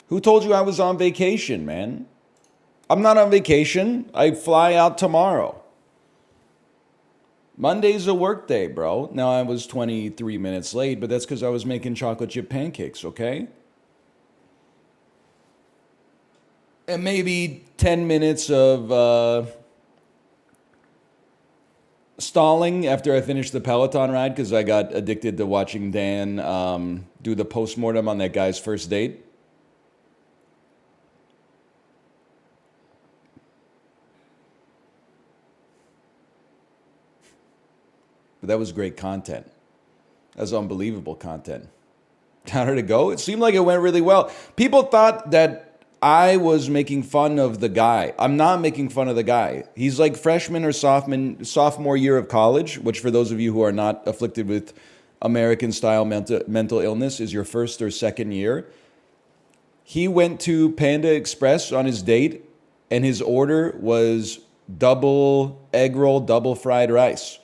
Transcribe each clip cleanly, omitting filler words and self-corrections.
Who told you I was on vacation, man? I'm not on vacation. I fly out tomorrow. Monday's a work day, bro. Now, I was 23 minutes late, but that's because I was making chocolate chip pancakes, okay? And maybe 10 minutes of stalling after I finished the Peloton ride because I got addicted to watching Dan do the postmortem on that guy's first date. But that was great content. That was unbelievable content. How did it go? It seemed like it went really well. People thought that I was making fun of the guy. I'm not making fun of the guy. He's like freshman or sophomore year of college, which for those of you who are not afflicted with American-style mental illness is your first or second year. He went to Panda Express on his date, and his order was double egg roll, double fried rice.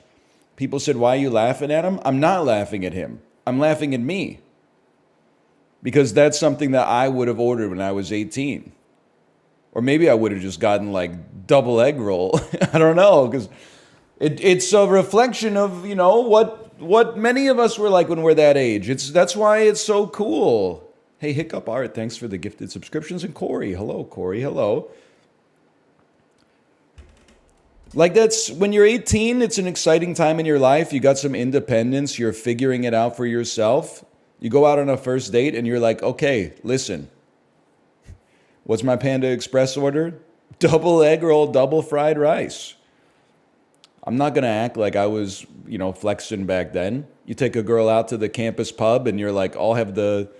People said, why are you laughing at him? I'm not laughing at him. I'm laughing at me. Because that's something that I would have ordered when I was 18. Or maybe I would have just gotten like double egg roll. I don't know, because it's a reflection of, you know, what many of us were like when we're that age. That's why it's so cool. Hey, Hiccup Art, thanks for the gifted subscriptions. And Corey, hello, Corey, hello. Like that's, when you're 18, it's an exciting time in your life. You got some independence. You're figuring it out for yourself. You go out on a first date and you're like, okay, listen. What's my Panda Express order? Double egg roll, double fried rice. I'm not going to act like I was, you know, flexing back then. You take a girl out to the campus pub and you're like, I'll have the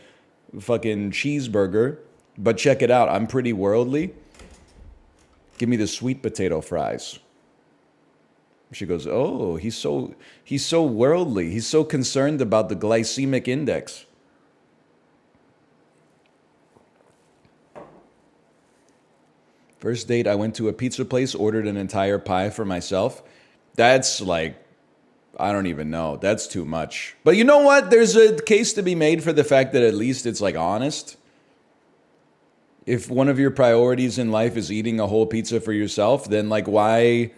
fucking cheeseburger. But check it out. I'm pretty worldly. Give me the sweet potato fries. She goes, oh, he's so worldly. He's so concerned about the glycemic index. First date, I went to a pizza place, ordered an entire pie for myself. That's like, I don't even know. That's too much. But you know what? There's a case to be made for the fact that at least it's like honest. If one of your priorities in life is eating a whole pizza for yourself, then like why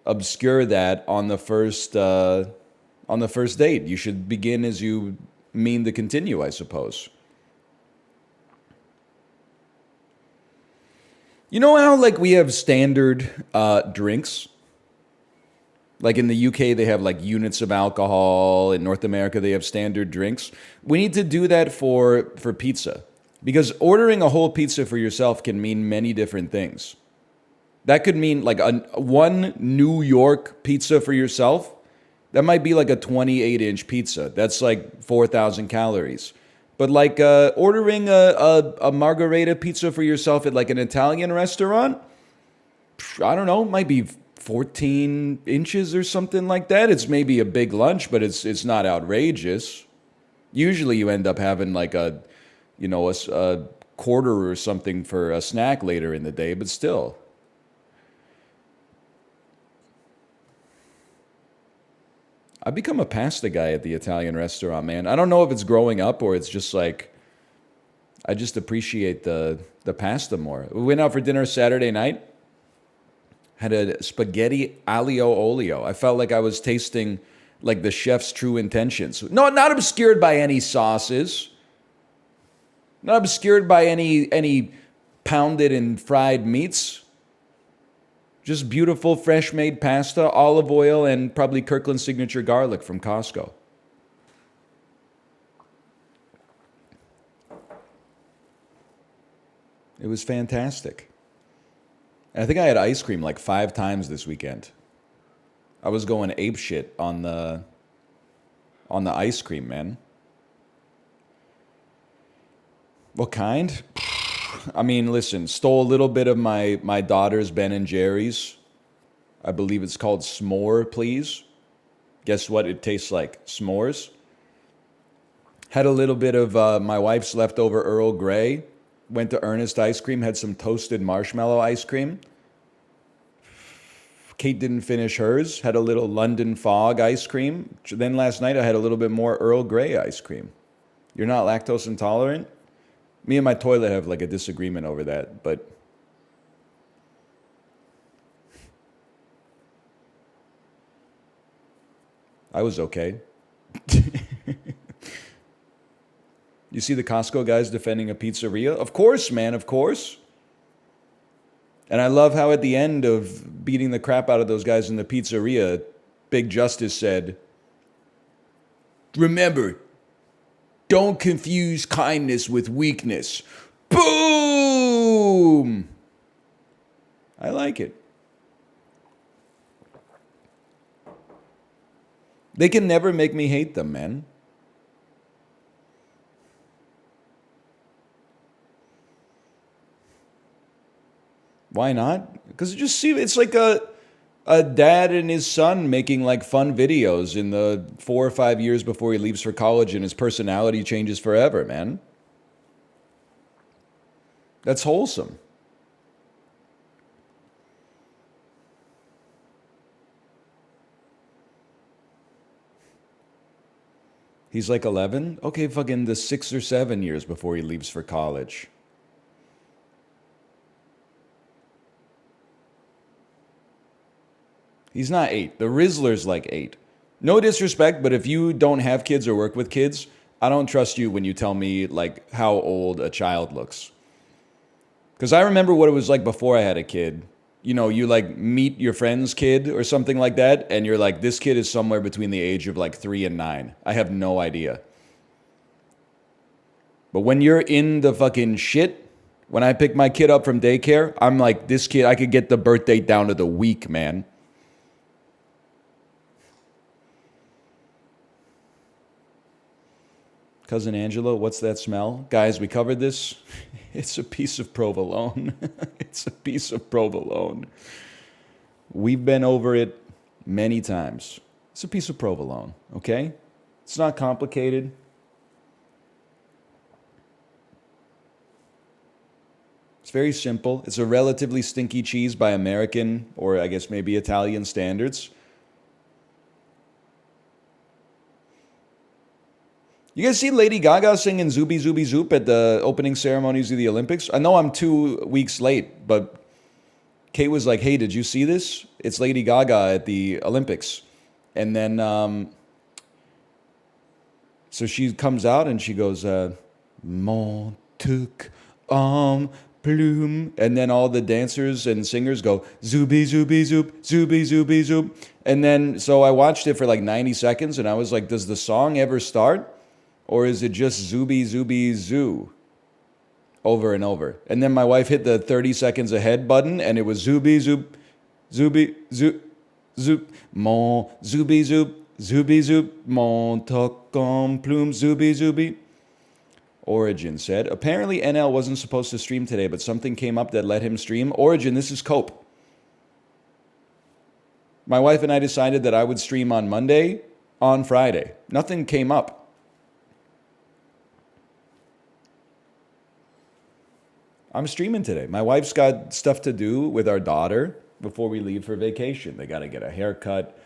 obscure that on the first date? You should begin as you mean to continue, I suppose. You know how like we have standard drinks? Like in the UK, they have like units of alcohol. In North America, they have standard drinks. We need to do that for pizza. Because ordering a whole pizza for yourself can mean many different things. That could mean like one New York pizza for yourself. That might be like a 28-inch pizza. That's like 4,000 calories. But like ordering a margarita pizza for yourself at like an Italian restaurant, I don't know, might be 14 inches or something like that. It's maybe a big lunch, but it's not outrageous. Usually you end up having like a quarter or something for a snack later in the day, but still. I've become a pasta guy at the Italian restaurant, man. I don't know if it's growing up or it's just like, I just appreciate the pasta more. We went out for dinner Saturday night. Had a spaghetti aglio olio. I felt like I was tasting like the chef's true intentions. No, not obscured by any sauces. Not obscured by any pounded and fried meats. Just beautiful, fresh-made pasta, olive oil, and probably Kirkland Signature garlic from Costco. It was fantastic. And I think I had ice cream like 5 times this weekend. I was going apeshit on the ice cream, man. What kind? I mean, listen, stole a little bit of my daughter's Ben and Jerry's. I believe it's called S'more, please. Guess what it tastes like? S'mores. Had a little bit of my wife's leftover Earl Grey. Went to Ernest Ice Cream, had some toasted marshmallow ice cream. Kate didn't finish hers, had a little London Fog ice cream. Then last night I had a little bit more Earl Grey ice cream. You're not lactose intolerant? Me and my toilet have like a disagreement over that, but I was okay. You see the Costco guys defending a pizzeria? Of course, man, of course. And I love how at the end of beating the crap out of those guys in the pizzeria, Big Justice said, remember, don't confuse kindness with weakness. Boom! I like it. They can never make me hate them, man. Why not? Because it's like a dad and his son making like fun videos in the 4 or 5 years before he leaves for college and his personality changes forever, man. That's wholesome. He's like 11? Okay, fucking the 6 or 7 years before he leaves for college. He's not 8. The Rizzler's like 8. No disrespect, but if you don't have kids or work with kids, I don't trust you when you tell me like how old a child looks. Because I remember what it was like before I had a kid. You know, you like meet your friend's kid or something like that, and you're like, this kid is somewhere between the age of like 3 and 9. I have no idea. But when you're in the fucking shit, when I pick my kid up from daycare, I'm like, this kid, I could get the birth date down to the week, man. Cousin Angela, what's that smell? Guys, we covered this. It's a piece of provolone. It's a piece of provolone. We've been over it many times. It's a piece of provolone, okay? It's not complicated. It's very simple. It's a relatively stinky cheese by American, or I guess maybe Italian standards. You guys see Lady Gaga singing Zooby Zooby Zoop at the opening ceremonies of the Olympics? I know I'm 2 weeks late, but Kate was like, hey, did you see this? It's Lady Gaga at the Olympics. And then, so she comes out and she goes, Mon tuk plume. And then all the dancers and singers go, Zooby Zooby Zoop, Zooby Zooby Zoop. And then, so I watched it for like 90 seconds and I was like, does the song ever start? Or is it just Zooby Zooby Zoo over and over? And then my wife hit the 30 seconds ahead button and it was Zooby Zoop, Zooby Zoop, Zoop, Mon Zooby Zoop, Zooby Zoop, Mon Tocon Plume, Zooby Zooby. Origin said, apparently NL wasn't supposed to stream today, but something came up that let him stream. Origin, this is Cope. My wife and I decided that I would stream on Monday, on Friday. Nothing came up. I'm streaming today. My wife's got stuff to do with our daughter before we leave for vacation. They got to get a haircut.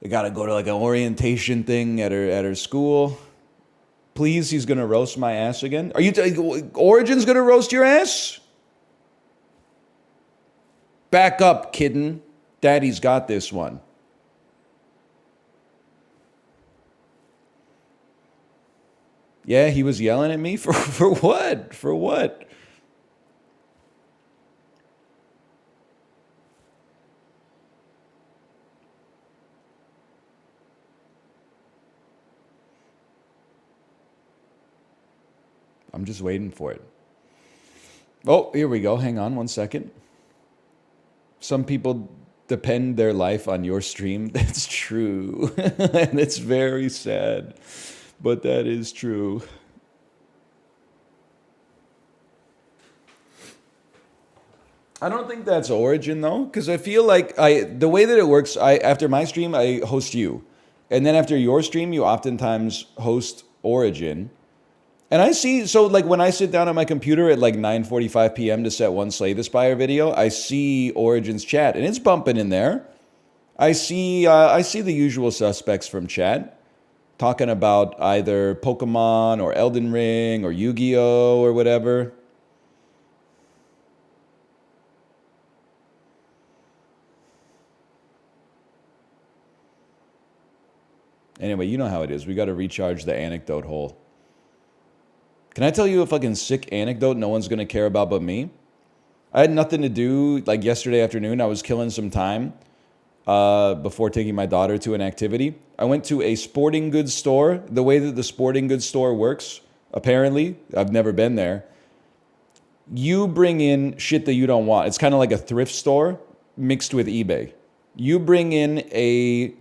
They got to go to like an orientation thing at her school. Please, he's going to roast my ass again. Are you Origin's going to roast your ass? Back up, kitten. Daddy's got this one. Yeah, he was yelling at me for what? For what? I'm just waiting for it. Oh, here we go. Hang on 1 second. Some people depend their life on your stream. That's true. And it's very sad. But that is true. I don't think that's Origin though, because I feel like the way that it works, after my stream, I host you. And then after your stream, you oftentimes host Origin. And I see, so like when I sit down at my computer at like 9:45 p.m. to set one Slay the Spire video, I see Origin's chat and it's bumping in there. I see the usual suspects from chat. talking about either Pokemon or Elden Ring or Yu-Gi-Oh or whatever. Anyway, you know how it is. We got to recharge the anecdote hole. Can I tell you a fucking sick anecdote no one's going to care about but me? I had nothing to do. Like yesterday afternoon, I was killing some time before taking my daughter to an activity. I went to a sporting goods store. The way that the sporting goods store works, apparently, I've never been there. You bring in shit that you don't want. It's kind of like a thrift store mixed with eBay. You bring in a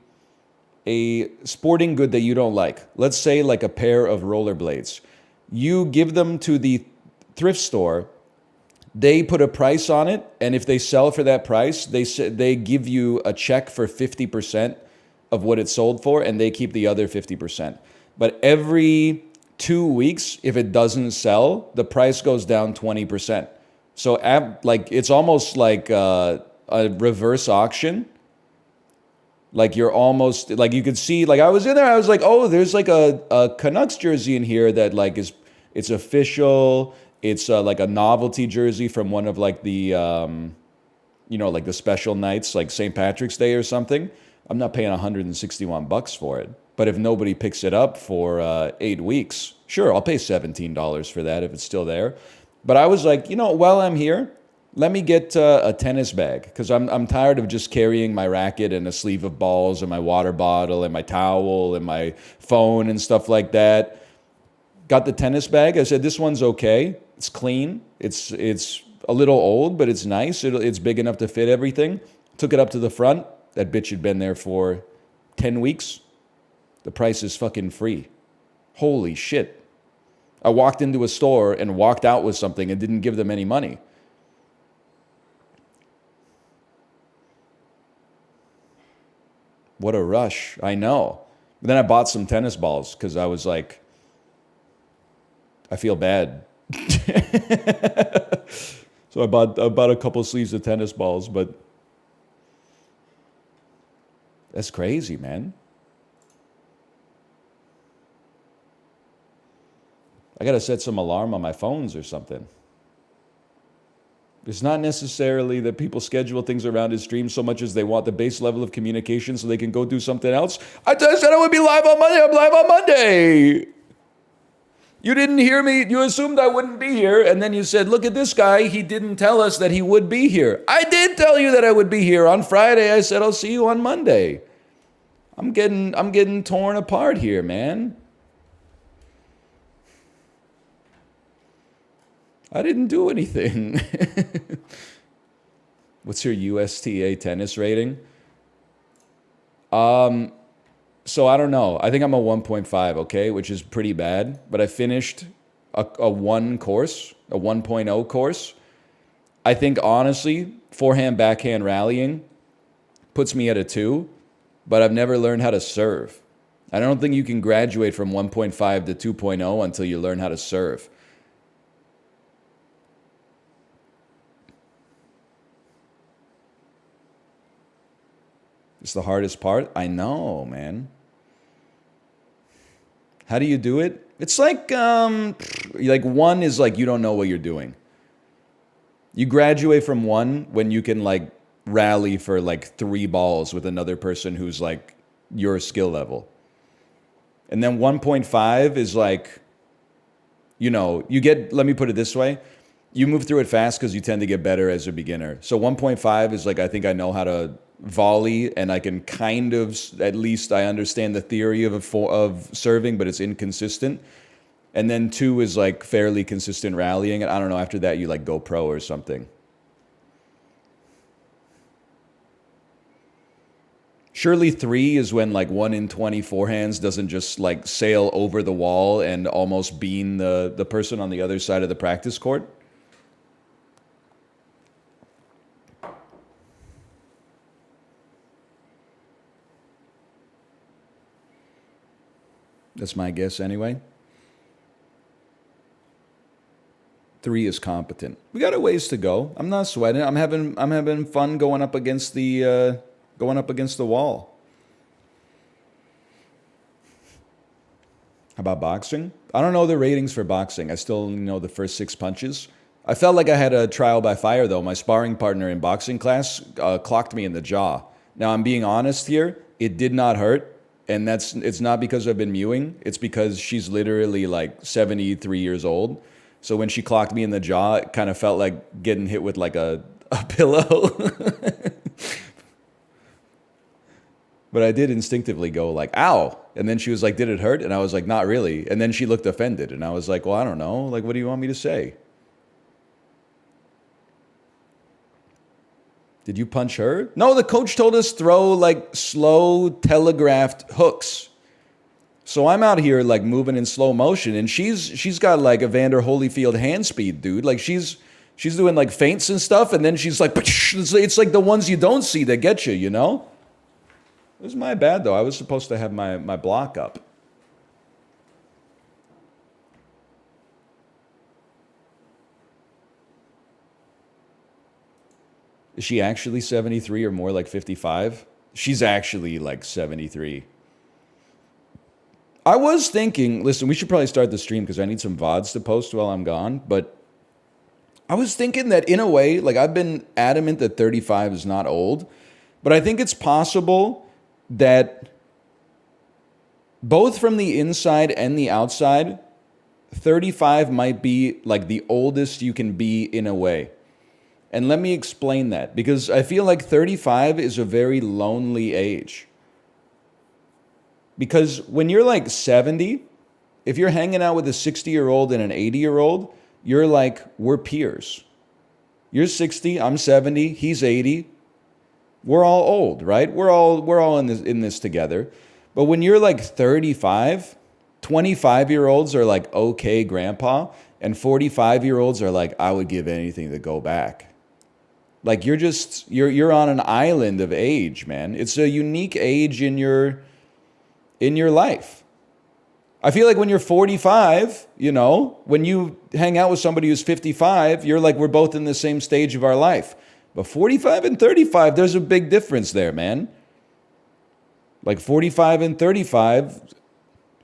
sporting good that you don't like. Let's say like a pair of rollerblades. You give them to the thrift store. They put a price on it, and if they sell for that price, they give you a check for 50% of what it sold for, and they keep the other 50%. But every 2 weeks, if it doesn't sell, the price goes down 20%. So like it's almost like a reverse auction. Like you're almost like you could see, like I was in there, I was like, oh, there's like a Canucks jersey in here that like it's official. It's like a novelty jersey from one of like the like the special nights, like St. Patrick's Day or something. I'm not paying $161 for it. But if nobody picks it up for 8 weeks, sure, I'll pay $17 for that if it's still there. But I was like, while I'm here, let me get a tennis bag, because I'm tired of just carrying my racket and a sleeve of balls and my water bottle and my towel and my phone and stuff like that. Got the tennis bag. I said, this one's okay. It's clean. It's a little old, but it's nice. It's big enough to fit everything. Took it up to the front. That bitch had been there for 10 weeks. The price is fucking free. Holy shit. I walked into a store and walked out with something and didn't give them any money. What a rush. I know. But then I bought some tennis balls because I was like, I feel bad. So I bought a couple sleeves of tennis balls, but that's crazy, man. I got to set some alarm on my phones or something. It's not necessarily that people schedule things around his stream so much as they want the base level of communication so they can go do something else. I said I would be live on Monday. I'm live on Monday. You didn't hear me. You assumed I wouldn't be here. And then you said, look at this guy. He didn't tell us that he would be here. I did tell you that I would be here. On Friday, I said, I'll see you on Monday. I'm getting torn apart here, man. I didn't do anything. What's your USTA tennis rating? So I don't know. I think I'm a 1.5, okay, which is pretty bad. But I finished a 1 course, a 1.0 course. I think, honestly, forehand, backhand rallying puts me at a 2. But I've never learned how to serve. I don't think you can graduate from 1.5 to 2.0 until you learn how to serve. It's the hardest part. I know, man. How do you do it? It's like 1 is like you don't know what you're doing. You graduate from 1 when you can like rally for like 3 balls with another person who's like your skill level. And then 1.5 is like, let me put it this way. You move through it fast because you tend to get better as a beginner. So 1.5 is like, I think I know how to volley, and I can kind of, at least I understand the theory of serving, but it's inconsistent. And then 2 is like fairly consistent rallying. And I don't know, after that you like go pro or something. Surely 3 is when like 1 in 20 forehands doesn't just like sail over the wall and almost bean the person on the other side of the practice court. That's my guess anyway. 3 is competent. We got a ways to go. I'm not sweating. I'm having fun going up against the wall. How about boxing? I don't know the ratings for boxing. I still only know the first 6 punches. I felt like I had a trial by fire, though. My sparring partner in boxing class clocked me in the jaw. Now, I'm being honest here. It did not hurt. And it's not because I've been mewing. It's because she's literally like 73 years old. So when she clocked me in the jaw, it kind of felt like getting hit with like a pillow. But I did instinctively go like, ow. And then she was like, did it hurt? And I was like, not really. And then she looked offended. And I was like, well, I don't know. Like, what do you want me to say? Did you punch her? No, the coach told us throw like slow telegraphed hooks. So I'm out here like moving in slow motion, and she's got like Evander Holyfield hand speed, dude. Like she's doing like feints and stuff, and then she's like, it's like the ones you don't see that get you, you know? It was my bad though. I was supposed to have my block up. Is she actually 73 or more like 55? She's actually like 73. I was thinking, listen, we should probably start the stream because I need some VODs to post while I'm gone. But I was thinking that in a way, like I've been adamant that 35 is not old. But I think it's possible that both from the inside and the outside, 35 might be like the oldest you can be in a way. And let me explain that, because I feel like 35 is a very lonely age. Because when you're like 70, if you're hanging out with a 60-year-old and an 80-year-old, you're like, we're peers. You're 60, I'm 70, he's 80. We're all old, right? We're all in this together. But when you're like 35, 25-year-olds are like, okay, grandpa, and 45-year-olds are like, I would give anything to go back. Like you're on an island of age, man. It's a unique age in your life. I feel like when you're 45, you know, when you hang out with somebody who's 55, you're like, we're both in the same stage of our life. But 45 and 35, there's a big difference there, man. Like 45 and 35,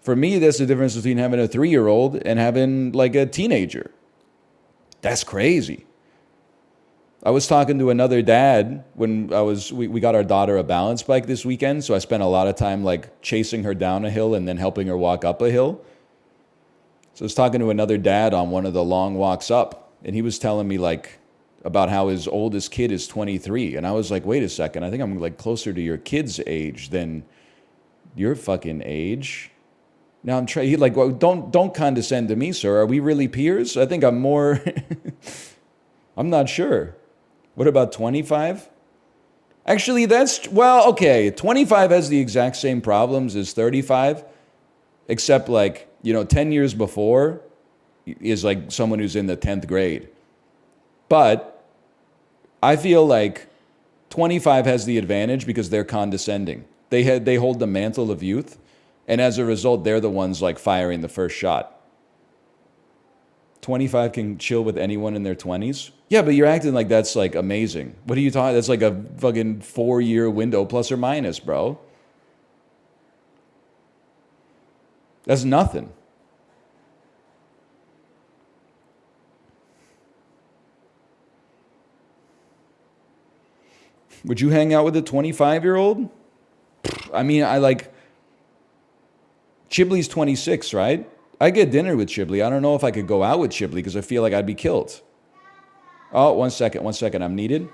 for me, that's the difference between having a 3-year-old and having like a teenager. That's crazy. I was talking to another dad when we got our daughter a balance bike this weekend, so I spent a lot of time like chasing her down a hill and then helping her walk up a hill. So I was talking to another dad on one of the long walks up, and he was telling me like about how his oldest kid is 23, and I was like, wait a second, I think I'm like closer to your kid's age than your fucking age. Now I'm trying. He like, well, don't condescend to me, sir. Are we really peers? I think I'm more. I'm not sure. What about 25? Actually, well, okay. 25 has the exact same problems as 35, except like, 10 years before is like someone who's in the 10th grade. But I feel like 25 has the advantage because they're condescending. They hold the mantle of youth, and as a result, they're the ones like firing the first shot. 25 can chill with anyone in their 20s. Yeah, but you're acting like that's like amazing. What are you talking? That's like a fucking 4-year window plus or minus, bro. That's nothing. Would you hang out with a 25-year-old? I mean, Chibley's 26, right? I get dinner with Chibley. I don't know if I could go out with Chibley because I feel like I'd be killed. Oh, one second. I'm needed.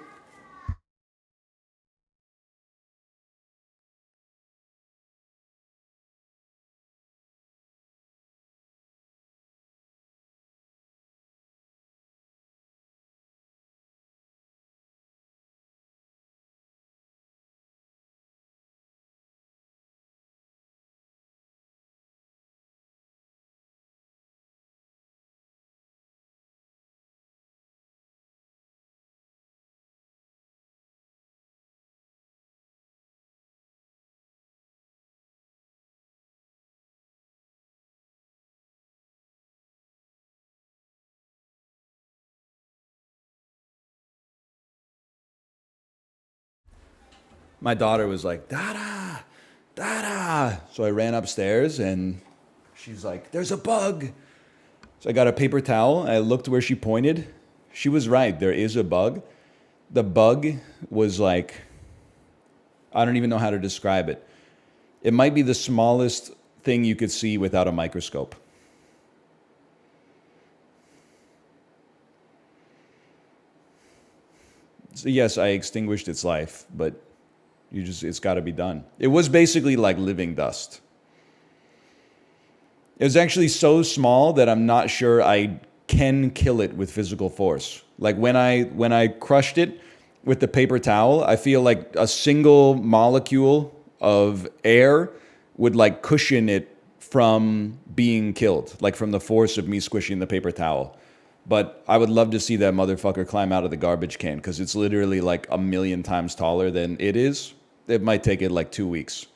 My daughter was like, Dada, Dada. So I ran upstairs and She's like, there's a bug. So I got a paper towel. I looked where she pointed. She was right. There is a bug. The bug was like, I don't even know how to describe it. It might be the smallest thing you could see without a microscope. So yes, I extinguished its life, but it's got to be done. It was basically like living dust. It was actually so small that I'm not sure I can kill it with physical force. Like when I crushed it with the paper towel, I feel like a single molecule of air would like cushion it from being killed, like from the force of me squishing the paper towel. But I would love to see that motherfucker climb out of the garbage can because it's literally like 1,000,000 times taller than it is. It might take it like 2 weeks.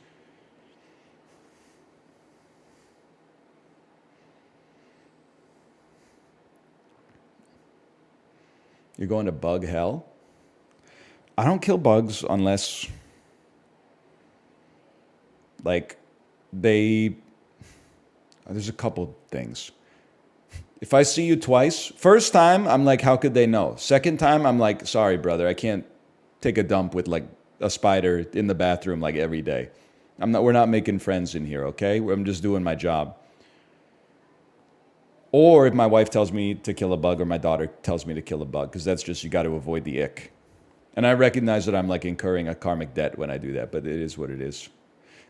You're going to bug hell? I don't kill bugs unless, like, there's a couple things. If I see you twice, first time, I'm like, how could they know? Second time, I'm like, sorry, brother, I can't take a dump with like a spider in the bathroom like every day. We're not making friends in here, okay? I'm just doing my job. Or if my wife tells me to kill a bug or my daughter tells me to kill a bug, because that's just, you got to avoid the ick. And I recognize that I'm like incurring a karmic debt when I do that, but it is what it is.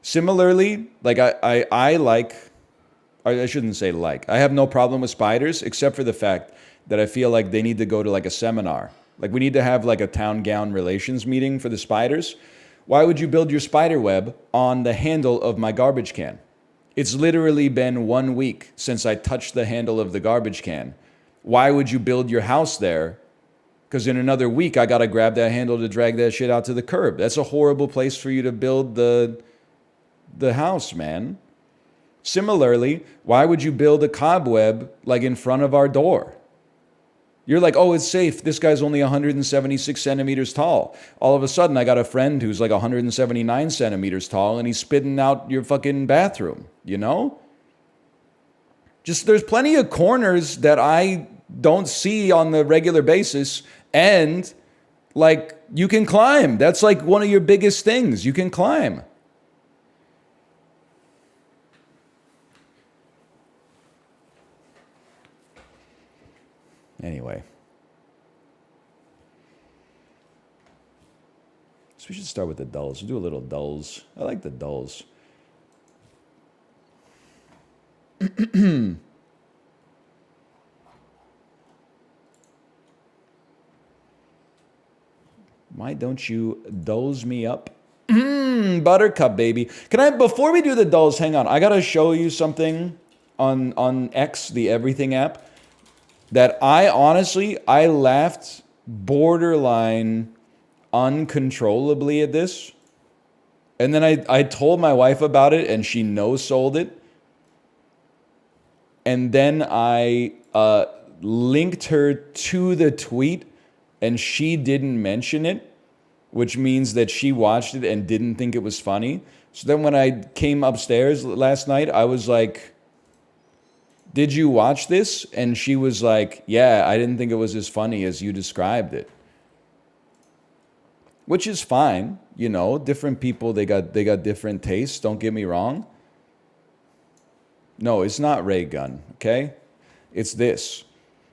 Similarly, like I shouldn't say like. I have no problem with spiders, except for the fact that I feel like they need to go to like a seminar. Like we need to have like a town gown relations meeting for the spiders. Why would you build your spider web on the handle of my garbage can? It's literally been 1 week since I touched the handle of the garbage can. Why would you build your house there? Because in another week, I got to grab that handle to drag that shit out to the curb. That's a horrible place for you to build the house, man. Similarly, why would you build a cobweb like in front of our door? You're like, oh, it's safe. This guy's only 176 centimeters tall. All of a sudden, I got a friend who's like 179 centimeters tall, and he's spitting out your fucking bathroom, you know? Just there's plenty of corners that I don't see on the regular basis, and like you can climb. That's like one of your biggest things. You can climb. Anyway. So we should start with the dulls. We'll do a little dulls. I like the dulls. Why don't you dulls me up? Buttercup, baby. Can I, before we do the dulls, hang on. I got to show you something on X, the everything app, that I laughed borderline uncontrollably at this. And then I told my wife about it, and she no-sold it. And then I linked her to the tweet, and she didn't mention it, which means that she watched it and didn't think it was funny. So then when I came upstairs last night, I was like, did you watch this? And she was like, yeah, I didn't think it was as funny as you described it. Which is fine, you know, different people, they got different tastes, don't get me wrong. No, it's not ray gun, okay? It's this.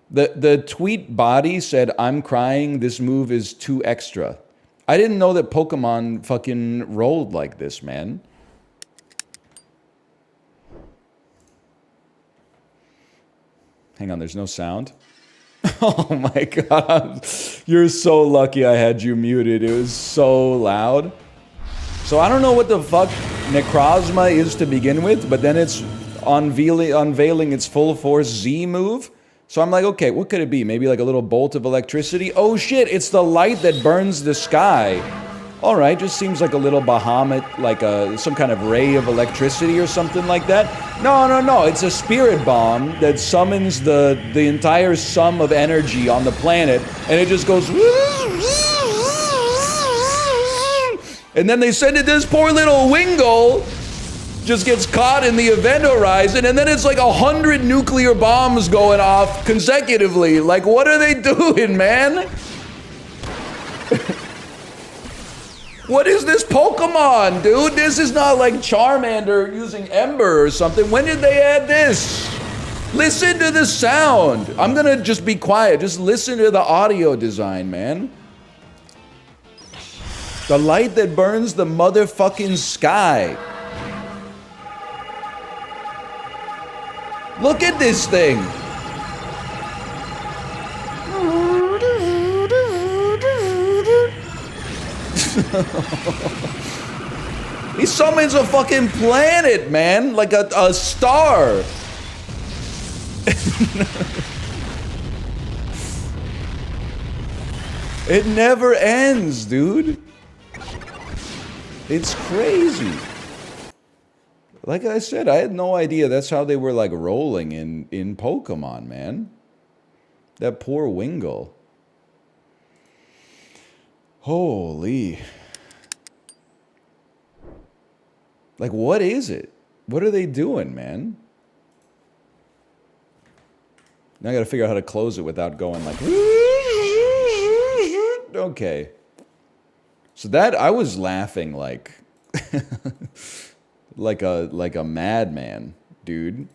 The tweet body said, I'm crying, this move is too extra. I didn't know that Pokemon fucking rolled like this, man. Hang on, there's no sound. Oh my God. You're so lucky I had you muted. It was so loud. So I don't know what the fuck Necrozma is to begin with, but then it's unveiling its full force Z move. So I'm like, okay, what could it be? Maybe like a little bolt of electricity? Oh shit, it's the light that burns the sky. All right, just seems like a little Bahamut, like some kind of ray of electricity or something like that. No, it's a spirit bomb that summons the entire sum of energy on the planet, and it just goes... And then they send it to this poor little Wingull, just gets caught in the event horizon, and then it's like 100 nuclear bombs going off consecutively. Like, what are they doing, man? What is this Pokemon, dude? This is not like Charmander using Ember or something. When did they add this? Listen to the sound. I'm gonna just be quiet. Just listen to the audio design, man. The light that burns the motherfucking sky. Look at this thing. He summons a fucking planet, man. Like a star. It never ends, dude. It's crazy. Like I said, I had no idea that's how they were like rolling in Pokemon, man. That poor Wingull. Holy. Like, what is it? What are they doing, man? Now I gotta figure out how to close it without going like... Okay. So that, I was laughing like... like a madman, dude.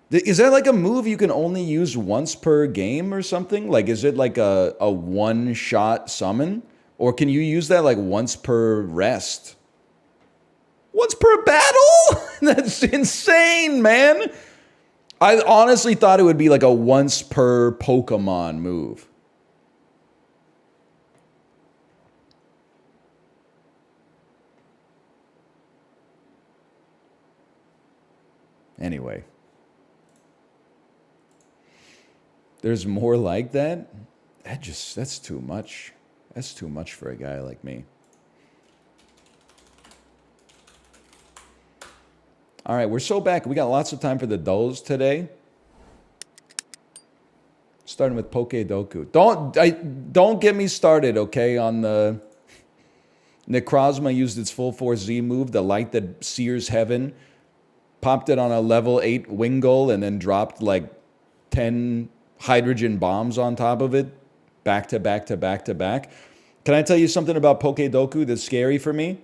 Is that like a move you can only use once per game or something? Like, is it like a one-shot summon? Or can you use that like once per rest? Once per battle? That's insane, man. I honestly thought it would be like a once per Pokemon move. Anyway. There's more like that? That's too much. That's too much for a guy like me. All right, we're so back. We got lots of time for the dulls today. Starting with Pokedoku. Don't get me started, okay, on the... Necrozma used its full force Z move, the light that sears heaven, popped it on a level 8 Wingull, and then dropped like 10 hydrogen bombs on top of it, back to back to back to back. Can I tell you something about Pokedoku that's scary for me?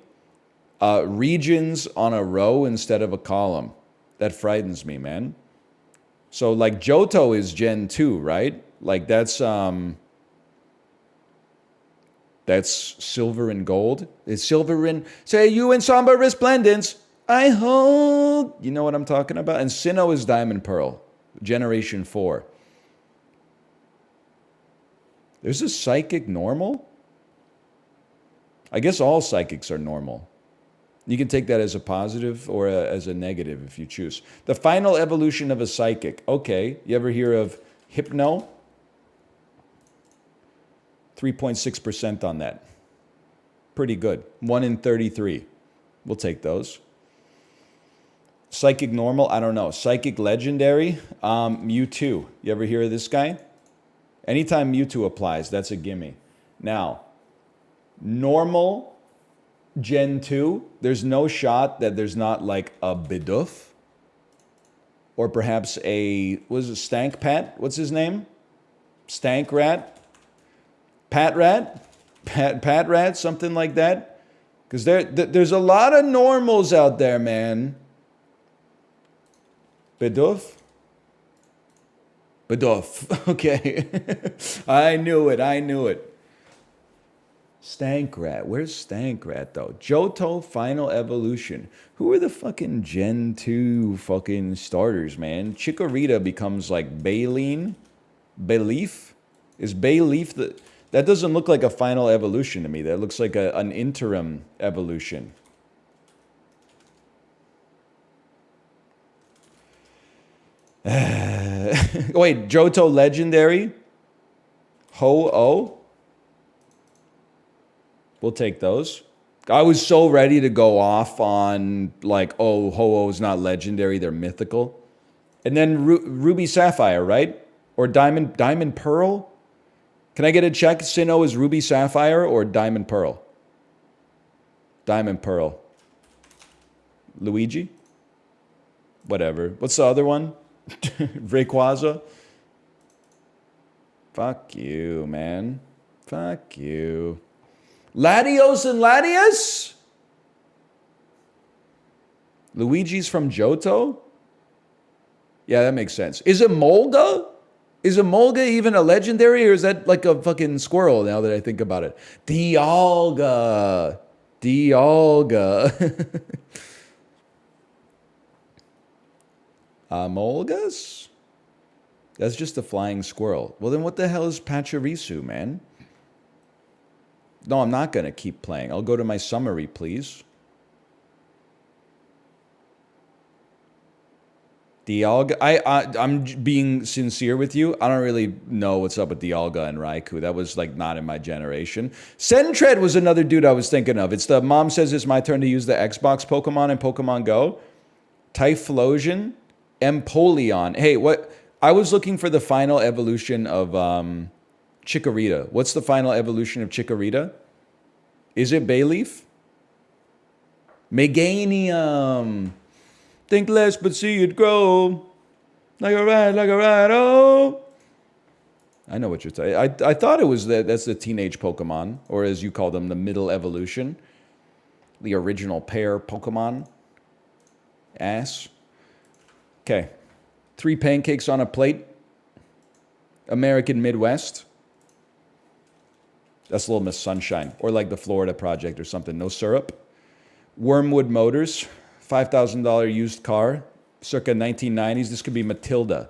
Regions on a row instead of a column. That frightens me, man. So like Johto is Gen 2, right? Like that's silver and gold. It's silver and say you in somber resplendence. I hope you know what I'm talking about. And Sinnoh is Diamond Pearl, Generation 4. There's a psychic normal? I guess all psychics are normal. You can take that as a positive or as a negative if you choose. The final evolution of a psychic. Okay, you ever hear of Hypno? 3.6% on that. Pretty good. 1 in 33. We'll take those. Psychic normal, I don't know. Psychic legendary, Mewtwo. You ever hear of this guy? Anytime Mewtwo applies, that's a gimme. Now, normal Gen 2, there's no shot that there's not like a Bidoof. Or perhaps a, what is it, Stank Pat? What's his name? Stank Rat? Pat Rat? Pat Rat, something like that? Because there's a lot of normals out there, man. Bidoof? Bidoof. Okay. I knew it. Stankrat. Where's Stankrat, though? Johto Final Evolution. Who are the fucking Gen 2 fucking starters, man? Chikorita becomes like Baleen? Bayleaf? Is Bayleaf the... That doesn't look like a final evolution to me. That looks like an interim evolution. Wait, Johto Legendary? Ho-Oh? We'll take those. I was so ready to go off on, like, oh, Ho-Oh's not legendary, they're mythical. And then Ruby Sapphire, right? Or Diamond Pearl? Can I get a check? Sinnoh is Ruby Sapphire or Diamond Pearl? Diamond Pearl. Luigi? Whatever. What's the other one? Rayquaza? Fuck you, man. Fuck you. Latios and Latias? Luigi's from Johto? Yeah, that makes sense. Is it Molga? Is a Molga even a legendary, or is that like a fucking squirrel now that I think about it? Dialga. Dialga. Molgas? That's just a flying squirrel. Well, then what the hell is Pachirisu, man? No, I'm not going to keep playing. I'll go to my summary, please. Dialga. I'm being sincere with you. I don't really know what's up with Dialga and Raikou. That was like not in my generation. Sentred was another dude I was thinking of. It's the mom says it's my turn to use the Xbox Pokemon in Pokemon Go. Typhlosion. Empoleon. Hey, what? I was looking for the final evolution of Chikorita. What's the final evolution of Chikorita? Is it Bayleaf? Meganium. Think less but see it grow. Like a rat, oh. I know what you're saying. I thought it was that's the teenage Pokemon, or as you call them, the middle evolution. The original pair Pokemon. Ass. Okay. 3 pancakes on a plate. American Midwest. That's Little Miss Sunshine. Or like the Florida Project or something. No syrup. Wormwood Motors. $5,000 used car. Circa 1990s. This could be Matilda.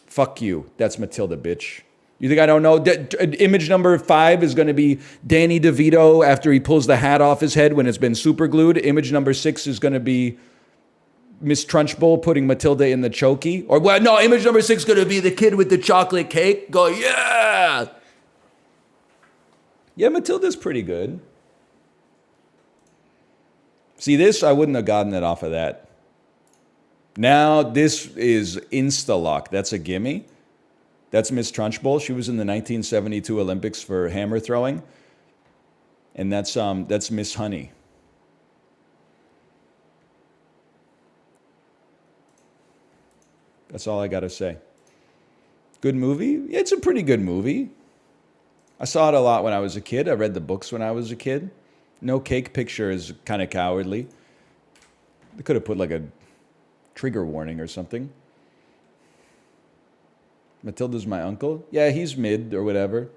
Fuck you. That's Matilda, bitch. You think I don't know? Image number 5 is going to be Danny DeVito after he pulls the hat off his head when it's been super glued. Image number 6 is going to be Miss Trunchbull putting Matilda in the chokey. Or, well, no, image number 6 is going to be the kid with the chocolate cake. Go, yeah! Yeah, Matilda's pretty good. See, this, I wouldn't have gotten it off of that. Now, this is Insta-lock. That's a gimme. That's Miss Trunchbull. She was in the 1972 Olympics for hammer throwing. And that's Miss Honey. That's all I got to say. Good movie? Yeah, it's a pretty good movie. I saw it a lot when I was a kid. I read the books when I was a kid. No cake picture is kind of cowardly. They could have put like a trigger warning or something. Matilda's my uncle. Yeah, he's mid or whatever.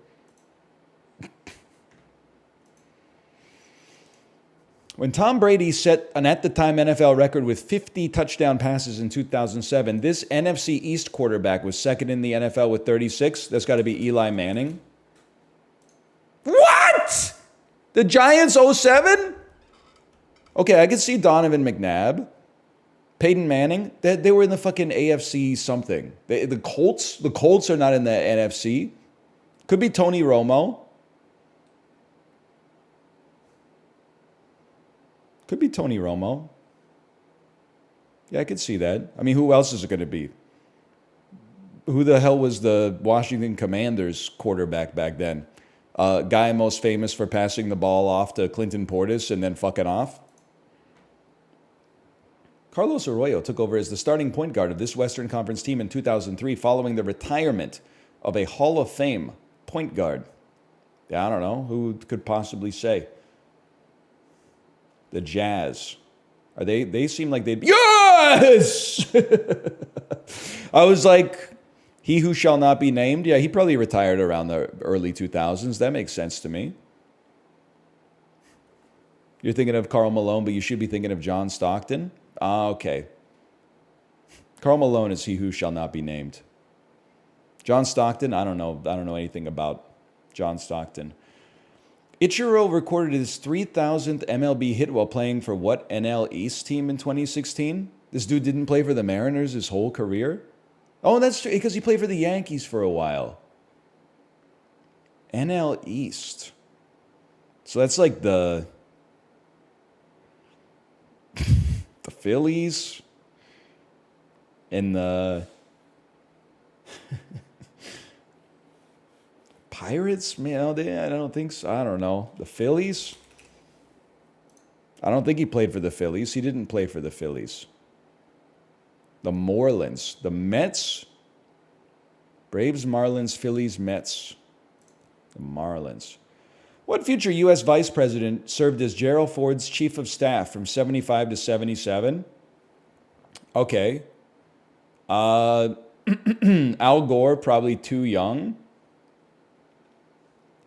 When Tom Brady set an at-the-time NFL record with 50 touchdown passes in 2007, this NFC East quarterback was second in the NFL with 36. That's got to be Eli Manning. What? The Giants 07? Okay, I could see Donovan McNabb. Peyton Manning. They were in the fucking AFC something. The Colts are not in the NFC. Could be Tony Romo. Could be Tony Romo. Yeah, I could see that. I mean, who else is it going to be? Who the hell was the Washington Commanders quarterback back then? Guy most famous for passing the ball off to Clinton Portis and then fucking off? Carlos Arroyo took over as the starting point guard of this Western Conference team in 2003 following the retirement of a Hall of Fame point guard. Yeah, I don't know. Who could possibly say? The Jazz. Are they seem like they'd be... Yes! I was like, he who shall not be named. Yeah, he probably retired around the early 2000s. That makes sense to me. You're thinking of Karl Malone, but you should be thinking of John Stockton. Ah, okay. Karl Malone is he who shall not be named. John Stockton, I don't know anything about John Stockton. Ichiro recorded his 3,000th MLB hit while playing for what NL East team in 2016? This dude didn't play for the Mariners his whole career? Oh, that's true, because he played for the Yankees for a while. NL East. So that's like the Phillies and the Pirates? Man, I don't think so. I don't know. The Phillies? I don't think he played for the Phillies. He didn't play for the Phillies. The Marlins. The Mets. Braves, Marlins, Phillies, Mets. The Marlins. What future U.S. vice president served as Gerald Ford's chief of staff from 75 to 77? Okay. Al Gore, probably too young.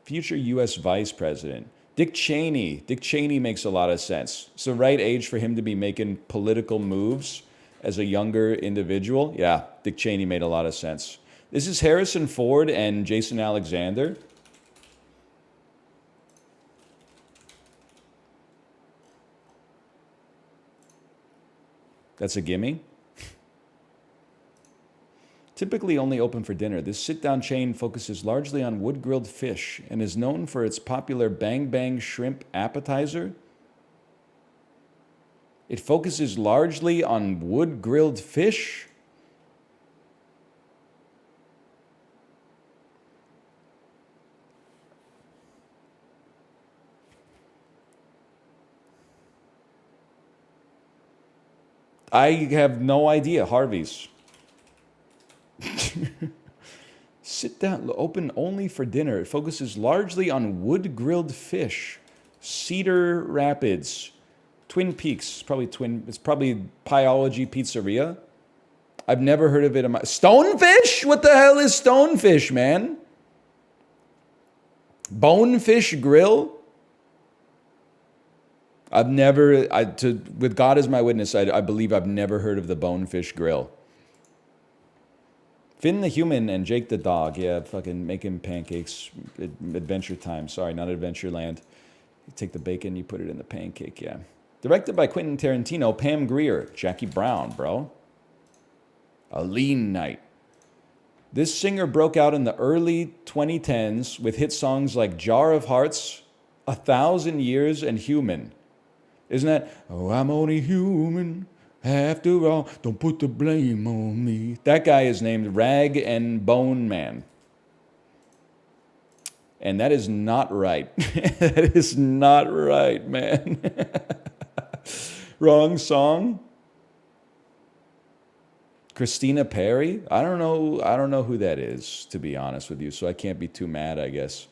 Future U.S. vice president. Dick Cheney. Dick Cheney makes a lot of sense. It's the right age for him to be making political moves as a younger individual. Yeah, Dick Cheney made a lot of sense. This is Harrison Ford and Jason Alexander. That's a gimme. Typically only open for dinner, this sit-down chain focuses largely on wood-grilled fish and is known for its popular Bang Bang shrimp appetizer. It focuses largely on wood-grilled fish? I have no idea. Harvey's. Sit down, open only for dinner. It focuses largely on wood-grilled fish. Cedar Rapids. Twin Peaks. It's probably Pieology Pizzeria. I've never heard of it. Stonefish? What the hell is Stonefish, man? Bonefish Grill? I've never, with God as my witness, I believe I've never heard of the Bonefish Grill. Finn the Human and Jake the Dog. Yeah, fucking making pancakes. Adventure Time. Sorry, not Adventureland. You take the bacon, you put it in the pancake, yeah. Directed by Quentin Tarantino, Pam Grier, Jackie Brown, bro. A Lean Night. This singer broke out in the early 2010s with hit songs like Jar of Hearts, 1,000 Years, and Human. Isn't that, oh, I'm only human, after all, don't put the blame on me. That guy is named Rag and Bone Man. And that is not right. That is not right, man. Wrong song. Christina Perry? I don't know who that is, to be honest with you, so I can't be too mad, I guess.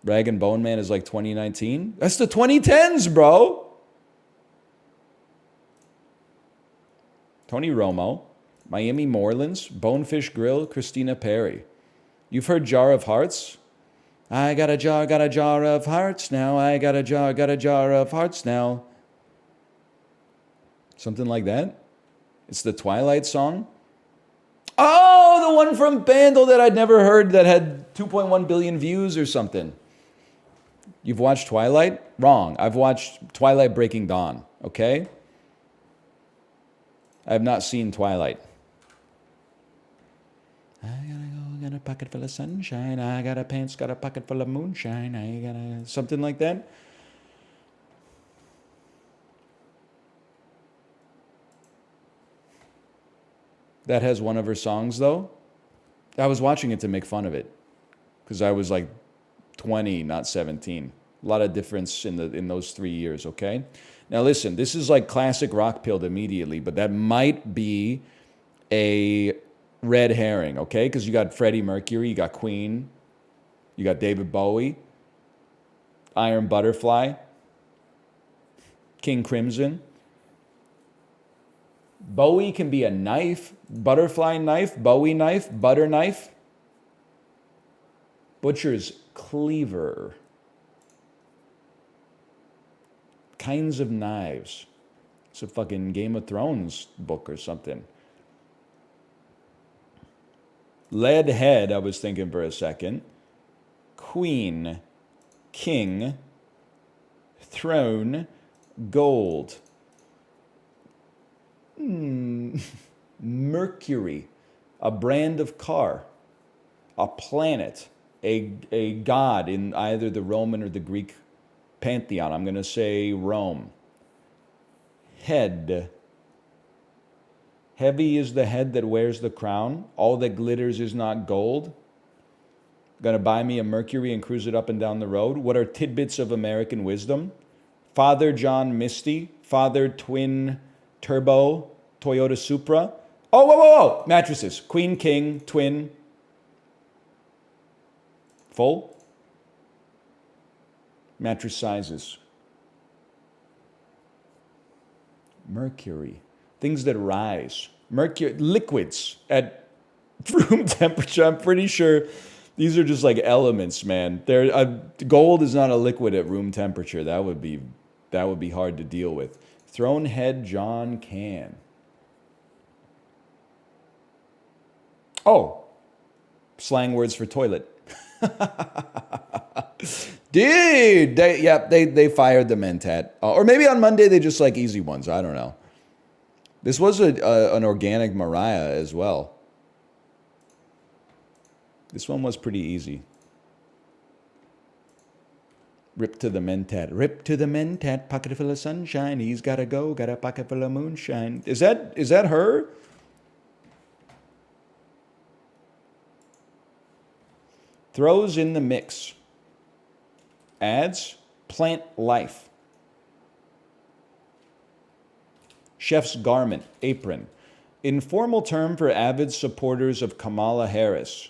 Rag and Bone Man is like 2019? That's the 2010s, bro. Tony Romo, Miami Marlins, Bonefish Grill, Christina Perry. You've heard Jar of Hearts? I got a jar of hearts now. I got a jar of hearts now. Something like that? It's the Twilight song? Oh, the one from Bandle that I'd never heard that had 2.1 billion views or something. You've watched Twilight? Wrong. I've watched Twilight Breaking Dawn, okay? I have not seen Twilight. I gotta go, got a pocket full of sunshine. I got a pants, got a pocket full of moonshine. I got a... something like that? That has one of her songs, though. I was watching it to make fun of it. Because I was like 20, not 17. A lot of difference in those 3 years, okay? Now listen, this is like classic rock pilled immediately, but that might be a red herring, okay? Because you got Freddie Mercury, you got Queen, you got David Bowie, Iron Butterfly, King Crimson. Bowie can be a knife, butterfly knife, Bowie knife, butter knife. Butcher's cleaver. Kinds of knives. It's a fucking Game of Thrones book or something. Lead head, I was thinking for a second. Queen, king, throne, gold. Mercury, a brand of car, a planet, a god in either the Roman or the Greek pantheon. I'm going to say Rome. Head. Heavy is the head that wears the crown. All that glitters is not gold. Going to buy me a Mercury and cruise it up and down the road. What are tidbits of American wisdom? Father John Misty, Father Twin Turbo, Toyota Supra. Oh, whoa, whoa, whoa. Mattresses. Queen, king, twin. Full. Mattress sizes. Mercury. Things that rise. Mercury. Liquids at room temperature. I'm pretty sure these are just like elements, man. Gold is not a liquid at room temperature. That would be hard to deal with. Thronehead John Can. Oh, slang words for toilet. Dude, they fired the Mentat. Or maybe on Monday they just like easy ones. I don't know. This was an organic Mariah as well. This one was pretty easy. Rip to the Mentat. Rip to the Mentat. Pocket full of sunshine. He's gotta go. Got a pocket full of moonshine. Is that her? Throws in the mix. Adds plant life. Chef's garment, apron. Informal term for avid supporters of Kamala Harris.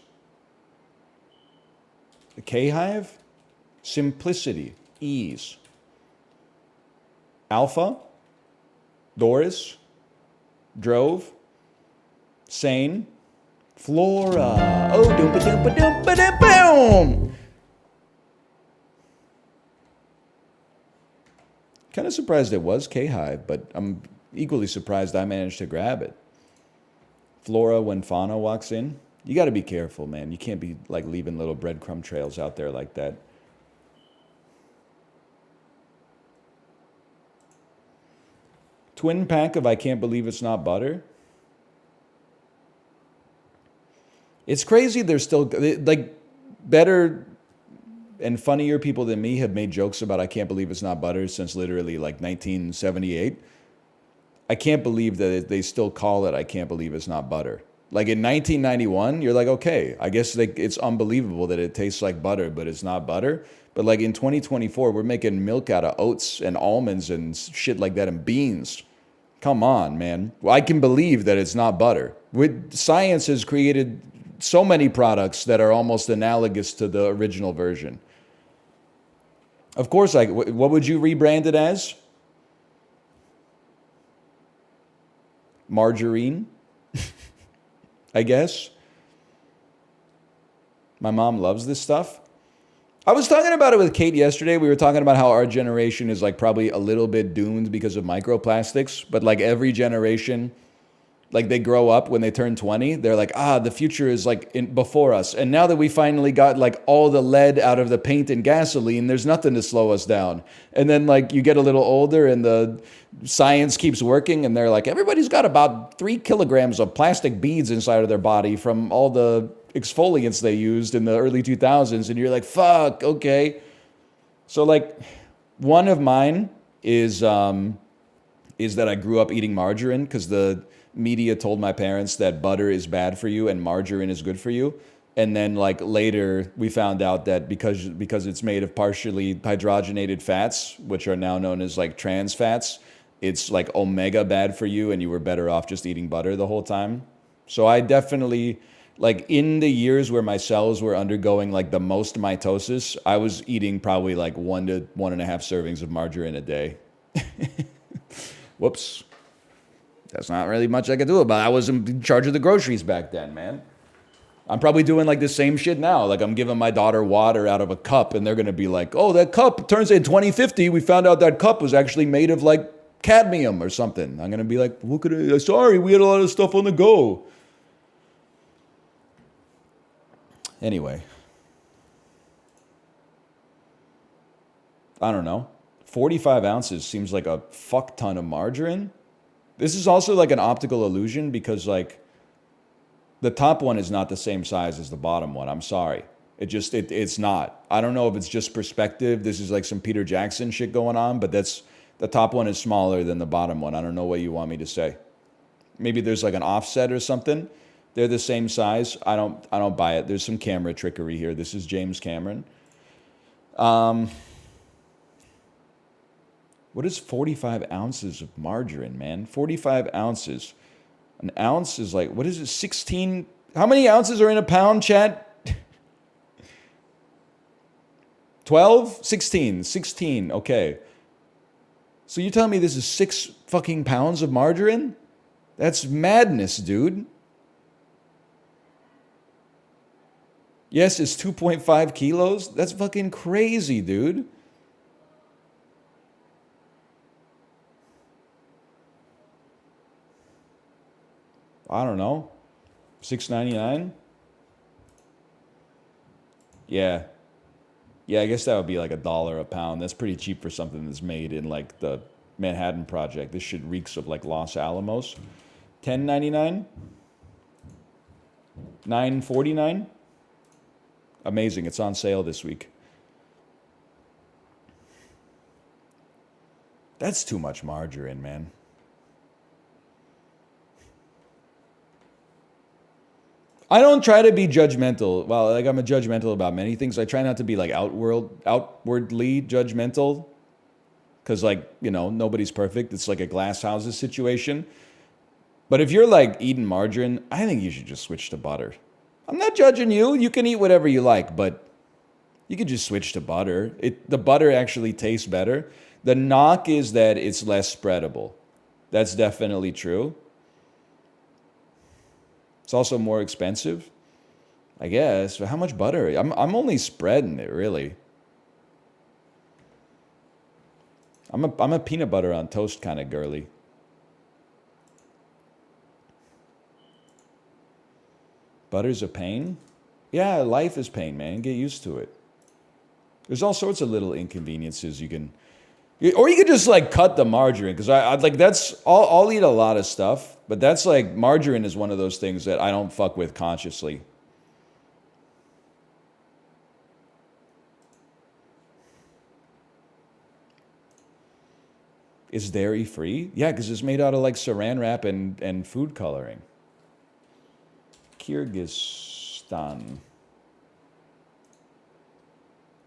The K-Hive? Simplicity, ease. Alpha, Doris, drove, sane, Flora. Oh, doompa-doompa-doompa-doom-boom! Kind of surprised it was K-Hive, but I'm equally surprised I managed to grab it. Flora when Fauna walks in. You got to be careful, man. You can't be like leaving little breadcrumb trails out there like that. Twin pack of I Can't Believe It's Not Butter. It's crazy there's still, like, better and funnier people than me have made jokes about I Can't Believe It's Not Butter since literally like 1978. I can't believe that they still call it I Can't Believe It's Not Butter. Like in 1991, you're like, okay, I guess it's unbelievable that it tastes like butter, but it's not butter. But like in 2024, we're making milk out of oats and almonds and shit like that and beans. Come on, man. Well, I can believe that it's not butter. Science has created so many products that are almost analogous to the original version. Of course, what would you rebrand it as? Margarine? I guess. My mom loves this stuff. I was talking about it with Kate yesterday. We were talking about how our generation is like probably a little bit doomed because of microplastics, but like every generation, like they grow up when they turn 20, they're like, the future is like before us. And now that we finally got like all the lead out of the paint and gasoline, there's nothing to slow us down. And then like you get a little older and the science keeps working and they're like, everybody's got about 3 kilograms of plastic beads inside of their body from all the exfoliants they used in the early 2000s. And you're like, fuck, okay. So like one of mine is that I grew up eating margarine because the media told my parents that butter is bad for you and margarine is good for you. And then like later we found out that because it's made of partially hydrogenated fats, which are now known as like trans fats, it's like omega bad for you and you were better off just eating butter the whole time. So I definitely, like in the years where my cells were undergoing like the most mitosis, I was eating probably like 1 to 1.5 servings of margarine a day. Whoops. That's not really much I could do about it. I was in charge of the groceries back then, man. I'm probably doing like the same shit now. Like I'm giving my daughter water out of a cup and they're going to be like, oh, that cup turns in 2050. We found out that cup was actually made of like cadmium or something. I'm going to be like, look at it. Sorry, we had a lot of stuff on the go. Anyway. I don't know. 45 ounces seems like a fuck ton of margarine. This is also like an optical illusion because like the top one is not the same size as the bottom one. I'm sorry. It's not. I don't know if it's just perspective. This is like some Peter Jackson shit going on, but the top one is smaller than the bottom one. I don't know what you want me to say. Maybe there's like an offset or something. They're the same size. I don't buy it. There's some camera trickery here. This is James Cameron. What is 45 ounces of margarine, man? 45 ounces. An ounce is like, what is it, 16? How many ounces are in a pound, chat? 12? 16. 16, okay. So you're telling me this is 6 fucking pounds of margarine? That's madness, dude. Yes, it's 2.5 kilos. That's fucking crazy, dude. I don't know. $6.99? Yeah. Yeah, I guess that would be like $1 a pound. That's pretty cheap for something that's made in like the Manhattan Project. This shit reeks of like Los Alamos. $10.99? $9.49? Amazing. It's on sale this week. That's too much margarine, man. I don't try to be judgmental. Well, like I'm judgmental about many things. I try not to be like outwardly judgmental. Because like, you know, nobody's perfect. It's like a glass houses situation. But if you're like eating margarine, I think you should just switch to butter. I'm not judging you. You can eat whatever you like, but you could just switch to butter. The butter actually tastes better. The knock is that it's less spreadable. That's definitely true. It's also more expensive, I guess. But how much butter? I'm only spreading it, really. I'm a peanut butter on toast kind of girly. Butter's a pain? Yeah, life is pain, man. Get used to it. There's all sorts of little inconveniences you can... Or you could just like cut the margarine, because I like that's... I'll eat a lot of stuff, but that's like... Margarine is one of those things that I don't fuck with consciously. Is dairy free? Yeah, because it's made out of like saran wrap and food coloring. Kyrgyzstan.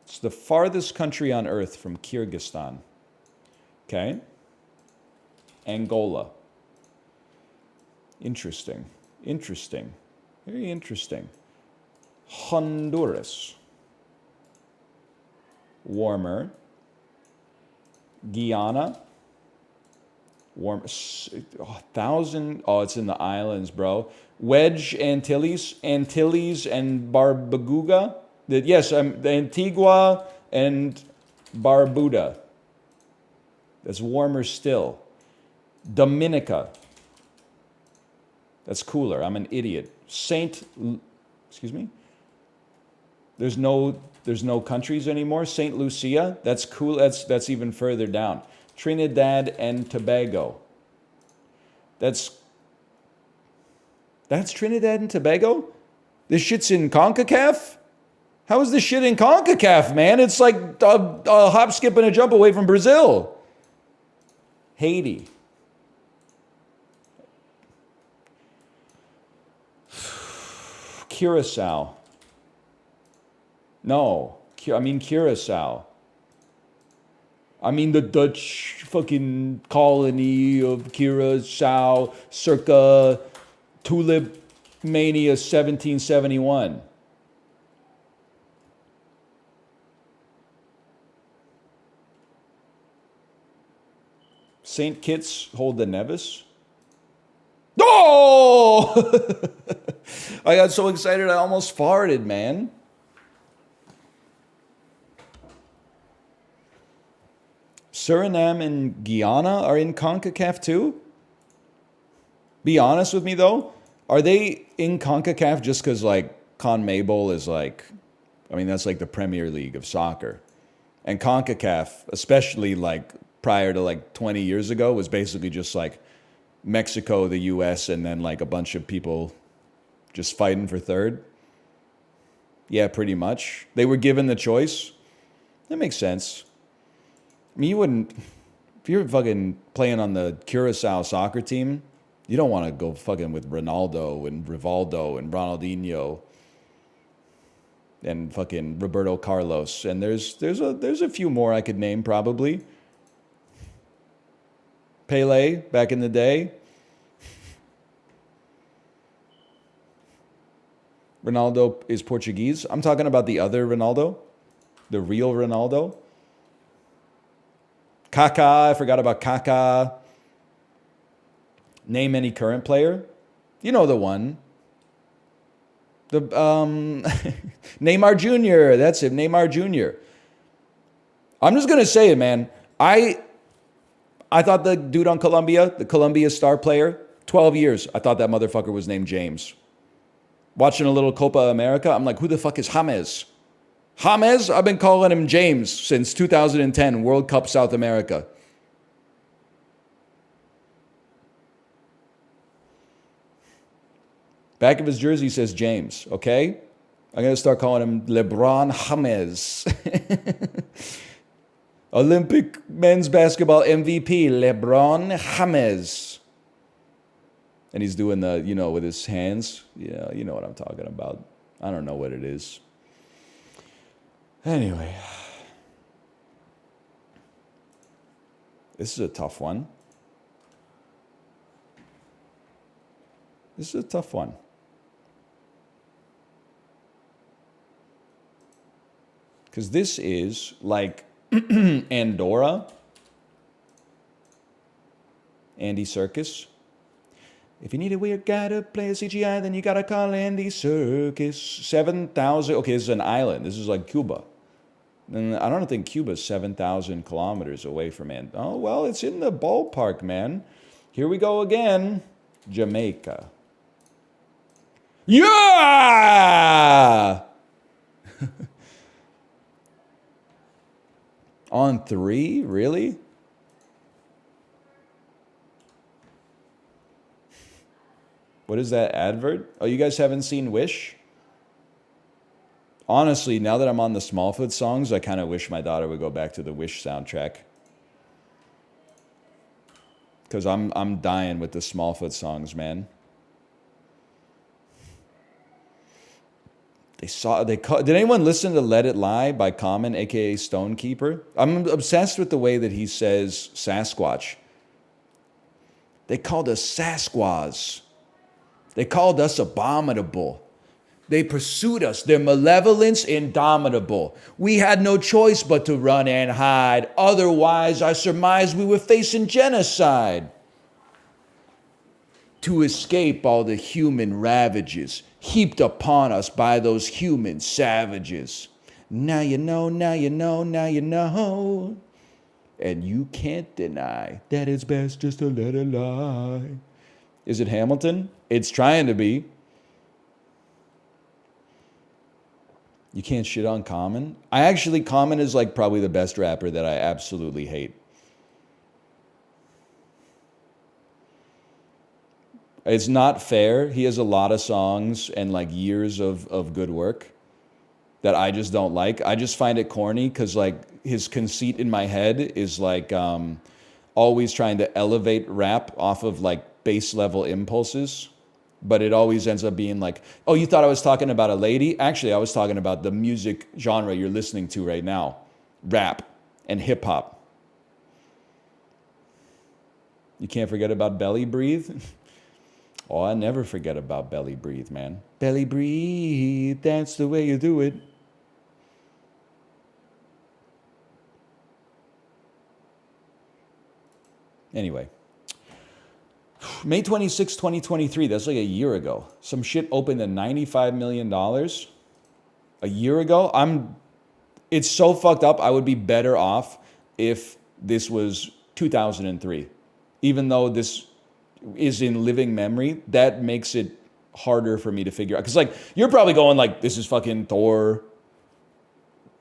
It's the farthest country on earth from Kyrgyzstan. Okay. Angola. Interesting. Interesting. Very interesting. Honduras. Warmer. Guyana. Warm. 1,000. Oh, it's in the islands, bro. Wedge Antilles. Antilles and Barbuda. Yes, the Antigua and Barbuda. That's warmer still. Dominica. That's cooler. I'm an idiot. Excuse me? There's no countries anymore. Saint Lucia. That's cool. That's even further down. Trinidad and Tobago. That's Trinidad and Tobago? This shit's in CONCACAF? How is this shit in CONCACAF, man? It's like a hop, skip, and a jump away from Brazil. Haiti. Curacao. No, I mean Curacao. I mean the Dutch fucking colony of Curacao circa Tulip Mania 1771. St. Kitts hold the Nevis. Oh! I got so excited I almost farted, man. Suriname and Guyana are in CONCACAF too? Be honest with me though. Are they in CONCACAF just because like CONMEBOL is like, I mean, that's like the Premier League of soccer. And CONCACAF, especially like prior to like 20 years ago, was basically just like Mexico, the US, and then like a bunch of people just fighting for third. Yeah, pretty much. They were given the choice. That makes sense. I mean, you wouldn't, if you're fucking playing on the Curacao soccer team, you don't want to go fucking with Ronaldo and Rivaldo and Ronaldinho and fucking Roberto Carlos. And there's a few more I could name probably. Pele back in the day. Ronaldo is Portuguese. I'm talking about the other Ronaldo, the real Ronaldo. Kaká, I forgot about Kaká. Name any current player. You know the one. The Neymar Jr. That's it, Neymar Jr. I'm just gonna say it, man. I thought the dude on Colombia, the Colombia star player, 12 years, I thought that motherfucker was named James. Watching a little Copa America, I'm like, who the fuck is James? James? I've been calling him James since 2010, World Cup South America. Back of his jersey says James, okay? I'm going to start calling him LeBron James. Olympic men's basketball MVP, LeBron James. And he's doing the, you know, with his hands. Yeah, you know what I'm talking about. I don't know what it is. Anyway. This is a tough one. This is a tough one. Because this is like Andorra. Andy Serkis. If you need a weird guy to play a CGI, then you gotta call Andy Serkis. 7,000. Okay, this is an island. This is like Cuba. And I don't think Cuba's 7,000 kilometers away from Andorra. Oh, well, it's in the ballpark, man. Here we go again. Jamaica. Yeah! On 3? Really? What is that advert? Oh, you guys haven't seen Wish? Honestly, now that I'm on the Smallfoot songs, I kind of wish my daughter would go back to the Wish soundtrack. Because I'm dying with the Smallfoot songs, man. Did anyone listen to Let It Lie by Common, a.k.a. Stonekeeper? I'm obsessed with the way that he says Sasquatch. They called us Sasquatch. They called us abominable. They pursued us. Their malevolence indomitable. We had no choice but to run and hide. Otherwise, I surmised we were facing genocide. To escape all the human ravages heaped upon us by those human savages. Now you know, now you know, now you know. And you can't deny that it's best just to let it lie. Is it Hamilton? It's trying to be. You can't shit on Common. Common is like probably the best rapper that I absolutely hate. It's not fair. He has a lot of songs and like years of good work that I just don't like. I just find it corny because like his conceit in my head is like always trying to elevate rap off of like base level impulses. But it always ends up being like, oh, you thought I was talking about a lady? Actually, I was talking about the music genre you're listening to right now. Rap and hip hop. You can't forget about Belly Breathe. Oh, I never forget about Belly Breathe, man. Belly Breathe, that's the way you do it. Anyway. May 26, 2023, that's like a year ago. Some shit opened at $95 million. A year ago? It's so fucked up, I would be better off if this was 2003. Even though this is in living memory, that makes it harder for me to figure out. Because like, you're probably going like, this is fucking Thor,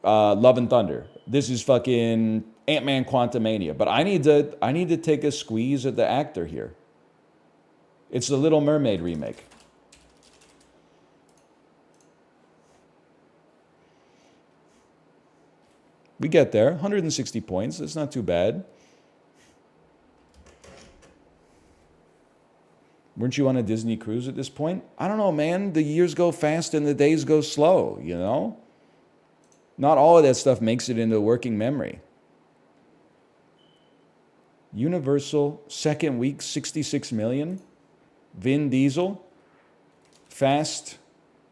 Love and Thunder. This is fucking Ant-Man Quantumania. But I need to take a squeeze at the actor here. It's the Little Mermaid remake. We get there. 160 points. That's not too bad. Weren't you on a Disney cruise at this point? I don't know, man. The years go fast and the days go slow, you know? Not all of that stuff makes it into working memory. Universal, second week, 66 million. Vin Diesel. Fast,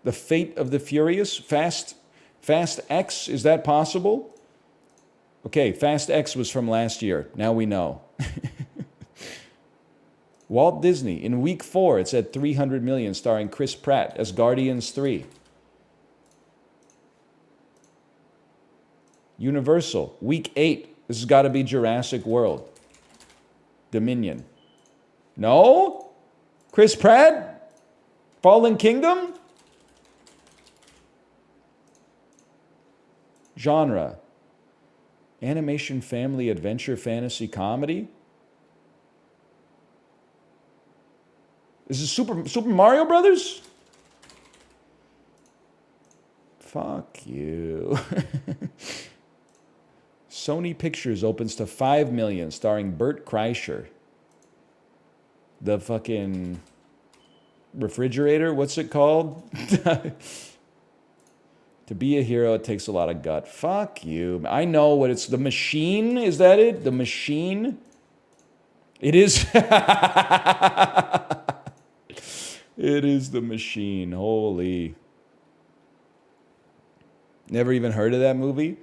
The Fate of the Furious. Fast X, is that possible? Okay, Fast X was from last year. Now we know. Walt Disney, in week 4, it's at 300 million, starring Chris Pratt as Guardians 3. Universal, week 8, this has got to be Jurassic World. Dominion. No? Chris Pratt? Fallen Kingdom? Genre. Animation, family, adventure, fantasy, comedy? Is this Super Mario Brothers? Fuck you. Sony Pictures opens to 5 million, starring Bert Kreischer. The fucking refrigerator, what's it called? To be a hero, it takes a lot of gut. Fuck you. I know what it's. The Machine, is that it? The Machine? It is. It is The Machine. Holy. Never even heard of that movie?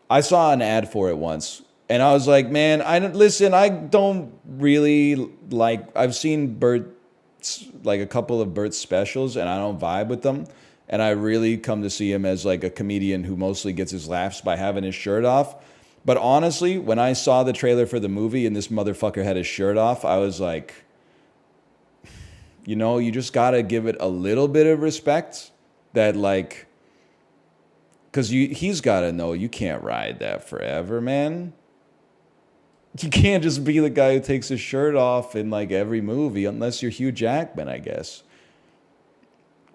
I saw an ad for it once, and I was like, man, I don't really like, I've seen Bert's, like a couple of Bert's specials, and I don't vibe with them. And I really come to see him as like a comedian who mostly gets his laughs by having his shirt off. But honestly, when I saw the trailer for the movie and this motherfucker had his shirt off, I was like, you know, you just gotta give it a little bit of respect that, like, because he's gotta know you can't ride that forever, man. You can't just be the guy who takes his shirt off in like every movie unless you're Hugh Jackman, I guess.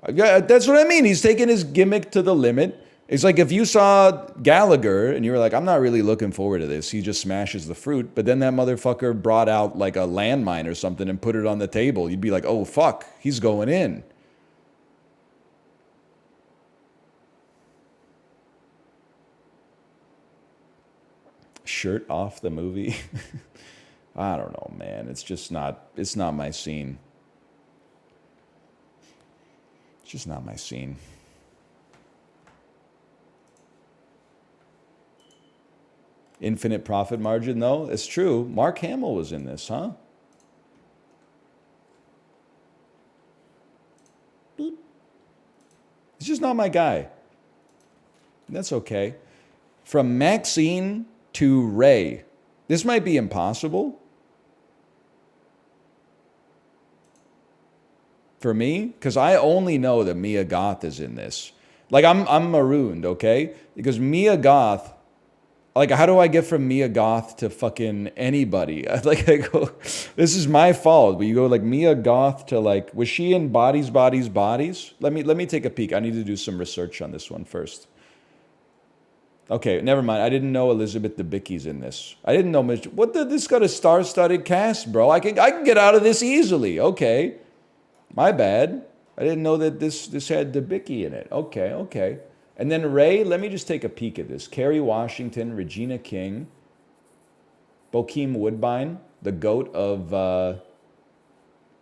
Yeah, that's what I mean. He's taking his gimmick to the limit. It's like if you saw Gallagher and you were like, I'm not really looking forward to this. He just smashes the fruit. But then that motherfucker brought out like a landmine or something and put it on the table. You'd be like, oh, fuck, he's going in. Shirt off the movie. I don't know, man. It's not my scene. It's just not my scene. Infinite profit margin, though. It's true. Mark Hamill was in this, huh? Beep. It's just not my guy. That's okay. From Maxine to Ray. This might be impossible for me, because I only know that Mia Goth is in this. Like, I'm marooned, okay? Because Mia Goth, like, how do I get from Mia Goth to fucking anybody? Like, I go, this is my fault. But you go like Mia Goth to like, was she in Bodies, Bodies, Bodies? Let me take a peek. I need to do some research on this one first. Okay, never mind. I didn't know Elizabeth Debicki's in this. I didn't know much. This got a star-studded cast, bro. I can get out of this easily. Okay. My bad. I didn't know that this had Debicki in it. Okay. And then Ray, let me just take a peek at this. Kerry Washington, Regina King, Bokeem Woodbine, the GOAT of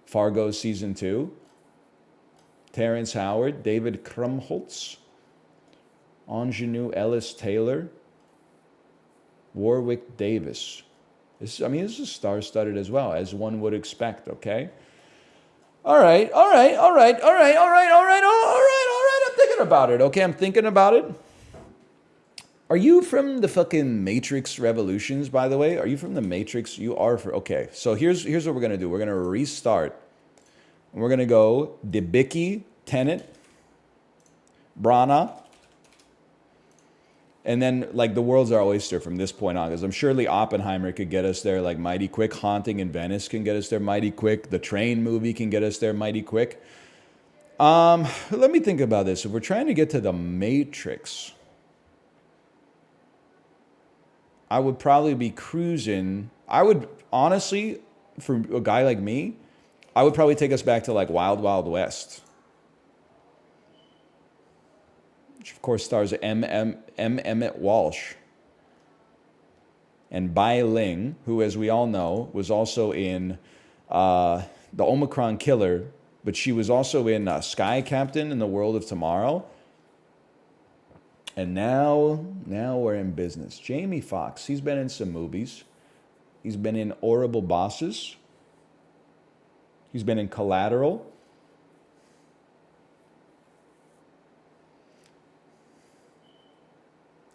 Fargo Season 2, Terrence Howard, David Krumholtz, Ingenue Ellis Taylor, Warwick Davis. This is star-studded as well, as one would expect, okay? All right. I'm thinking about it, okay? I'm thinking about it. Are you from the fucking Matrix Revolutions, by the way? Are you from the Matrix? You are okay. So here's what we're going to do. We're going to restart. And we're going to go Debicki, Tenet, Brana, and then, like, the world's our oyster from this point on, because I'm surely Oppenheimer could get us there, like, mighty quick. Haunting in Venice can get us there mighty quick. The Train movie can get us there mighty quick. Let me think about this. If we're trying to get to the Matrix, I would probably be cruising. I would, honestly, for a guy like me, I would probably take us back to, like, Wild Wild West. Which, of course, stars M. Emmett Walsh. and Bai Ling, who, as we all know, was also in the Omicron Killer, but she was also in Sky Captain in the World of Tomorrow. And now we're in business. Jamie Foxx, he's been in some movies. He's been in Horrible Bosses. He's been in Collateral.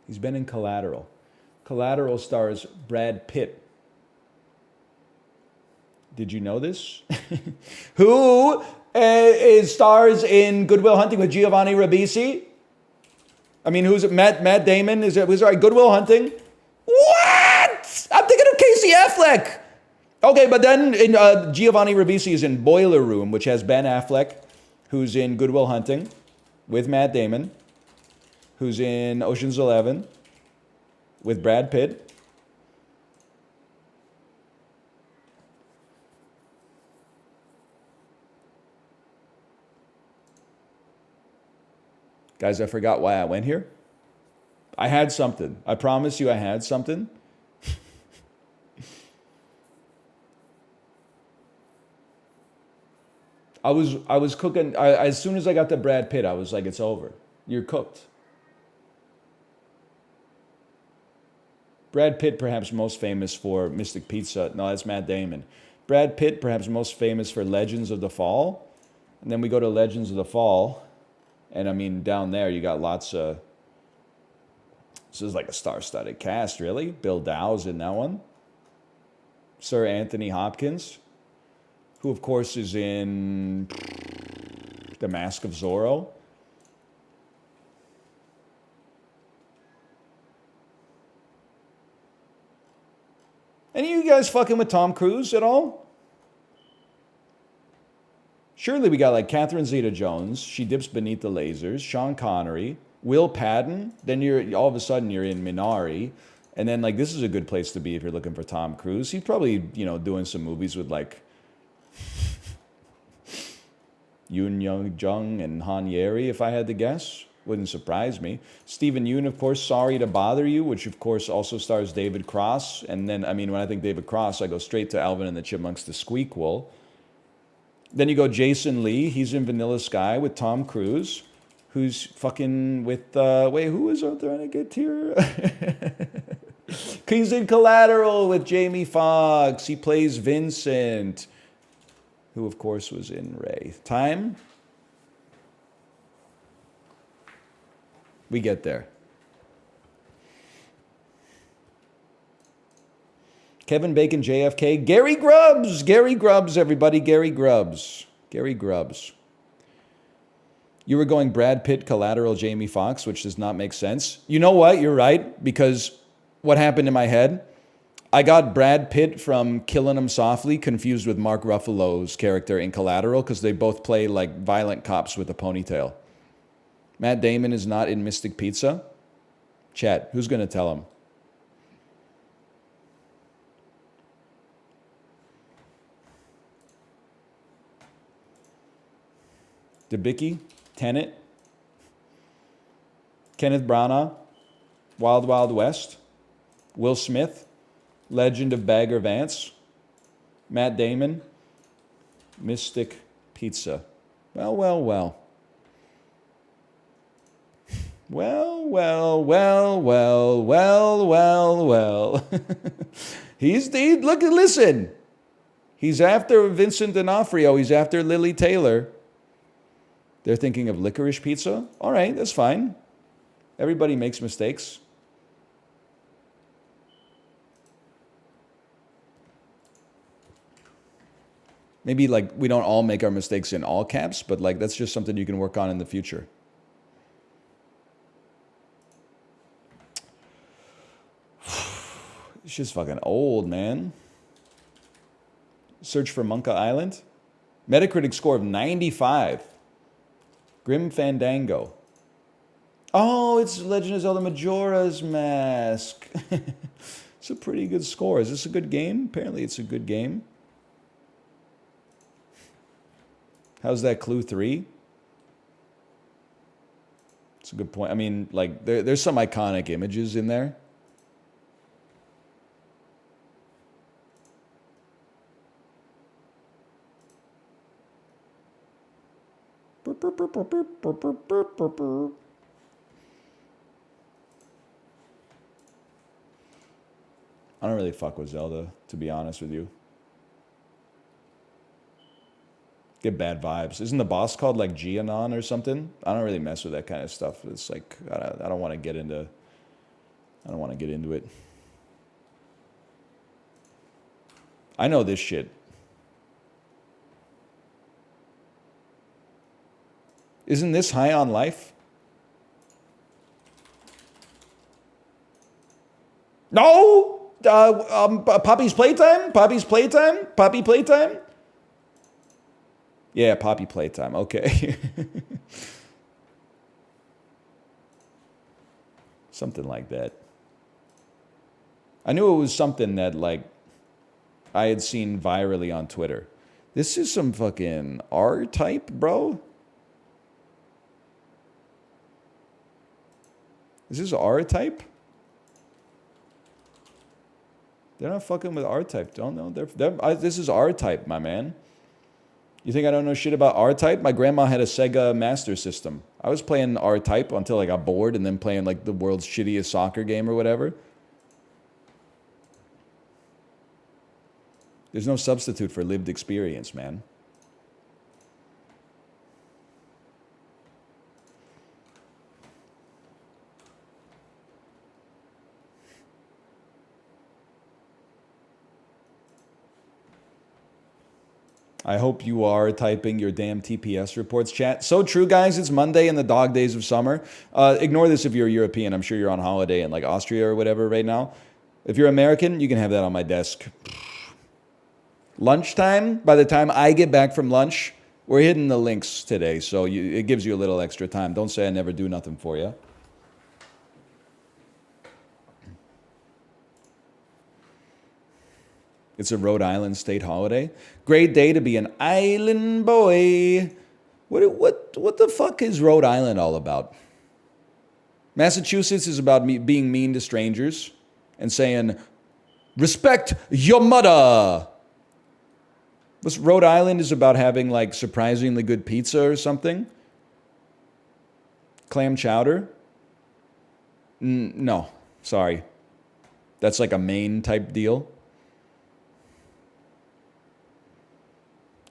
He's been in Collateral. Collateral stars Brad Pitt. Did you know this? Who stars in Good Will Hunting with Giovanni Ribisi? I mean, who's it? Matt Damon? Is it? Was right? Good Will Hunting? What? I'm thinking of Casey Affleck. Okay, but then Giovanni Ribisi is in Boiler Room, which has Ben Affleck, who's in Good Will Hunting with Matt Damon, who's in Ocean's 11 with Brad Pitt. Guys, I forgot why I went here. I had something. I promise you I had something. I was cooking. As soon as I got to Brad Pitt, I was like, it's over. You're cooked. Brad Pitt, perhaps most famous for Mystic Pizza. No, that's Matt Damon. Brad Pitt, perhaps most famous for Legends of the Fall. And then we go to Legends of the Fall. And I mean, down there, you got lots of... This is like a star-studded cast, really. Bill Dow's in that one. Sir Anthony Hopkins, who, of course, is in The Mask of Zorro. Any of you guys fucking with Tom Cruise at all? Surely we got like Catherine Zeta-Jones. She dips beneath the lasers. Sean Connery. Will Patton. Then you're all of a sudden you're in Minari. And then like this is a good place to be if you're looking for Tom Cruise. He's probably, you know, doing some movies with like Yoon Young-jung and Han Yeri, if I had to guess. Wouldn't surprise me. Stephen Yeun, of course, Sorry to Bother You, which of course also stars David Cross. And then, I mean, when I think David Cross, I go straight to Alvin and the Chipmunks, The Squeakquel. Then you go Jason Lee. He's in Vanilla Sky with Tom Cruise, who's fucking with, wait, who is I'm trying to get here? He's in Collateral with Jamie Foxx. He plays Vincent, who of course was in Ray. Time? We get there. Kevin Bacon, JFK. Gary Grubbs. Gary Grubbs, everybody. Gary Grubbs. Gary Grubbs. You were going Brad Pitt, Collateral, Jamie Foxx, which does not make sense. You know what? You're right, because what happened in my head? I got Brad Pitt from Killing 'Em Softly confused with Mark Ruffalo's character in Collateral because they both play like violent cops with a ponytail. Matt Damon is not in Mystic Pizza. Chat, who's going to tell him? Debicki, Tenet, Kenneth Branagh, Wild Wild West, Will Smith, Legend of Bagger Vance, Matt Damon, Mystic Pizza. Well, well, well. Well, well, well, well, well, well, well. Listen. He's after Vincent D'Onofrio. He's after Lily Taylor. They're thinking of Licorice Pizza. All right, that's fine. Everybody makes mistakes. Maybe like we don't all make our mistakes in all caps, but like that's just something you can work on in the future. It's just fucking old, man. Search for Monka Island. Metacritic score of 95. Grim Fandango. Oh, it's Legend of Zelda Majora's Mask. It's a pretty good score. Is this a good game? Apparently it's a good game. How's that Clue 3? It's a good point. I mean, like, there's some iconic images in there. I don't really fuck with Zelda, to be honest with you. Get bad vibes. Isn't the boss called like Gianon or something? I don't really mess with that kind of stuff. It's like I don't want to get into. I don't want to get into it. I know this shit. Isn't this High on Life? No. Poppy's Playtime. Poppy's Playtime. Poppy Playtime. Yeah, Poppy Playtime. Okay. Something like that. I knew it was something that, like, I had seen virally on Twitter. This is some fucking R-type, bro. Is this R-type? They're not fucking with R-type. Don't know. This is R-type, my man. You think I don't know shit about R-Type? My grandma had a Sega Master System. I was playing R-Type until I got bored and then playing like the world's shittiest soccer game or whatever. There's no substitute for lived experience, man. I hope you are typing your damn TPS reports, chat. So true, guys. It's Monday in the dog days of summer. Ignore this if you're European. I'm sure you're on holiday in like Austria or whatever right now. If you're American, you can have that on my desk. Lunchtime, by the time I get back from lunch, we're hitting the links today, so it gives you a little extra time. Don't say I never do nothing for you. It's a Rhode Island state holiday. Great day to be an island boy. What the fuck is Rhode Island all about? Massachusetts is about being mean to strangers and saying, respect your mother. What's Rhode Island is about having like surprisingly good pizza or something? Clam chowder? No, sorry. That's like a Maine type deal.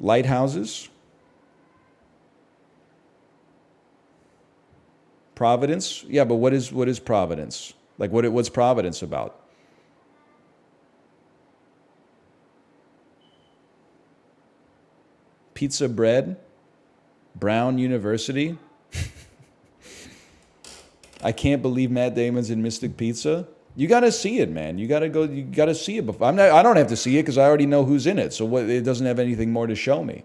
Lighthouses. Providence? Yeah, but what is Providence? Like what's Providence about? Pizza bread? Brown University? I can't believe Matt Damon's in Mystic Pizza. You got to see it, man. You got to go. You got to see it before. I don't have to see it because I already know who's in it. So it doesn't have anything more to show me.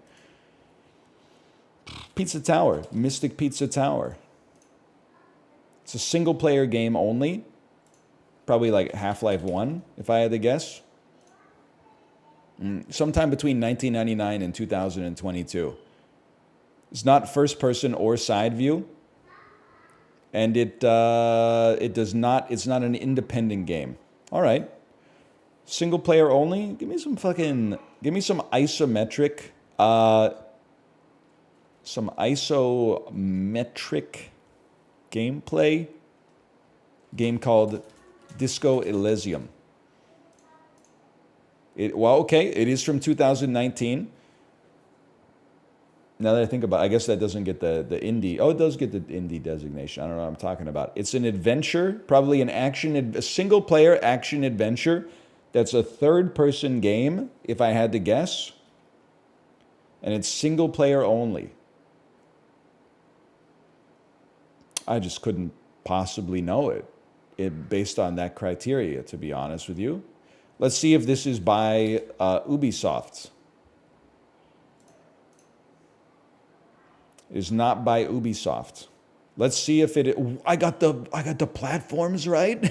Pizza Tower, Mystic Pizza Tower. It's a single player game only. Probably like Half-Life 1, if I had to guess. Sometime between 1999 and 2022. It's not first person or side view. And it does not, it's not an independent game. All right. Single player only? Give me some isometric, gameplay. Game called Disco Elysium. Okay, it is from 2019. Now that I think about it, I guess that doesn't get the indie. Oh, it does get the indie designation. I don't know what I'm talking about. It's an adventure, probably a single-player action adventure that's a third-person game, if I had to guess. And it's single-player only. I just couldn't possibly know it based on that criteria, to be honest with you. Let's see if this is by Ubisoft. It is not by Ubisoft. Let's see if it. I got the platforms right.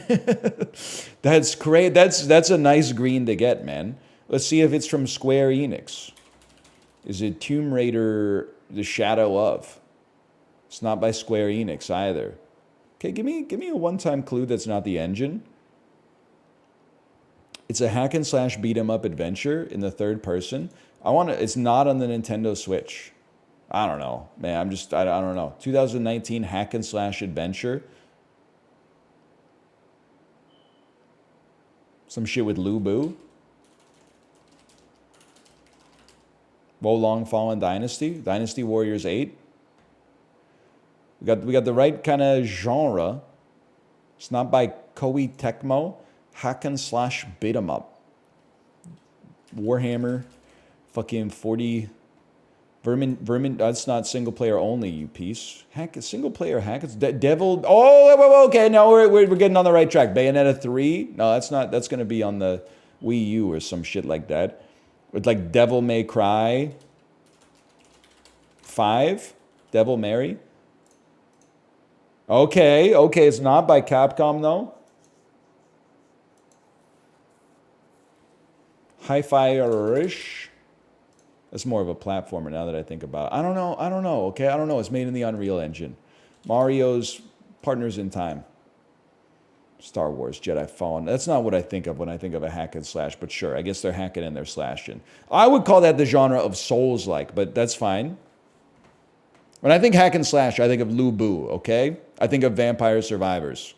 That's great. That's a nice green to get, man. Let's see if it's from Square Enix. Is it Tomb Raider: The Shadow of? It's not by Square Enix either. Okay, give me a one-time clue that's not the engine. It's a hack and slash beat 'em up adventure in the third person. It's not on the Nintendo Switch. I don't know, man. I don't know. 2019 hack and slash adventure. Some shit with Lu Bu. Wolong Fallen Dynasty. Dynasty Warriors 8. We got the right kind of genre. It's not by Koei Tecmo. Hack and slash beat 'em up. Warhammer. Fucking 40. Vermin, that's not single player only, you piece. Hack, single player hack. It's Devil. Oh, okay. No, we're getting on the right track. Bayonetta 3. No, that's not. That's gonna be on the Wii U or some shit like that. With like Devil May Cry 5. Devil Mary. Okay. It's not by Capcom though. Hi-Fi Rush. That's more of a platformer now that I think about it. I don't know, okay? I don't know. It's made in the Unreal Engine. Mario's Partners in Time. Star Wars, Jedi Fallen. That's not what I think of when I think of a hack and slash, but sure, I guess they're hacking and they're slashing. I would call that the genre of Souls-like, but that's fine. When I think hack and slash, I think of Lu Bu, okay? I think of Vampire Survivors.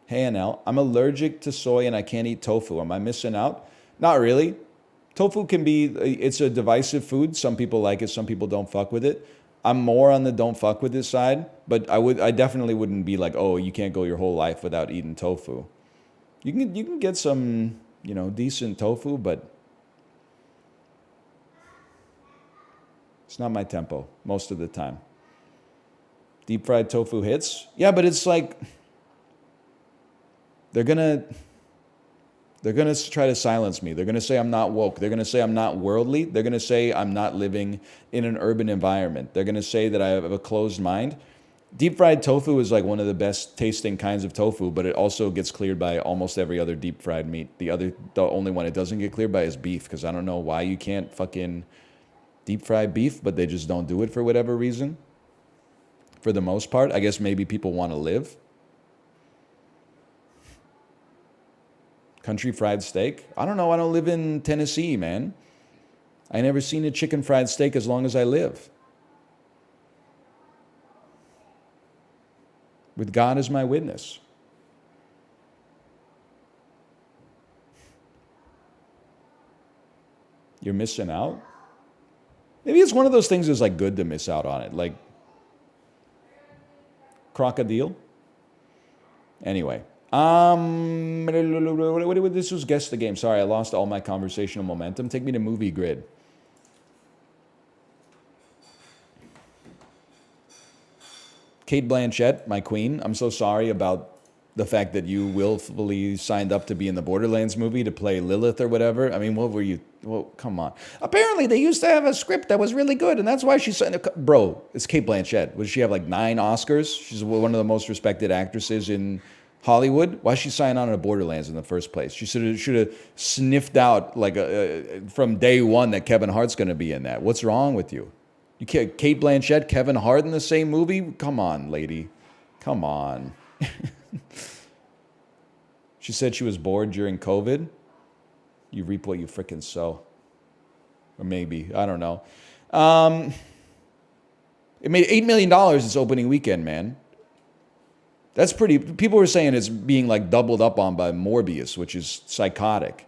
Hey, NL, I'm allergic to soy and I can't eat tofu. Am I missing out? Not really. Tofu can be, it's a divisive food. Some people like it, some people don't fuck with it. I'm more on the don't fuck with it side, but I definitely wouldn't be like, oh, you can't go your whole life without eating tofu. You can get some, decent tofu, but it's not my tempo most of the time. Deep fried tofu hits? Yeah, but it's like, they're gonna try to silence me. They're gonna say I'm not woke. They're gonna say I'm not worldly. They're gonna say I'm not living in an urban environment. They're gonna say that I have a closed mind. Deep fried tofu is like one of the best tasting kinds of tofu, but it also gets cleared by almost every other deep fried meat. The only one it doesn't get cleared by is beef, because I don't know why you can't fucking deep fry beef, but they just don't do it for whatever reason. For the most part, I guess maybe people want to live. Country fried steak? I don't know. I don't live in Tennessee, man. I never seen a chicken fried steak as long as I live. With God as my witness. You're missing out? Maybe it's one of those things that's like good to miss out on it. Like crocodile. Anyway. This was Guess the Game. Sorry, I lost all my conversational momentum. Take me to Movie Grid. Cate Blanchett, my queen. I'm so sorry about the fact that you willfully signed up to be in the Borderlands movie to play Lilith or whatever. I mean, what were you? Well, come on. Apparently, they used to have a script that was really good, and that's why she signed. Bro, it's Cate Blanchett. Does she have like 9 Oscars? She's one of the most respected actresses in Hollywood. Why she sign on to Borderlands in the first place? She should have sniffed out like from day one that Kevin Hart's going to be in that. What's wrong with you? You can't Cate Blanchett, Kevin Hart in the same movie? Come on, lady. Come on. She said she was bored during COVID. You reap what you frickin' sow. Or maybe. I don't know. It made $8 million this opening weekend, man. That's pretty. People were saying it's being like doubled up on by Morbius, which is psychotic.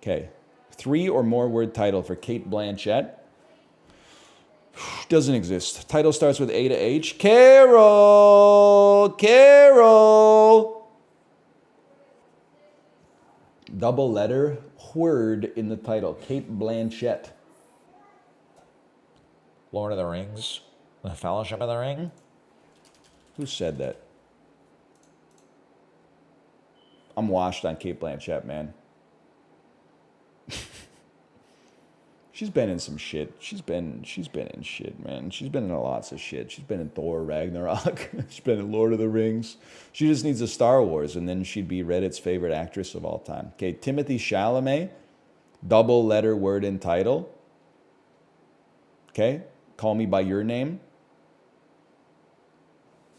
Okay. 3 or more word title for Cate Blanchett. Doesn't exist. Title starts with A to H. Carol! Double letter word in the title. Cate Blanchett. Lord of the Rings. The Fellowship of the Ring. Who said that? I'm washed on Cate Blanchett, man. She's been in some shit. She's been in shit, man. She's been in lots of shit. She's been in Thor, Ragnarok. She's been in Lord of the Rings. She just needs a Star Wars, and then she'd be Reddit's favorite actress of all time. Okay, Timothy Chalamet, double letter word in title. Okay, Call Me by Your Name.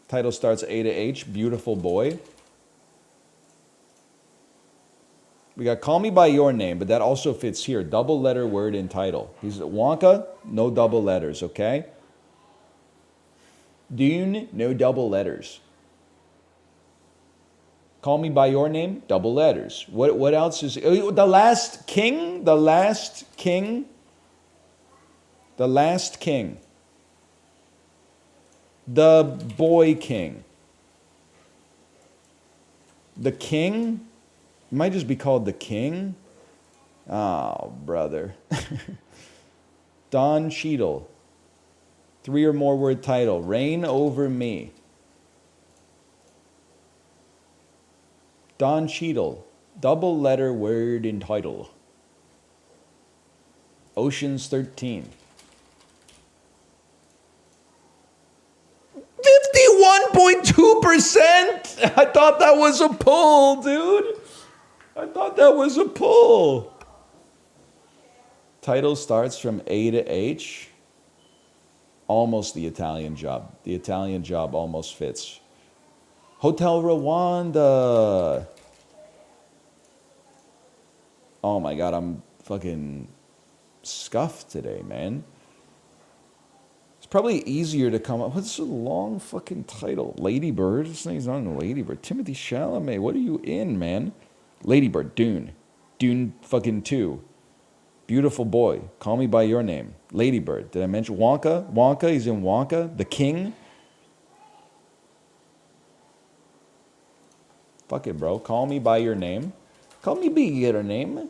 Title starts A to H, Beautiful Boy. We got Call Me By Your Name, but that also fits here. Double letter word in title. He's Wonka, no double letters, okay? Dune, no double letters. Call Me By Your Name, double letters. What else is... The Last King? The Last King? The Last King. The Boy King. The King? It might just be called The King. Oh, brother. Don Cheadle. 3 or more word title. Reign Over Me. Don Cheadle. Double letter word in title. Ocean's 13. 51.2%! I thought that was a pull, dude. I thought that was a pull. Title starts from A to H. Almost The Italian Job. The Italian Job almost fits. Hotel Rwanda. Oh my God, I'm fucking scuffed today, man. It's probably easier to come up. What's a long fucking title? Lady Bird? This thing's on Lady Bird. Timothy Chalamet, what are you in, man? Lady Bird, Dune. Dune fucking 2. Beautiful Boy. Call Me By Your Name. Lady Bird. Did I mention Wonka? Wonka, he's in Wonka. The King. Fuck it, bro. Call Me By Your Name. Call Me By Your Name.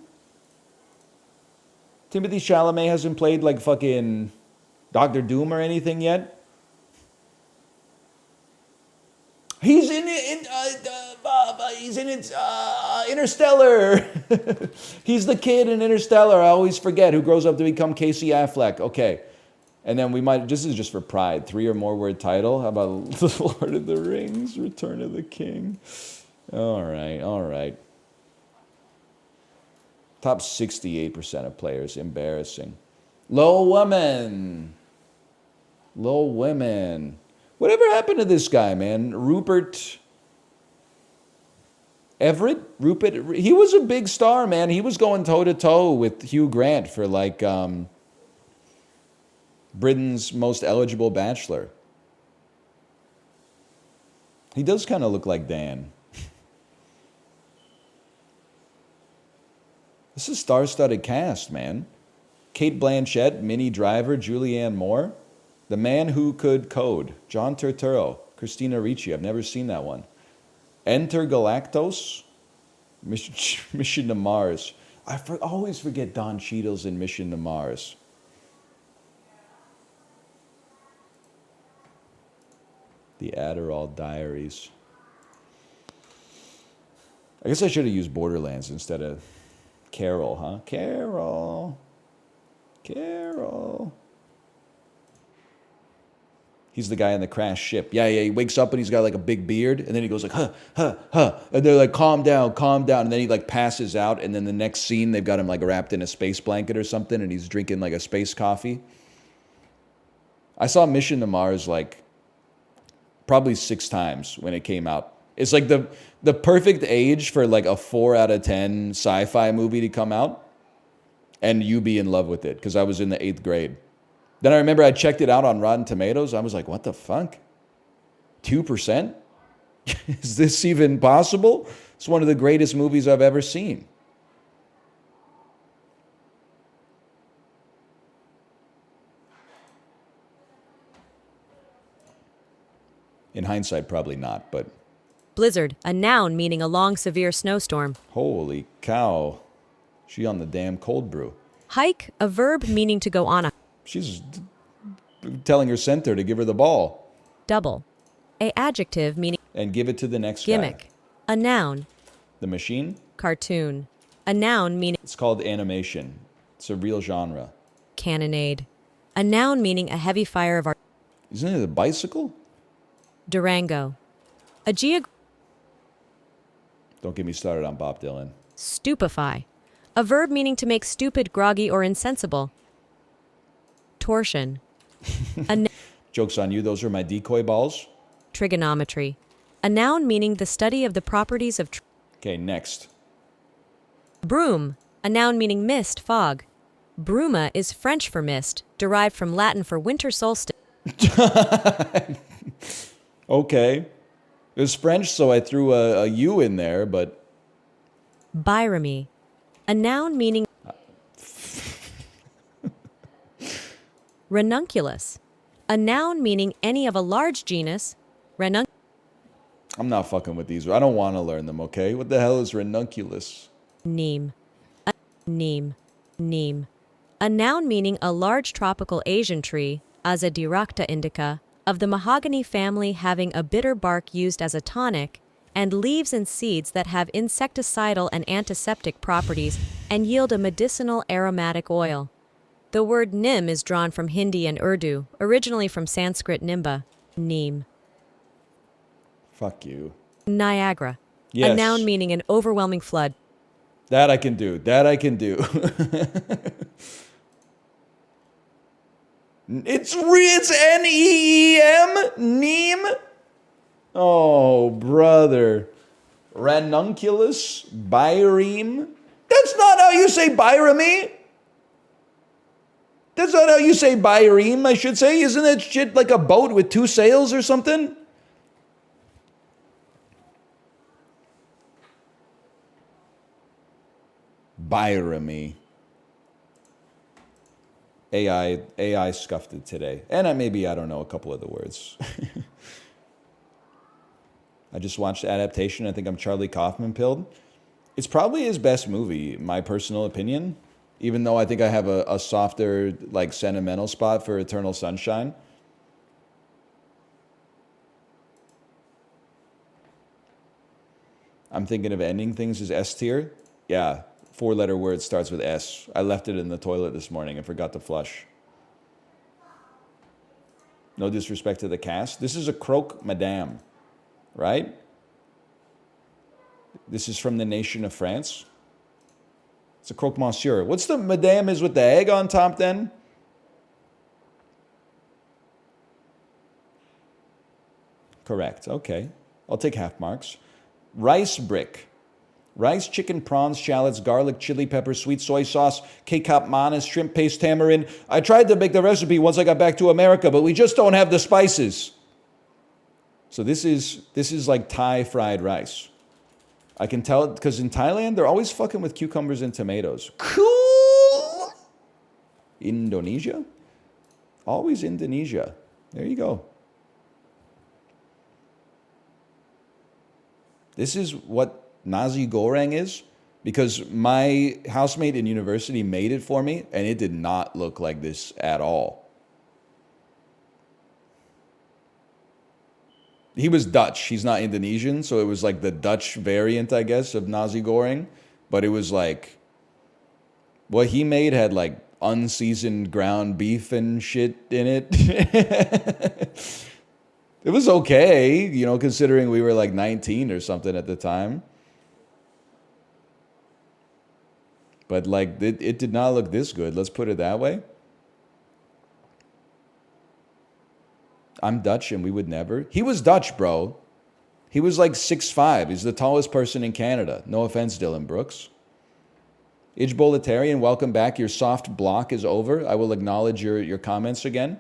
Timothy Chalamet hasn't played like fucking Doctor Doom or anything yet. He's in Interstellar. He's the kid in Interstellar. I always forget who grows up to become Casey Affleck. Okay. And then we might, this is just for pride, 3 or more word title. How about The Lord of the Rings, Return of the King? All right, all right. Top 68% of players, embarrassing. Low Women. Low Women. Whatever happened to this guy, man? Rupert Everett? Rupert, he was a big star, man. He was going toe-to-toe with Hugh Grant for like Britain's most eligible bachelor. He does kind of look like Dan. This is star-studded cast, man. Kate Blanchett, Minnie Driver, Julianne Moore. The Man Who Could Code, John Turturro, Christina Ricci. I've never seen that one. Enter Galactus, Mission to Mars. I always forget Don Cheadle's in Mission to Mars. The Adderall Diaries. I guess I should have used Borderlands instead of Carol, huh? Carol. Carol. He's the guy in the crashed ship. Yeah, he wakes up and he's got like a big beard, and then he goes like, huh, huh, huh. And they're like, calm down, calm down. And then he like passes out, and then the next scene, they've got him like wrapped in a space blanket or something, and he's drinking like a space coffee. I saw Mission to Mars like probably 6 times when it came out. It's like the perfect age for like a 4 out of 10 sci-fi movie to come out, and you be in love with it, because I was in the 8th grade. Then I remember I checked it out on Rotten Tomatoes. I was like, what the fuck? 2%? Is this even possible? It's one of the greatest movies I've ever seen. In hindsight, probably not, but... Blizzard, a noun meaning a long, severe snowstorm. Holy cow. She on the damn cold brew. Hike, a verb meaning to go on a... She's telling her center to give her the ball. Double, a adjective meaning... And give it to the next Gimmick, guy. a noun. The Machine? Cartoon, a noun meaning... It's called animation. It's a real genre. Cannonade, a noun meaning a heavy fire of... Isn't it a bicycle? Durango, a Don't get me started on Bob Dylan. Stupefy, a verb meaning to make stupid, groggy, or insensible. Torsion, a Joke's on you, those are my decoy balls. trigonometry, a noun meaning the study of the properties of... Okay, next. Broom, a noun meaning mist, fog. Bruma is French for mist, derived from Latin for winter solstice. Okay. It was French, so I threw a U in there, but Byramy, a noun meaning ranunculus, a noun meaning any of a large genus. Ranunculus. I'm not fucking with these. I don't want to learn them, okay? What the hell is ranunculus? Neem. Neem. A noun meaning a large tropical Asian tree, Azadirachta indica, of the mahogany family having a bitter bark used as a tonic, and leaves and seeds that have insecticidal and antiseptic properties and yield a medicinal aromatic oil. The word nim is drawn from Hindi and Urdu, originally from Sanskrit nimba, neem. Fuck you. Niagara. Yes. A noun meaning an overwhelming flood. That I can do. That I can do. It's N-E-E-M? Neem? Oh, brother. Ranunculus? Byreme? That's not how you say byrame. That's not how you say byreme, I should say. Isn't that shit like a boat with two sails or something? Byrame. AI scuffed it today. And maybe, I don't know, a couple of the words. I just watched Adaptation. I think I'm Charlie Kaufman pilled. It's probably his best movie, my personal opinion. Even though I think I have a softer, like, sentimental spot for Eternal Sunshine. I'm thinking of ending things as S tier. Yeah. 4-letter word starts with S. I left it in the toilet this morning and forgot to flush. No disrespect to the cast. This is a croque madame, right? This is from the nation of France. It's a croque monsieur. What's the madame is with the egg on top then? Correct. Okay. I'll take half marks. Rice brick. Rice, chicken, prawns, shallots, garlic, chili pepper, sweet soy sauce, K-cup manis, shrimp paste, tamarind. I tried to make the recipe once I got back to America, but we just don't have the spices. So this is like Thai fried rice. I can tell because in Thailand, they're always fucking with cucumbers and tomatoes. Cool! Indonesia? Always Indonesia. There you go. This is what nasi goreng is, because my housemate in university made it for me, and it did not look like this at all. He was Dutch. He's not Indonesian, so it was like the Dutch variant, I guess, of nasi goreng. But it was like, what he made had like unseasoned ground beef and shit in it. It was okay, you know, considering we were like 19 or something at the time. But like, it did not look this good. Let's put it that way. I'm Dutch and we would never. He was Dutch, bro. He was like 6'5". He's the tallest person in Canada. No offense, Dylan Brooks. Ijbolitarian, welcome back. Your soft block is over. I will acknowledge your comments again.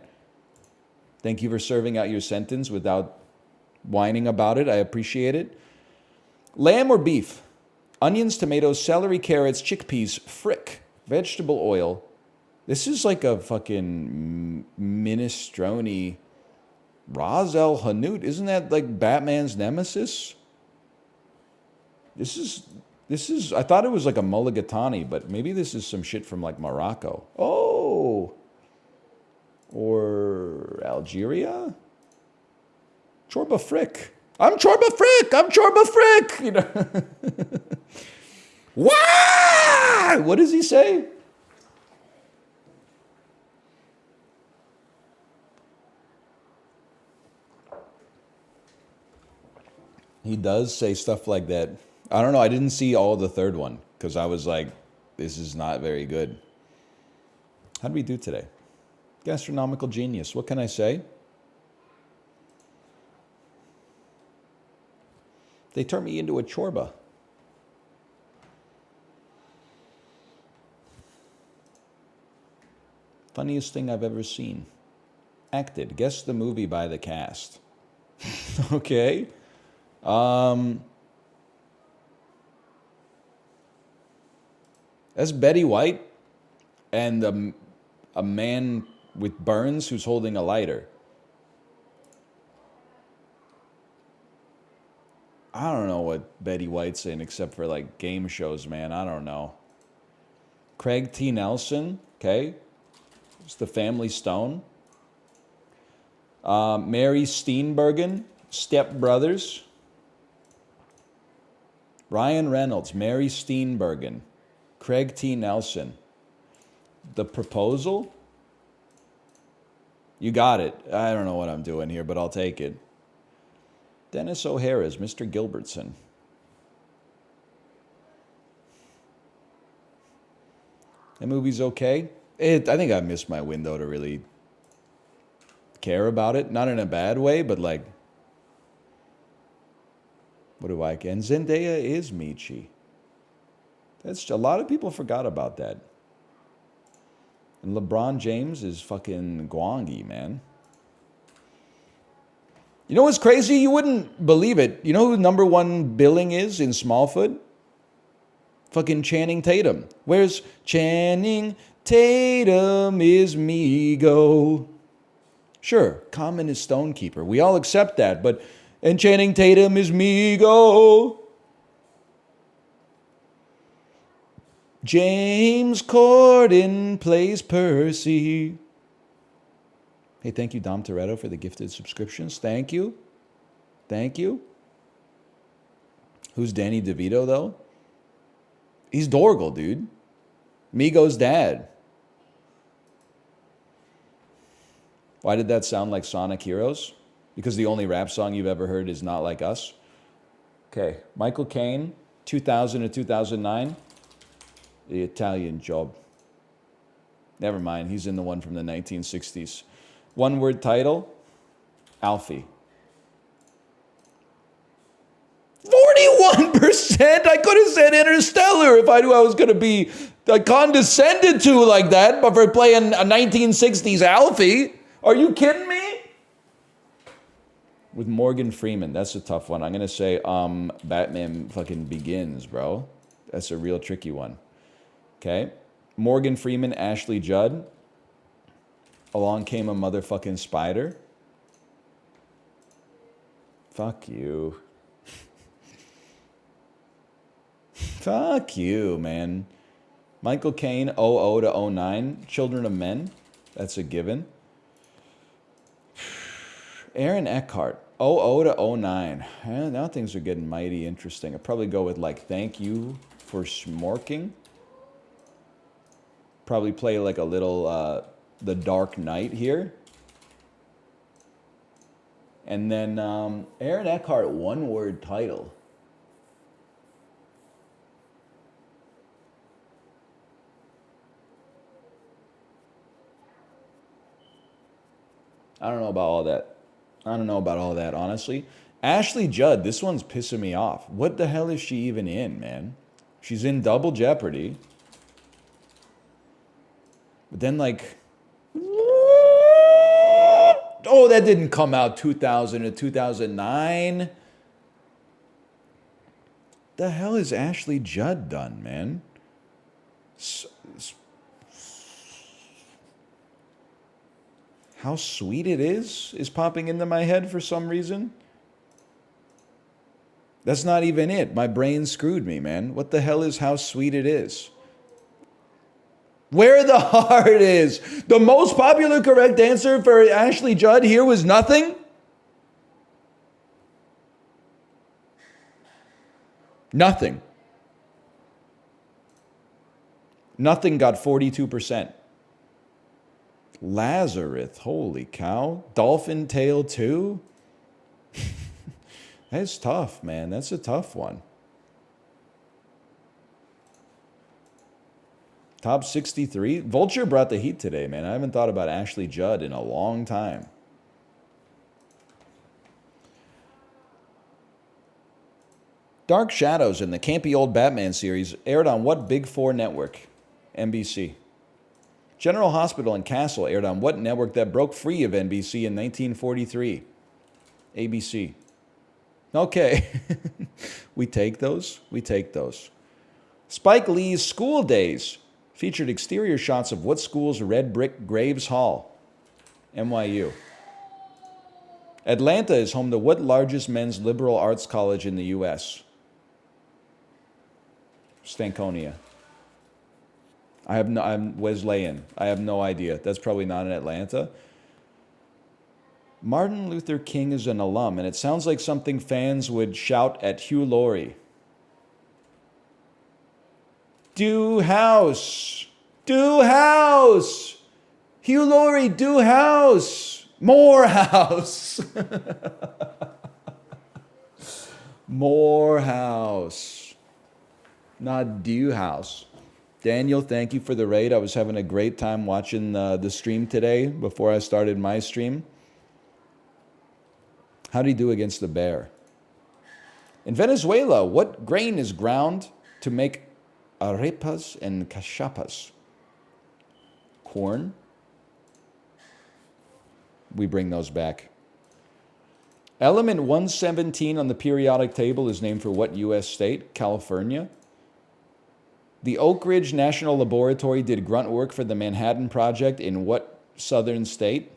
Thank you for serving out your sentence without whining about it. I appreciate it. Lamb or beef? Onions, tomatoes, celery, carrots, chickpeas, frick, vegetable oil. This is like a fucking minestrone. Ras El Hanout. Isn't that like Batman's nemesis? This is, I thought it was like a mulligatawny, but maybe this is some shit from like Morocco. Oh! Or Algeria? Chorba frick. I'm Chorba frick! I'm Chorba frick! You know? Why? What does he say? He does say stuff like that. I don't know. I didn't see all the third one because I was like, this is not very good. How did we do today? Gastronomical genius. What can I say? They turned me into a chorba. Funniest thing I've ever seen. Acted. Guess the movie by the cast. Okay. That's Betty White and a man with burns who's holding a lighter. I don't know what Betty White's in except for like game shows, man. I don't know. Craig T. Nelson, okay. It's the Family Stone. Mary Steenburgen, Step Brothers. Ryan Reynolds, Mary Steenburgen, Craig T. Nelson. The Proposal? You got it. I don't know what I'm doing here, but I'll take it. Dennis O'Hara's Mr. Gilbertson. That movie's okay. I think I missed my window to really care about it. Not in a bad way, but like, what do I get? And Zendaya is Michi. That's a lot of people forgot about that. And LeBron James is fucking Gwangi, man. You know what's crazy? You wouldn't believe it. You know who number one billing is in Smallfoot? Fucking Channing Tatum. Where's Channing Tatum is Migo? Sure, Common is Stonekeeper. We all accept that, but and Channing Tatum is Migo. James Corden plays Percy. Hey, thank you, Dom Toretto, for the gifted subscriptions. Thank you. Thank you. Who's Danny DeVito, though? He's Dorgle, dude. Migo's dad. Why did that sound like Sonic Heroes? Because the only rap song you've ever heard is Not Like Us. Okay, Michael Caine, 2000 to 2009. The Italian Job. Never mind, he's in the one from the 1960s. One word title, Alfie. 41%! I could have said Interstellar if I knew I was going to be condescended to like that, but for playing a 1960s Alfie. Are you kidding me? With Morgan Freeman, that's a tough one. I'm going to say Batman fucking Begins, bro. That's a real tricky one. Okay. Morgan Freeman, Ashley Judd. Along Came a Motherfucking Spider. Fuck you. Fuck you, man. Michael Caine, 00 to 09. Children of Men. That's a given. Aaron Eckhart, 00 to 09. Now things are getting mighty interesting. I'd probably go with like Thank You for Smorking. Probably play like a little The Dark Knight here. And then Aaron Eckhart, one word title. I don't know about all that, honestly. Ashley Judd, this one's pissing me off. What the hell is she even in, man? She's in Double Jeopardy. But then, like... Oh, that didn't come out 2000 to 2009. The hell is Ashley Judd done, man? How Sweet It Is popping into my head for some reason. That's not even it. My brain screwed me, man. What the hell is How Sweet It Is? Where the Heart Is. The most popular correct answer for Ashley Judd here was nothing? Nothing. Nothing got 42%. Lazarus, holy cow. Dolphin Tale 2? That's tough, man. That's a tough one. Top 63. Vulture brought the heat today, man. I haven't thought about Ashley Judd in a long time. Dark Shadows in the campy old Batman series aired on what Big Four network? NBC. General Hospital and Castle aired on what network that broke free of NBC in 1943? ABC. Okay. We take those. We take those. Spike Lee's School Days featured exterior shots of what school's red brick Graves Hall? NYU. Atlanta is home to what largest men's liberal arts college in the U.S.? Stankonia. I'm Wesleyan. I have no idea. That's probably not in Atlanta. Martin Luther King is an alum, and it sounds like something fans would shout at Hugh Laurie. Do house! Do house! Hugh Laurie, do house! More house! More house. Not do house. Daniel, thank you for the raid. I was having a great time watching the stream today before I started my stream. How did he do against the bear? In Venezuela, what grain is ground to make arepas and cachapas? Corn. We bring those back. Element 117 on the periodic table is named for what U.S. state? California. The Oak Ridge National Laboratory did grunt work for the Manhattan Project in what southern state?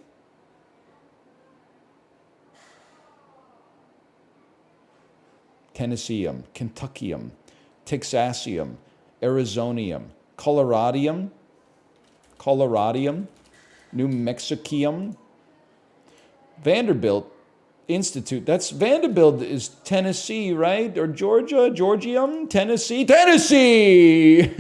Tennesseeum, Kentuckyum, Texasium, Arizonium, Coloradium, New Mexiceum, Vanderbilt Institute. That's Vanderbilt is Tennessee, right? Or Georgia, Georgium, Tennessee, Tennessee.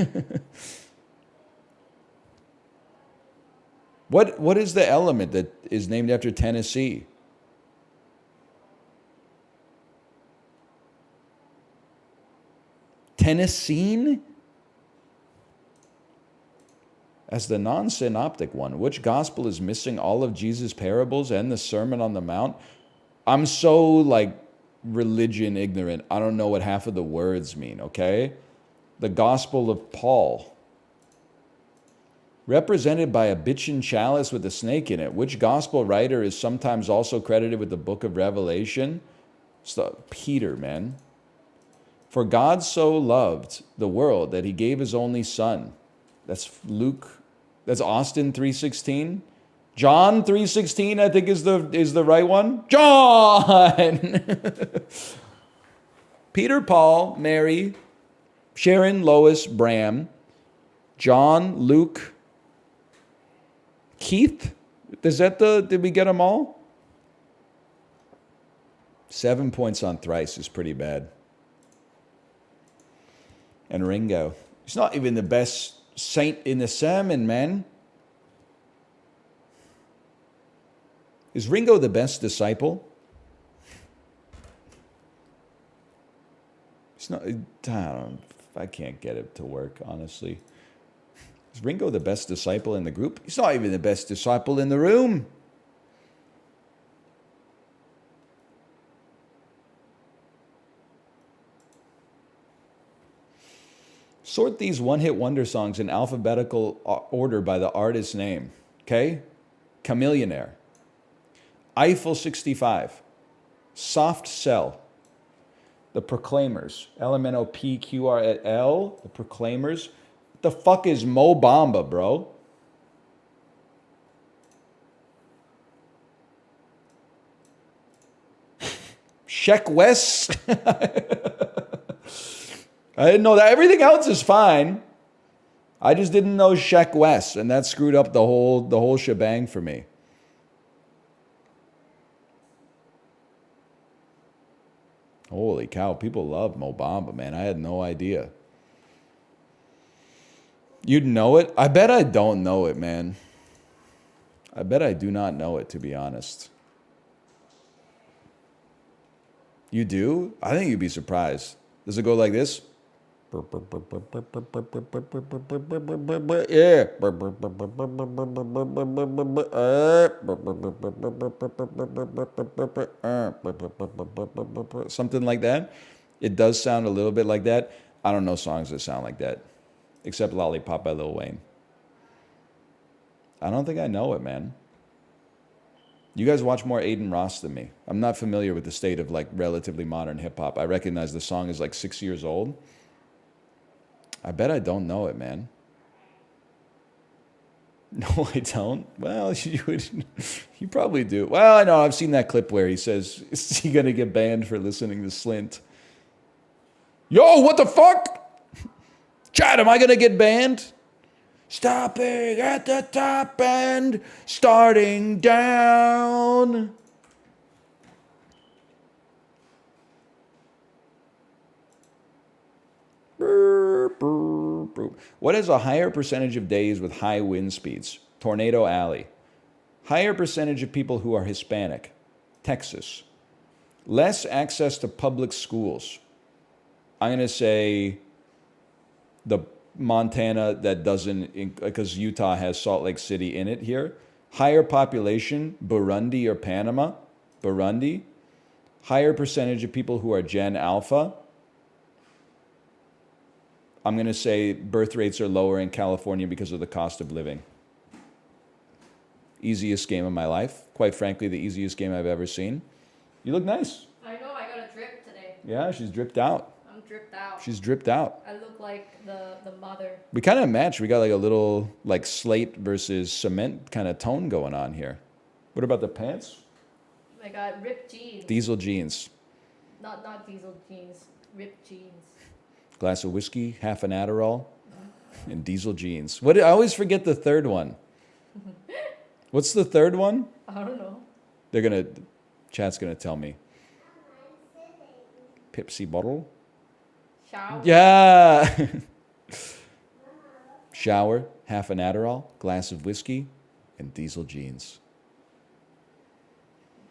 What is the element that is named after Tennessee? Tennessine? As the non-synoptic one, which gospel is missing all of Jesus' parables and the Sermon on the Mount? I'm so, religion ignorant. I don't know what half of the words mean, okay? The Gospel of Paul. Represented by a bitchin' chalice with a snake in it. Which gospel writer is sometimes also credited with the book of Revelation? Peter, man. For God so loved the world that he gave his only son. That's Luke. That's Austin 3:16. John 3:16, I think is the right one. John. Peter, Paul, Mary, Sharon, Lois, Bram, John, Luke, Keith. Did we get them all? 7 points on thrice is pretty bad. And Ringo. He's not even the best saint in the sermon, man. Is Ringo the best disciple? It's not. I can't get it to work, honestly. Is Ringo the best disciple in the group? He's not even the best disciple in the room. Sort these one-hit wonder songs in alphabetical order by the artist's name. Okay? Chameleonaire. Eiffel 65. Soft Cell. The Proclaimers. LMNOPQRL. The Proclaimers. What the fuck is Mo Bamba, bro? Sheck West. I didn't know that. Everything else is fine. I just didn't know Sheck West, and that screwed up the whole shebang for me. Holy cow, people love Mo Bamba, man. I had no idea. You'd know it? I bet I don't know it, man. I bet I do not know it, to be honest. You do? I think you'd be surprised. Does it go like this? Yeah. Something like that. It does sound a little bit like that. I don't know songs that sound like that, except Lollipop by Lil Wayne. I don't think I know it, man. You guys watch more Aiden Ross than me. I'm not familiar with the state of like relatively modern hip hop. I recognize the song is like 6 years old. I bet I don't know it, man. No, I don't. Well, you probably do. Well, I know. I've seen that clip where he says, is he going to get banned for listening to Slint? Yo, what the fuck? Chad, am I going to get banned? Stopping at the top and starting down. What is a higher percentage of days with high wind speeds? Tornado Alley. Higher percentage of people who are Hispanic. Texas. Less access to public schools. I'm going to say the Montana that doesn't, because Utah has Salt Lake City in it here. Higher population, Burundi or Panama. Burundi. Higher percentage of people who are Gen Alpha. I'm going to say birth rates are lower in California because of the cost of living. Easiest game of my life. Quite frankly, the easiest game I've ever seen. You look nice. I know, I got a drip today. Yeah, she's dripped out. I'm dripped out. She's dripped out. I look like the mother. We kind of match. We got like a little like slate versus cement kind of tone going on here. What about the pants? I got ripped jeans. Diesel jeans. Not diesel jeans. Ripped jeans. Glass of whiskey, half an Adderall, and diesel jeans. What? I always forget the third one. What's the third one? I don't know. Chat's gonna tell me. Pepsi bottle? Shower? Yeah! Shower, half an Adderall, glass of whiskey, and diesel jeans.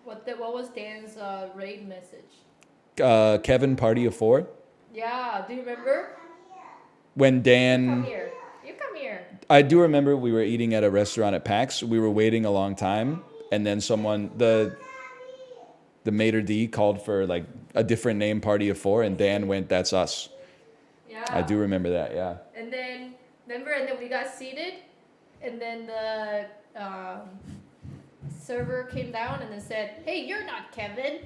What was Dan's raid message? Kevin, party of four? Yeah, do you remember? When Come Dan... here. You come here. I do remember we were eating at a restaurant at PAX. We were waiting a long time, and then someone, the maitre d' called for like a different name, party of four, and Dan went, that's us. Yeah. I do remember that, yeah. And then, remember, and then we got seated, and then the server came down and then said, hey, you're not Kevin.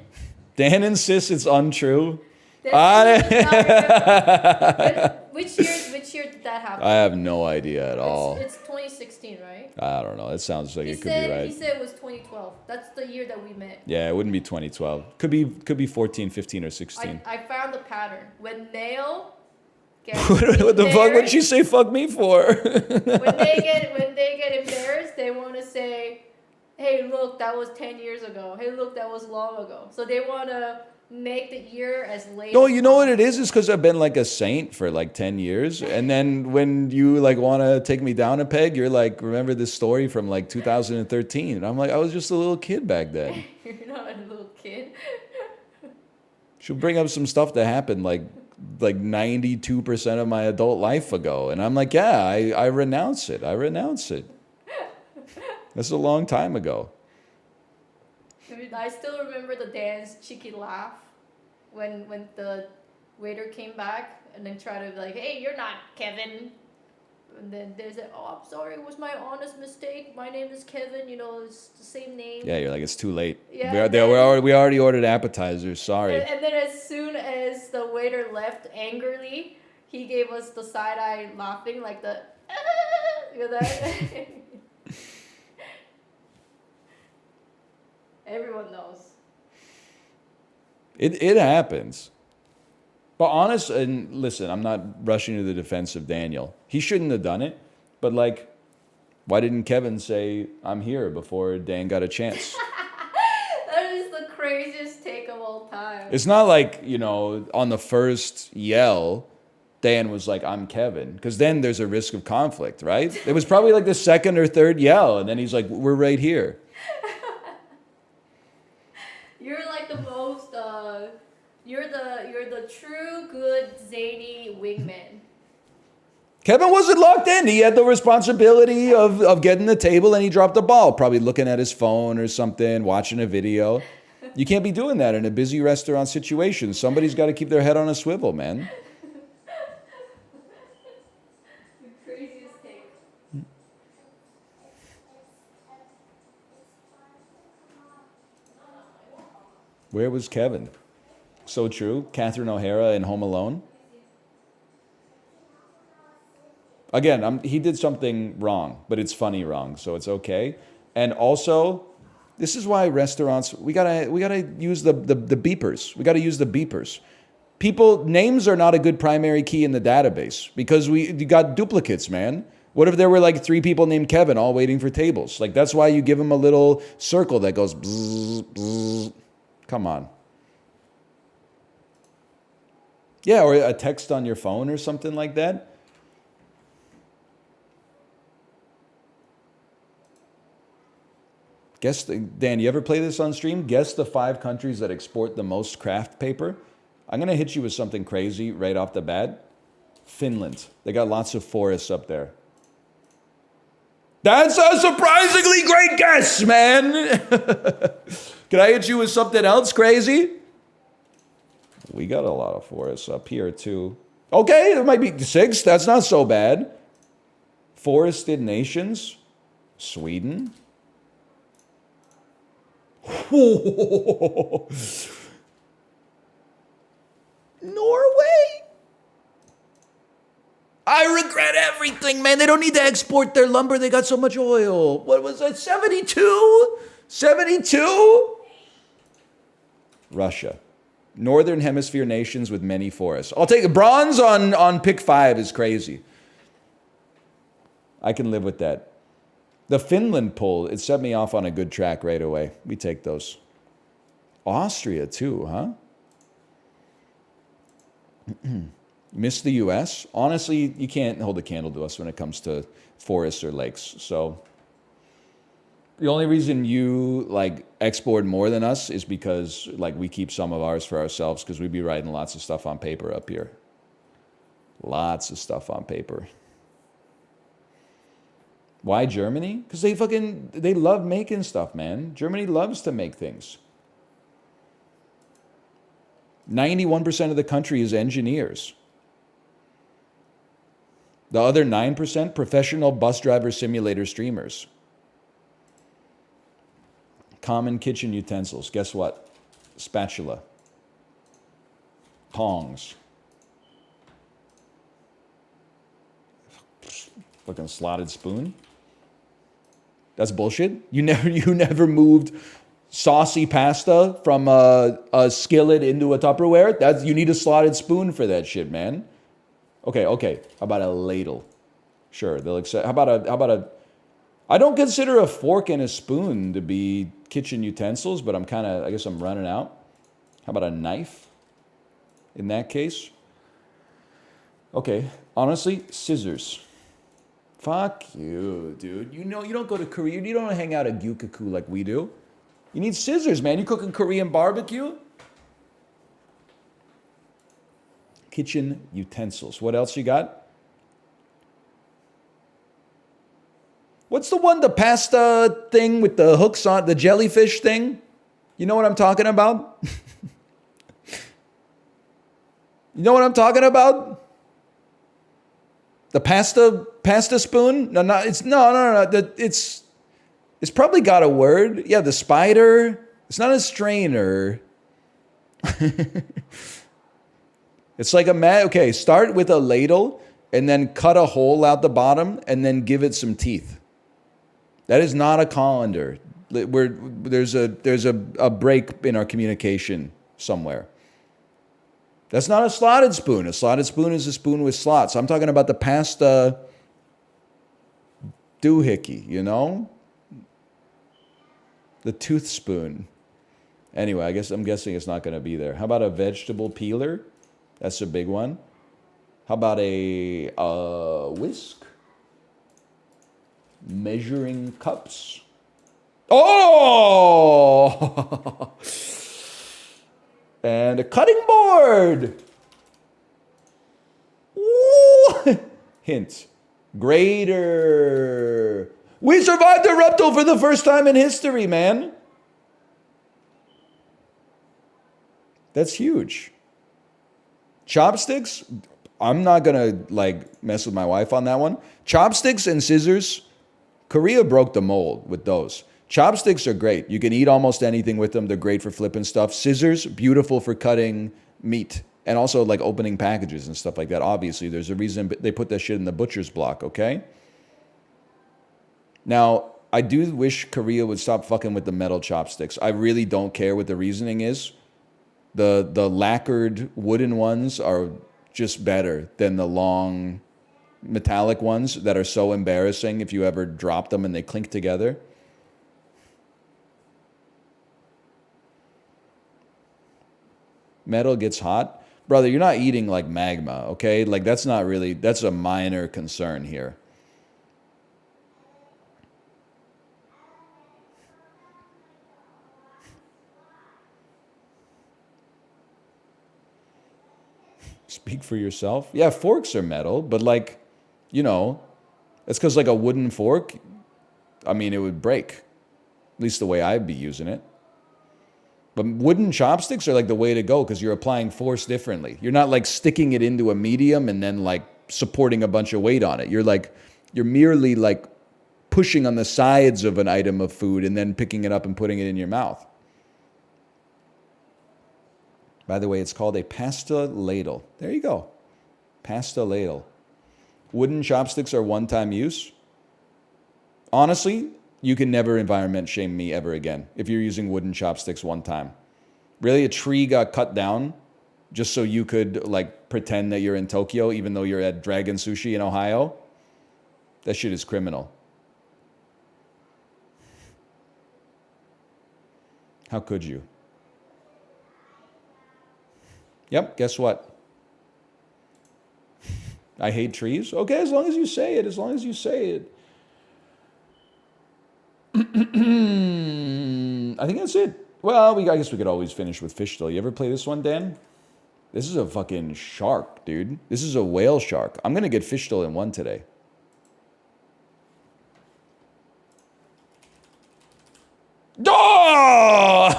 Dan insists it's untrue. Which year did that happen? I have no idea at all. It's 2016, right? I don't know. It sounds like it could be right. He said it was 2012. That's the year that we met. Yeah, it wouldn't be 2012. Could be 14, 15, or 16. I found the pattern. When Nail gets What the fuck would she say fuck me for? when they get embarrassed, they want to say, hey, look, that was 10 years ago. Hey, look, that was long ago. So they want to make the year as late No, as you know what it is? It's because I've been like a saint for like 10 years. And then when you like want to take me down a peg, you're like, remember this story from like 2013. And I'm like, I was just a little kid back then. You're not a little kid. She'll bring up some stuff that happened like 92% of my adult life ago. And I'm like, yeah, I renounce it. I renounce it. That's a long time ago. I still remember the Dan's cheeky laugh when the waiter came back and then tried to be like, hey, you're not Kevin. And then they said, oh, I'm sorry, it was my honest mistake. My name is Kevin, it's the same name. Yeah, you're like, it's too late. Yeah, we already ordered appetizers. Sorry. And then as soon as the waiter left angrily, he gave us the side eye laughing, like the, that. Everyone knows. It happens. But honest, and listen, I'm not rushing to the defense of Daniel. He shouldn't have done it. But like, why didn't Kevin say, I'm here before Dan got a chance? That is the craziest take of all time. It's not like, on the first yell, Dan was like, I'm Kevin. Because then there's a risk of conflict, right? It was probably like the second or third yell. And then he's like, we're right here. You're like the most, you're the true good zany wingman. Kevin wasn't locked in. He had the responsibility of getting the table, and he dropped the ball, probably looking at his phone or something, watching a video. You can't be doing that in a busy restaurant situation. Somebody's got to keep their head on a swivel, man. The craziest take. Where was Kevin? So true. Catherine O'Hara in Home Alone. Again, he did something wrong, but it's funny wrong, so it's okay. And also, this is why restaurants, we gotta use the beepers. We gotta use the beepers. People, names are not a good primary key in the database because you got duplicates, man. What if there were like 3 people named Kevin all waiting for tables? Like, that's why you give them a little circle that goes bzz, bzz. Come on. Yeah, or a text on your phone or something like that. Dan, you ever play this on stream? Guess the 5 countries that export the most craft paper. I'm going to hit you with something crazy right off the bat. Finland. They got lots of forests up there. That's a surprisingly great guess, man. Can I hit you with something else crazy? We got a lot of forests up here, too. Okay, there might be 6. That's not so bad. Forested nations. Sweden. Norway? I regret everything, man. They don't need to export their lumber. They got so much oil. What was that? 72? 72? Russia. Northern Hemisphere nations with many forests. I'll take bronze on pick 5 is crazy. I can live with that. The Finland poll, it set me off on a good track right away. We take those. Austria too, huh? Miss the US? Honestly, you can't hold a candle to us when it comes to forests or lakes. So the only reason you like export more than us is because like we keep some of ours for ourselves because we'd be writing lots of stuff on paper up here. Lots of stuff on paper. Why Germany? Because they love making stuff, man. Germany loves to make things. 91% of the country is engineers. The other 9%, professional bus driver simulator streamers. Common kitchen utensils. Guess what? Spatula. Tongs. Fucking slotted spoon. That's bullshit. You never moved saucy pasta from a skillet into a Tupperware. You need a slotted spoon for that shit, man. Okay. How about a ladle? Sure, they'll accept. How about a? I don't consider a fork and a spoon to be kitchen utensils, but I guess I'm running out. How about a knife? In that case. Okay, honestly, scissors. Fuck you, dude. You don't go to Korea. You don't hang out at Gyukaku like we do. You need scissors, man. You cooking Korean barbecue? Kitchen utensils. What else you got? What's the one, the pasta thing with the hooks on, the jellyfish thing? You know what I'm talking about? You know what I'm talking about? The pasta spoon? No. It's probably got a word. Yeah, the spider. It's not a strainer. It's like okay, start with a ladle and then cut a hole out the bottom and then give it some teeth. That is not a colander. There's a break in our communication somewhere. That's not a slotted spoon. A slotted spoon is a spoon with slots. I'm talking about the pasta doohickey, you know? The tooth spoon. Anyway, I'm guessing it's not going to be there. How about a vegetable peeler? That's a big one. How about a whisk? Measuring cups. Oh! And a cutting board. Ooh. Hint. Grater. We survived the Ruptal for the first time in history, man. That's huge. Chopsticks? I'm not going to mess with my wife on that one. Chopsticks and scissors. Korea broke the mold with those. Chopsticks are great. You can eat almost anything with them. They're great for flipping stuff. Scissors, beautiful for cutting meat. And also like opening packages and stuff like that. Obviously, there's a reason they put that shit in the butcher's block, okay? Now, I do wish Korea would stop fucking with the metal chopsticks. I really don't care what the reasoning is. The lacquered wooden ones are just better than the long metallic ones that are so embarrassing if you ever drop them and they clink together. Metal gets hot. Brother, you're not eating like magma, okay? Like that's not really, that's a minor concern here. Speak for yourself. Yeah, forks are metal, but like, you know, it's because like a wooden fork, I mean, it would break. At least the way I'd be using it. But wooden chopsticks are like the way to go because you're applying force differently. You're not like sticking it into a medium and then like supporting a bunch of weight on it. You're merely like pushing on the sides of an item of food and then picking it up and putting it in your mouth. By the way, it's called a pasta ladle. There you go. Pasta ladle. Wooden chopsticks are one-time use. Honestly, you can never environment shame me ever again if you're using wooden chopsticks one time. Really, a tree got cut down just so you could like pretend that you're in Tokyo even though you're at Dragon Sushi in Ohio? That shit is criminal. How could you? Yep, guess what? I hate trees. Okay, as long as you say it, as long as you say it. I think that's it. Well, I guess we could always finish with fish still. You ever play this one, Dan? This is a fucking shark, dude. This is a whale shark. I'm going to get fish still in one today. Oh!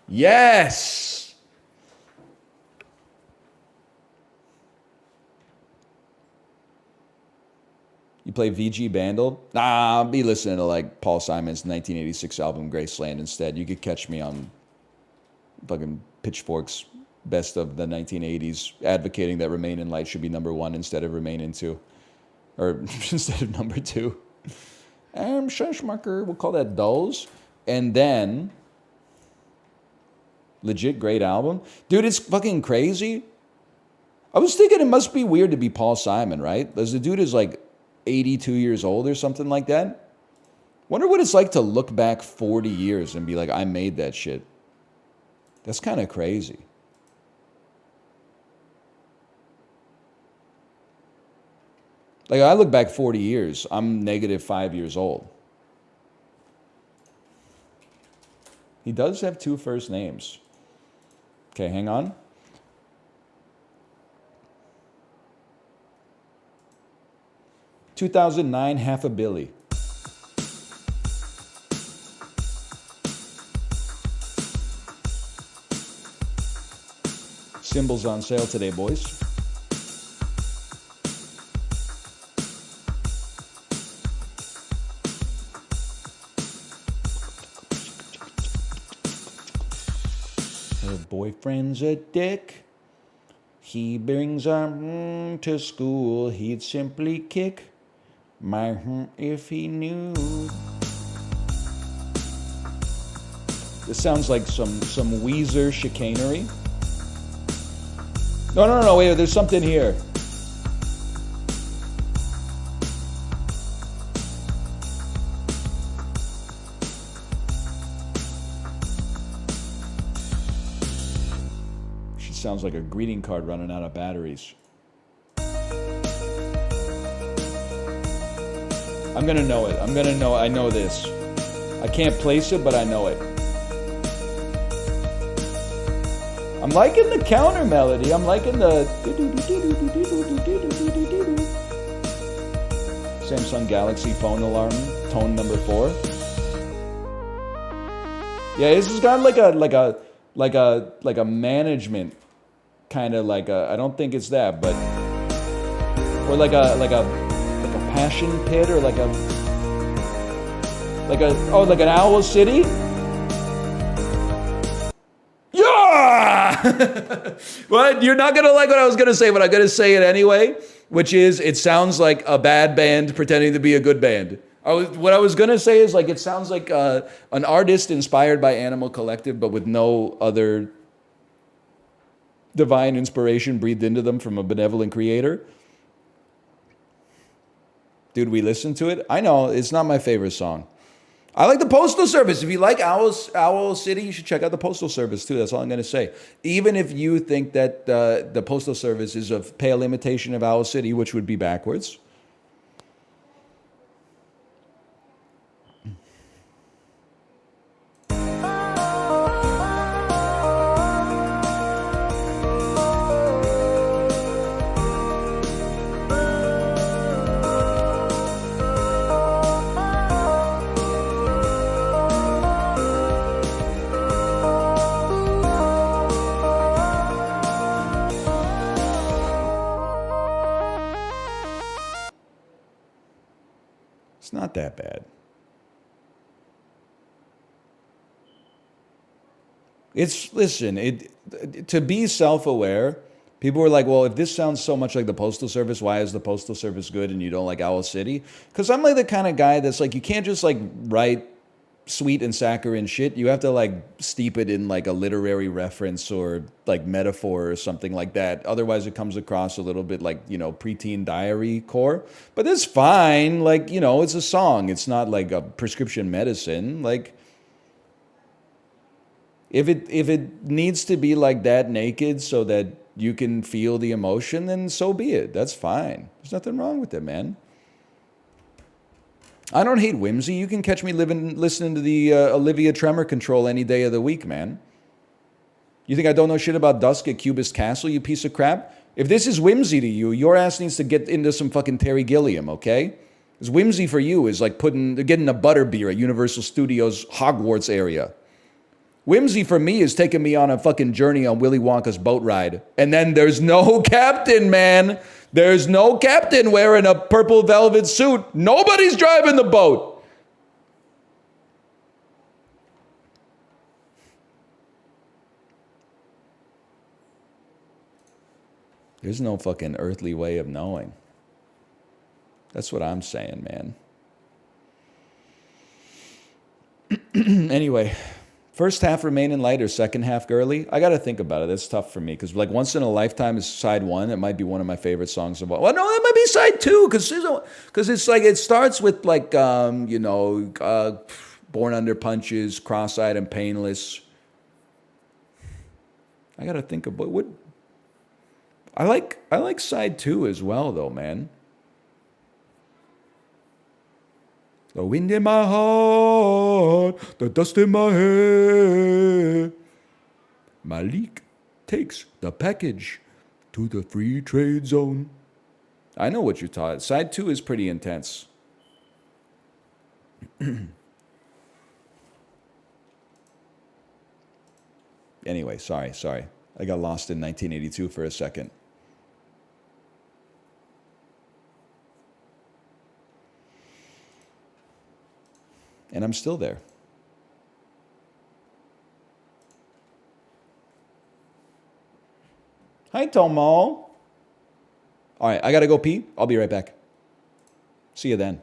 Yes! You play VG Bandle? Nah, I'll be listening to like Paul Simon's 1986 album Graceland instead. You could catch me on fucking Pitchfork's best of the 1980s, advocating that Remain in Light should be #1 instead of Remain in 2. Or instead of #2. Shushmarker, we'll call that Dulls. And then, legit great album. Dude, it's fucking crazy. I was thinking it must be weird to be Paul Simon, right? Because the dude is like 82 years old or something like that. Wonder what it's like to look back 40 years and be like, I made that shit. That's kind of crazy. Like, I look back 40 years, I'm -5 years old. He does have 2 first names. Okay, hang on. (2009) Half a Billy. Symbols on sale today, boys. Her boyfriend's a dick. He brings her to school. He'd simply kick my if he knew. This sounds like some Weezer chicanery. No, wait, there's something here. She sounds like a greeting card running out of batteries. I'm gonna know it. I know this. I can't place it, but I know it. I'm liking the counter melody. I'm liking the Samsung Galaxy phone alarm tone number 4. Yeah, this has got like a management kind of like a, I don't think it's that, but or like a passion pit or like an owl city? Yeah! What? You're not gonna like what I was gonna say, but I'm gonna say it anyway, which is it sounds like a bad band pretending to be a good band. What I was gonna say is like it sounds like an artist inspired by Animal Collective, but with no other divine inspiration breathed into them from a benevolent creator. Dude, we listened to it. I know it's not my favorite song. I like the Postal Service. If you like Owl City, you should check out the Postal Service too. That's all I'm going to say. Even if you think that the Postal Service is a pale imitation of Owl City, which would be backwards. It's not that bad. To be self-aware, people were like, well, if this sounds so much like the Postal Service, why is the Postal Service good and you don't like Owl City? Because I'm like the kind of guy that's like, you can't just like write sweet and saccharine shit. You have to like steep it in like a literary reference or like metaphor or something like that. Otherwise it comes across a little bit like, preteen diary core. But it's fine. Like, it's a song. It's not like a prescription medicine. Like, if it needs to be like that naked so that you can feel the emotion, then so be it. That's fine. There's nothing wrong with it, man. I don't hate whimsy. You can catch me listening to the Olivia Tremor Control any day of the week, man. You think I don't know shit about Dusk at Cubist Castle, you piece of crap? If this is whimsy to you, your ass needs to get into some fucking Terry Gilliam, okay? Because whimsy for you is like getting a butterbeer at Universal Studios Hogwarts area. Whimsy for me is taking me on a fucking journey on Willy Wonka's boat ride. And then there's no captain, man. There's no captain wearing a purple velvet suit. Nobody's driving the boat. There's no fucking earthly way of knowing. That's what I'm saying, man. Anyway. First half remaining light or second half girly? I got to think about it. That's tough for me because like Once in a Lifetime is side one. It might be one of my favorite songs of all. Well, no, that might be side two because it's like it starts with like Born Under Punches, Cross-Eyed and Painless. I got to think about what. I like side two as well though, man. The wind in my heart, the dust in my hair. Malik takes the package to the free trade zone. I know what you're talking. Side two is pretty intense. Anyway, sorry. I got lost in 1982 for a second. And I'm still there. Hi, Tomo. All right, I gotta go pee. I'll be right back. See you then.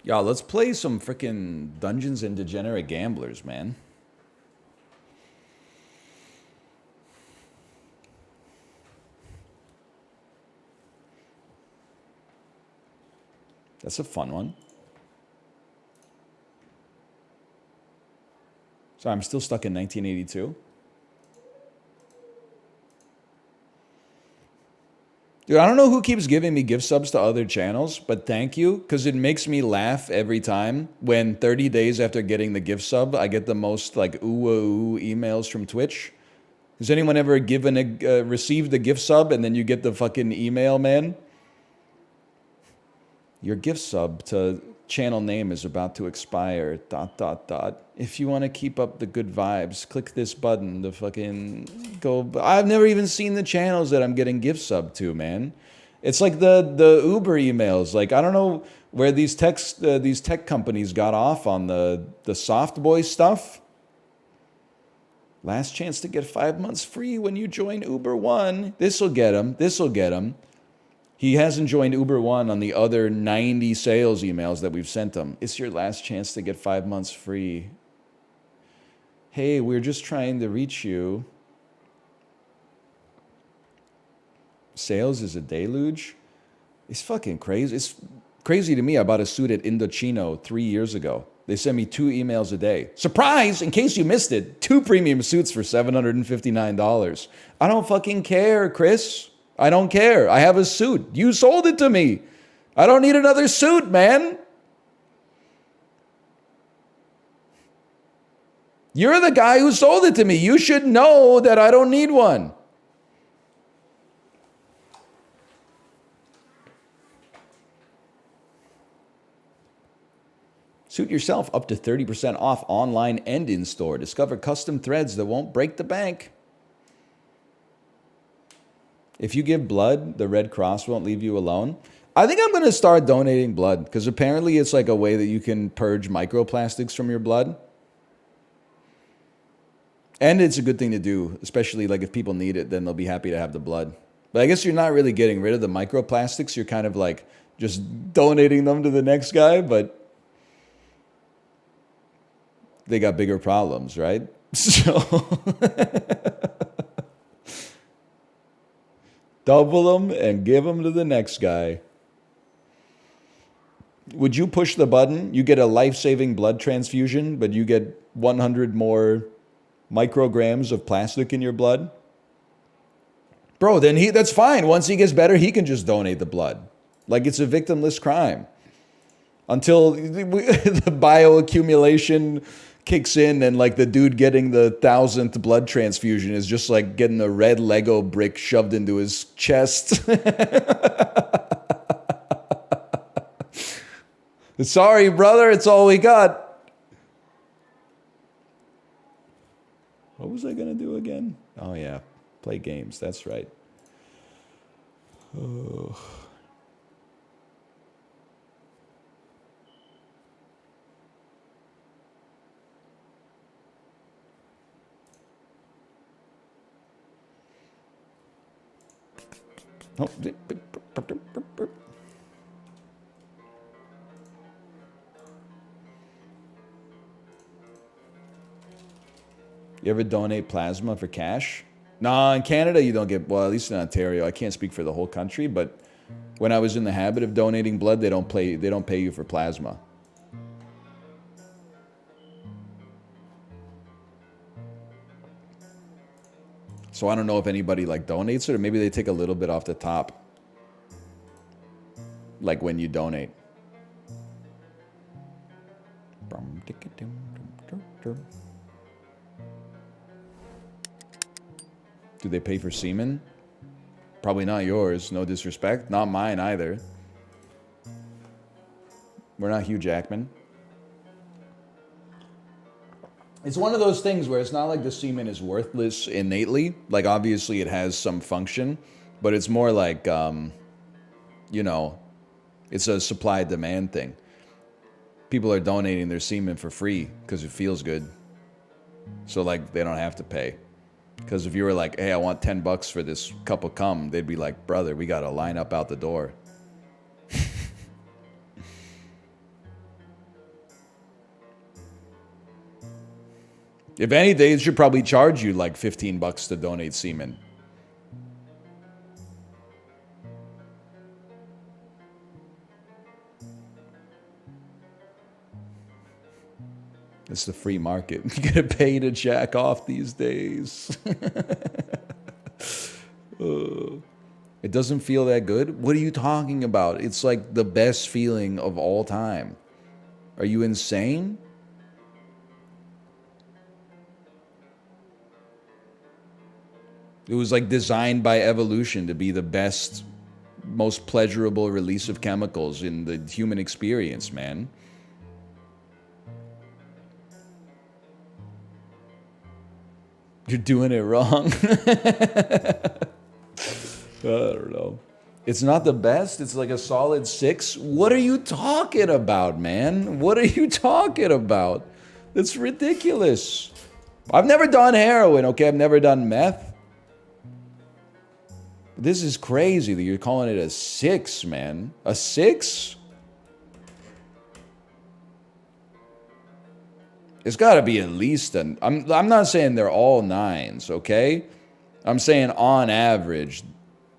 Y'all, let's play some freaking Dungeons and Degenerate Gamblers, man. That's a fun one. Sorry, I'm still stuck in 1982. Dude, I don't know who keeps giving me gift subs to other channels, but thank you, because it makes me laugh every time when 30 days after getting the gift sub, I get the most like ooh emails from Twitch. Has anyone ever received a gift sub and then you get the fucking email, man? Your gift sub to channel name is about to expire, ... If you want to keep up the good vibes, click this button to fucking go. I've never even seen the channels that I'm getting gift sub to, man. It's like the Uber emails. Like, I don't know where these tech companies got off on the soft boy stuff. Last chance to get 5 months free when you join Uber One. This'll get him. This'll get him. He hasn't joined Uber One on the other 90 sales emails that we've sent him. It's your last chance to get 5 months free. Hey, we're just trying to reach you. Sales is a deluge? It's fucking crazy. It's crazy to me. I bought a suit at Indochino 3 years ago. They send me 2 emails a day. Surprise! In case you missed it, 2 premium suits for $759. I don't fucking care, Chris. I don't care. I have a suit. You sold it to me. I don't need another suit, man. You're the guy who sold it to me. You should know that I don't need one. Suit yourself up to 30% off online and in-store. Discover custom threads that won't break the bank. If you give blood, the Red Cross won't leave you alone. I think I'm going to start donating blood because apparently it's like a way that you can purge microplastics from your blood. And it's a good thing to do, especially like if people need it, then they'll be happy to have the blood. But I guess you're not really getting rid of the microplastics. You're kind of like just donating them to the next guy, but they got bigger problems, right? So double them and give them to the next guy. Would you push the button? You get a life-saving blood transfusion, but you get 100 more micrograms of plastic in your blood? Bro, then that's fine. Once he gets better, he can just donate the blood. Like it's a victimless crime. Until the bioaccumulation kicks in and like the dude getting the 1,000th blood transfusion is just like getting a red Lego brick shoved into his chest. Sorry, brother, it's all we got. What was I going to do again? Oh, yeah. Play games. That's right. Oh. Oh. You ever donate plasma for cash? No, in Canada you don't get, well, at least in Ontario. I can't speak for the whole country, but when I was in the habit of donating blood, they don't pay you for plasma. So I don't know if anybody like donates it, or maybe they take a little bit off the top. Like when you donate. Do they pay for semen? Probably not yours, no disrespect. Not mine either. We're not Hugh Jackman. It's one of those things where it's not like the semen is worthless innately. Like obviously it has some function, but it's more like, you know, it's a supply-demand thing. People are donating their semen for free because it feels good. So like they don't have to pay. Because if you were like, hey, I want $10 for this cup of cum, they'd be like, brother, we got to line up out the door. If anything, it should probably charge you like 15 bucks to donate semen. It's the free market. You gotta pay to jack off these days. It doesn't feel that good? What are you talking about? It's like the best feeling of all time. Are you insane? It was like designed by evolution to be the best, most pleasurable release of chemicals in the human experience, man. You're doing it wrong. I don't know. It's not the best. It's like a solid 6. What are you talking about, man? What are you talking about? That's ridiculous. I've never done heroin, okay? I've never done meth. This is crazy that you're calling it a 6, man. A 6? It's got to be at least an... I'm not saying they're all 9s, okay? I'm saying on average,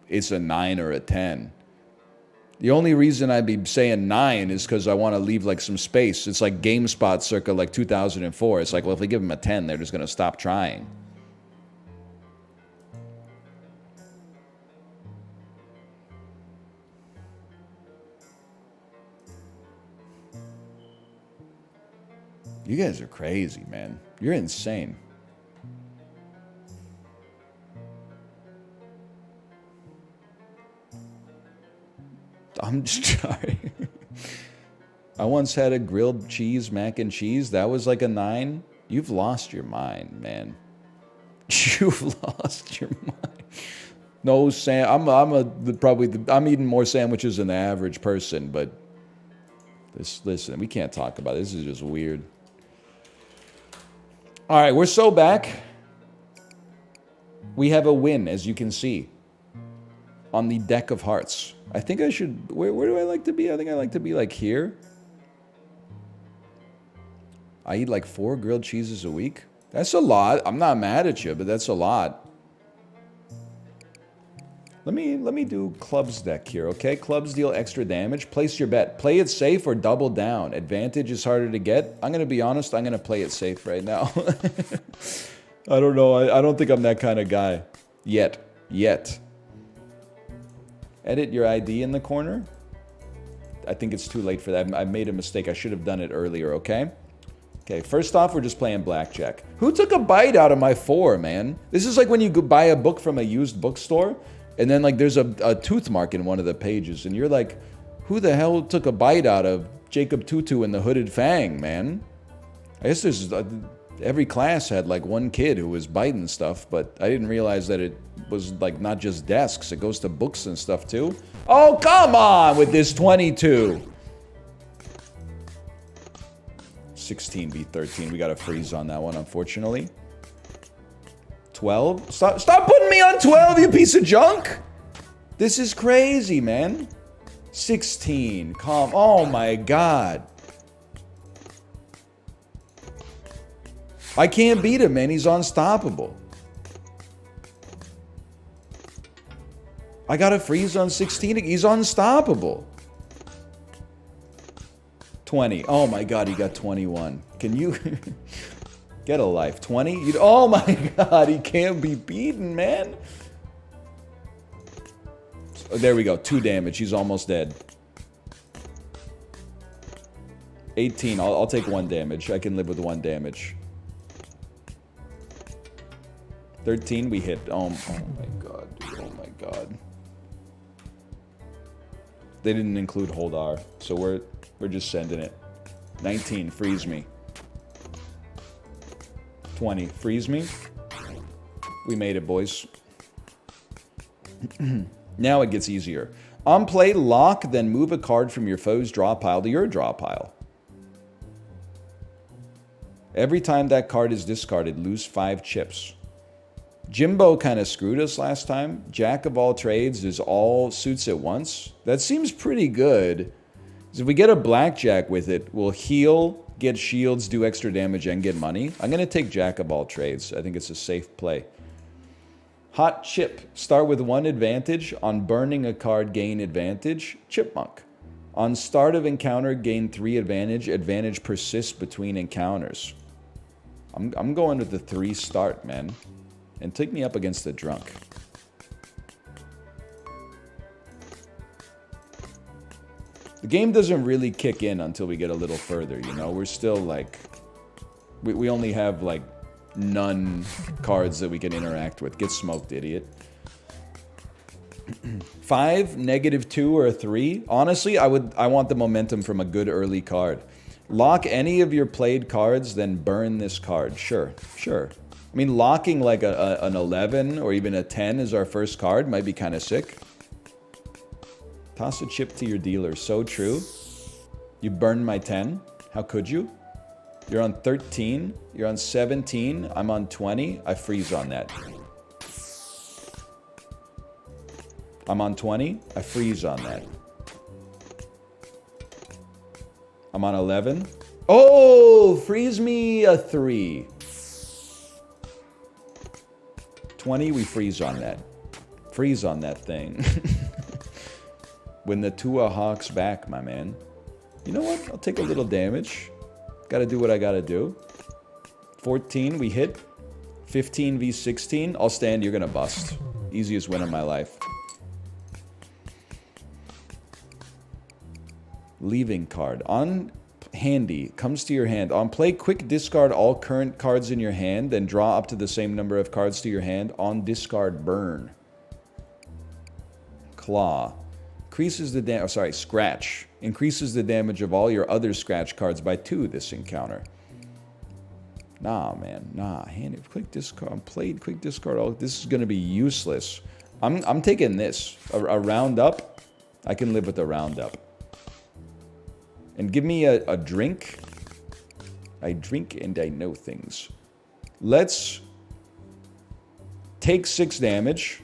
it's a 9 or a 10. The only reason I'd be saying 9 is because I want to leave like some space. It's like GameSpot circa like 2004. It's like, well, if we give them a 10, they're just going to stop trying. You guys are crazy, man. You're insane. I'm sorry. I once had a grilled cheese mac and cheese. That was like a 9. You've lost your mind, man. You've lost your mind. No, Sam. I'm eating more sandwiches than the average person, but listen, we can't talk about it. This is just weird. All right, we're so back. We have a win, as you can see, on the deck of hearts. I think I should... Where do I like to be? I think I like to be like here. I eat like 4 grilled cheeses a week. That's a lot. I'm not mad at you, but that's a lot. Let me do clubs deck here, okay? Clubs deal extra damage. Place your bet. Play it safe or double down. Advantage is harder to get. I'm going to be honest. I'm going to play it safe right now. I don't know. I don't think I'm that kind of guy. Yet. Edit your ID in the corner. I think it's too late for that. I made a mistake. I should have done it earlier, okay? Okay, first off, we're just playing blackjack. Who took a bite out of my 4, man? This is like when you go buy a book from a used bookstore, and then like there's a tooth mark in one of the pages, and you're like, who the hell took a bite out of Jacob Tutu and the Hooded Fang, man? I guess there's... every class had like one kid who was biting stuff, but I didn't realize that it was like not just desks. It goes to books and stuff too. Oh, come on with this 22. 16 beat 13. We got a freeze on that one, unfortunately. 12? Stop putting me on 12, you piece of junk! This is crazy, man. 16. Calm. Oh my god. I can't beat him, man. He's unstoppable. I got a freeze on 16. He's unstoppable. 20. Oh my god, he got 21. Can you... Get a life. 20? Oh my god, he can't be beaten, man. Oh, there we go. 2 damage. He's almost dead. 18. I'll take 1 damage. I can live with 1 damage. 13, we hit. Oh my god, dude. Oh my god. They didn't include hold R, so we're just sending it. 19, freeze me. 20, freeze me. We made it, boys. Now it gets easier. On play, lock, then move a card from your foe's draw pile to your draw pile. Every time that card is discarded, lose 5 chips. Jimbo kind of screwed us last time. Jack of all trades is all suits at once. That seems pretty good. If we get a blackjack with it, we'll heal get shields, do extra damage, and get money, I'm going to take Jack of all trades. I think it's a safe play. Hot Chip. Start with 1 advantage. On burning a card, gain advantage. Chipmunk. On start of encounter, gain 3 advantage. Advantage persists between encounters. I'm going with the 3 start, man. And take me up against the drunk. The game doesn't really kick in until we get a little further, you know? We're still like... We only have like none cards that we can interact with. Get smoked, idiot. 5, -2, or a 3. Honestly, I want the momentum from a good early card. Lock any of your played cards, then burn this card. Sure. I mean, locking like an 11 or even a 10 as our first card might be kind of sick. Toss a chip to your dealer. So true. You burned my 10. How could you? You're on 13. You're on 17. I'm on 20. I freeze on that. I'm on 20. I freeze on that. I'm on 11. Oh, freeze me a 3. 20, we freeze on that. Freeze on that thing. When the Tua hawks back, my man. You know what? I'll take a little damage. Gotta do what I gotta do. 14, we hit. 15 v 16. I'll stand, you're gonna bust. Easiest win of my life. Leaving card. On handy, comes to your hand. On play, quick discard all current cards in your hand, then draw up to the same number of cards to your hand. On discard, burn. Claw. Increases the damage. Oh, sorry, scratch. Increases the damage of all your other scratch cards by 2 this encounter. Nah, man. Nah. Handy. Quick discard. Played. Quick discard. All. This is gonna be useless. I'm taking this. A roundup. I can live with a roundup. And give me a drink. I drink and I know things. Let's take 6 damage.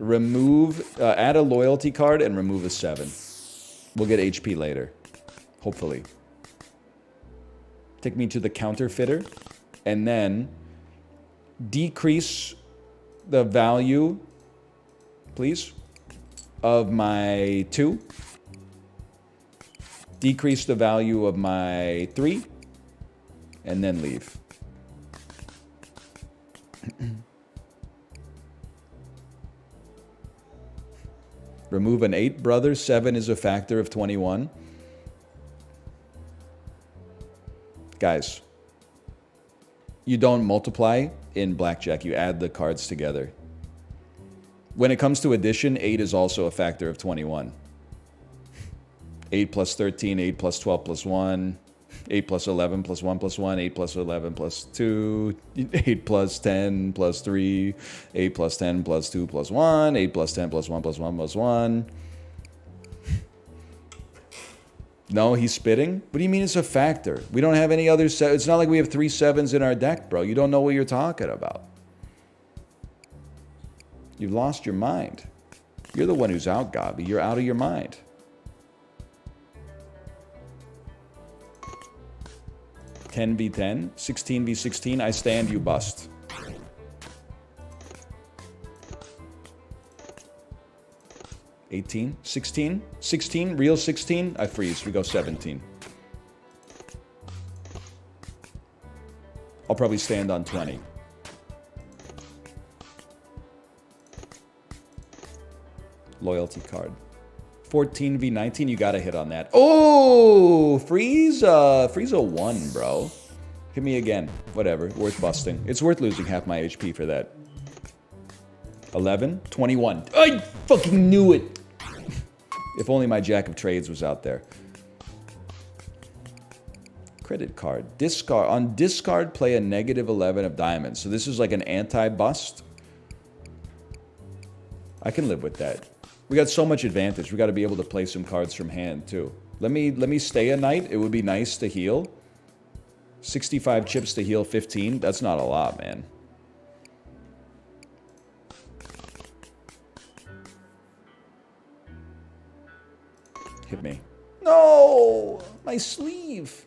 Remove, add a loyalty card and remove a 7. We'll get HP later. Hopefully. Take me to the counterfeiter. And then decrease the value, please, of my 2. Decrease the value of my 3. And then leave. Remove an 8, brother. 7 is a factor of 21. Guys, you don't multiply in blackjack. You add the cards together. When it comes to addition, 8 is also a factor of 21. 8 plus 13, 8 plus 12 plus 1, 8 plus 11 plus 1 plus 1, 8 plus 11 plus 2, 8 plus 10 plus 3, 8 plus 10 plus 2 plus 1, 8 plus 10 plus 1 plus 1 plus 1. No, he's spitting? What do you mean it's a factor? We don't have any other... It's not like we have 3 7s in our deck, bro. You don't know what you're talking about. You've lost your mind. You're the one who's out, Gabi. You're out of your mind. Ten v 10, 16 v 16. I stand, you bust. $18, 16, 16, real 16. I freeze. We go 17. I'll probably stand on 20. Loyalty card. 14 v 19, you gotta hit on that. Oh, freeze a 1, bro. Hit me again. Whatever, worth busting. It's worth losing half my HP for that. 11, 21. I fucking knew it. If only my Jack of Trades was out there. Credit card. Discard. On discard, play a -11 of diamonds. So this is like an anti-bust. I can live with that. We got so much advantage. We got to be able to play some cards from hand too. Let me stay a night. It would be nice to heal. 65 chips to heal 15. That's not a lot, man. Hit me. No! My sleeve!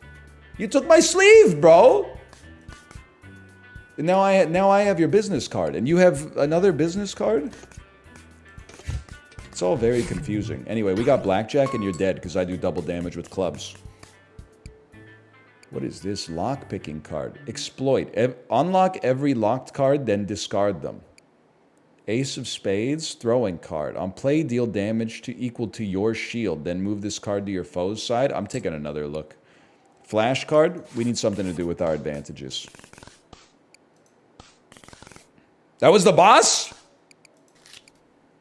You took my sleeve, bro. And now I have your business card, and you have another business card? It's all very confusing. Anyway, we got blackjack, and you're dead because I do double damage with clubs. What is this? Lock-picking card. Exploit. Unlock every locked card, then discard them. Ace of spades, throwing card. On play, deal damage to equal to your shield, then move this card to your foe's side. I'm taking another look. Flash card, we need something to do with our advantages. That was the boss?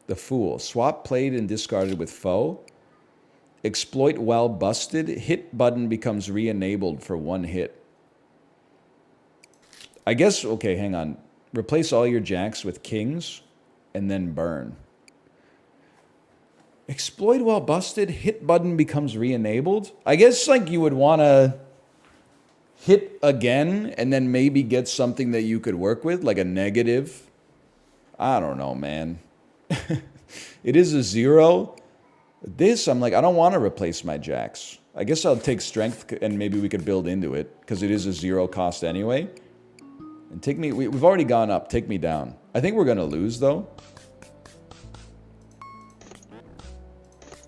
The Fool. Swap played and discarded with foe. Exploit while busted. Hit button becomes re-enabled for 1 hit. I guess, okay, hang on. Replace all your jacks with kings and then burn. Exploit while busted. Hit button becomes re-enabled. I guess like you would want to hit again and then maybe get something that you could work with, like a negative. I don't know, man. It is a 0. This, I'm like, I don't want to replace my jacks. I guess I'll take strength and maybe we could build into it because it is a 0 cost anyway. And take me, we've already gone up. Take me down. I think we're going to lose though.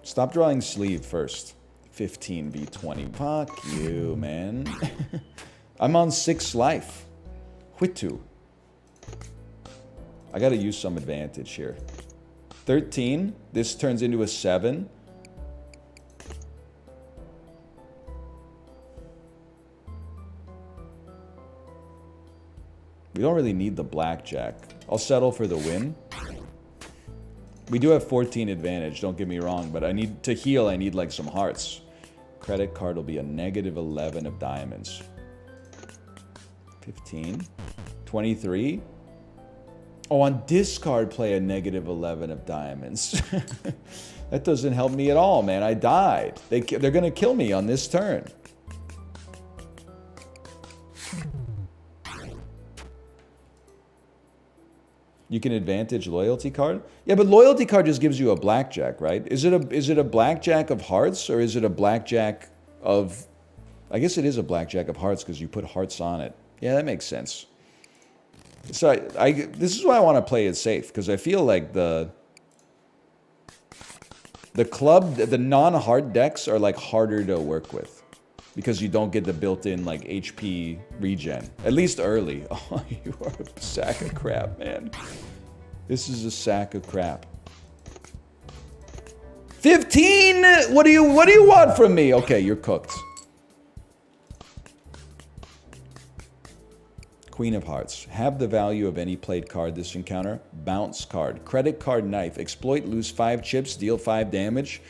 Stop drawing sleeve first. 15 v 20. Fuck you, man. I'm on 6 life. Huitu. I got to use some advantage here. 13. This turns into a 7. We don't really need the blackjack. I'll settle for the win. We do have 14 advantage, don't get me wrong, but I need to heal, I need like some hearts. Credit card will be a negative 11 of diamonds. 15. 23. Oh, on discard, play a negative 11 of diamonds. That doesn't help me at all, man. I died. They're going to kill me on this turn. You can advantage loyalty card? Yeah, but loyalty card just gives you a blackjack, right? Is it a blackjack of hearts or is it a blackjack of... I guess it is a blackjack of hearts because you put hearts on it. Yeah, that makes sense. So this is why I want to play it safe because I feel like the club, the non-heart decks are like harder to work with because you don't get the built-in like HP regen, at least early. Oh, you are a sack of crap, man. This is a sack of crap. 15. What do you want from me? Okay, you're cooked. Queen of Hearts. Have the value of any played card this encounter. Bounce card. Credit card knife. Exploit, lose 5 chips, deal 5 damage.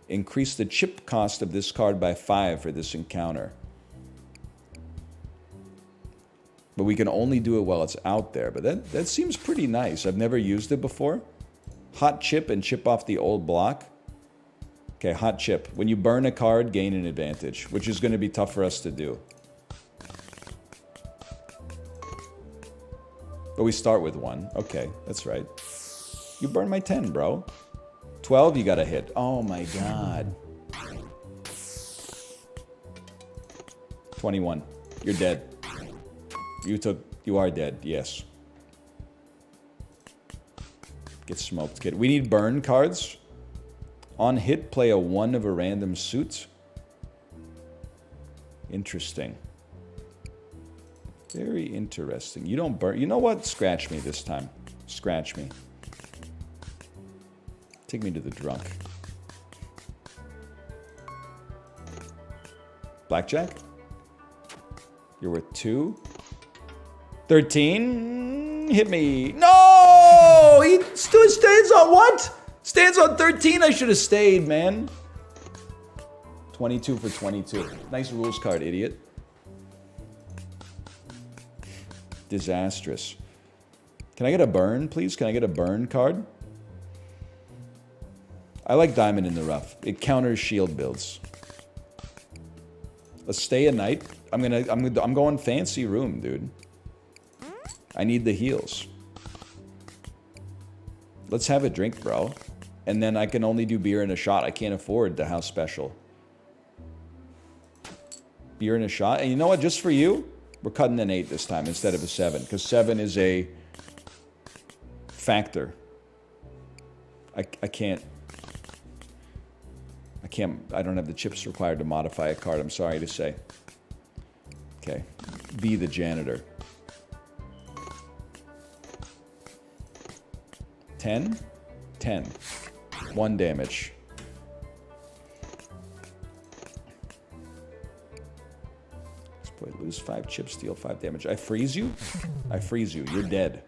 Increase the chip cost of this card by 5 for this encounter. But we can only do it while it's out there. But that seems pretty nice. I've never used it before. Hot chip and chip off the old block. Okay, hot chip. When you burn a card, gain an advantage, which is going to be tough for us to do. But we start with 1. Okay, that's right. You burned my 10, bro. 12, you got a hit. Oh my god. 21. You're dead. You are dead, yes. Get smoked, kid. We need burn cards. On hit, play a 1 of a random suit. Interesting. Very interesting. You don't burn. You know what? Scratch me this time. Scratch me. Take me to the drunk. Blackjack? You're worth 2. 13. Hit me. No! He still stands on what? Stands on 13. I should have stayed, man. 22 for 22. Nice rules card, idiot. Disastrous. Can I get a burn, please? Can I get a burn card? I like diamond in the rough. It counters shield builds. Let's stay a night. I'm going fancy room, dude. I need the heals. Let's have a drink, bro. And then I can only do beer and a shot. I can't afford the house special. Beer in a shot. And you know what? Just for you, we're cutting an 8 this time instead of a 7. Because 7 is a factor. I don't have the chips required to modify a card, I'm sorry to say. Okay. Be the janitor. 10? 10. 1 damage. Boy, lose 5 chips, deal 5 damage. I freeze you? I freeze you. You're dead.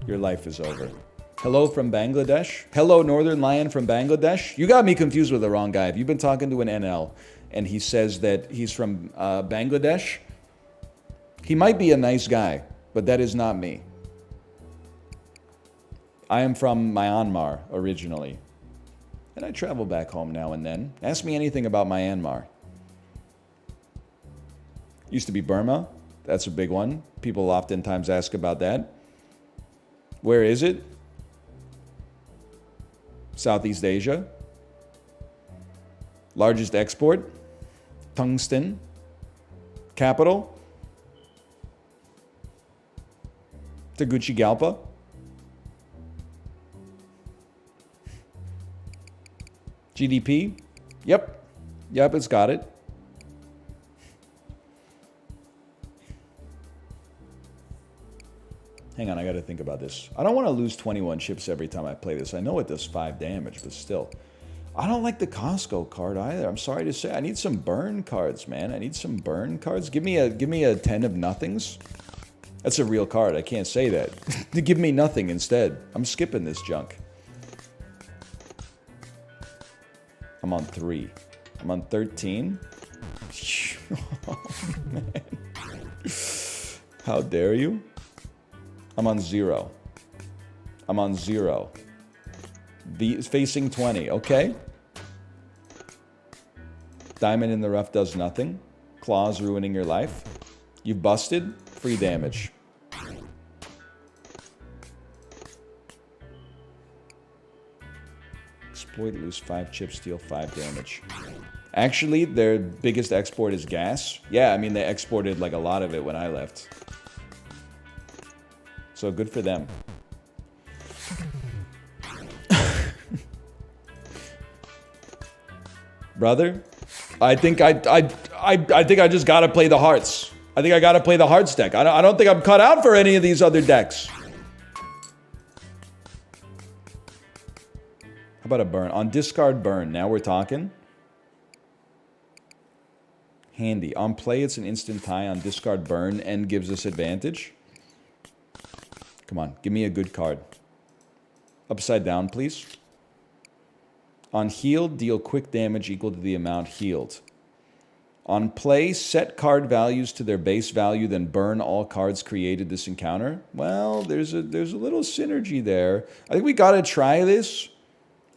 Your life is over. Hello from Bangladesh. Hello, Northern Lion from Bangladesh. You got me confused with the wrong guy. If you've been talking to an NL and he says that he's from Bangladesh, he might be a nice guy, but that is not me. I am from Myanmar originally, and I travel back home now and then. Ask me anything about Myanmar. Used to be Burma. That's a big one. People oftentimes ask about that. Where is it? Southeast Asia. Largest export? Tungsten. Capital? Tegucigalpa. GDP? Yep. Yep, it's got it. Hang on, I gotta think about this. I don't want to lose 21 chips every time I play this. I know it does 5 damage, but still. I don't like the Costco card either. I'm sorry to say. I need some burn cards, man. I need some burn cards. Give me a 10 of nothings. That's a real card. I can't say that. Give me nothing instead. I'm skipping this junk. I'm on 3. I'm on 13. Oh, man. How dare you? I'm on 0. I'm on 0. Facing 20. Okay. Diamond in the rough does nothing. Claws ruining your life. You busted. Free damage. Exploit, lose 5 chips, deal 5 damage. Actually, their biggest export is gas. Yeah, I mean, they exported like a lot of it when I left. So good for them. Brother, I think I just gotta play the hearts. I think I gotta play the hearts deck. I don't think I'm cut out for any of these other decks. How about a burn? On discard burn, now we're talking. Handy. On play, it's an instant tie. On discard burn, end gives us advantage. Come on, give me a good card. Upside down, please. On healed, deal quick damage equal to the amount healed. On play, set card values to their base value, then burn all cards created this encounter. Well, there's a little synergy there. I think we gotta try this.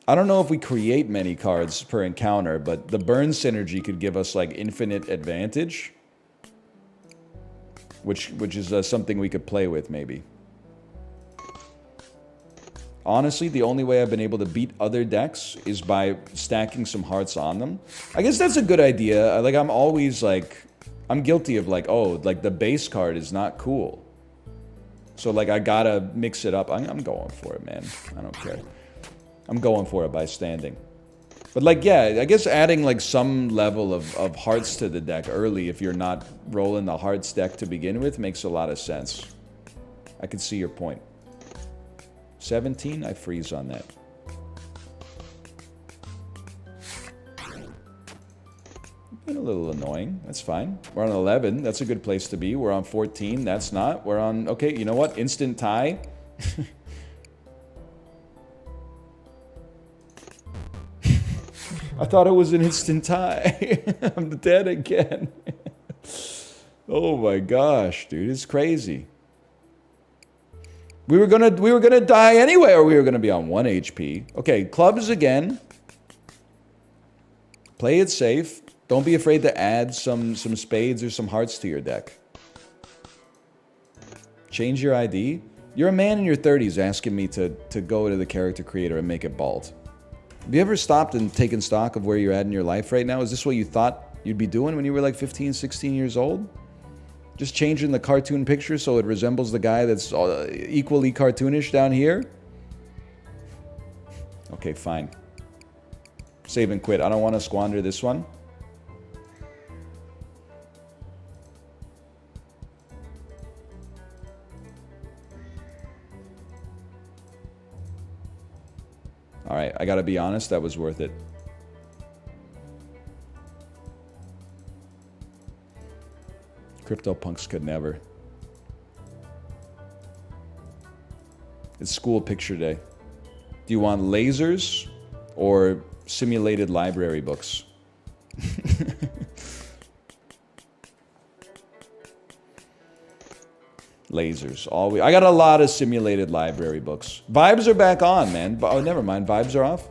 I don't know if we create many cards per encounter, but the burn synergy could give us like infinite advantage, which is something we could play with maybe. Honestly, the only way I've been able to beat other decks is by stacking some hearts on them. I guess that's a good idea. Like, I'm always like, I'm guilty of like, oh, like the base card is not cool. So like, I gotta mix it up. I'm going for it, man. I don't care. I'm going for it by standing. But like, yeah, I guess adding like some level of hearts to the deck early if you're not rolling the hearts deck to begin with makes a lot of sense. I can see your point. 17, I freeze on that. Been a little annoying. That's fine. We're on 11. That's a good place to be. We're on 14. That's not. We're on... Okay, you know what? Instant tie. I thought it was an instant tie. I'm dead again. Oh my gosh, dude. It's crazy. We were gonna die anyway, or we were gonna be on 1 HP. Okay, clubs again. Play it safe. Don't be afraid to add some spades or some hearts to your deck. Change your ID. You're a man in your 30s asking me to go to the character creator and make it bald. Have you ever stopped and taken stock of where you're at in your life right now? Is this what you thought you'd be doing when you were like 15, 16 years old? Just changing the cartoon picture so it resembles the guy that's equally cartoonish down here? Okay, fine. Save and quit. I don't want to squander this one. Alright, I gotta be honest, that was worth it. CryptoPunks could never. It's school picture day. Do you want lasers or simulated library books? Lasers. I got a lot of simulated library books. Vibes are back on, man. Oh, never mind. Vibes are off.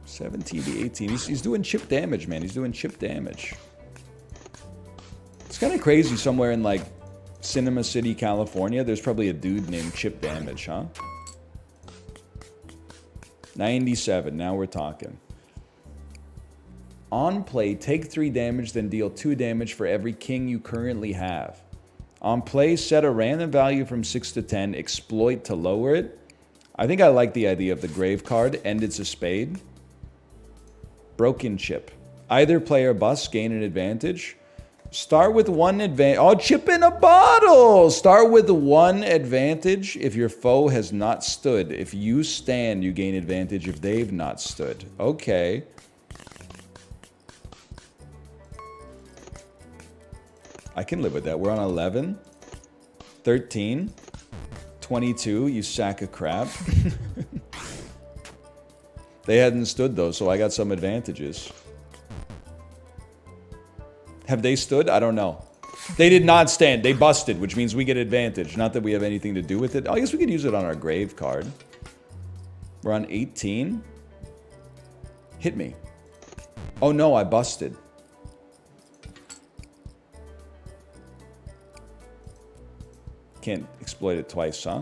$17 to $18. He's doing chip damage, man. He's doing chip damage. It's kind of crazy somewhere in, like, Cinema City, California. There's probably a dude named Chip Damage, huh? 97. Now we're talking. On play, take 3 damage, then deal 2 damage for every king you currently have. On play, set a random value from 6 to 10, exploit to lower it. I think I like the idea of the grave card, and it's a spade. Broken chip. Either player busts, gain an advantage. Start with 1 advantage. Oh, chip in a bottle! Start with 1 advantage if your foe has not stood. If you stand, you gain advantage if they've not stood. Okay. I can live with that. We're on 11, 13, 22, you sack of crap. They hadn't stood, though, so I got some advantages. Have they stood? I don't know. They did not stand. They busted, which means we get advantage. Not that we have anything to do with it. I guess we could use it on our grave card. We're on 18. Hit me. Oh, no, I busted. Can't exploit it twice, huh?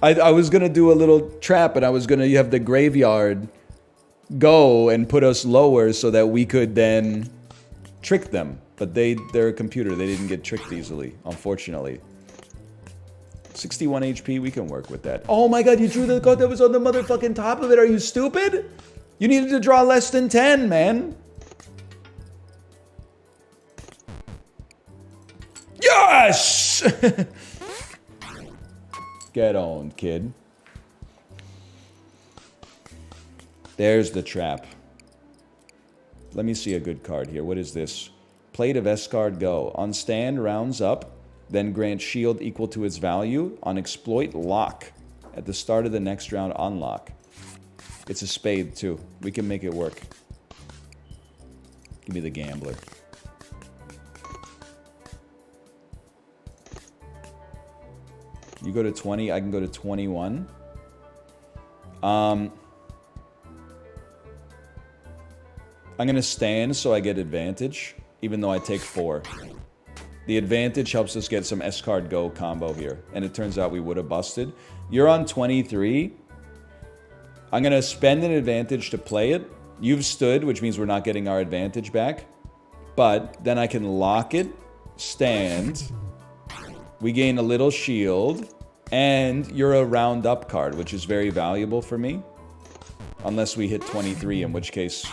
I was going to do a little trap, and I was going to have the graveyard go and put us lower so that we could then trick them. But they're a computer. They didn't get tricked easily, unfortunately. 61 HP, we can work with that. Oh my god, you drew the card that was on the motherfucking top of it. Are you stupid? You needed to draw less than 10, man. Yes! Get owned, kid. There's the trap. Let me see a good card here. What is this? Plate of S-card, go. On stand, rounds up. Then grant shield equal to its value. On exploit, lock. At the start of the next round, unlock. It's a spade, too. We can make it work. Give me the gambler. You go to 20, I can go to 21. I'm going to stand so I get advantage, even though I take 4. The advantage helps us get some S-card go combo here. And it turns out we would have busted. You're on 23. I'm going to spend an advantage to play it. You've stood, which means we're not getting our advantage back. But then I can lock it, stand. We gain a little shield. And you're a round up card, which is very valuable for me. Unless we hit 23, in which case,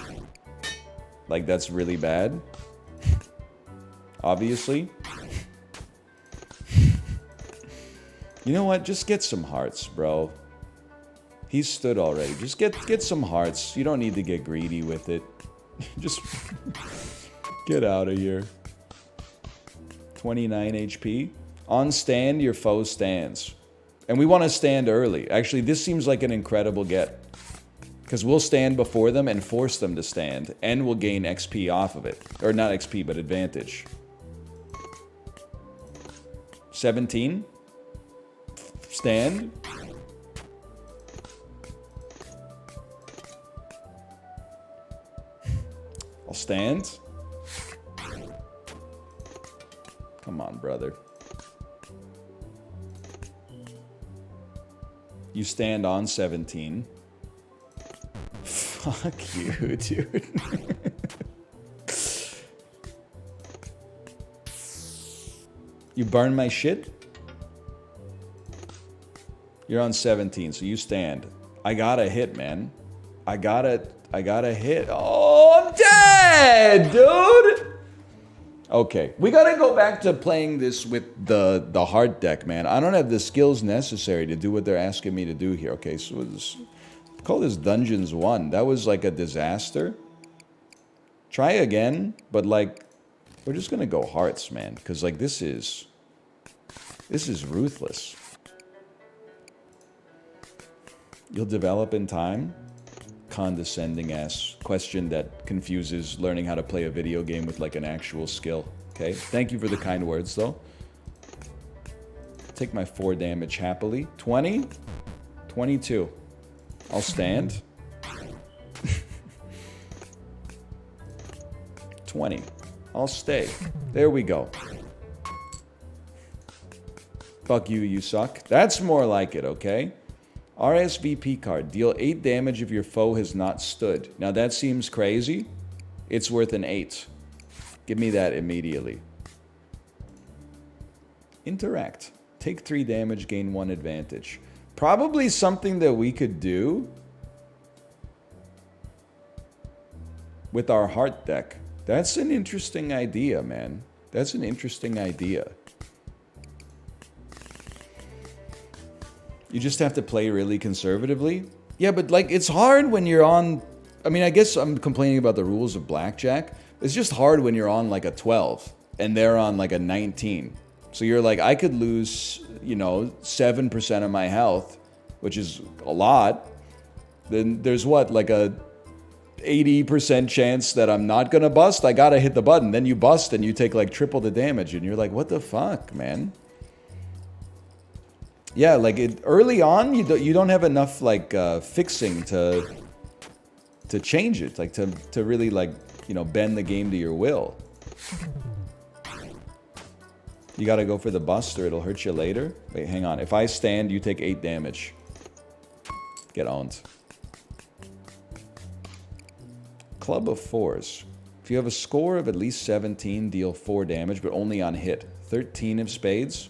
like, that's really bad. Obviously. You know what? Just get some hearts, bro. He's stood already. Just get some hearts. You don't need to get greedy with it. Just get out of here. 29 HP. On stand, your foe stands. And we want to stand early. Actually, this seems like an incredible get. Because we'll stand before them and force them to stand. And we'll gain XP off of it. Or not XP, but advantage. 17. Stand. I'll stand. Come on, brother. You stand on 17. Fuck you, dude. You burn my shit? You're on 17, so you stand. I got a hit, man. I got a hit. Oh, I'm dead, dude! Okay, we gotta go back to playing this with the hard deck, man. I don't have the skills necessary to do what they're asking me to do here. Okay, so call this Dungeons 1. That was like a disaster. Try again, but like, we're just gonna go hearts, man. Because like, this is ruthless. You'll develop in time? Condescending ass question that confuses learning how to play a video game with like an actual skill. Okay, thank you for the kind words though. Take my 4 damage happily. 20? 22. I'll stand. 20. I'll stay. There we go. Fuck you, you suck. That's more like it, okay? RSVP card. Deal 8 damage if your foe has not stood. Now that seems crazy. It's worth an 8. Give me that immediately. Interact. Take 3 damage, gain 1 advantage. Probably something that we could do with our heart deck. That's an interesting idea, man. That's an interesting idea. You just have to play really conservatively. Yeah, but like, it's hard when you're on... I mean, I guess I'm complaining about the rules of blackjack. It's just hard when you're on like a 12 and they're on like a 19. So you're like, I could lose, you know, 7% of my health, which is a lot. Then there's what, like a 80% chance that I'm not gonna bust? I gotta hit the button. Then you bust and you take like triple the damage and you're like, what the fuck, man? Yeah, like early on, you don't have enough like fixing to change it, like to really like, you know, bend the game to your will. You gotta go for the bust or it'll hurt you later. Wait, hang on. If I stand, you take 8 damage. Get owned. Club of 4s. If you have a score of at least 17, deal 4 damage, but only on hit. 13 of spades.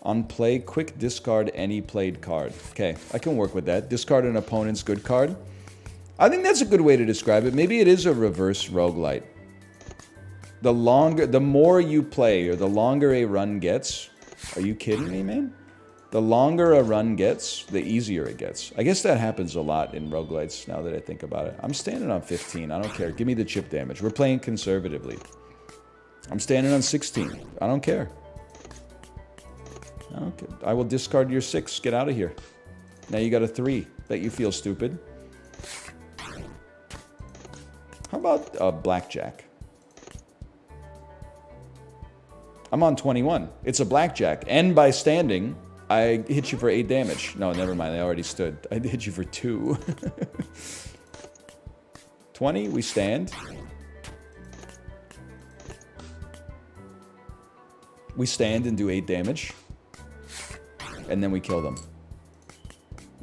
On play, quick discard any played card. Okay, I can work with that. Discard an opponent's good card. I think that's a good way to describe it. Maybe it is a reverse roguelite. The more you play, or the longer a run gets. Are you kidding me, man? The longer a run gets, the easier it gets. I guess that happens a lot in roguelites now that I think about it. I'm standing on 15. I don't care. Give me the chip damage. We're playing conservatively. I'm standing on 16. I don't care. Okay. I will discard your 6. Get out of here. Now you got a 3. Bet you feel stupid. How about blackjack? I'm on 21. It's a blackjack. And by standing, I hit you for 8 damage. No, never mind. I already stood. I hit you for 2. 20, we stand. We stand and do 8 damage. And then we kill them.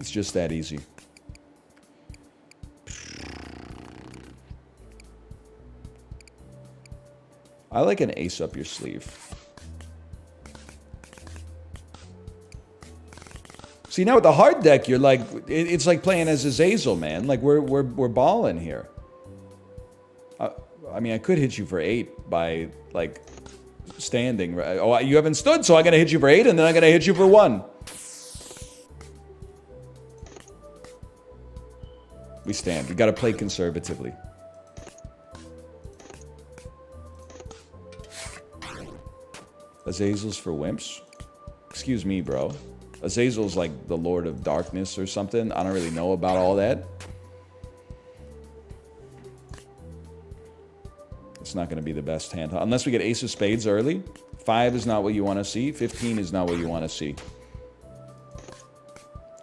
It's just that easy. I like an ace up your sleeve. See, now with the hard deck, you're like, it's like playing as Azazel, man. Like, we're balling here. I mean, I could hit you for 8 by, like, standing. Right? Oh, you haven't stood, so I'm going to hit you for 8, and then I'm going to hit you for 1. We stand. We got to play conservatively. Azazel's for wimps? Excuse me, bro. Azazel's like the Lord of Darkness or something. I don't really know about all that. It's not going to be the best hand. Unless we get Ace of Spades early. 5 is not what you want to see. 15 is not what you want to see.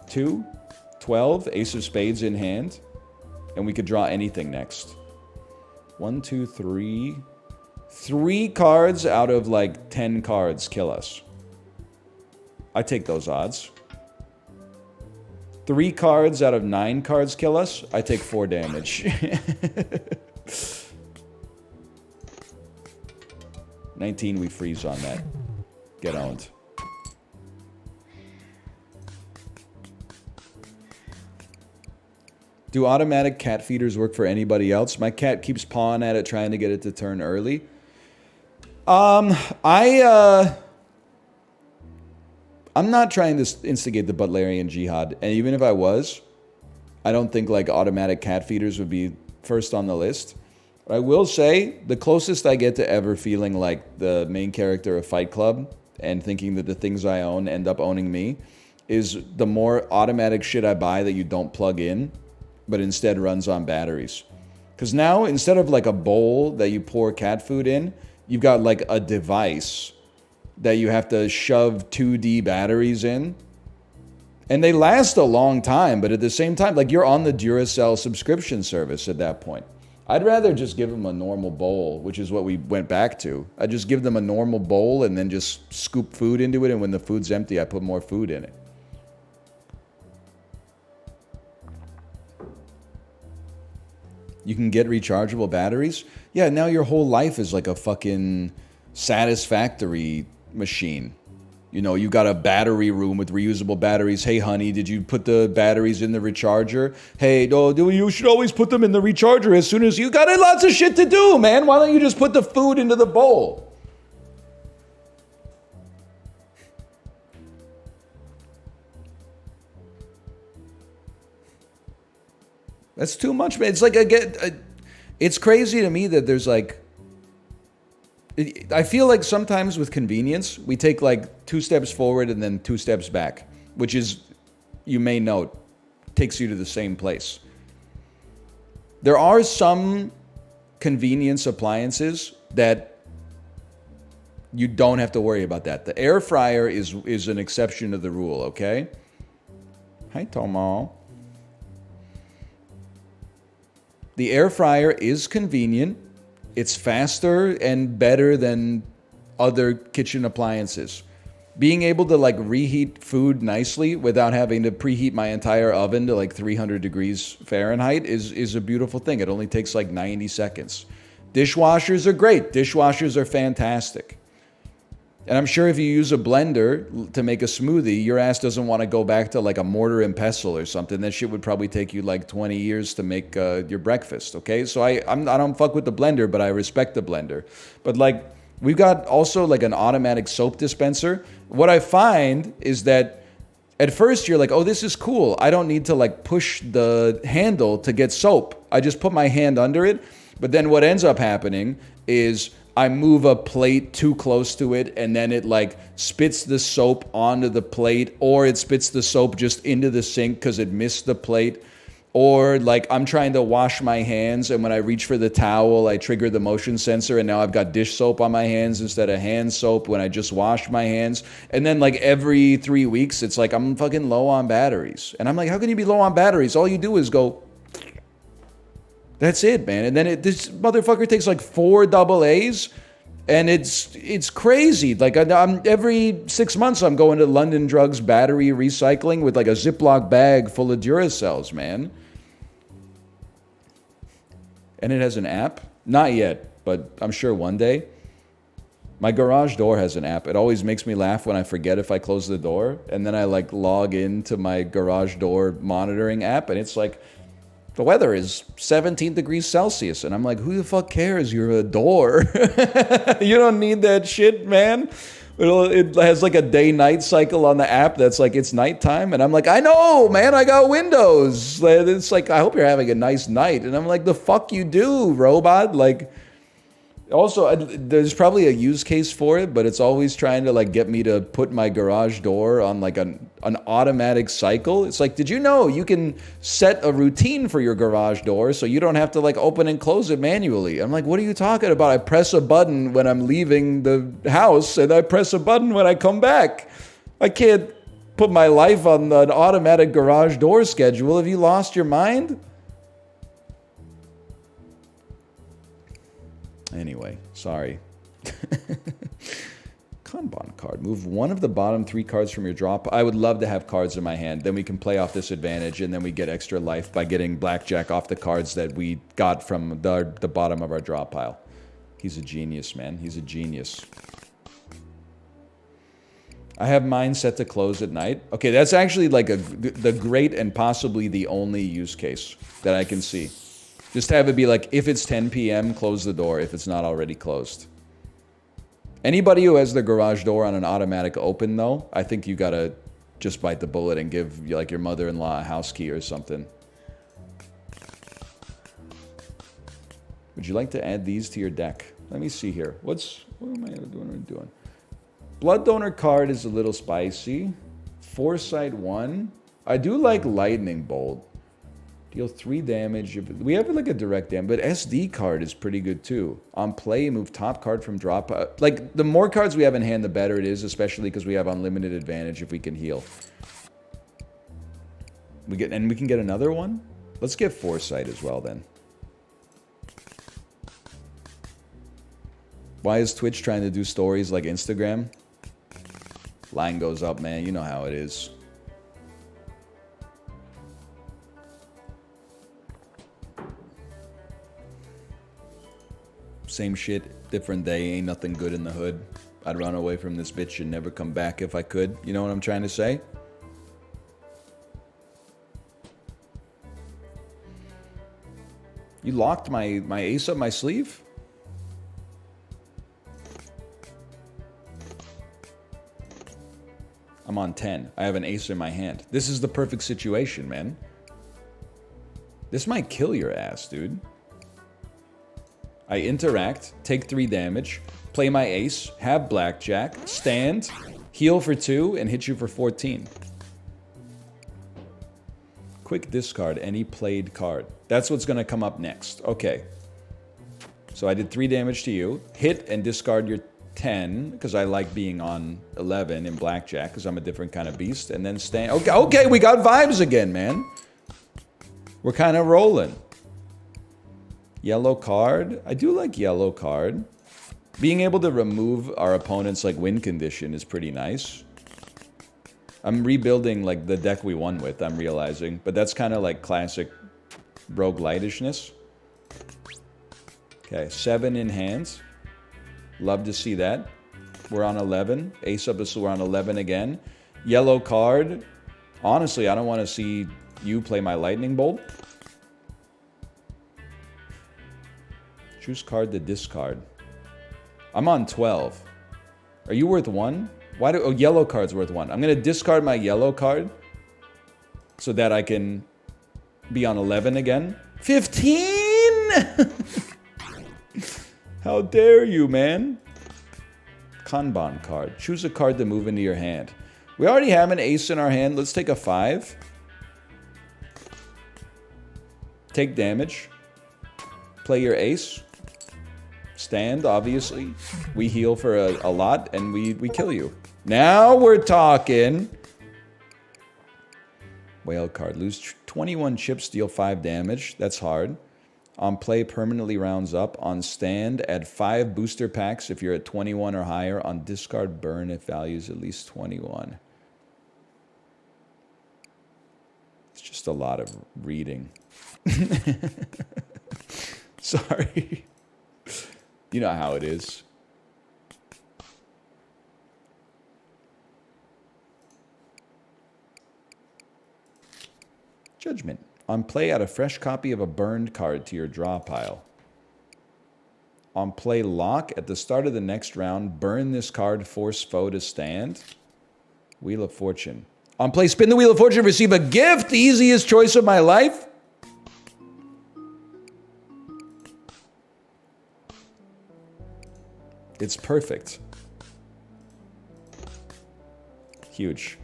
2, 12, Ace of Spades in hand. And we could draw anything next. 1, 2, 3. 3 cards out of like 10 cards kill us. I take those odds. 3 cards out of 9 cards kill us. I take 4 damage. 19, we freeze on that. Get owned. Do automatic cat feeders work for anybody else? My cat keeps pawing at it, trying to get it to turn early. I'm not trying to instigate the Butlerian Jihad, and even if I was, I don't think like automatic cat feeders would be first on the list. But I will say, the closest I get to ever feeling like the main character of Fight Club and thinking that the things I own end up owning me is the more automatic shit I buy that you don't plug in, but instead runs on batteries. Because now, instead of like a bowl that you pour cat food in, you've got like a device that you have to shove 2D batteries in. And they last a long time, but at the same time, like you're on the Duracell subscription service at that point. I'd rather just give them a normal bowl, which is what we went back to. I just give them a normal bowl and then just scoop food into it, and when the food's empty, I put more food in it. You can get rechargeable batteries? Yeah, now your whole life is like a fucking Satisfactory machine. You know, you got a battery room with reusable batteries. Hey, honey, did you put the batteries in the recharger? Hey, no, you should always put them in the recharger as soon as you got lots of shit to do, man. Why don't you just put the food into the bowl? That's too much, man. It's like, it's crazy to me that there's like, I feel like sometimes with convenience, we take like 2 steps forward and then 2 steps back, which is, you may note, takes you to the same place. There are some convenience appliances that you don't have to worry about that. The air fryer is an exception to the rule, okay? Hi, Tomo. The air fryer is convenient. It's faster and better than other kitchen appliances. Being able to like reheat food nicely without having to preheat my entire oven to like 300 degrees Fahrenheit is a beautiful thing. It only takes like 90 seconds. Dishwashers are great. Dishwashers are fantastic. And I'm sure if you use a blender to make a smoothie, your ass doesn't want to go back to like a mortar and pestle or something. That shit would probably take you like 20 years to make your breakfast, okay? So I don't fuck with the blender, but I respect the blender. But like, we've got also like an automatic soap dispenser. What I find is that at first you're like, oh, this is cool. I don't need to like push the handle to get soap. I just put my hand under it. But then what ends up happening is I move a plate too close to it, and then it like spits the soap onto the plate, or it spits the soap just into the sink because it missed the plate. Or like I'm trying to wash my hands, and when I reach for the towel, I trigger the motion sensor, and now I've got dish soap on my hands instead of hand soap when I just washed my hands. And then like every 3 weeks, it's like I'm fucking low on batteries. And I'm like, how can you be low on batteries? All you do is go... That's it, man. And then this motherfucker takes like 4 AA's, and it's crazy. Like I'm every 6 months I'm going to London Drugs battery recycling with like a Ziploc bag full of Duracells, man. And it has an app? Not yet, but I'm sure one day. My garage door has an app. It always makes me laugh when I forget if I close the door, and then I like log into my garage door monitoring app, and it's like, the weather is 17 degrees Celsius. And I'm like, who the fuck cares? You're a door. You don't need that shit, man. It has like a day-night cycle on the app that's like, it's nighttime. And I'm like, I know, man, I got Windows. It's like, I hope you're having a nice night. And I'm like, the fuck you do, robot? Like, also, there's probably a use case for it, but it's always trying to like get me to put my garage door on like an automatic cycle. It's like, did you know you can set a routine for your garage door so you don't have to like open and close it manually? I'm like, what are you talking about? I press a button when I'm leaving the house, and I press a button when I come back. I can't put my life on an automatic garage door schedule. Have you lost your mind? Anyway, sorry. Kanban card. Move one of the bottom 3 cards from your drop. I would love to have cards in my hand. Then we can play off this advantage, and then we get extra life by getting blackjack off the cards that we got from the bottom of our drop pile. He's a genius, man. He's a genius. I have mine set to close at night. Okay, that's actually like the great and possibly the only use case that I can see. Just have it be like, if it's 10 p.m., close the door if it's not already closed. Anybody who has their garage door on an automatic open, though, I think you gotta just bite the bullet and give like your mother-in-law a house key or something. Would you like to add these to your deck? Let me see here. What am I doing? Blood Donor card is a little spicy. Foresight 1. I do like Lightning Bolt. Deal 3 damage. We have like a direct damage, but SD card is pretty good too. On play, move top card from drop. Like, the more cards we have in hand, the better it is, especially because we have unlimited advantage if we can heal. We can get another one? Let's get Foresight as well then. Why is Twitch trying to do stories like Instagram? Line goes up, man. You know how it is. Same shit, different day, ain't nothing good in the hood. I'd run away from this bitch and never come back if I could. You know what I'm trying to say? You locked my ace up my sleeve? I'm on 10. I have an ace in my hand. This is the perfect situation, man. This might kill your ass, dude. I interact, take 3 damage, play my ace, have blackjack, stand, heal for 2, and hit you for 14. Quick discard any played card. That's what's going to come up next. Okay. So I did 3 damage to you. Hit and discard your 10, because I like being on 11 in blackjack, because I'm a different kind of beast. And then stand. Okay, we got vibes again, man. We're kind of rolling. Yellow card. I do like yellow card. Being able to remove our opponent's like win condition is pretty nice. I'm rebuilding like the deck we won with, I'm realizing. But that's kind of like classic roguelitishness. Okay, 7 in hand. Love to see that. We're on 11. Ace up, so we're on 11 again. Yellow card. Honestly, I don't want to see you play my lightning bolt. Choose card to discard. I'm on 12. Are you worth 1? Why do... Oh, yellow card's worth 1. I'm going to discard my yellow card so that I can be on 11 again. 15! How dare you, man? Kanban card. Choose a card to move into your hand. We already have an ace in our hand. Let's take a 5. Take damage. Play your ace. Stand, obviously. We heal for a lot, and we kill you. Now we're talking. Whale card. Lose 21 chips, deal 5 damage. That's hard. On play, permanently rounds up. On stand, add 5 booster packs if you're at 21 or higher. On discard, burn if value is at least 21. It's just a lot of reading. Sorry. You know how it is. Judgment. On play, add a fresh copy of a burned card to your draw pile. On play, lock. At the start of the next round, burn this card, force foe to stand. Wheel of Fortune. On play, spin the Wheel of Fortune, receive a gift. The easiest choice of my life. It's perfect. Huge.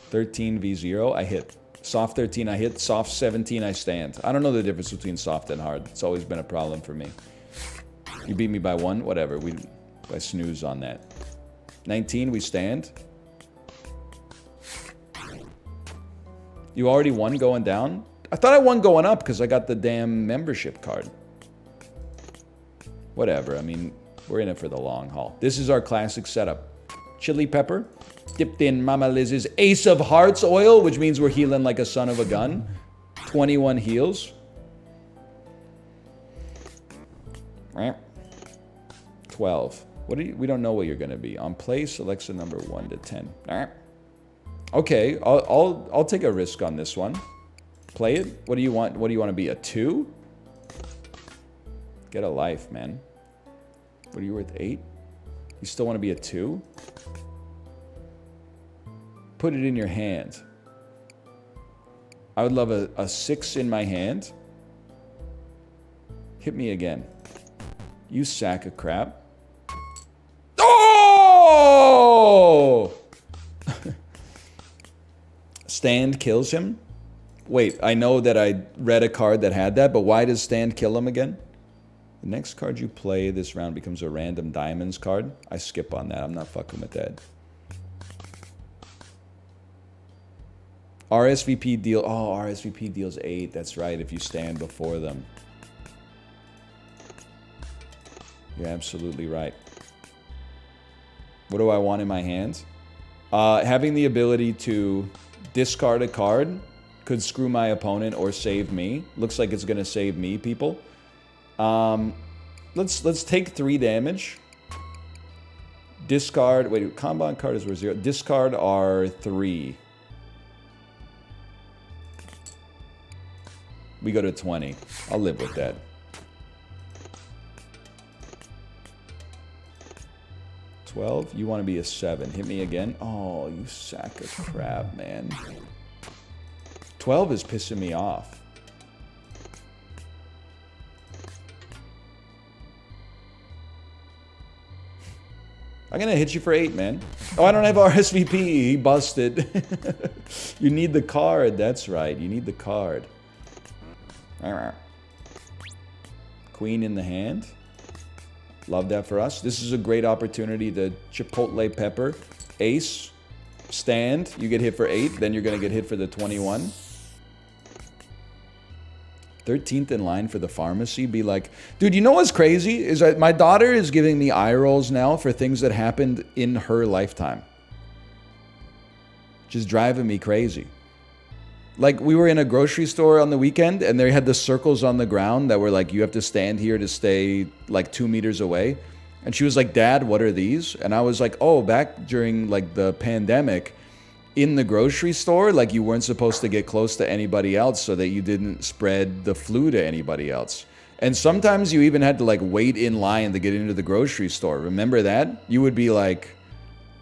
13 v0, I hit. Soft 13, I hit. Soft 17, I stand. I don't know the difference between soft and hard. It's always been a problem for me. You beat me by 1, whatever. I snooze on that. 19, we stand. You already won going down? I thought I won going up because I got the damn membership card. Whatever. I mean, we're in it for the long haul. This is our classic setup. Chili pepper, dipped in Mama Liz's Ace of Hearts oil, which means we're healing like a son of a gun. 21 heals. 12. What do you, we don't know what you're going to be. On play, select the number 1 to 10. Okay, I'll take a risk on this one. Play it. What do you want? What do you want to be? A 2? Get a life, man. What are you worth? 8? You still want to be a 2? Put it in your hand. I would love a 6 in my hand. Hit me again. You sack of crap. Oh! Stand kills him? Wait, I know that I read a card that had that, but why does Stand kill him again? The next card you play this round becomes a random diamonds card. I skip on that. I'm not fucking with that. RSVP deal. Oh, RSVP deals 8. That's right, if you stand before them. You're absolutely right. What do I want in my hand? Having the ability to discard a card could screw my opponent or save me. Looks like it's gonna save me, people. Let's take 3 damage. Discard. Wait, combat card is worth 0. Discard our 3. We go to 20. I'll live with that. $12. You want to be a 7. Hit me again. Oh, you sack of crap, man. 12 is pissing me off. I'm going to hit you for 8, man. Oh, I don't have RSVP. He busted. You need the card. That's right. You need the card. Queen in the hand. Love that for us. This is a great opportunity to chipotle pepper. Ace. Stand. You get hit for 8. Then you're going to get hit for the 21. 13th in line for the pharmacy. Be like, dude, you know what's crazy? Is that my daughter is giving me eye rolls now for things that happened in her lifetime. Just driving me crazy. Like, we were in a grocery store on the weekend, and they had the circles on the ground that were like, you have to stand here to stay, like, 2 meters away. And she was like, Dad, what are these? And I was like, oh, back during, like, the pandemic, in the grocery store, like, you weren't supposed to get close to anybody else so that you didn't spread the flu to anybody else. And sometimes you even had to, like, wait in line to get into the grocery store. Remember that? You would be like,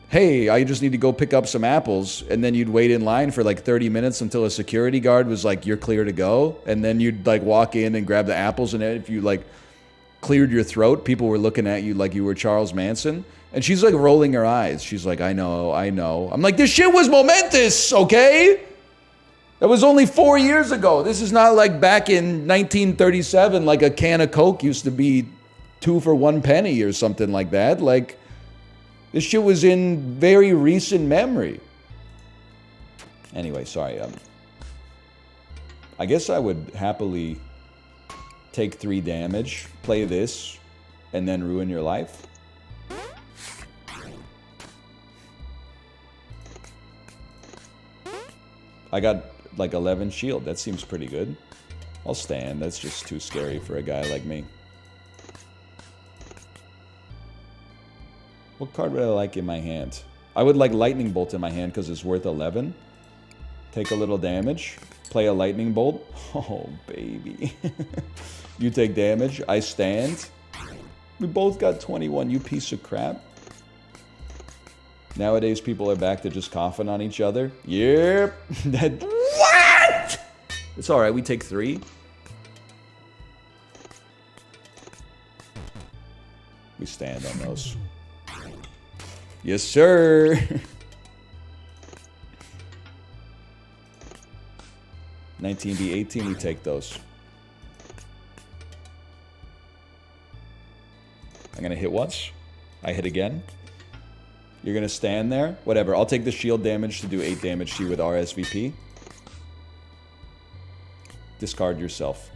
hey, I just need to go pick up some apples. And then you'd wait in line for like 30 minutes until a security guard was like, you're clear to go. And then you'd like walk in and grab the apples. And if you like cleared your throat, people were looking at you like you were Charles Manson. And she's like rolling her eyes. She's like, I know, I know. I'm like, this shit was momentous, okay? That was only 4 years ago. This is not like back in 1937, like a can of Coke used to be 2 for 1 penny or something like that. Like, this shit was in very recent memory. Anyway, sorry. I guess I would happily take 3 damage, play this, and then ruin your life. I got like 11 shield. That seems pretty good. I'll stand. That's just too scary for a guy like me. What card would I like in my hand? I would like Lightning Bolt in my hand because it's worth 11. Take a little damage. Play a Lightning Bolt. Oh, baby. You take damage. I stand. We both got 21, you piece of crap. Nowadays, people are back to just coughing on each other. Yep. What? It's alright, we take 3. We stand on those. Yes, sir. $19B, $18, we take those. I'm gonna hit once. I hit again. You're gonna stand there. Whatever. I'll take the shield damage to do 8 damage to you with RSVP. Discard yourself.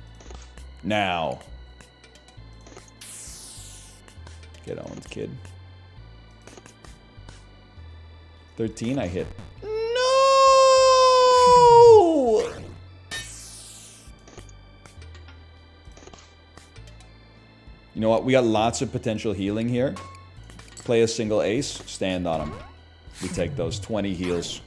Now. Get owned, kid. 13, I hit. No! You know what? We got lots of potential healing here. Play a single ace, stand on him. We take those 20 heals.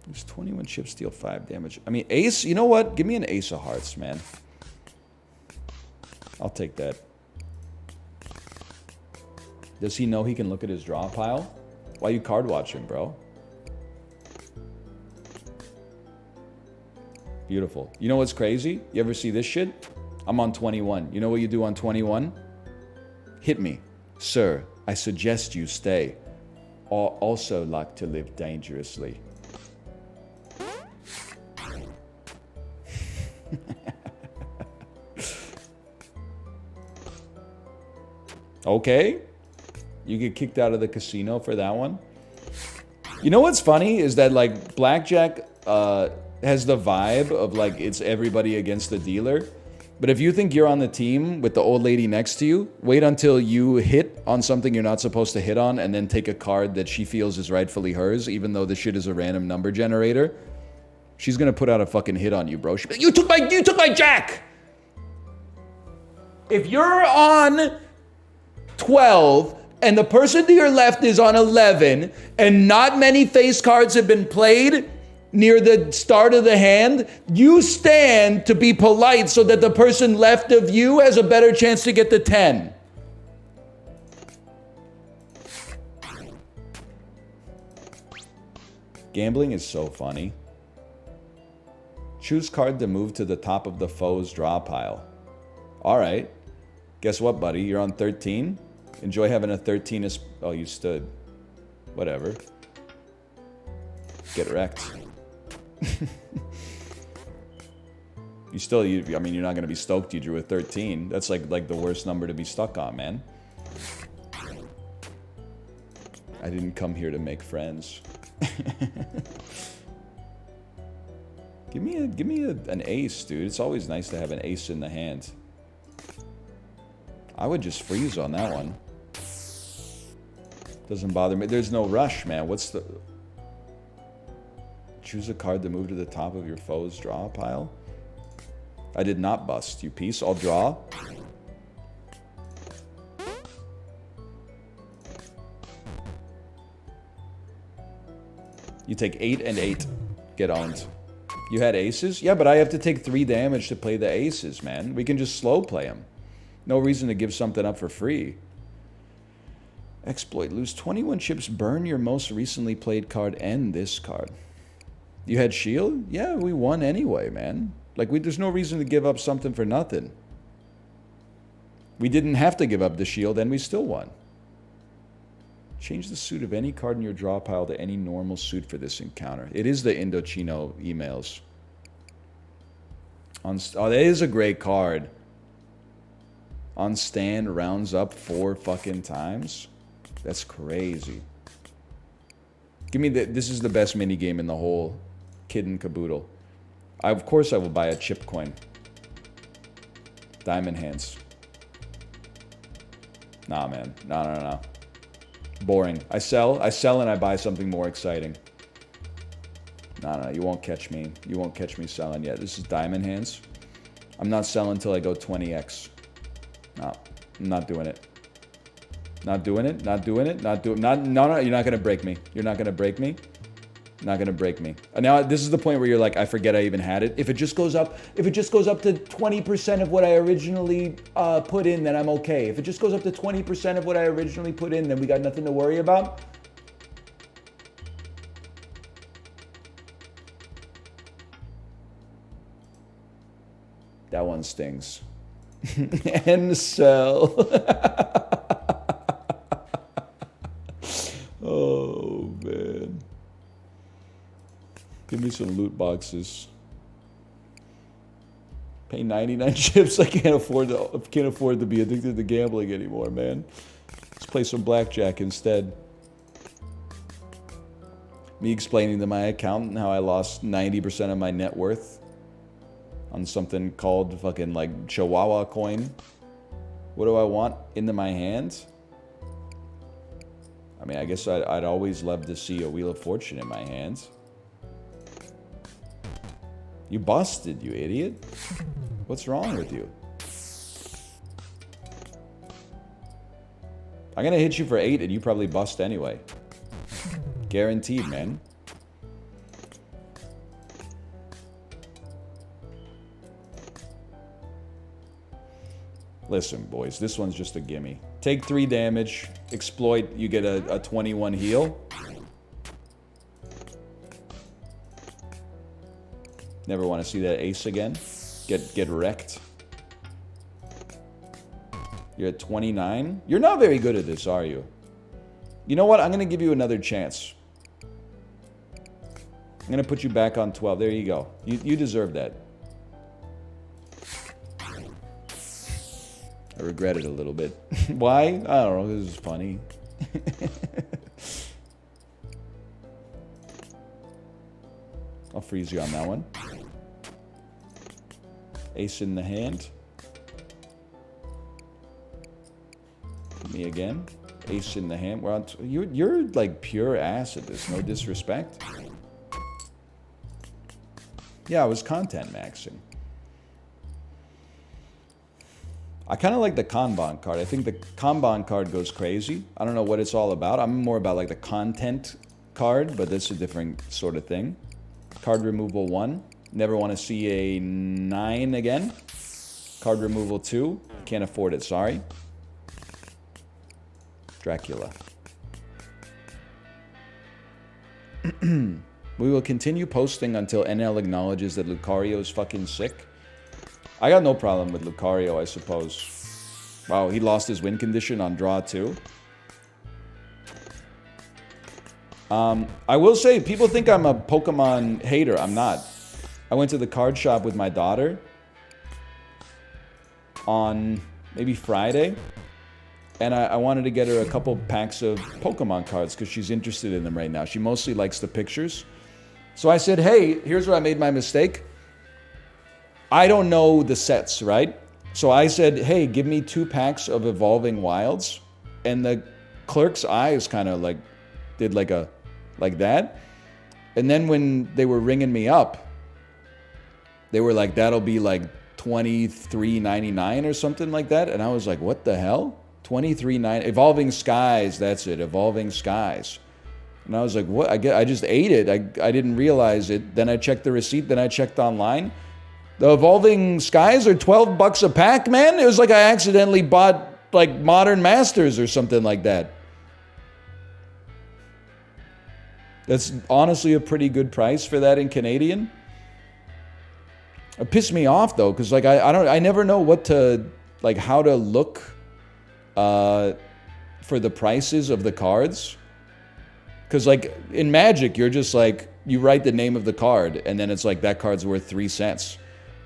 There's 21 chips, deal 5 damage. I mean, ace, you know what? Give me an ace of hearts, man. I'll take that. Does he know he can look at his draw pile? Why are you card watching, bro? Beautiful. You know what's crazy? You ever see this shit? I'm on 21. You know what you do on 21? Hit me. Sir, I suggest you stay. Or also like to live dangerously. Okay. You get kicked out of the casino for that one. You know what's funny is that, like, blackjack has the vibe of, like, it's everybody against the dealer. But if you think you're on the team with the old lady next to you, wait until you hit on something you're not supposed to hit on and then take a card that she feels is rightfully hers, even though the shit is a random number generator. She's gonna put out a fucking hit on you, bro. She'll be like, you took my jack! If you're on 12 and the person to your left is on 11 and not many face cards have been played near the start of the hand, you stand to be polite so that the person left of you has a better chance to get the 10. Gambling is so funny. Choose card to move to the top of the foe's draw pile. All right. Guess what, buddy? You're on 13. Enjoy having a 13. Oh, you stood. Whatever. Get wrecked. I mean, you're not going to be stoked you drew a 13. That's like the worst number to be stuck on, man. I didn't come here to make friends. Give me an ace, dude. It's always nice to have an ace in the hand. I would just freeze on that one. Doesn't bother me. There's no rush, man. What's the... Choose a card to move to the top of your foe's draw pile. I did not bust, you piece. I'll draw. You take 8 and 8. Get owned. You had aces? Yeah, but I have to take 3 damage to play the aces, man. We can just slow play them. No reason to give something up for free. Exploit. Lose 21 chips. Burn your most recently played card and this card. You had shield? Yeah, we won anyway, man. Like, there's no reason to give up something for nothing. We didn't have to give up the shield, and we still won. Change the suit of any card in your draw pile to any normal suit for this encounter. It is the Indochino emails. Oh, that is a great card. On stand, rounds up 4 fucking times. That's crazy. Give me this is the best minigame in the whole kid and caboodle. Of course I will buy a chip coin. Diamond hands. Nah, man. No. Boring. I sell and I buy something more exciting. No. You won't catch me. You won't catch me selling yet. This is diamond hands. I'm not selling until I go 20x. No, I'm not doing it. Not doing it. No, you're not going to break me. You're not going to break me. Not going to break me. And now this is the point where you're like, I forget I even had it. If it just goes up to 20% of what I originally put in, then I'm okay. If it just goes up to 20% of what I originally put in, then we got nothing to worry about. That one stings. And sell. Oh, man. Give me some loot boxes. Pay 99 chips. I can't afford to be addicted to gambling anymore, man. Let's play some blackjack instead. Me explaining to my accountant how I lost 90% of my net worth on something called fucking like Chihuahua coin. What do I want into my hands? I mean, I guess I'd always love to see a Wheel of Fortune in my hands. You busted, you idiot. What's wrong with you? I'm gonna hit you for 8 and you probably bust anyway. Guaranteed, man. Listen, boys, this one's just a gimme. Take 3 damage, exploit, you get a 21 heal. Never want to see that ace again. Get wrecked. You're at 29. You're not very good at this, are you? You know what? I'm going to give you another chance. I'm going to put you back on 12. There you go. You deserve that. I regret it a little bit. Why? I don't know. This is funny. I'll freeze you on that one. Ace in the hand. Me again. Ace in the hand. We're on. You're like pure ass at this. No disrespect. Yeah, I was content maxing. I kind of like the Kanban card. I think the Kanban card goes crazy. I don't know what it's all about. I'm more about like the content card, but that's a different sort of thing. Card removal 1. Never want to see a 9 again. Card removal 2. Can't afford it, sorry. Dracula. We will continue posting until NL acknowledges that Lucario is fucking sick. I got no problem with Lucario, I suppose. Wow, he lost his win condition on draw 2. I will say, people think I'm a Pokemon hater. I'm not. I went to the card shop with my daughter on maybe Friday. And I wanted to get her a couple packs of Pokemon cards because she's interested in them right now. She mostly likes the pictures. So I said, hey, here's where I made my mistake. I don't know the sets, right? So I said, hey, give me 2 packs of Evolving Wilds. And the clerk's eyes kind of like did like that. And then when they were ringing me up, they were like, that'll be like $23.99 or something like that. And I was like, what the hell? $23.99. Evolving Skies, that's it. Evolving Skies. And I was like, what? I just ate it. I didn't realize it. Then I checked the receipt. Then I checked online. The Evolving Skies are $12 a pack, man. It was like I accidentally bought like Modern Masters or something like that. That's honestly a pretty good price for that in Canadian. It pissed me off though, because like I never know what to like how to look for the prices of the cards. Because like in Magic, you're just like you write the name of the card and then it's like that card's worth 3 cents.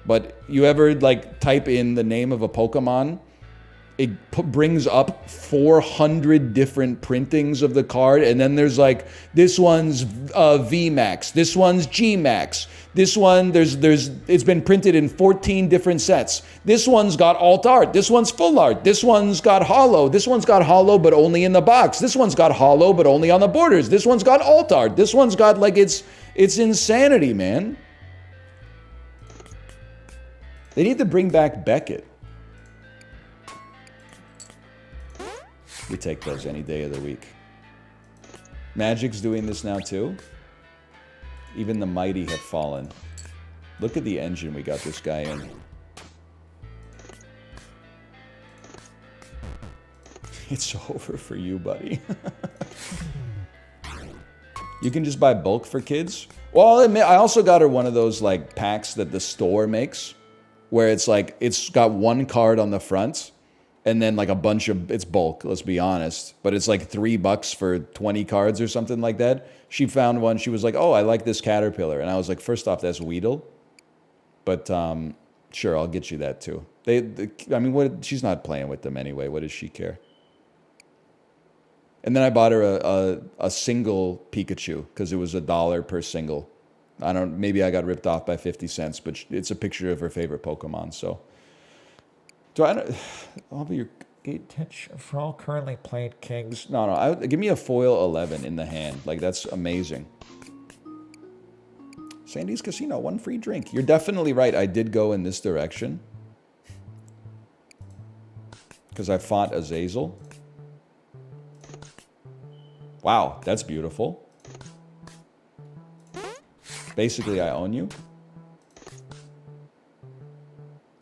But you ever like type in the name of a Pokemon, it brings up 400 different printings of the card, and then there's like this one's VMAX, this one's GMAX, this one it's been printed in 14 different sets. This one's got alt art, this one's full art, this one's got hollow, this one's got hollow but only in the box, this one's got hollow but only on the borders, this one's got alt art, this one's got like it's insanity, man. They need to bring back Beckett. We take those any day of the week. Magic's doing this now too. Even the mighty have fallen. Look at the engine we got this guy in. It's over for you, buddy. You can just buy bulk for kids. Well, I also got her one of those like packs that the store makes, where it's like it's got 1 card on the front. And then like a bunch of, it's bulk, let's be honest. But it's like $3 for 20 cards or something like that. She found one, she was like, oh, I like this Caterpillar. And I was like, first off, that's Weedle. But sure, I'll get you that too. I mean, she's not playing with them anyway. What does she care? And then I bought her a single Pikachu because it was $1 per single. Maybe I got ripped off by 50 cents, but it's a picture of her favorite Pokemon. So, I'll be your 8. Pitch for all currently played kings. No. Give me a foil 11 in the hand. Like, that's amazing. Sandy's Casino, 1 free drink. You're definitely right. I did go in this direction. Because I fought Azazel. Wow, that's beautiful. Basically, I own you.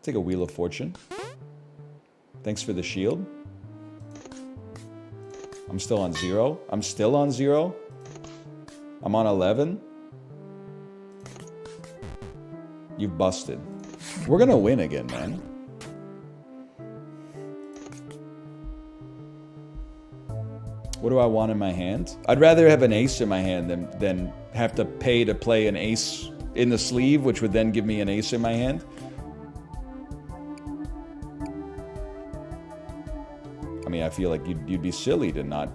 Take a Wheel of Fortune. Thanks for the shield. I'm still on 0. I'm still on 0. I'm on 11. You've busted. We're gonna win again, man. What do I want in my hand? I'd rather have an ace in my hand than have to pay to play an ace in the sleeve, which would then give me an ace in my hand. I mean, I feel like you'd be silly to not...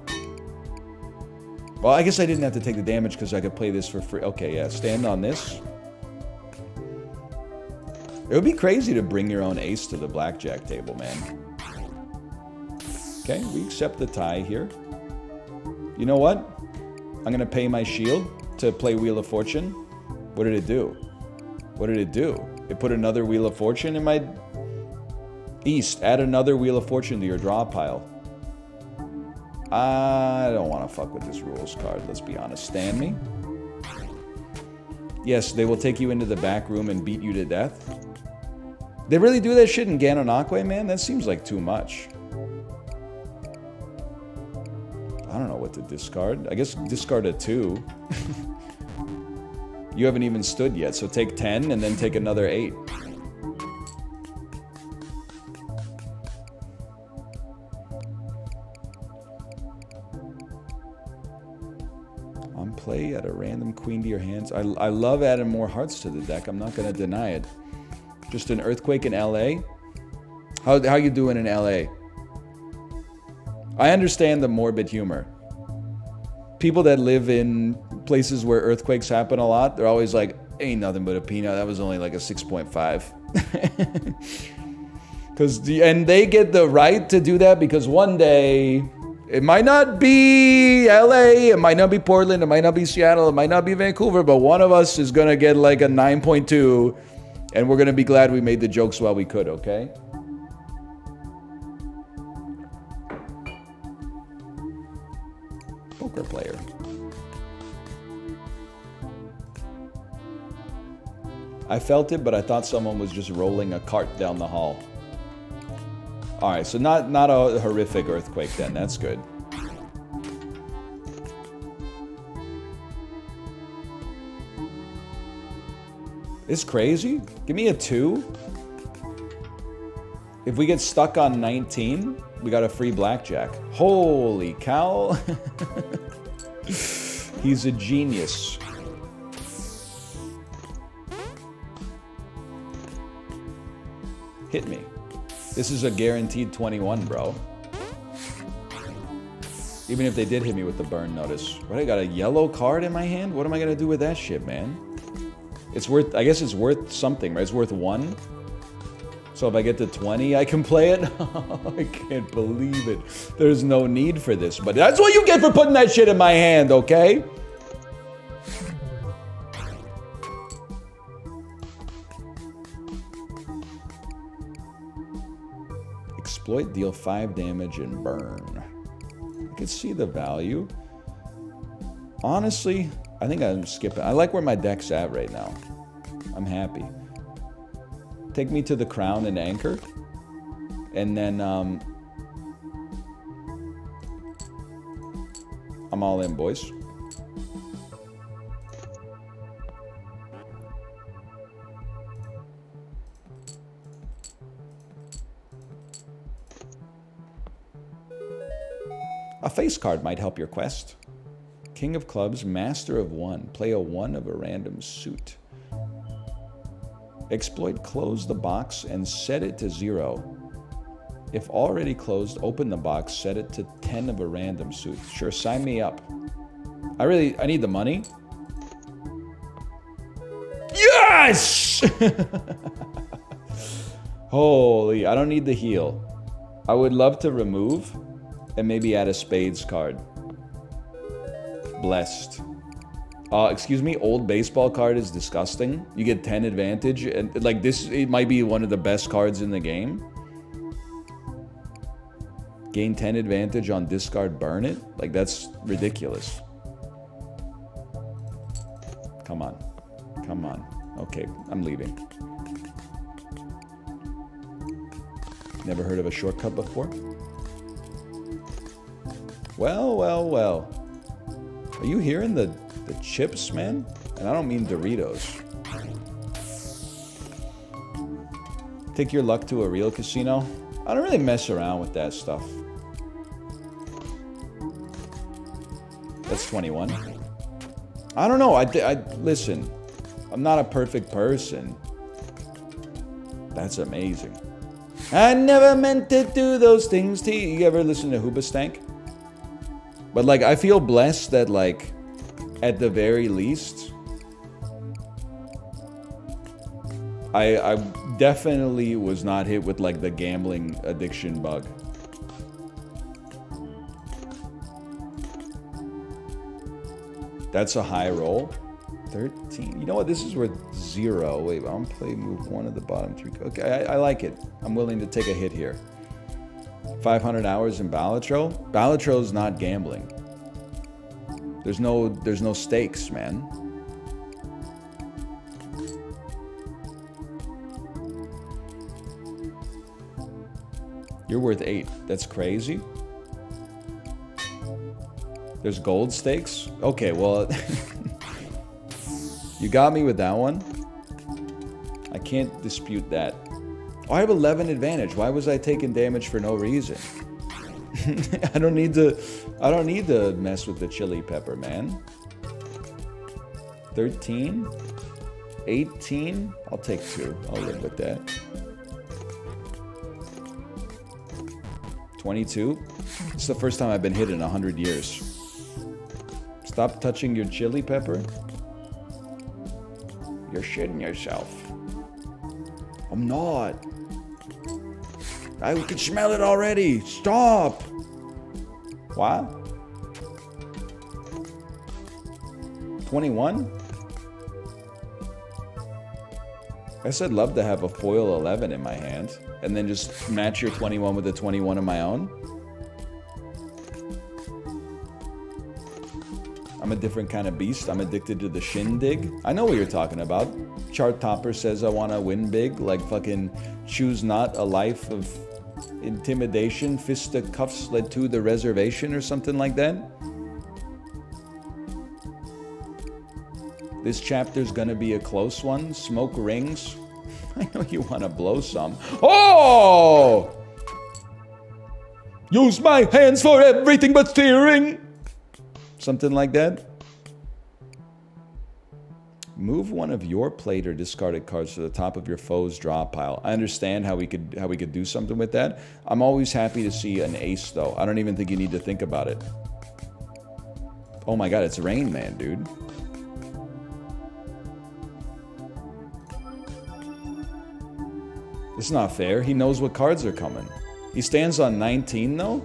Well, I guess I didn't have to take the damage because I could play this for free. Okay, yeah, stand on this. It would be crazy to bring your own ace to the blackjack table, man. Okay, we accept the tie here. You know what? I'm going to pay my shield to play Wheel of Fortune. What did it do? What did it do? It put another Wheel of Fortune in my... East. Add another Wheel of Fortune to your draw pile. I don't want to fuck with this rules card, let's be honest. Stand me. Yes, they will take you into the back room and beat you to death. They really do that shit in Ganonakwe, man? That seems like too much. I don't know what to discard. I guess discard a 2. You haven't even stood yet, so take 10 and then take another 8. On play, add a random queen to your hands. I love adding more hearts to the deck. I'm not going to deny it. Just an earthquake in LA? How you doing in LA? I understand the morbid humor. People that live in places where earthquakes happen a lot, they're always like, ain't nothing but a peanut. That was only like a 6.5. And they get the right to do that because one day, it might not be LA, it might not be Portland, it might not be Seattle, it might not be Vancouver, but one of us is gonna get like a 9.2, and we're gonna be glad we made the jokes while we could, okay? Poker player. I felt it, but I thought someone was just rolling a cart down the hall. All right, so not a horrific earthquake then. That's good. It's crazy. Give me a 2. If we get stuck on 19, we got a free blackjack. Holy cow. He's a genius. Hit me. This is a guaranteed 21, bro. Even if they did hit me with the burn notice. What, I got a yellow card in my hand? What am I gonna do with that shit, man? It's worth, I guess it's worth something, right? It's worth 1. So if I get to 20, I can play it? I can't believe it. There's no need for this, but that's what you get for putting that shit in my hand, okay? Exploit, deal 5 damage and burn. I can see the value. Honestly, I think I'm skipping. I like where my deck's at right now. I'm happy. Take me to the crown and anchor. And then, I'm all in, boys. A face card might help your quest. King of Clubs, Master of 1. Play a 1 of a random suit. Exploit, close the box and set it to 0. If already closed, open the box, set it to 10 of a random suit. Sure, sign me up. I need the money. Yes! Holy, I don't need the heal. I would love to remove and maybe add a spades card. Blessed. Excuse me, old baseball card is disgusting. You get 10 advantage, and like this, it might be one of the best cards in the game. Gain 10 advantage on discard, burn it? Like, that's ridiculous. Come on. Come on. Okay, I'm leaving. Never heard of a shortcut before? Well, well, well. Are you hearing the chips, man? And I don't mean Doritos. Take your luck to a real casino? I don't really mess around with that stuff. That's 21. I don't know. I listen. I'm not a perfect person. That's amazing. I never meant to do those things to you. You ever listen to Hoobastank? But like, I feel blessed that like, at the very least, I definitely was not hit with like the gambling addiction bug. That's a high roll. 13. You know what? This is worth 0. Wait, I'm play move 1 at the bottom 3. Okay, I like it. I'm willing to take a hit here. 500 hours in Balatro. Balatro's not gambling. There's no stakes, man. You're worth 8. That's crazy. There's gold stakes? Okay, well... You got me with that one. I can't dispute that. Oh, I have 11 advantage. Why was I taking damage for no reason? I don't need to mess with the chili pepper, man. 13? 18? I'll take 2. I'll live with that. 22? It's the first time I've been hit in 100 years. Stop touching your chili pepper. You're shitting yourself. I'm not. I can smell it already. Stop. What? 21? I said love to have a foil 11 in my hand and then just match your 21 with a 21 of my own. I'm a different kind of beast. I'm addicted to the shindig. I know what you're talking about. Chart Topper says I want to win big, like fucking choose not a life of intimidation, fisticuffs led to the reservation or something like that. This chapter's gonna be a close one. Smoke rings. I know you want to blow some. Oh! Use my hands for everything but steering. Something like that. Move one of your played or discarded cards to the top of your foe's draw pile. I understand how we could do something with that. I'm always happy to see an ace though. I don't even think you need to think about it. Oh my god, it's Rain Man, dude. It's not fair. He knows what cards are coming. He stands on 19 though?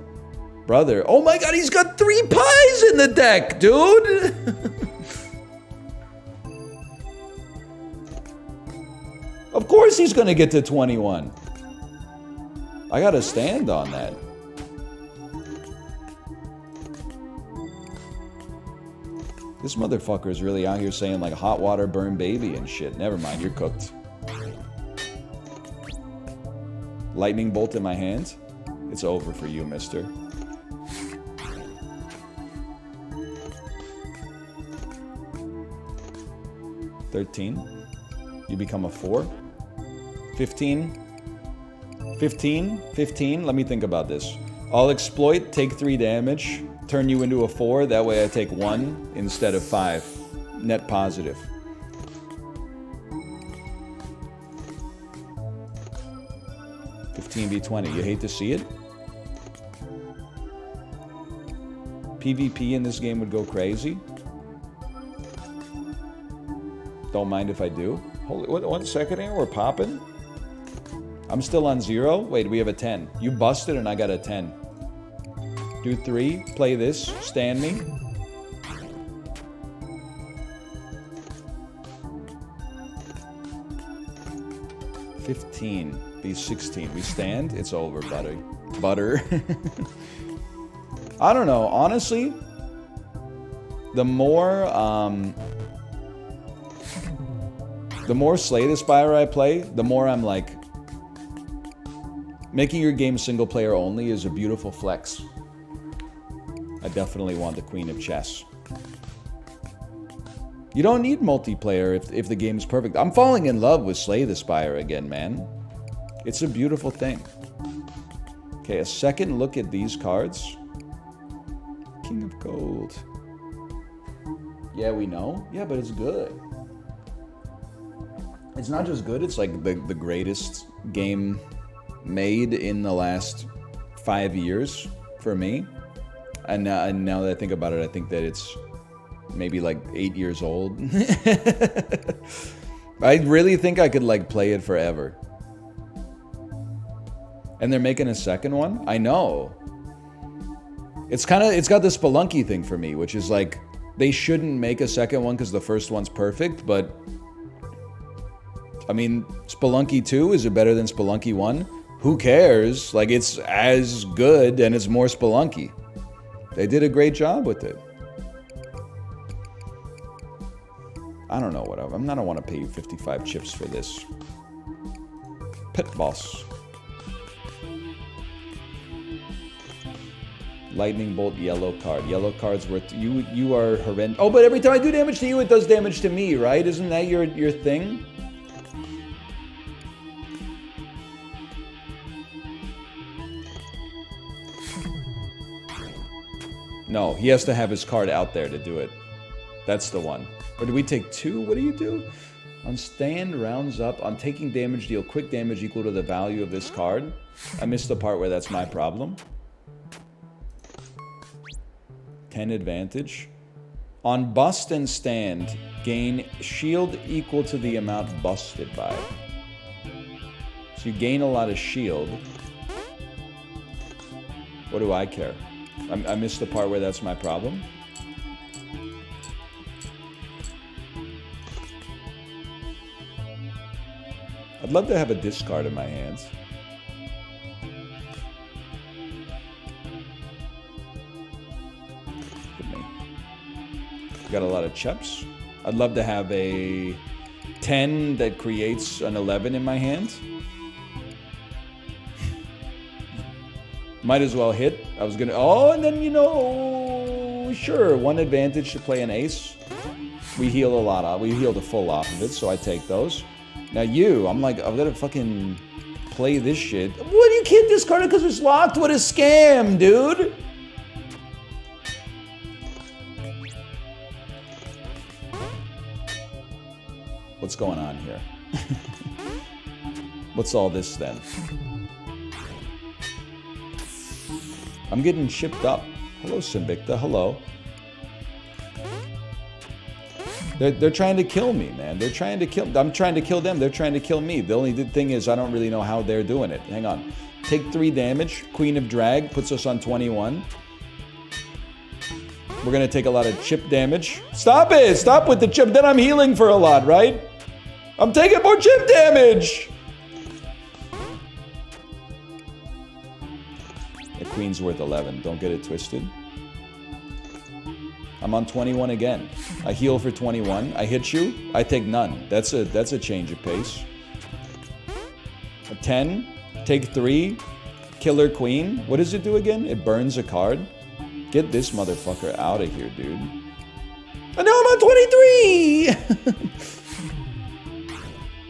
Brother. Oh my god, he's got 3 pies in the deck, dude! Of course he's gonna get to 21. I gotta stand on that. This motherfucker is really out here saying like hot water burn baby and shit. Never mind, you're cooked. Lightning bolt in my hand. It's over for you, mister. $13. You become a 4. 15. 15. 15. Let me think about this. I'll exploit, take 3 damage, turn you into a 4. That way I take 1 instead of 5. Net positive. 15v20. You hate to see it? PvP in this game would go crazy. Don't mind if I do. Holy, 1 second here, we're popping. I'm still on 0. Wait, we have a 10. You busted and I got a 10. Do 3, play this, stand me. $15, be 16. We stand, it's over, buddy. Butter. I don't know, honestly, the more Slay the Spire I play, the more I'm like, making your game single player only is a beautiful flex. I definitely want the Queen of Chess. You don't need multiplayer if the game's perfect. I'm falling in love with Slay the Spire again, man. It's a beautiful thing. Okay, a second look at these cards. King of Gold. Yeah, we know. Yeah, but it's good. It's not just good, it's like the greatest game made in the last 5 years for me. And now that I think about it, I think that it's maybe like 8 years old. I really think I could like play it forever. And they're making a second one? I know. It's got the Spelunky thing for me, which is like, they shouldn't make a second one because the first one's perfect, but I mean, Spelunky 2, is it better than Spelunky 1? Who cares? Like, it's as good and it's more Spelunky. They did a great job with it. I don't know what I don't want to pay you 55 chips for this. Pit Boss. Lightning Bolt, yellow card. Yellow card's worth... You are horrendous. Oh, but every time I do damage to you, it does damage to me, right? Isn't that your thing? No, he has to have his card out there to do it. That's the one. Or do we take 2? What do you do? On stand, rounds up. On taking damage, deal quick damage equal to the value of this card. I missed the part where that's my problem. 10 advantage. On bust and stand, gain shield equal to the amount busted by. So you gain a lot of shield. What do I care? I missed the part where that's my problem. I'd love to have a discard in my hands. Got a lot of chips. I'd love to have a 10 that creates an 11 in my hand. Might as well hit. I was gonna... Oh, and then, you know... Sure, 1 advantage to play an ace. We heal a lot off. We heal the full off of it, so I take those. Now you, I'm like, I've got to fucking play this shit. What, you can't discard it because it's locked? What a scam, dude! What's going on here? What's all this then? I'm getting shipped up. Hello, Sinvicta. Hello. They're trying to kill me, man. They're trying to kill... I'm trying to kill them. They're trying to kill me. The only thing is I don't really know how they're doing it. Hang on. Take 3 damage. Queen of Drag puts us on 21. We're going to take a lot of chip damage. Stop it! Stop with the chip. Then I'm healing for a lot, right? I'm taking more chip damage! The queen's worth 11. Don't get it twisted. I'm on 21 again. I heal for 21. I hit you. I take none. That's a change of pace. A 10. Take 3. Killer queen. What does it do again? It burns a card. Get this motherfucker out of here, dude. And now I'm on 23!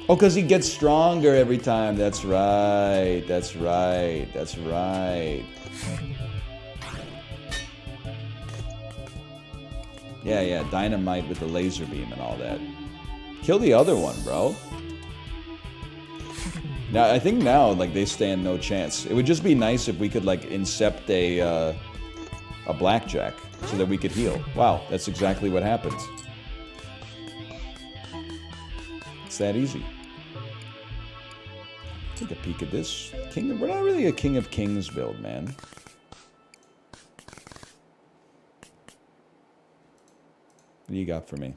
Oh, because he gets stronger every time. That's right. That's right. That's right. Yeah, dynamite with the laser beam and all that. Kill the other one, bro. Now, I think now, like, they stand no chance. It would just be nice if we could, like, incept a blackjack so that we could heal. Wow, that's exactly what happens. It's that easy. Take a peek at this. We're not really a King of Kings build, man. What do you got for me?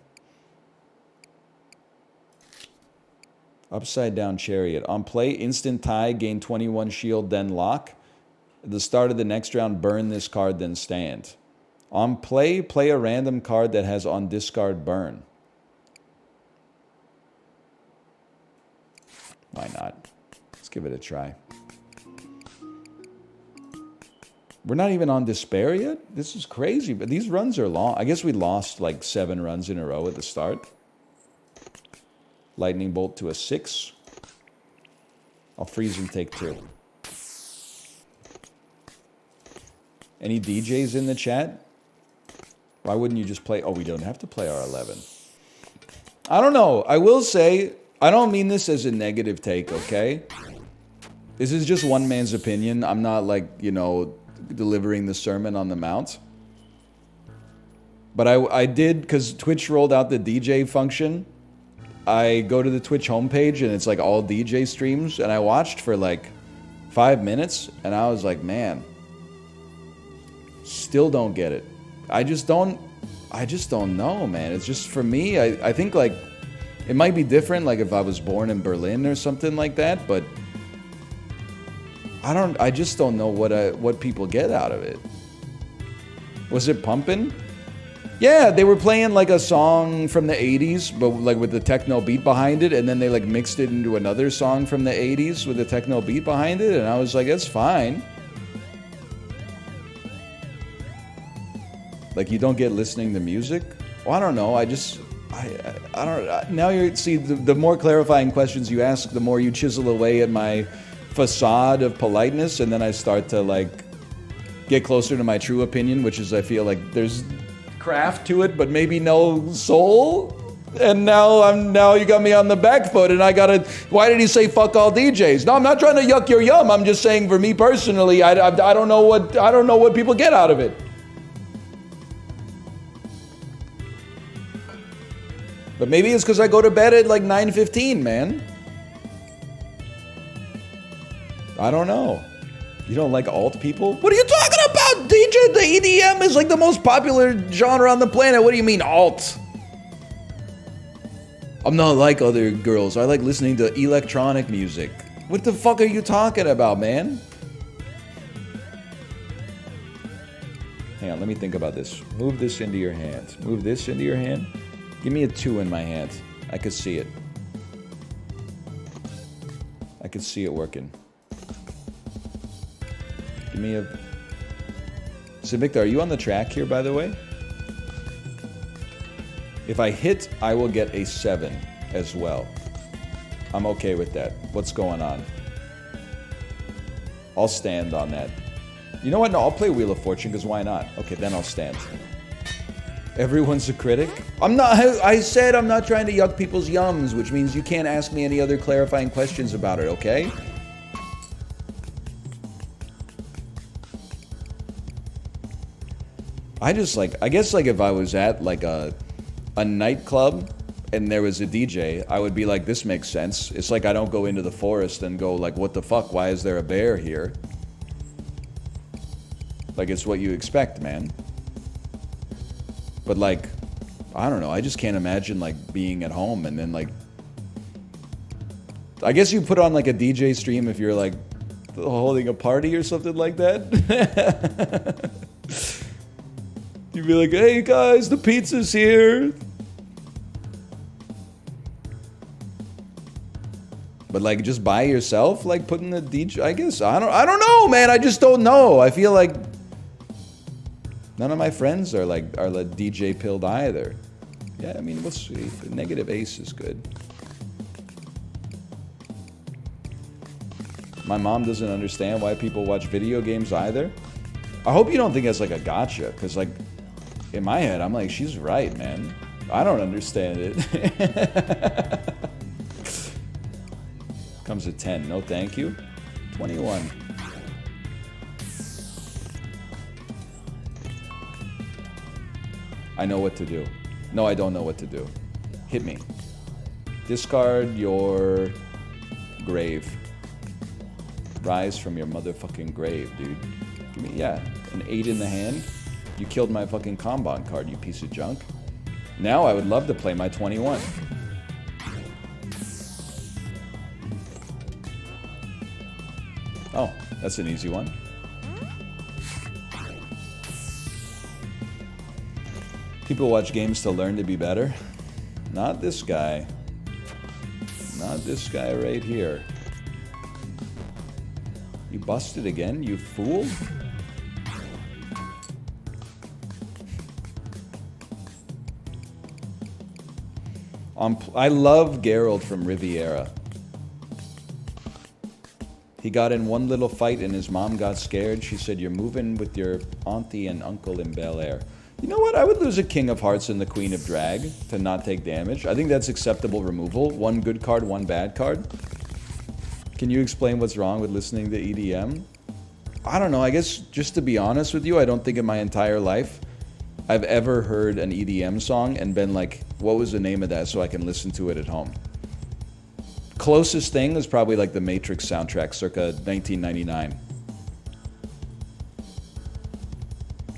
Upside down chariot. On play, instant tie, gain 21 shield, then lock. At the start of the next round, burn this card, then stand. On play, play a random card that has on discard burn. Why not? Let's give it a try. We're not even on despair yet? This is crazy, but these runs are long. I guess we lost like 7 runs in a row at the start. Lightning bolt to a 6. I'll freeze and take 2. Any DJs in the chat? Why wouldn't you just play? Oh, we don't have to play our 11. I don't know. I will say, I don't mean this as a negative take, okay? This is just one man's opinion. I'm not like, you know, delivering the Sermon on the Mount. But I did, because Twitch rolled out the DJ function. I go to the Twitch homepage and it's like all DJ streams. And I watched for like 5 minutes and I was like, man, still don't get it. I just don't know, man. It's just, for me, I think like, it might be different like if I was born in Berlin or something like that, but I just don't know what people get out of it. Was it pumping? Yeah, they were playing like a song from the 80s, but like with the techno beat behind it, and then they like mixed it into another song from the 80s with the techno beat behind it, and I was like, that's fine. Like, you don't get listening to music? Well, I don't know, I don't, now you see, the more clarifying questions you ask, the more you chisel away at my facade of politeness, and then I start to like get closer to my true opinion, which is I feel like there's craft to it, but maybe no soul. And now you got me on the back foot, and I gotta. Why did he say fuck all DJs? No, I'm not trying to yuck your yum. I'm just saying, for me personally, I don't know what people get out of it. But maybe it's because I go to bed at like 9:15, man. I don't know. You don't like alt people? What are you talking about? DJ, the EDM is like the most popular genre on the planet. What do you mean alt? I'm not like other girls. I like listening to electronic music. What the fuck are you talking about, man? Hang on, let me think about this. Move this into your hand. Move this into your hand. Give me a 2 in my hand. I could see it. I could see it working. Give me a... So, Victor, are you on the track here, by the way? If I hit, I will get a 7 as well. I'm okay with that. What's going on? I'll stand on that. You know what? No, I'll play Wheel of Fortune, because why not? Okay, then I'll stand. Everyone's a critic? I'm not... I said I'm not trying to yuck people's yums, which means you can't ask me any other clarifying questions about it, okay? I just like... I guess like if I was at like a nightclub and there was a DJ, I would be like, this makes sense. It's like I don't go into the forest and go like, what the fuck? Why is there a bear here? Like, it's what you expect, man. But like, I don't know, I just can't imagine like being at home and then like, I guess you put on like a DJ stream if you're like holding a party or something like that. You'd be like, hey guys, the pizza's here. But like just by yourself, like putting the DJ, I guess, I don't know, man, I just don't know. I feel like none of my friends are like DJ pilled either. Yeah, I mean, what's negative ace is good. My mom doesn't understand why people watch video games either. I hope you don't think that's like a gotcha, because like in my head, I'm like, she's right, man. I don't understand it. Comes at 10. No thank you. 21. I know what to do. No, I don't know what to do. Hit me. Discard your grave. Rise from your motherfucking grave, dude. Give me, yeah, an 8 in the hand. You killed my fucking Kanban card, you piece of junk. Now I would love to play my 21. Oh, that's an easy one. People watch games to learn to be better. Not this guy. Not this guy right here. You busted again, you fool? I love Geralt from Riviera. He got in one little fight and his mom got scared. She said, "You're moving with your auntie and uncle in Bel Air." You know what? I would lose a King of Hearts and the Queen of Drag to not take damage. I think that's acceptable removal. One good card, one bad card. Can you explain what's wrong with listening to EDM? I don't know. I guess just to be honest with you, I don't think in my entire life I've ever heard an EDM song and been like, what was the name of that so I can listen to it at home? Closest thing is probably like the Matrix soundtrack circa 1999.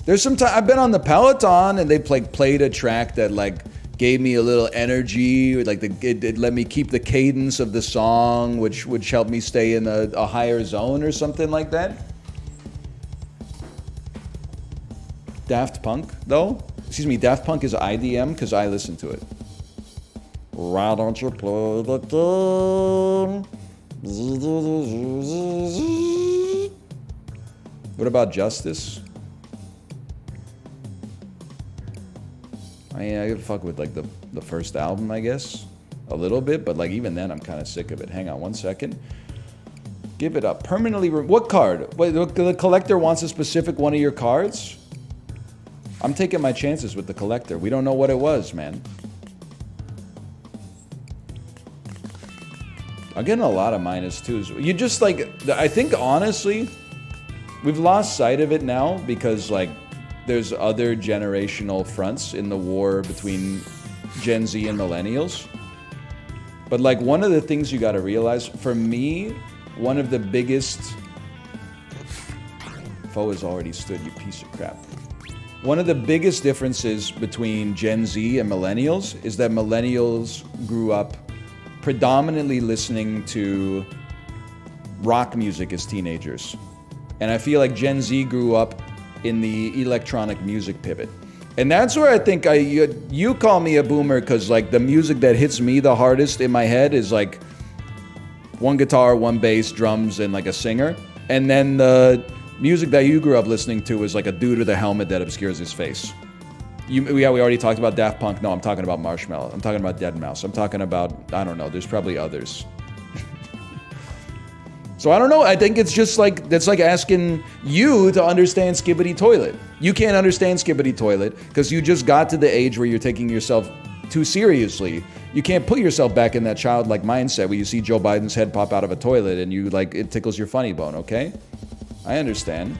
There's some time I've been on the Peloton and they played a track that like gave me a little energy, like it let me keep the cadence of the song, which helped me stay in a higher zone or something like that. Daft Punk, though? Excuse me, Daft Punk is IDM because I listen to it. Why don't you play the game? What about Justice? I mean, I could fuck with like the first album, I guess. A little bit, but like even then I'm kind of sick of it. Hang on one second. Give it up. Permanently what card? Wait, the collector wants a specific one of your cards? I'm taking my chances with the collector. We don't know what it was, man. I'm getting a lot of -2s. You just like, I think honestly, we've lost sight of it now because like there's other generational fronts in the war between Gen Z and millennials. But like one of the things you gotta realize, for me, one of the biggest... Foe has already stood, you piece of crap. One of the biggest differences between Gen Z and millennials is that millennials grew up predominantly listening to rock music as teenagers. And I feel like Gen Z grew up in the electronic music pivot. And that's where I think you call me a boomer because like the music that hits me the hardest in my head is like one guitar, one bass, drums, and like a singer. And then the music that you grew up listening to is like a dude with a helmet that obscures his face. We already talked about Daft Punk. No, I'm talking about Marshmello. I'm talking about Deadmau5. I'm talking about, I don't know, there's probably others. So I don't know, I think it's just like, that's like asking you to understand Skibbity Toilet. You can't understand Skibbity Toilet because you just got to the age where you're taking yourself too seriously. You can't put yourself back in that childlike mindset where you see Joe Biden's head pop out of a toilet and you like, it tickles your funny bone, okay? I understand.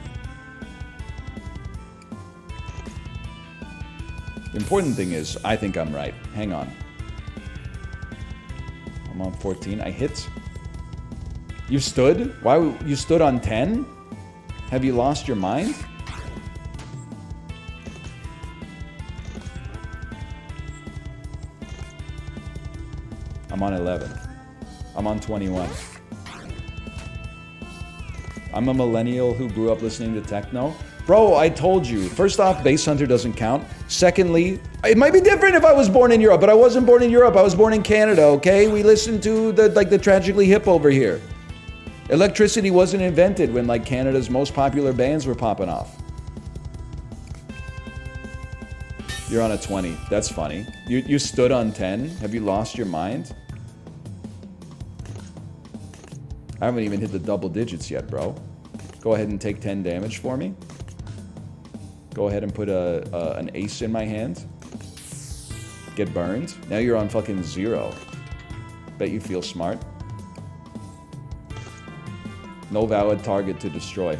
The important thing is, I think I'm right. Hang on. I'm on 14. I hit. You stood? Why? You stood on 10? Have you lost your mind? I'm on 11. I'm on 21. I'm a millennial who grew up listening to techno. Bro, I told you. First off, Bass Hunter doesn't count. Secondly, it might be different if I was born in Europe, but I wasn't born in Europe. I was born in Canada, okay? We listened to the Tragically Hip over here. Electricity wasn't invented when like Canada's most popular bands were popping off. You're on a 20. That's funny. You stood on 10. Have you lost your mind? I haven't even hit the double digits yet, bro. Go ahead and take 10 damage for me. Go ahead and put an ace in my hand. Get burned. Now you're on fucking 0. Bet you feel smart. No valid target to destroy.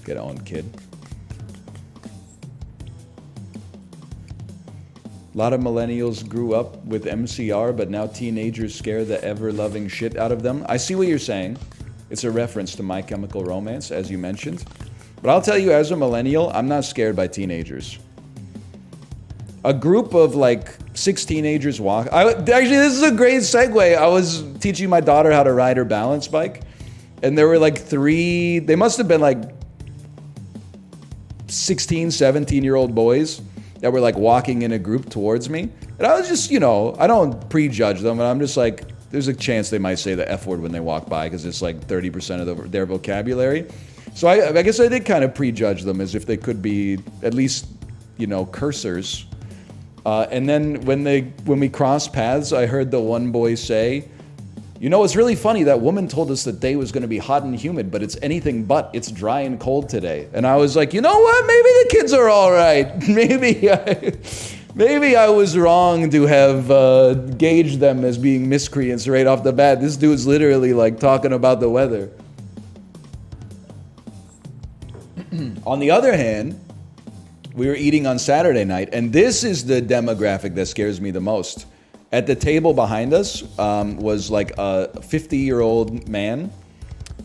Get on, kid. A lot of millennials grew up with MCR, but now teenagers scare the ever-loving shit out of them. I see what you're saying. It's a reference to My Chemical Romance, as you mentioned. But I'll tell you, as a millennial, I'm not scared by teenagers. A group of like 6 teenagers walk. Actually, this is a great segue. I was teaching my daughter how to ride her balance bike, and there were like 3, they must have been like 16, 17-year-old boys that were like walking in a group towards me. And I was just, you know, I don't prejudge them, and I'm just like, there's a chance they might say the F word when they walk by because it's like 30% of their vocabulary. So I guess I did kind of prejudge them as if they could be at least, you know, cursors. And then when we crossed paths, I heard the one boy say, you know, it's really funny, that woman told us the day was going to be hot and humid, but it's anything but. It's dry and cold today. And I was like, you know what? Maybe the kids are all right. Maybe I was wrong to have gauged them as being miscreants right off the bat. This dude's literally like talking about the weather. On the other hand, we were eating on Saturday night, and this is the demographic that scares me the most. At the table behind us was like a 50-year-old man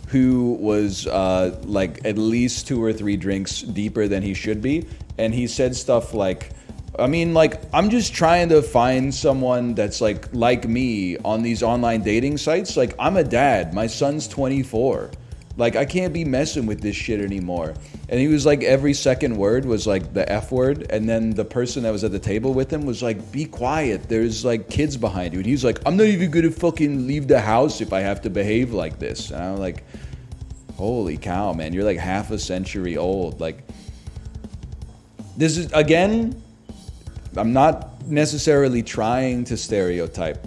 who was like at least 2 or 3 drinks deeper than he should be. And he said stuff like, I mean, like, I'm just trying to find someone that's like me on these online dating sites. Like, I'm a dad. My son's 24. Like, I can't be messing with this shit anymore. And he was like, every second word was like the F word. And then the person that was at the table with him was like, be quiet. There's like kids behind you. And he was like, I'm not even gonna fucking leave the house if I have to behave like this. And I'm like, holy cow, man. You're like half a century old. Like, this is, again, I'm not necessarily trying to stereotype.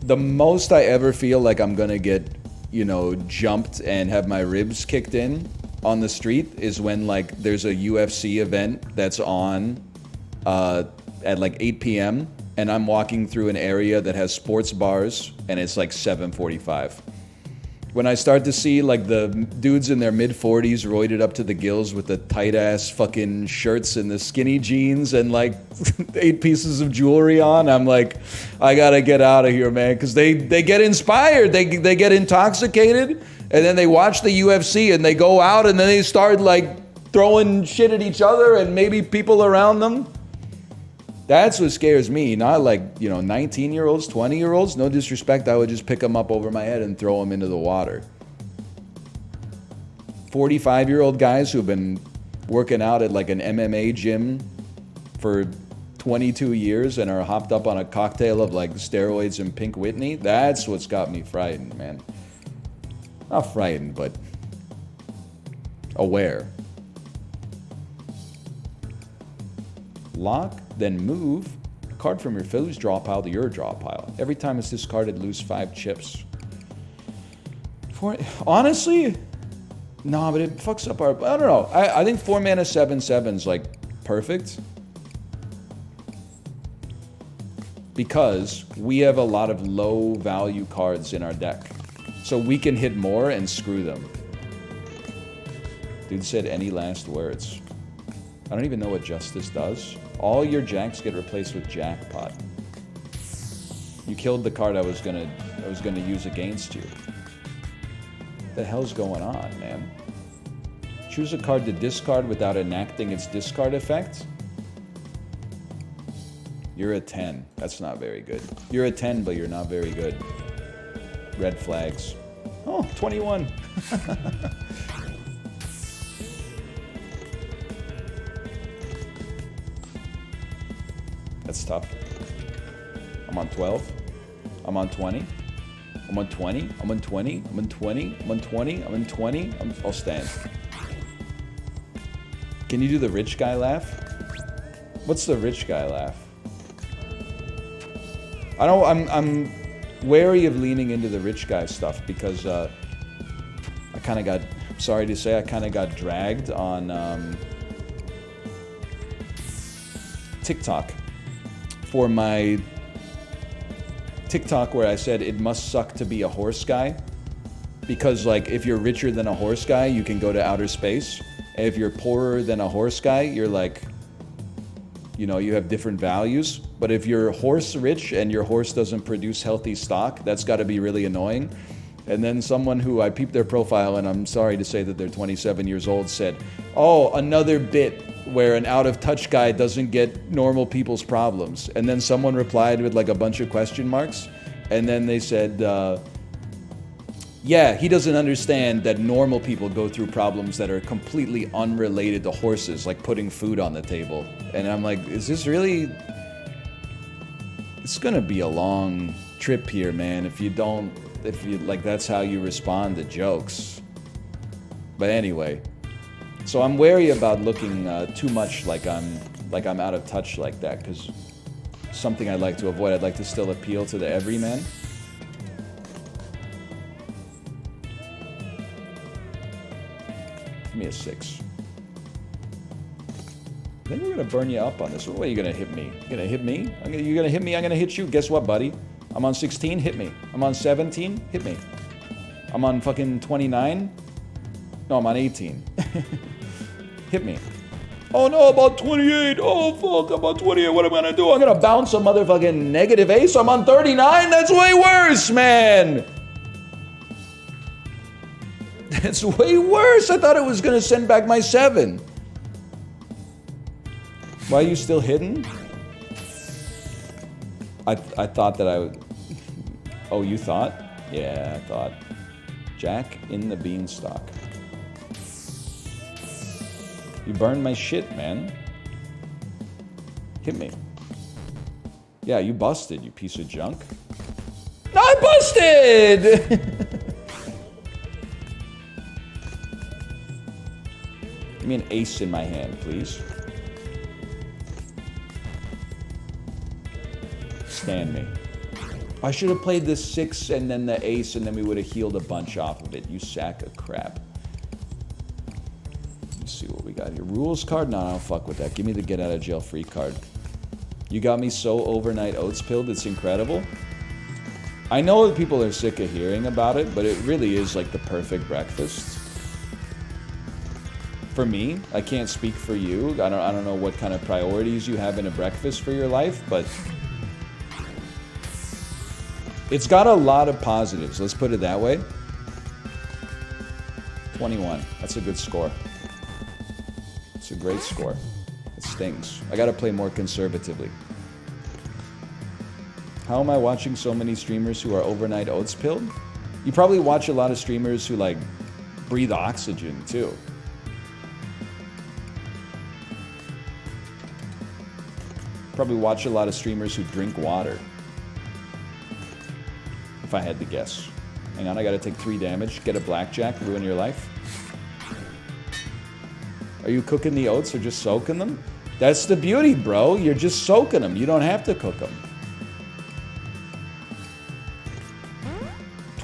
The most I ever feel like I'm gonna get, you know, jumped and have my ribs kicked in on the street is when like there's a UFC event that's on at like 8 p.m. and I'm walking through an area that has sports bars and it's like 7:45. When I start to see like the dudes in their mid-40s roided up to the gills with the tight-ass fucking shirts and the skinny jeans and like 8 pieces of jewelry on, I'm like, I gotta get out of here, man, because they get inspired, they get intoxicated, and then they watch the UFC and they go out and then they start like throwing shit at each other and maybe people around them. That's what scares me, not like, you know, 19-year-olds, 20-year-olds. No disrespect, I would just pick them up over my head and throw them into the water. 45-year-old guys who've been working out at like an MMA gym for 22 years and are hopped up on a cocktail of like steroids and Pink Whitney, that's what's got me frightened, man. Not frightened, but aware. Lock, then move a card from your foe's draw pile to your draw pile. Every time it's discarded, lose 5 chips. Honestly, no, but it fucks up our... I don't know. I think 4 mana 7/7's like perfect. Because we have a lot of low value cards in our deck. So we can hit more and screw them. Dude said any last words. I don't even know what Justice does. All your jacks get replaced with Jackpot. You killed the card I was gonna use against you. What the hell's going on, man? Choose a card to discard without enacting its discard effect. You're a 10. That's not very good. You're a 10, but you're not very good. Red flags. Oh, 21. That's tough. I'm on 12. I'm on 20. I'm on 20. I'm on 20. I'm on 20. I'm on 20. I'm on 20. I'll stand. Can you do the rich guy laugh? What's the rich guy laugh? I'm wary of leaning into the rich guy stuff because I kind of got, sorry to say, I kind of got dragged on TikTok for my TikTok where I said it must suck to be a horse guy. Because like if you're richer than a horse guy, you can go to outer space. And if you're poorer than a horse guy, you're like, you know, you have different values. But if you're horse rich and your horse doesn't produce healthy stock, that's got to be really annoying. And then someone who I peeped their profile, and I'm sorry to say that they're 27 years old, said, oh, another bit where an out-of-touch guy doesn't get normal people's problems. And then someone replied with like a bunch of question marks. And then they said, yeah, he doesn't understand that normal people go through problems that are completely unrelated to horses, like putting food on the table. And I'm like, is this really... It's gonna be a long trip here, man, if you like, that's how you respond to jokes. But anyway, so I'm wary about looking too much like I'm out of touch like that, because something I'd like to avoid. I'd like to still appeal to the everyman. Give me a 6. I think we're gonna burn you up on this. What are you gonna hit me? You gonna hit me? You're gonna hit me, I'm gonna hit you? Guess what, buddy? I'm on 16, hit me. I'm on 17, hit me. I'm on fucking 29. No, I'm on 18. Hit me. Oh no, about 28. Oh fuck, I'm on 28. What am I gonna do? I'm gonna bounce a motherfucking negative ace. I'm on 39? That's way worse, man! That's way worse. I thought it was gonna send back my 7. Why are you still hidden? I thought that I would... Oh, you thought? Yeah, I thought. Jack in the beanstalk. You burned my shit, man. Hit me. Yeah, you busted, you piece of junk. No, I busted! Give me an ace in my hand, please. Stand me. I should have played the 6 and then the ace, and then we would have healed a bunch off of it. You sack of crap. Let's see what we got here. Rules card? No, I don't fuck with that. Give me the get out of jail free card. You got me so overnight oats pilled, it's incredible. I know that people are sick of hearing about it, but it really is like the perfect breakfast. For me, I can't speak for you. I don't know what kind of priorities you have in a breakfast for your life, but it's got a lot of positives, let's put it that way. 21, that's a good score. It's a great score. It stings. I gotta play more conservatively. How am I watching so many streamers who are overnight oats pilled? You probably watch a lot of streamers who like breathe oxygen too. Probably watch a lot of streamers who drink water. If I had to guess. Hang on, I gotta take 3 damage. Get a blackjack, ruin your life. Are you cooking the oats or just soaking them? That's the beauty, bro. You're just soaking them. You don't have to cook them.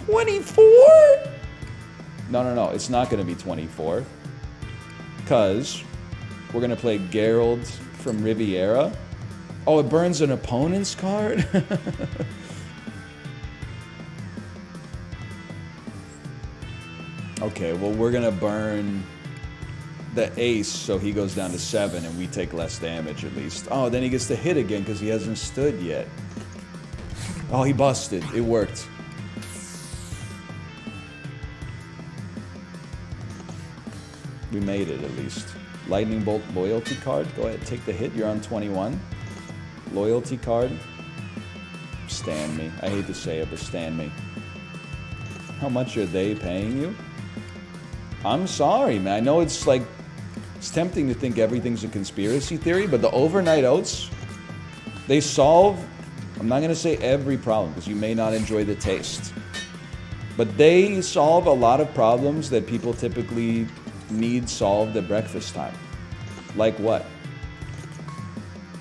24? No. It's not gonna be 24. Because we're gonna play Geralt from Riviera. Oh, it burns an opponent's card? Okay, well, we're gonna burn the ace, so he goes down to 7, and we take less damage at least. Oh, then he gets to hit again because he hasn't stood yet. Oh, he busted. It worked. We made it, at least. Lightning Bolt loyalty card. Go ahead, take the hit. You're on 21. Loyalty card. Stand me. I hate to say it, but stand me. How much are they paying you? I'm sorry, man. I know it's like, it's tempting to think everything's a conspiracy theory, but the overnight oats, they solve, I'm not going to say every problem, because you may not enjoy the taste, but they solve a lot of problems that people typically need solved at breakfast time. Like what?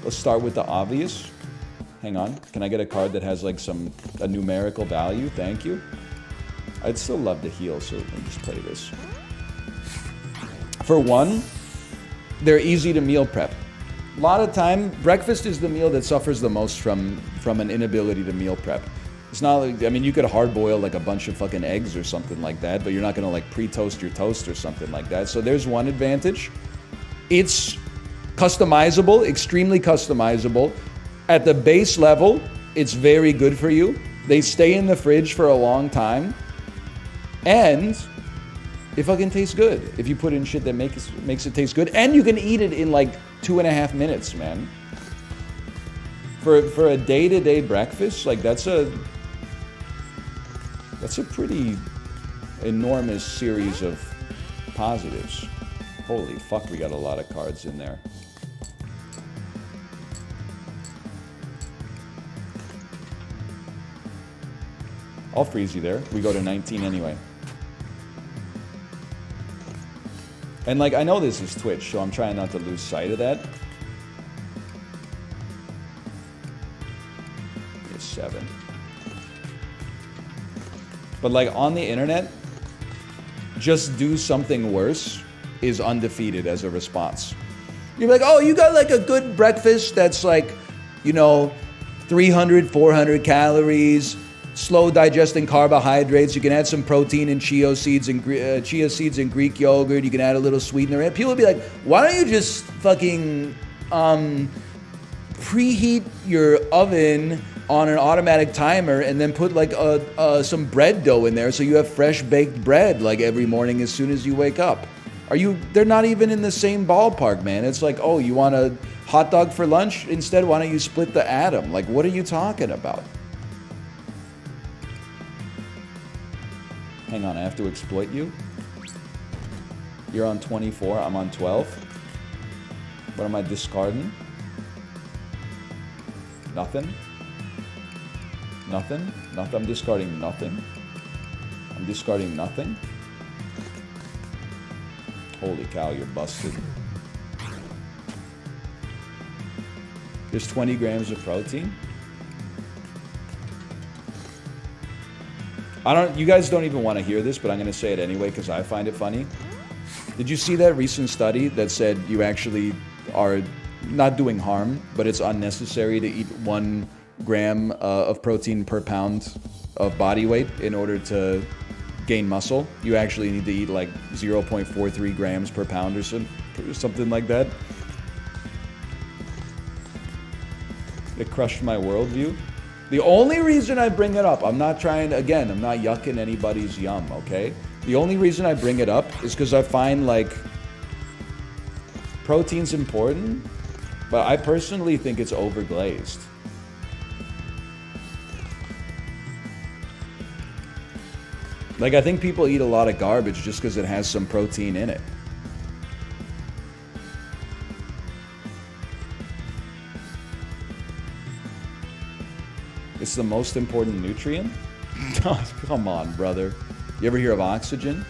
Let's start with the obvious. Hang on. Can I get a card that has like a numerical value? Thank you. I'd still love to heal, so let me just play this. For one, they're easy to meal prep. A lot of time, breakfast is the meal that suffers the most from an inability to meal prep. It's not like, I mean, you could hard boil like a bunch of fucking eggs or something like that, but you're not gonna like pre-toast your toast or something like that. So there's one advantage. It's customizable, extremely customizable. At the base level, it's very good for you. They stay in the fridge for a long time. And it fucking tastes good if you put in shit that makes it taste good. And you can eat it in like 2.5 minutes, man. For a day-to-day breakfast, like that's a pretty enormous series of positives. Holy fuck, we got a lot of cards in there. I'll freeze you there. We go to 19 anyway. And like, I know this is Twitch, so I'm trying not to lose sight of that. It's 7. But like on the internet, just do something worse is undefeated as a response. You're like, oh, you got like a good breakfast that's like, you know, 300, 400 calories, slow digesting carbohydrates. You can add some protein and chia seeds and Greek yogurt. You can add a little sweetener. People would be like, why don't you just fucking preheat your oven on an automatic timer and then put like some bread dough in there so you have fresh baked bread like every morning as soon as you wake up. They're not even in the same ballpark, man. It's like, oh, you want a hot dog for lunch? Instead, why don't you split the atom? Like, what are you talking about? Hang on, I have to exploit you. You're on 24, I'm on 12. What am I discarding? Nothing. Nothing. Nothing. I'm discarding nothing. I'm discarding nothing. Holy cow, you're busted. There's 20 grams of protein. You guys don't even want to hear this, but I'm going to say it anyway because I find it funny. Did you see that recent study that said you actually are not doing harm, but it's unnecessary to eat 1 gram of protein per pound of body weight in order to gain muscle? You actually need to eat like 0.43 grams per pound or something like that. It crushed my worldview. The only reason I bring it up, I'm not yucking anybody's yum, okay? The only reason I bring it up is because I find like protein's important, but I personally think it's overglazed. Like, I think people eat a lot of garbage just because it has some protein in it. It's the most important nutrient? Oh, come on, brother. You ever hear of oxygen?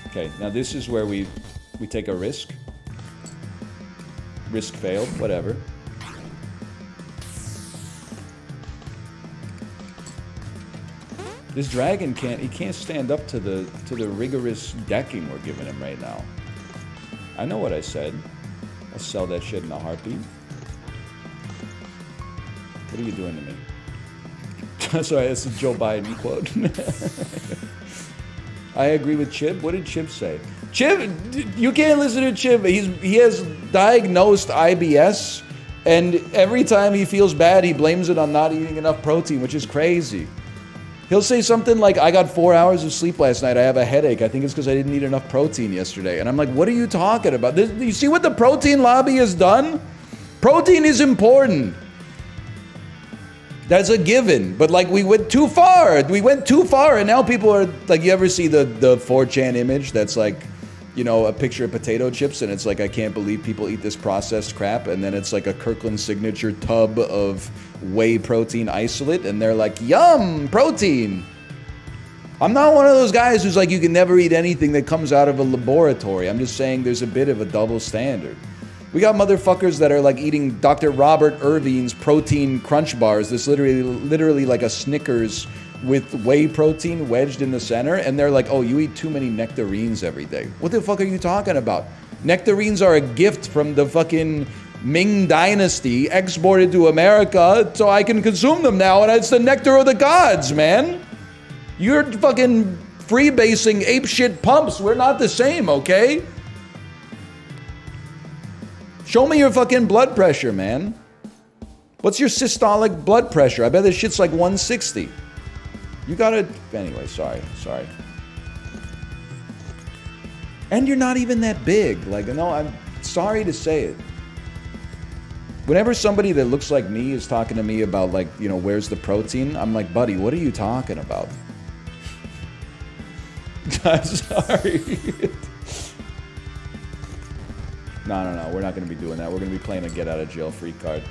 Okay, now this is where we take a risk. Risk failed, whatever. This dragon can't stand up to the rigorous decking we're giving him right now. I know what I said. I'll sell that shit in a heartbeat. What are you doing to me? Sorry, that's a Joe Biden quote. I agree with Chip. What did Chip say? Chip, you can't listen to Chip. He has diagnosed IBS, and every time he feels bad, he blames it on not eating enough protein, which is crazy. He'll say something like, I got 4 hours of sleep last night. I have a headache. I think it's because I didn't eat enough protein yesterday. And I'm like, what are you talking about? You see what the protein lobby has done? Protein is important. That's a given. But like, we went too far. We went too far. And now people are like, you ever see the 4chan image that's like, you know, a picture of potato chips, and it's like, I can't believe people eat this processed crap, and then it's like a Kirkland signature tub of whey protein isolate, and they're like, yum, protein. I'm not one of those guys who's like, you can never eat anything that comes out of a laboratory. I'm just saying there's a bit of a double standard. We got motherfuckers that are like eating Dr. Robert Irving's protein crunch bars. This literally like a Snickers with whey protein wedged in the center, and they're like, oh, you eat too many nectarines every day. What the fuck are you talking about? Nectarines are a gift from the fucking Ming Dynasty exported to America so I can consume them now, and it's the nectar of the gods, man. You're fucking freebasing apeshit pumps. We're not the same, okay? Show me your fucking blood pressure, man. What's your systolic blood pressure? I bet this shit's like 160. You gotta... Anyway, sorry. And you're not even that big. Like, no, I'm sorry to say it. Whenever somebody that looks like me is talking to me about, like, you know, where's the protein? I'm like, buddy, what are you talking about? I'm sorry. No. We're not going to be doing that. We're going to be playing a get out of jail free card.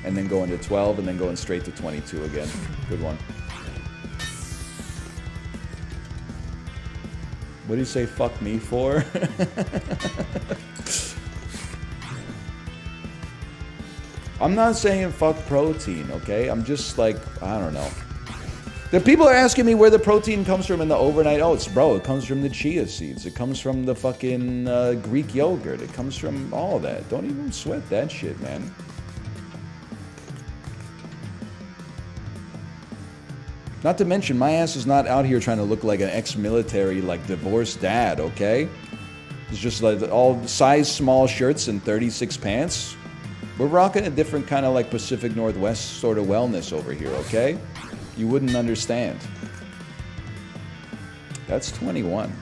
And then going to 12 and then going straight to 22 again. Good one. What do you say fuck me for? I'm not saying fuck protein, okay? I'm just like, I don't know. The people are asking me where the protein comes from in the overnight oats. Bro, it comes from the chia seeds. It comes from the fucking Greek yogurt. It comes from all that. Don't even sweat that shit, man. Not to mention, my ass is not out here trying to look like an ex-military, like, divorced dad, okay? It's just like all size small shirts and 36 pants. We're rocking a different kind of, like, Pacific Northwest sort of wellness over here, okay? You wouldn't understand. That's 21.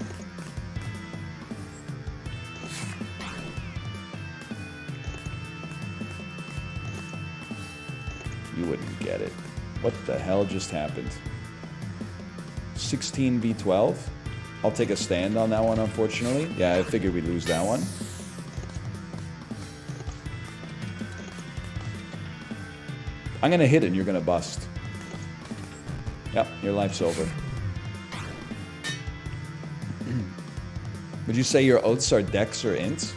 You wouldn't get it. What the hell just happened? 16 v 12? I'll take a stand on that one, unfortunately. Yeah, I figured we'd lose that one. I'm gonna hit it and you're gonna bust. Yep, your life's over. Would you say your oats are dex or ints?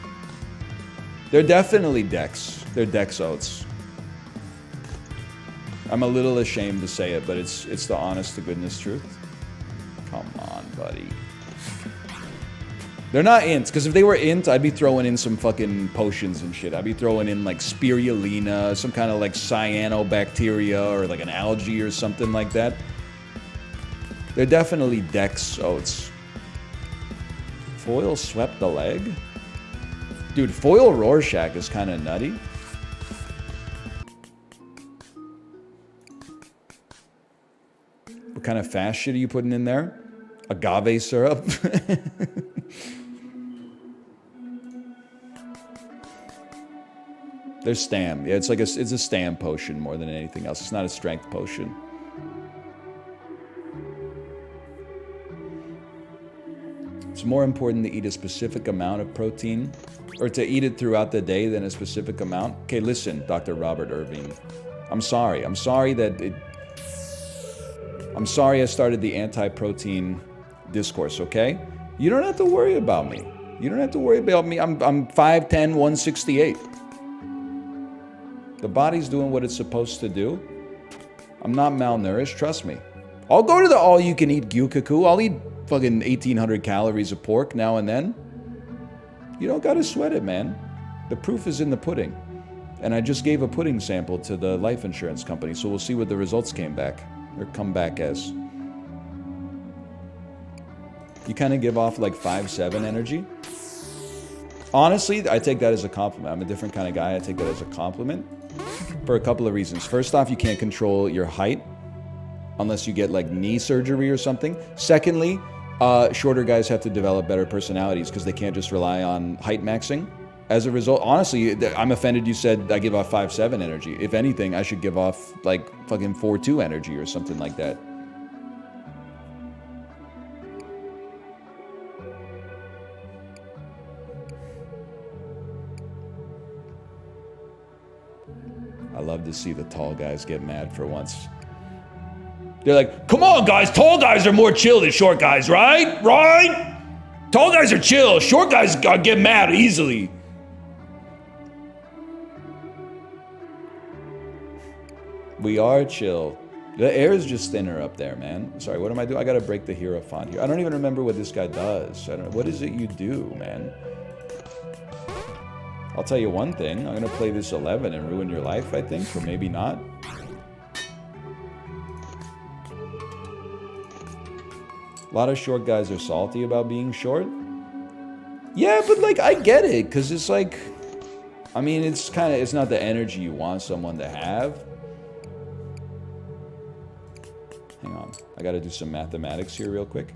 They're definitely dex. They're dex oats. I'm a little ashamed to say it, but it's the honest to goodness truth. Come on, buddy. They're not ints, because if they were int, I'd be throwing in some fucking potions and shit. I'd be throwing in like spirulina, some kind of like cyanobacteria or like an algae or something like that. They're definitely dex oats. Foil swept the leg? Dude, foil Rorschach is kind of nutty. What kind of fast shit are you putting in there? Agave syrup? There's stam. Yeah, it's a stam potion more than anything else. It's not a strength potion. It's more important to eat a specific amount of protein, or to eat it throughout the day than a specific amount. Okay, listen, Dr. Robert Irving. I'm sorry. I'm sorry I started the anti-protein discourse, okay? You don't have to worry about me. You don't have to worry about me. I'm 5'10", 168. The body's doing what it's supposed to do. I'm not malnourished, trust me. I'll go to the all-you-can-eat gyukaku. I'll eat fucking 1,800 calories of pork now and then. You don't gotta sweat it, man. The proof is in the pudding. And I just gave a pudding sample to the life insurance company, so we'll see what the results came back. Or come back as. You kind of give off like 5'7" energy. Honestly, I take that as a compliment. I'm a different kind of guy. I take that as a compliment for a couple of reasons. First off, you can't control your height unless you get like knee surgery or something. Secondly, shorter guys have to develop better personalities because they can't just rely on height maxing. As a result, honestly, I'm offended you said I give off 5'7" energy. If anything, I should give off like fucking 4'2" energy or something like that. I love to see the tall guys get mad for once. They're like, come on guys, tall guys are more chill than short guys, right? Right? Tall guys are chill, short guys get mad easily. We are chill. The air is just thinner up there, man. Sorry, what am I doing? I gotta break the hero font here. I don't even remember what this guy does. I don't know. What is it you do, man? I'll tell you one thing. I'm going to play this 11 and ruin your life, I think. Or maybe not. A lot of short guys are salty about being short. Yeah, but like, I get it. Because it's like... I mean, it's kind of... It's not the energy you want someone to have. Hang on. I got to do some mathematics here real quick.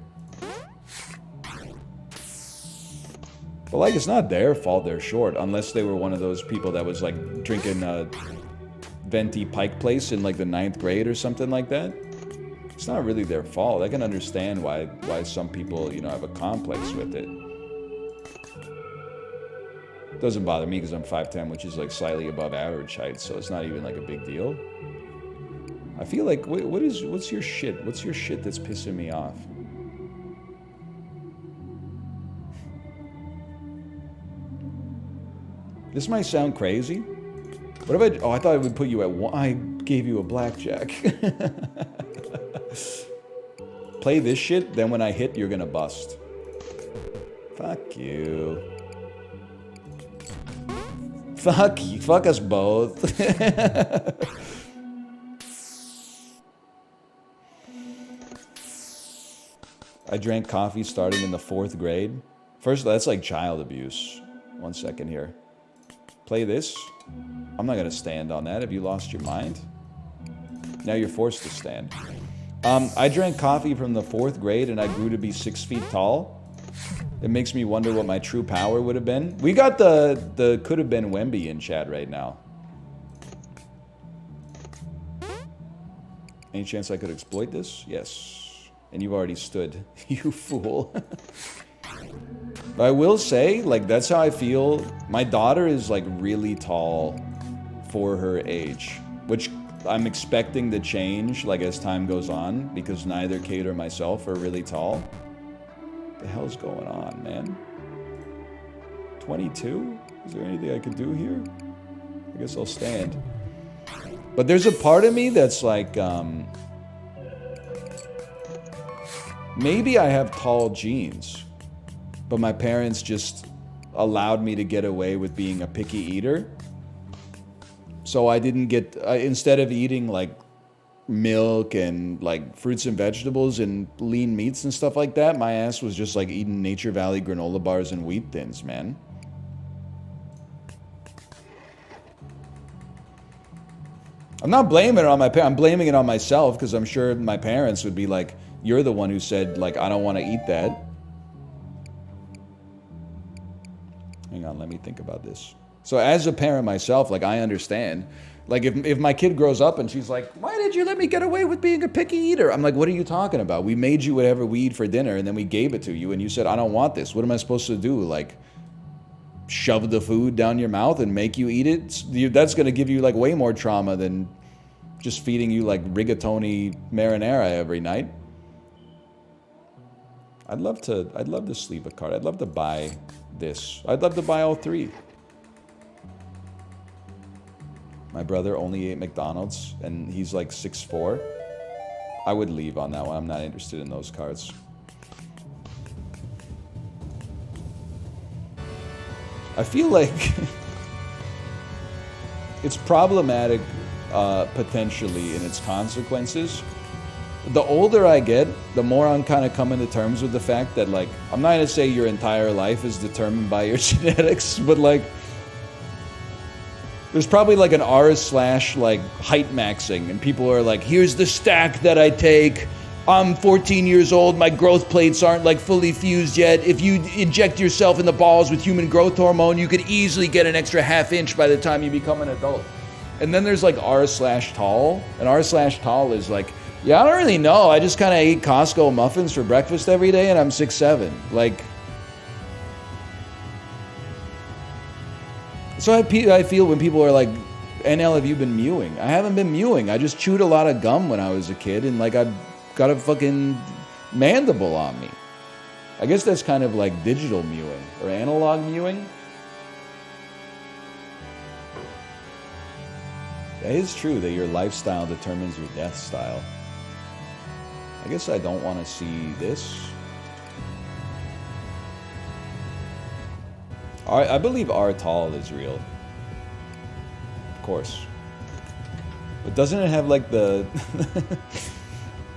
But like, it's not their fault they're short, unless they were one of those people that was like drinking venti Pike Place in like the 9th grade or something like that. It's not really their fault. I can understand why some people, you know, have a complex with it. Doesn't bother me because I'm 5'10", which is like slightly above average height, so it's not even like a big deal. I feel like, what's your shit? What's your shit that's pissing me off? This might sound crazy. What if I... Oh, I thought I would put you at 1. I gave you a blackjack. Play this shit, then when I hit, you're gonna bust. Fuck you. Fuck you. Fuck us both. I drank coffee starting in the 4th grade. First, that's like child abuse. 1 second here. Play this. I'm not gonna stand on that. Have you lost your mind? Now you're forced to stand. I drank coffee from the 4th grade and I grew to be 6 feet tall. It makes me wonder what my true power would have been. We got the could have been Wemby in chat right now. Any chance I could exploit this? Yes. And you've already stood. You fool. But I will say, like, that's how I feel. My daughter is, like, really tall for her age, which I'm expecting to change, like, as time goes on, because neither Kate or myself are really tall. What the hell's going on, man? 22? Is there anything I could do here? I guess I'll stand. But there's a part of me that's like, maybe I have tall genes, but my parents just allowed me to get away with being a picky eater. So I didn't get, instead of eating like milk and like fruits and vegetables and lean meats and stuff like that, my ass was just like eating Nature Valley granola bars and wheat thins, man. I'm not blaming it on my parents. I'm blaming it on myself because I'm sure my parents would be like, you're the one who said, like, I don't want to eat that. Hang on, let me think about this. So as a parent myself, like, I understand. Like, if my kid grows up and she's like, why did you let me get away with being a picky eater? I'm like, what are you talking about? We made you whatever we eat for dinner, and then we gave it to you, and you said, I don't want this. What am I supposed to do? Like, shove the food down your mouth and make you eat it? That's going to give you, like, way more trauma than just feeding you, like, rigatoni marinara every night. I'd love to sleeve a card. I'd love to buy this. I'd love to buy all three. My brother only ate McDonald's, and he's like 6'4". I would leave on that one. I'm not interested in those cards. I feel like it's problematic, potentially, in its consequences. The older I get, the more I'm kind of coming to terms with the fact that, like, I'm not going to say your entire life is determined by your genetics, but, like, there's probably, like, an r/like height maxing, and people are like, here's the stack that I take. I'm 14 years old. My growth plates aren't, like, fully fused yet. If you inject yourself in the balls with human growth hormone, you could easily get an extra ½ inch by the time you become an adult. And then there's, like, r/tall, and r/tall is, like, yeah, I don't really know. I just kind of eat Costco muffins for breakfast every day, and I'm 6'7". Like, so I feel when people are like, NL, have you been mewing? I haven't been mewing. I just chewed a lot of gum when I was a kid, and, like, I've got a fucking mandible on me. I guess that's kind of like digital mewing, or analog mewing. That is true that your lifestyle determines your death style. I guess I don't want to see this. I believe R tall is real. Of course. But doesn't it have like the...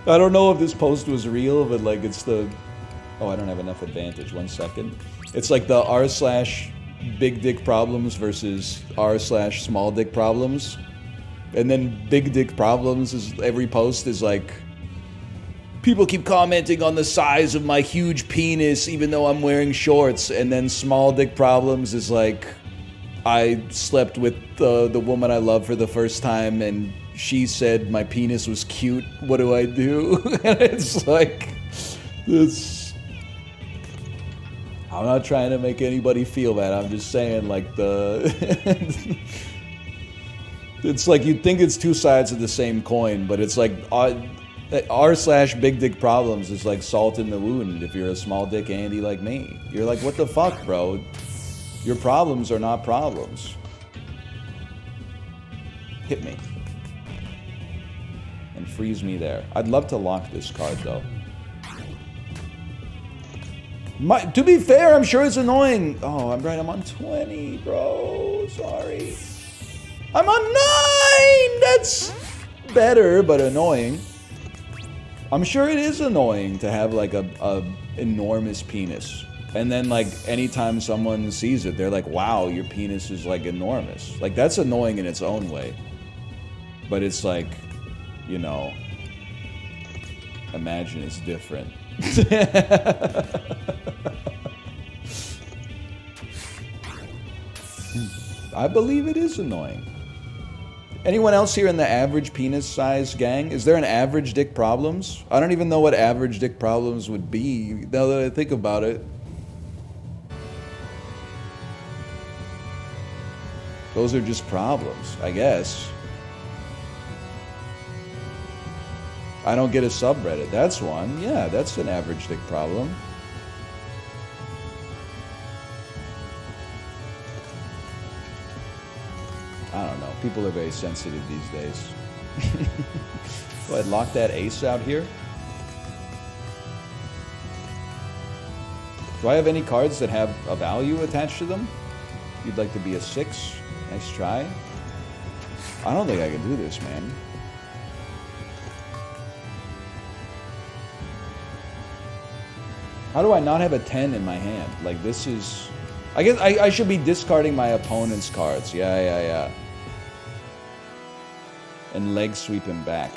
I don't know if this post was real, but like it's the... Oh, I don't have enough advantage. 1 second. It's like the r slash big dick problems versus r slash small dick problems. And then big dick problems is every post is like, people keep commenting on the size of my huge penis even though I'm wearing shorts. And then small dick problems is like, I slept with the woman I love for the first time and she said my penis was cute. What do I do? And it's like, it's... I'm not trying to make anybody feel bad. I'm just saying, like, the... It's like you'd think it's two sides of the same coin, but it's like r slash big dick problems is like salt in the wound if you're a small dick Andy like me. You're like, what the fuck, bro? Your problems are not problems. Hit me. And freeze me there. I'd love to lock this card, though. To be fair, I'm sure it's annoying. Oh, I'm right. I'm on 20, bro. Sorry. I'm on 9! That's better, but annoying. I'm sure it is annoying to have, like, a enormous penis. And then, like, anytime someone sees it, they're like, wow, your penis is, like, enormous. Like, that's annoying in its own way. But it's like, you know, imagine it's different. I believe it is annoying. Anyone else here in the average penis size gang? Is there an average dick problems? I don't even know what average dick problems would be now that I think about it. Those are just problems, I guess. I don't get a subreddit. That's one. Yeah, that's an average dick problem. I don't know. People are very sensitive these days. Go ahead, lock that ace out here. Do I have any cards that have a value attached to them? You'd like to be a 6? Nice try. I don't think I can do this, man. How do I not have a 10 in my hand? Like, this is... I guess I should be discarding my opponent's cards. Yeah. And leg sweep him back.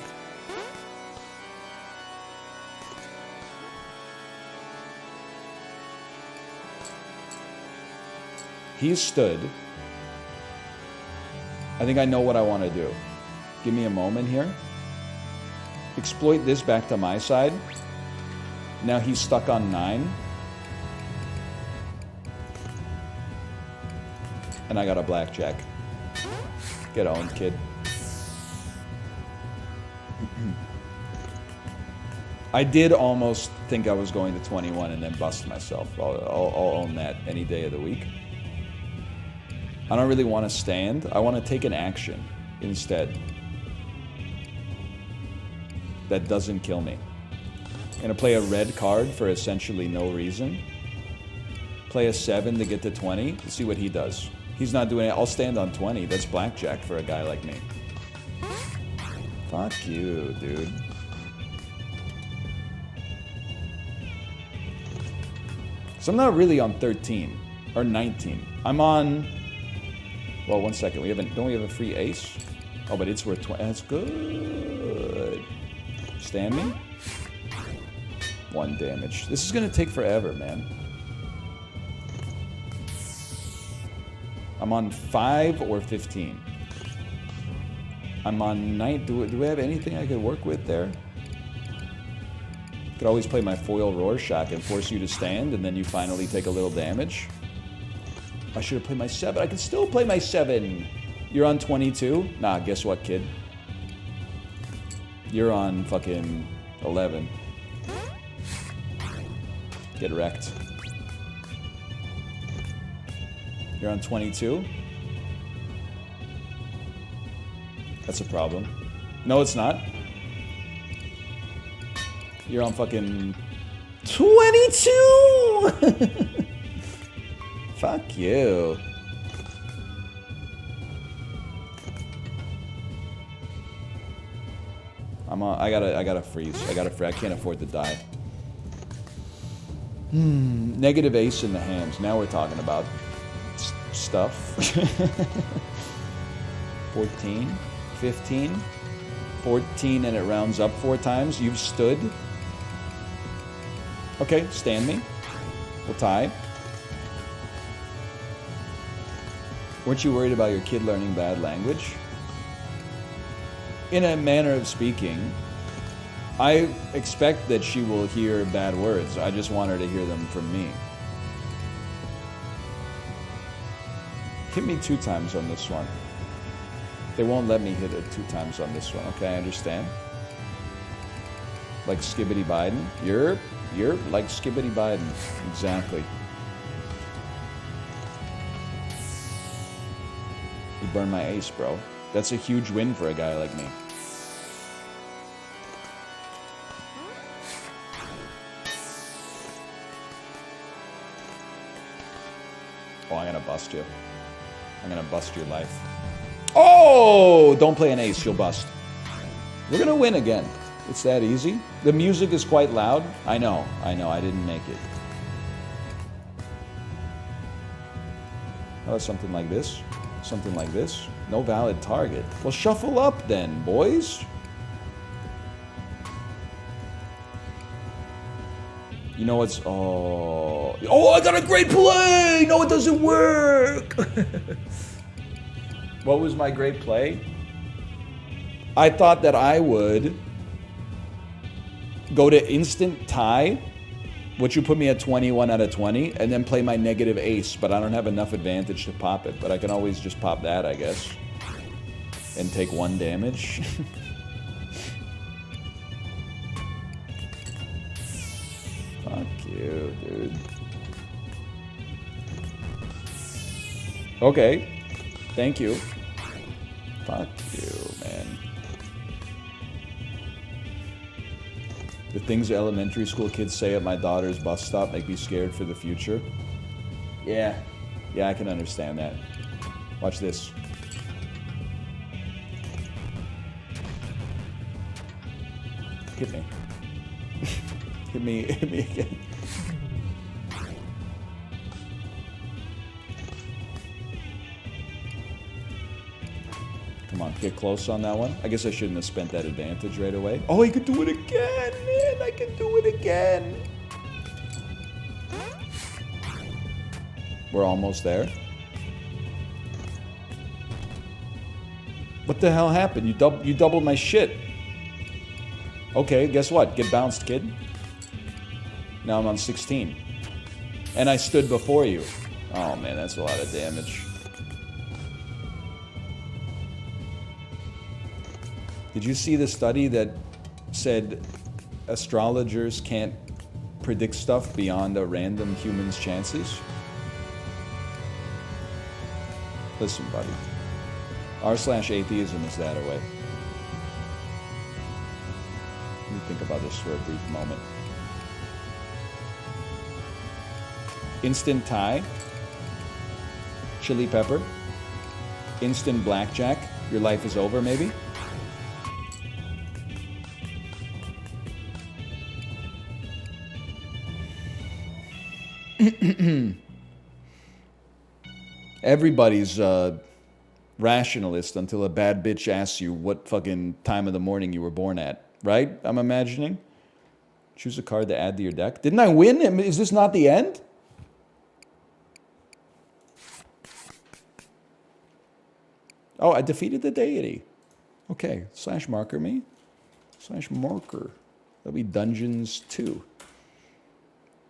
He's stood. I think I know what I want to do. Give me a moment here. Exploit this back to my side. Now he's stuck on 9. And I got a blackjack. Get owned, kid. I did almost think I was going to 21 and then bust myself. I'll own that any day of the week. I don't really want to stand. I want to take an action instead. That doesn't kill me. I'm going to play a red card for essentially no reason. Play a 7 to get to 20. Let's see what he does. He's not doing it. I'll stand on 20. That's blackjack for a guy like me. Fuck you, dude. So I'm not really on 13 or 19. I'm on... Well, 1 second. Don't we have a free ace? Oh, but it's worth 20. That's good. Stand me. 1 damage. This is gonna take forever, man. I'm on 5 or 15. I'm on 9. Do we have anything I could work with there? Could always play my foil Rorschach and force you to stand, and then you finally take a little damage. I should have played my 7. I can still play my 7. You're on 22? Nah, guess what, kid? You're on fucking 11. Get wrecked. You're on 22? That's a problem. No, it's not. You're on fucking 22! Fuck you. I gotta freeze. I can't afford to die. Negative ace in the hands. Now we're talking about stuff. 14, 15, 14, and it rounds up 4 times. You've stood. Okay, stand me. We'll tie. Weren't you worried about your kid learning bad language? In a manner of speaking, I expect that she will hear bad words. I just want her to hear them from me. Hit me 2 times on this one. They won't let me hit it 2 times on this one. Okay, I understand. Like Skibbity Biden. You're like Skibbity Biden. Exactly. You burned my ace, bro. That's a huge win for a guy like me. Oh, I'm gonna bust you. I'm gonna bust your life. Oh! Don't play an ace, you'll bust. We're gonna win again. It's that easy. The music is quite loud. I know, I didn't make it. Oh, something like this. Something like this. No valid target. Well, shuffle up then, boys. You know what's... Oh, I got a great play! No, it doesn't work! What was my great play? I thought that I would go to instant tie, which would put me at 21 out of 20, and then play my negative ace, but I don't have enough advantage to pop it. But I can always just pop that, I guess. And take 1 damage. Fuck you, dude. Okay. Thank you. Fuck you, man. The things elementary school kids say at my daughter's bus stop make me scared for the future. Yeah, I can understand that. Watch this. Hit me. hit me again. Come on, get close on that one. I guess I shouldn't have spent that advantage right away. Oh, he could do it again, man. I can do it again. We're almost there. What the hell happened? You doubled my shit. Okay, guess what? Get bounced, kid. Now I'm on 16. And I stood before you. Oh, man, that's a lot of damage. Did you see the study that said astrologers can't predict stuff beyond a random human's chances? Listen, buddy. r/atheism is that away. Let me think about this for a brief moment. Instant tie. Chili pepper. Instant blackjack. Your life is over, maybe? Everybody's rationalist until a bad bitch asks you what fucking time of the morning you were born at, right? I'm imagining. Choose a card to add to your deck. Didn't I win? Is this not the end? Oh, I defeated the deity. Okay, /marker me. /marker. That'll be Dungeons 2.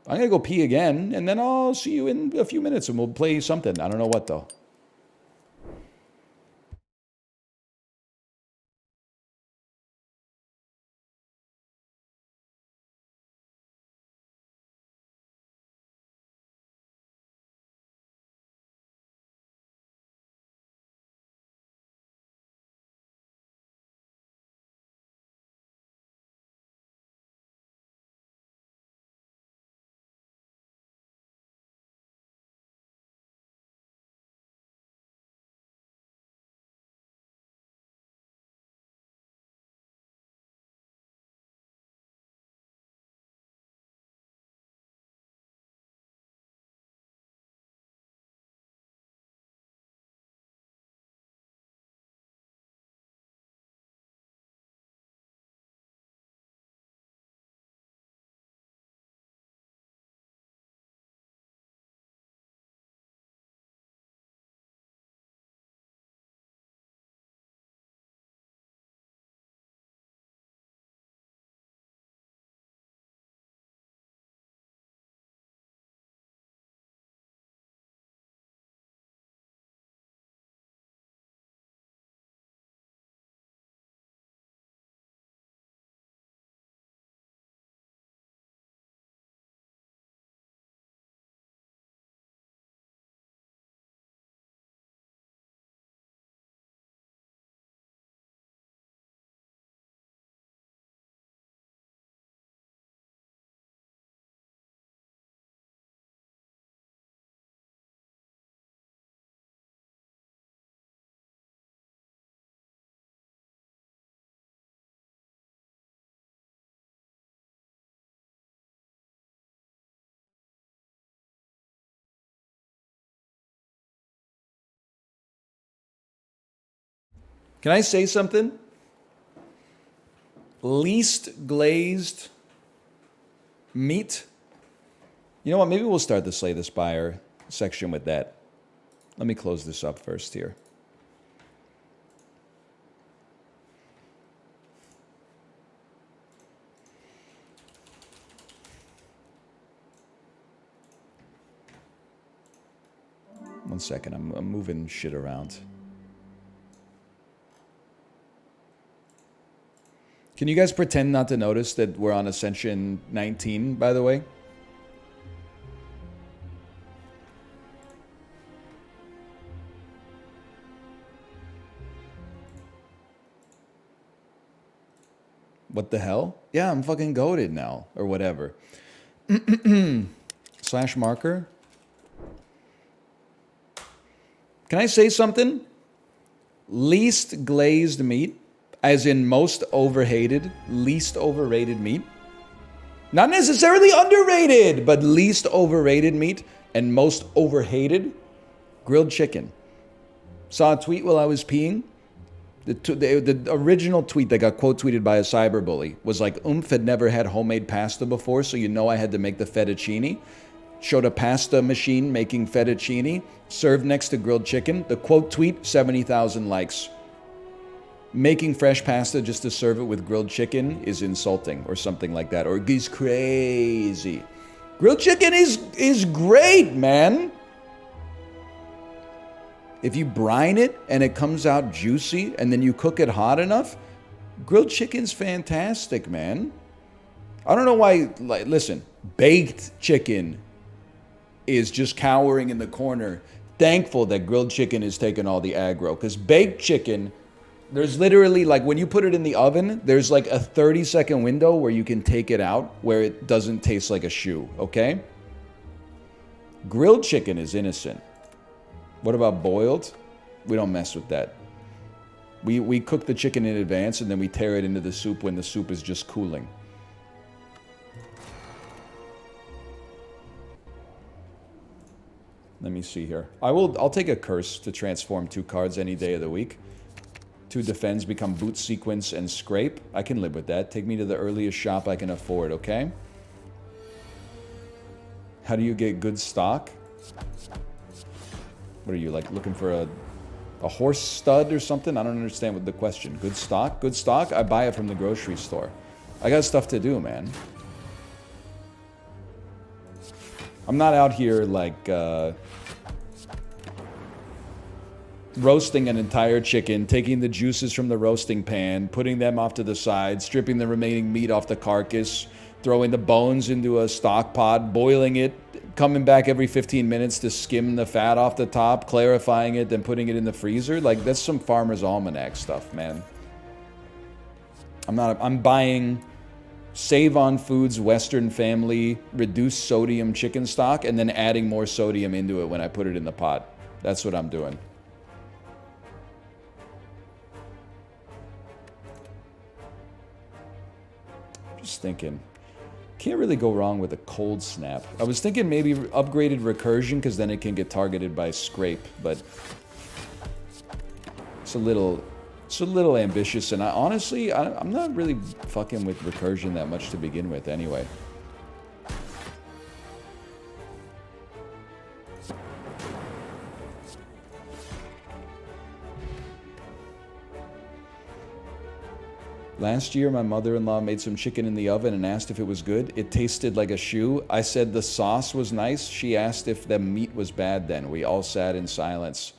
I'm going to go pee again, and then I'll see you in a few minutes, and we'll play something. I don't know what, though. Can I say something? Least glazed meat. You know what? Maybe we'll start the Slay the Spire section with that. Let me close this up first here. One second, I'm moving shit around. Can you guys pretend not to notice that we're on Ascension 19, by the way? What the hell? Yeah, I'm fucking goated now, or whatever. Slash marker. Can I say something? Least glazed meat, as in most overhated, least overrated meat. Not necessarily underrated, but least overrated meat and most overhated, grilled chicken. Saw a tweet while I was peeing. The original tweet that got quote tweeted by a cyberbully was like, had never had homemade pasta before, so you know I had to make the fettuccine. Showed a pasta machine making fettuccine, served next to grilled chicken. The quote tweet, 70,000 likes. Making fresh pasta just to serve it with grilled chicken is insulting, or something like that, or is crazy. Grilled chicken is great, man. If you brine it and it comes out juicy and then you cook it hot enough, grilled chicken's fantastic, man. I don't know why, like, listen, baked chicken is just cowering in the corner, thankful that grilled chicken is taking all the aggro. Because baked chicken, there's literally, like, when you put it in the oven, there's like a 30-second window where you can take it out where it doesn't taste like a shoe, okay? Grilled chicken is innocent. What about boiled? We don't mess with that. We cook the chicken in advance and then we tear it into the soup when the soup is just cooling. Let me see here. I'll take a curse to transform 2 cards any day of the week. 2 defends become boot, sequence, and scrape. I can live with that. Take me to the earliest shop I can afford, okay? How do you get good stock? What are you, like, looking for a horse stud or something? I don't understand what the question. Good stock? Good stock? I buy it from the grocery store. I got stuff to do, man. I'm not out here, like, roasting an entire chicken, taking the juices from the roasting pan, putting them off to the side, stripping the remaining meat off the carcass, throwing the bones into a stock pot, boiling it, coming back every 15 minutes to skim the fat off the top, clarifying it, then putting it in the freezer. Like, that's some Farmer's Almanac stuff, man. I'm buying Save on Foods Western Family reduced sodium chicken stock and then adding more sodium into it when I put it in the pot. That's what I'm doing. Just thinking. Can't really go wrong with a cold snap. I was thinking maybe upgraded recursion because then it can get targeted by scrape, but it's a little ambitious, and honestly, I'm not really fucking with recursion that much to begin with anyway. Last year, my mother-in-law made some chicken in the oven and asked if it was good. It tasted like a shoe. I said the sauce was nice. She asked if the meat was bad then. We all sat in silence.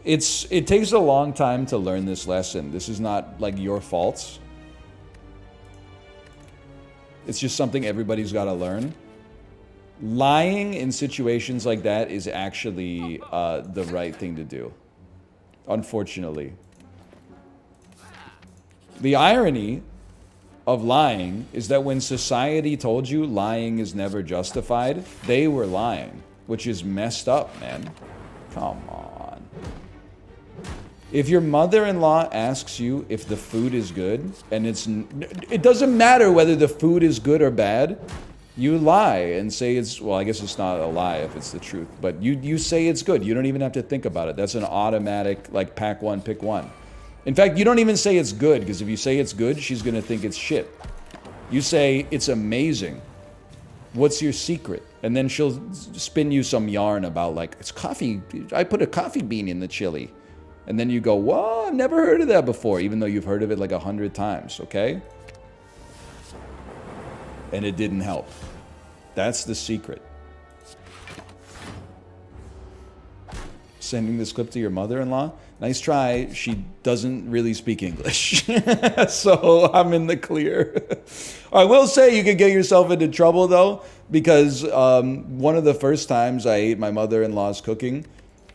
It takes a long time to learn this lesson. This is not, like, your fault. It's just something everybody's got to learn. Lying in situations like that is actually the right thing to do. Unfortunately. The irony of lying is that when society told you lying is never justified, they were lying, which is messed up, man. Come on. If your mother-in-law asks you if the food is good, and it doesn't matter whether the food is good or bad, You lie and say it's, well, I guess it's not a lie if it's the truth, but you say it's good. You don't even have to think about it. That's an automatic, like, pack one, pick one. In fact, you don't even say it's good, because if you say it's good, she's going to think it's shit. You say it's amazing. What's your secret? And then she'll spin you some yarn about, like, it's coffee. I put a coffee bean in the chili. And then you go, whoa, I've never heard of that before, even though you've heard of it like 100 times, okay? And it didn't help. That's the secret. Sending this clip to your mother-in-law? Nice try. She doesn't really speak English. So I'm in the clear. I will say you could get yourself into trouble, though, because one of the first times I ate my mother-in-law's cooking,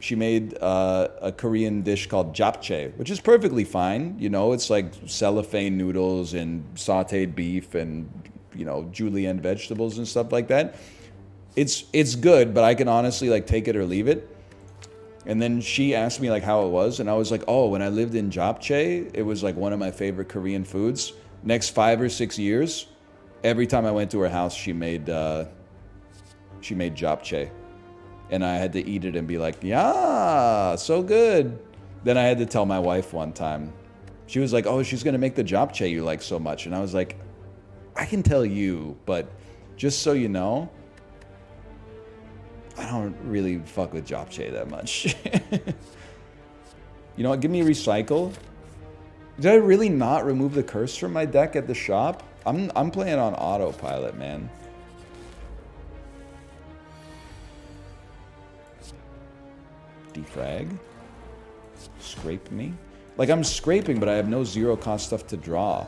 she made a Korean dish called japchae, which is perfectly fine. You know, it's like cellophane noodles and sauteed beef and, you know, julienne vegetables and stuff like that. It's good, but I can honestly, like, take it or leave it. And then she asked me, like, how it was, and I was like, oh, when I lived in japchae, it was like one of my favorite Korean foods. Next 5 or 6 years, every time I went to her house, she made japchae. And I had to eat it and be like, yeah, so good. Then I had to tell my wife one time. She was like, oh, she's going to make the japchae you like so much. And I was like, I can tell you, but just so you know, I don't really fuck with japchae that much. You know what? Give me a recycle. Did I really not remove the curse from my deck at the shop? I'm playing on autopilot, man. Defrag. Scrape me. Like, I'm scraping, but I have no zero cost stuff to draw.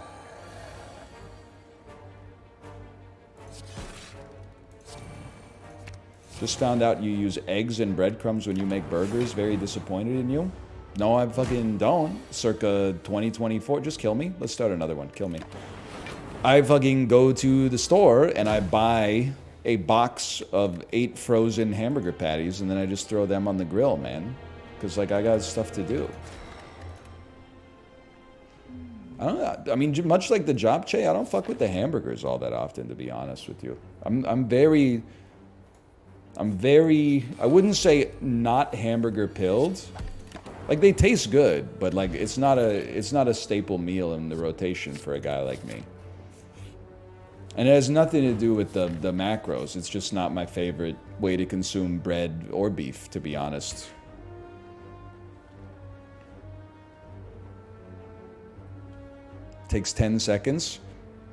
Just found out you use eggs and breadcrumbs when you make burgers. Very disappointed in you. No, I fucking don't. Circa 2024. Just kill me. Let's start another one. Kill me. I fucking go to the store and I buy a box of 8 frozen hamburger patties and then I just throw them on the grill, man. Because, like, I got stuff to do. I don't know. I mean, much like the japchae, I don't fuck with the hamburgers all that often, to be honest with you. I'm very, I wouldn't say not hamburger pilled. Like, they taste good, but, like, it's not a staple meal in the rotation for a guy like me. And it has nothing to do with the macros. It's just not my favorite way to consume bread or beef, to be honest. Takes 10 seconds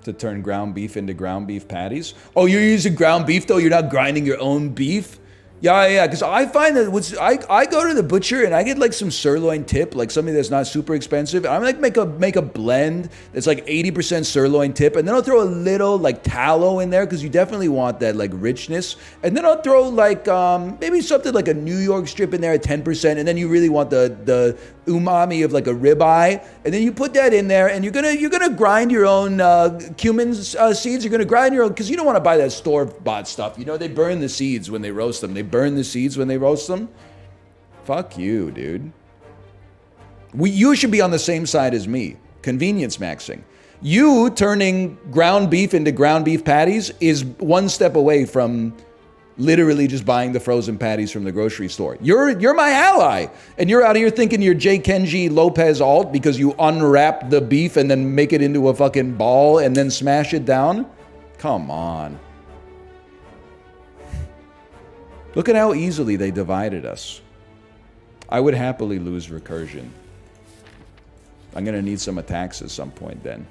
to turn ground beef into ground beef patties. Oh, you're using ground beef, though? You're not grinding your own beef? Yeah, because I find that I go to the butcher and I get, like, some sirloin tip, like something that's not super expensive. And I'm like make a blend that's like 80% sirloin tip, and then I'll throw a little, like, tallow in there because you definitely want that, like, richness. And then I'll throw, like, maybe something like a New York strip in there at 10%, and then you really want the umami of, like, a ribeye, and then you put that in there, and you're gonna grind your own cumin seeds. You're gonna grind your own, because you don't want to buy that store-bought stuff. You know, they burn the seeds when they roast them. They burn the seeds when they roast them. Fuck you, dude. You should be on the same side as me. Convenience maxing. You turning ground beef into ground beef patties is one step away from literally just buying the frozen patties from the grocery store. You're my ally, and you're out here thinking you're J. Kenji Lopez alt because you unwrap the beef and then make it into a fucking ball and then smash it down? Come on. Look at how easily they divided us. I would happily lose recursion. I'm gonna need some attacks at some point then.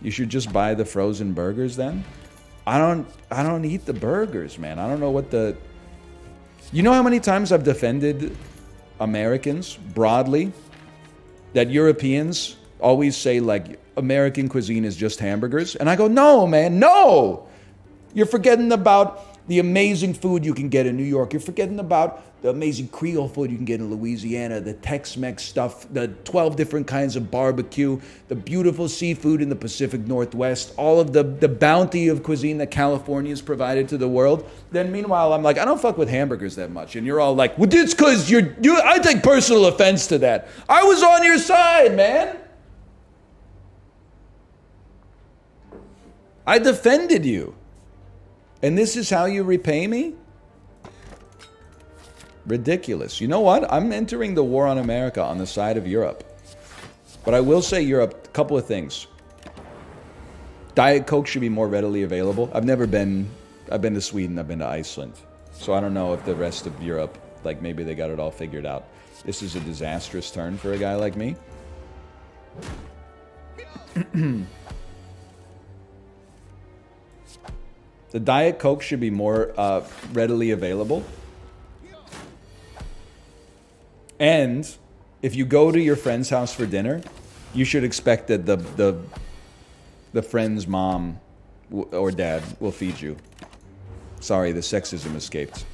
You should just buy the frozen burgers then? I don't eat the burgers, man. I don't know what the... You know how many times I've defended Americans broadly? That Europeans always say, like, American cuisine is just hamburgers. And I go, no, man, no! You're forgetting about the amazing food you can get in New York. You're forgetting about the amazing Creole food you can get in Louisiana, the Tex-Mex stuff, the 12 different kinds of barbecue, the beautiful seafood in the Pacific Northwest, all of the bounty of cuisine that California's provided to the world. Then meanwhile, I'm like, I don't fuck with hamburgers that much. And you're all like, well, it's because I take personal offense to that. I was on your side, man. I defended you. And this is how you repay me? Ridiculous. You know what? I'm entering the war on America on the side of Europe. But I will say Europe, a couple of things. Diet Coke should be more readily available. I've been to Sweden, I've been to Iceland. So I don't know if the rest of Europe, like maybe they got it all figured out. This is a disastrous turn for a guy like me. The Diet Coke should be more readily available. And if you go to your friend's house for dinner, you should expect that the friend's mom or dad will feed you. Sorry, the sexism escaped.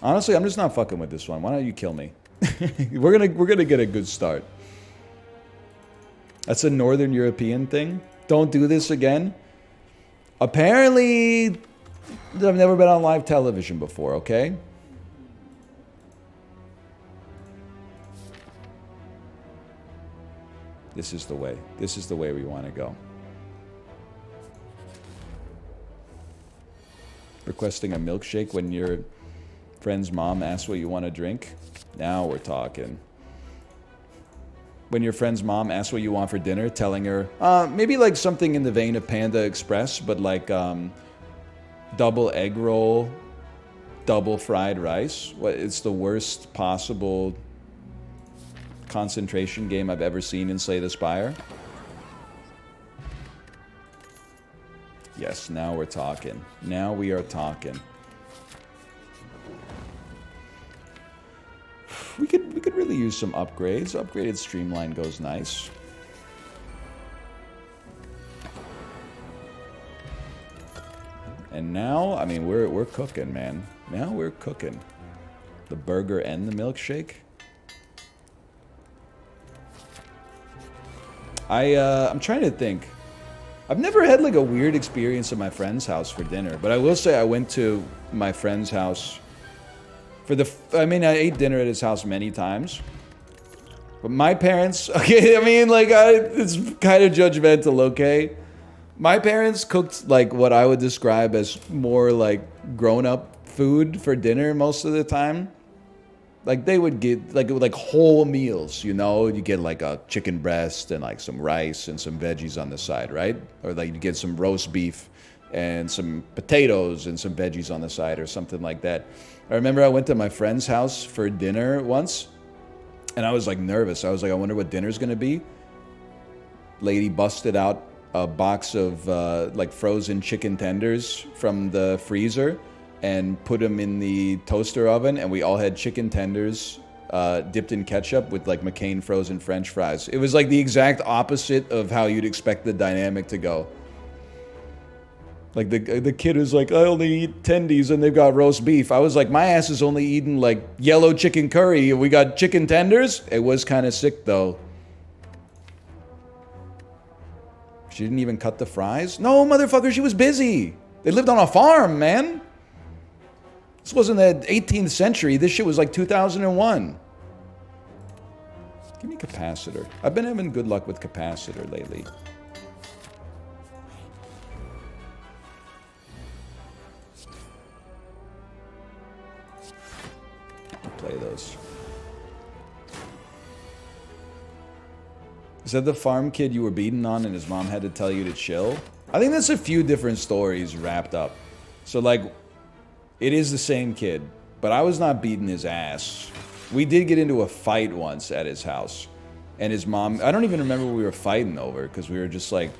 Honestly, I'm just not fucking with this one. Why don't you kill me? we're gonna get a good start. That's a Northern European thing. Don't do this again. Apparently, I've never been on live television before, okay? This is the way. This is the way we want to go. Requesting a milkshake when your friend's mom asks what you want to drink. Now we're talking. When your friend's mom asks what you want for dinner, telling her, maybe like something in the vein of Panda Express, but like double egg roll, double fried rice. It's the worst possible concentration game I've ever seen in Slay the Spire. Yes, now we're talking. Now we are talking. We could really use some upgrades. Upgraded streamline goes nice. And now, I mean, we're cooking, man. Now we're cooking. The burger and the milkshake. I'm trying to think. I've never had like a weird experience at my friend's house for dinner, but I will say I went to my friend's house for I ate dinner at his house many times. But my parents, okay, I mean, like, it's kind of judgmental, okay? My parents cooked like what I would describe as more like grown-up food for dinner most of the time. Like they would get like whole meals, you know. You get like a chicken breast and like some rice and some veggies on the side, right? Or like you get some roast beef and some potatoes and some veggies on the side or something like that. I remember I went to my friend's house for dinner once, and I was like nervous. I was like, I wonder what dinner's gonna be. Lady busted out a box of like frozen chicken tenders from the freezer and put them in the toaster oven, and we all had chicken tenders dipped in ketchup with like McCain frozen French fries. It was like the exact opposite of how you'd expect the dynamic to go. Like the kid was like, I only eat tendies and they've got roast beef. I was like, my ass is only eating like yellow chicken curry and we got chicken tenders. It was kind of sick though. She didn't even cut the fries? No, motherfucker, she was busy. They lived on a farm, man. This wasn't the 18th century. This shit was like 2001. Give me capacitor. I've been having good luck with capacitor lately. I'll play those. Is that the farm kid you were beating on and his mom had to tell you to chill? I think that's a few different stories wrapped up. So like, it is the same kid, but I was not beating his ass. We did get into a fight once at his house. And his mom, I don't even remember what we were fighting over because we were just like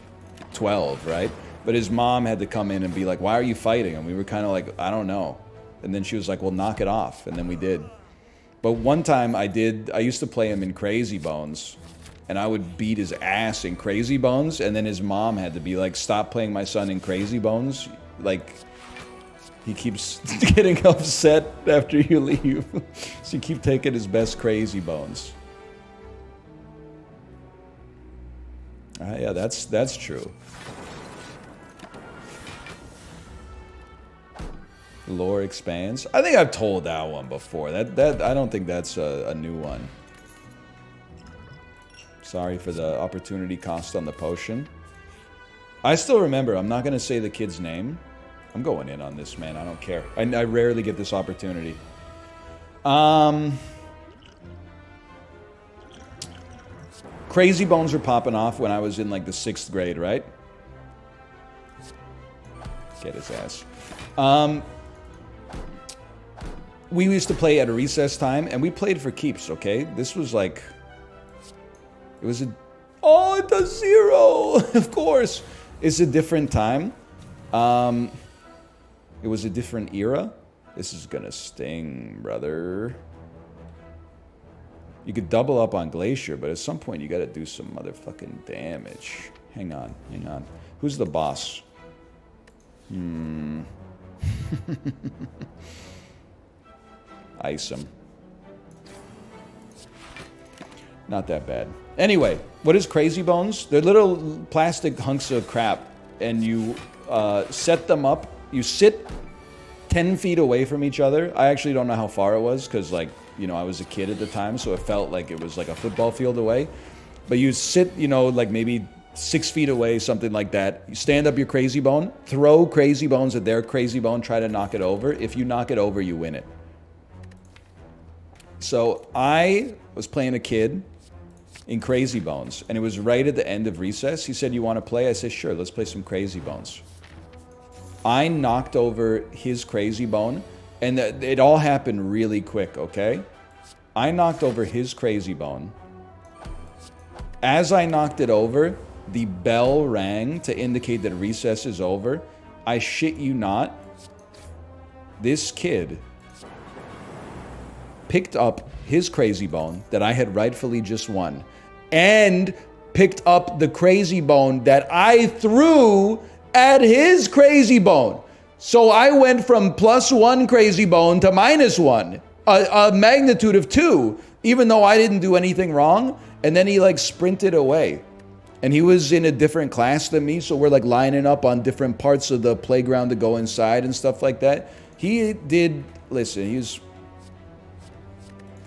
12, right? But his mom had to come in and be like, why are you fighting? And we were kind of like, I don't know. And then she was like, well, knock it off. And then we did. But one time I used to play him in Crazy Bones. And I would beat his ass in Crazy Bones. And then his mom had to be like, stop playing my son in Crazy Bones. Like, he keeps getting upset after you leave. So you keep taking his best Crazy Bones. Yeah, that's true. Lore expands. I think I've told that one before. That I don't think that's a new one. Sorry for the opportunity cost on the potion. I still remember. I'm not going to say the kid's name. I'm going in on this, man. I don't care. I rarely get this opportunity. Crazy bones were popping off when I was in like the 6th grade, right? Get his ass. We used to play at a recess time, and we played for keeps, okay? This was like... It was a... Oh, it does 0! Of course! It's a different time. It was a different era. This is gonna sting, brother. You could double up on Glacier, but at some point you gotta do some motherfucking damage. Hang on, hang on. Who's the boss? Ice him. Not that bad. Anyway, what is Crazy Bones? They're little plastic hunks of crap, and you set them up. You sit 10 feet away from each other. I actually don't know how far it was, because, like, you know, I was a kid at the time, so it felt like it was like a football field away. But you sit, you know, like maybe 6 feet away, something like that. You stand up your Crazy Bone, throw Crazy Bones at their Crazy Bone, try to knock it over. If you knock it over, you win it. So I was playing a kid in Crazy Bones, and it was right at the end of recess. He said, "You want to play?" I said, "Sure, let's play some Crazy Bones." I knocked over his Crazy Bone, and it all happened really quick, okay? I knocked over his Crazy Bone. As I knocked it over, the bell rang to indicate that recess is over. I shit you not, this kid picked up his Crazy Bone that I had rightfully just won, and picked up the Crazy Bone that I threw at his Crazy Bone. So I went from +1 Crazy Bone to -1, a magnitude of 2, even though I didn't do anything wrong. And then he like sprinted away. And he was in a different class than me, so we're like lining up on different parts of the playground to go inside and stuff like that. He did, listen,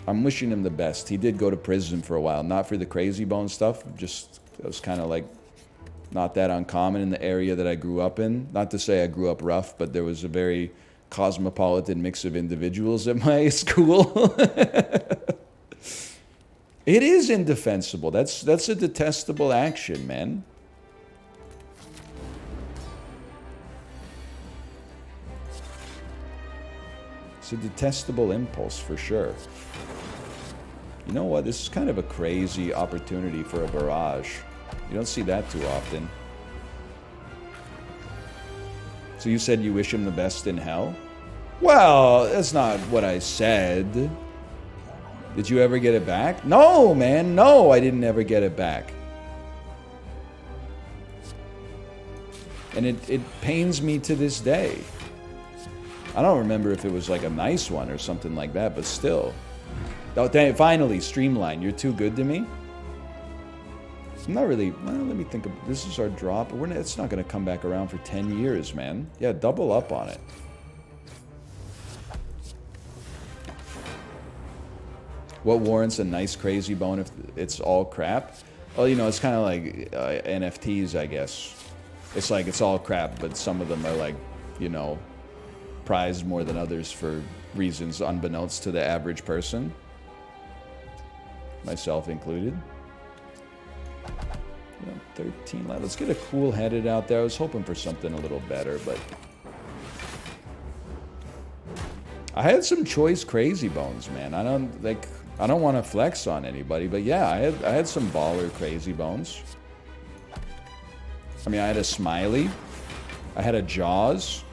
I'm wishing him the best. He did go to prison for a while, not for the Crazy Bone stuff, just, it was kind of like not that uncommon in the area that I grew up in. Not to say I grew up rough, but there was a very cosmopolitan mix of individuals at my school. It is indefensible. That's a detestable action, man. It's a detestable impulse for sure. You know what? This is kind of a crazy opportunity for a barrage. You don't see that too often. So you said you wish him the best in hell? Well, that's not what I said. Did you ever get it back? No, man. No, I didn't ever get it back. And it pains me to this day. I don't remember if it was like a nice one or something like that, but still. Oh, finally, Streamline, you're too good to me? I'm not really... Well, let me think of... This is our drop. It's not going to come back around for 10 years, man. Yeah, double up on it. What warrants a nice Crazy Bone if it's all crap? Well, you know, it's kind of like NFTs, I guess. It's like it's all crap, but some of them are like, you know, prized more than others for reasons unbeknownst to the average person. Myself included. Yeah, 13. Let's get a cool headed out there. I was hoping for something a little better, but... I had some choice Crazy Bones, man. I don't want to flex on anybody, but yeah, I had some baller Crazy Bones. I mean, I had a Smiley. I had a Jaws.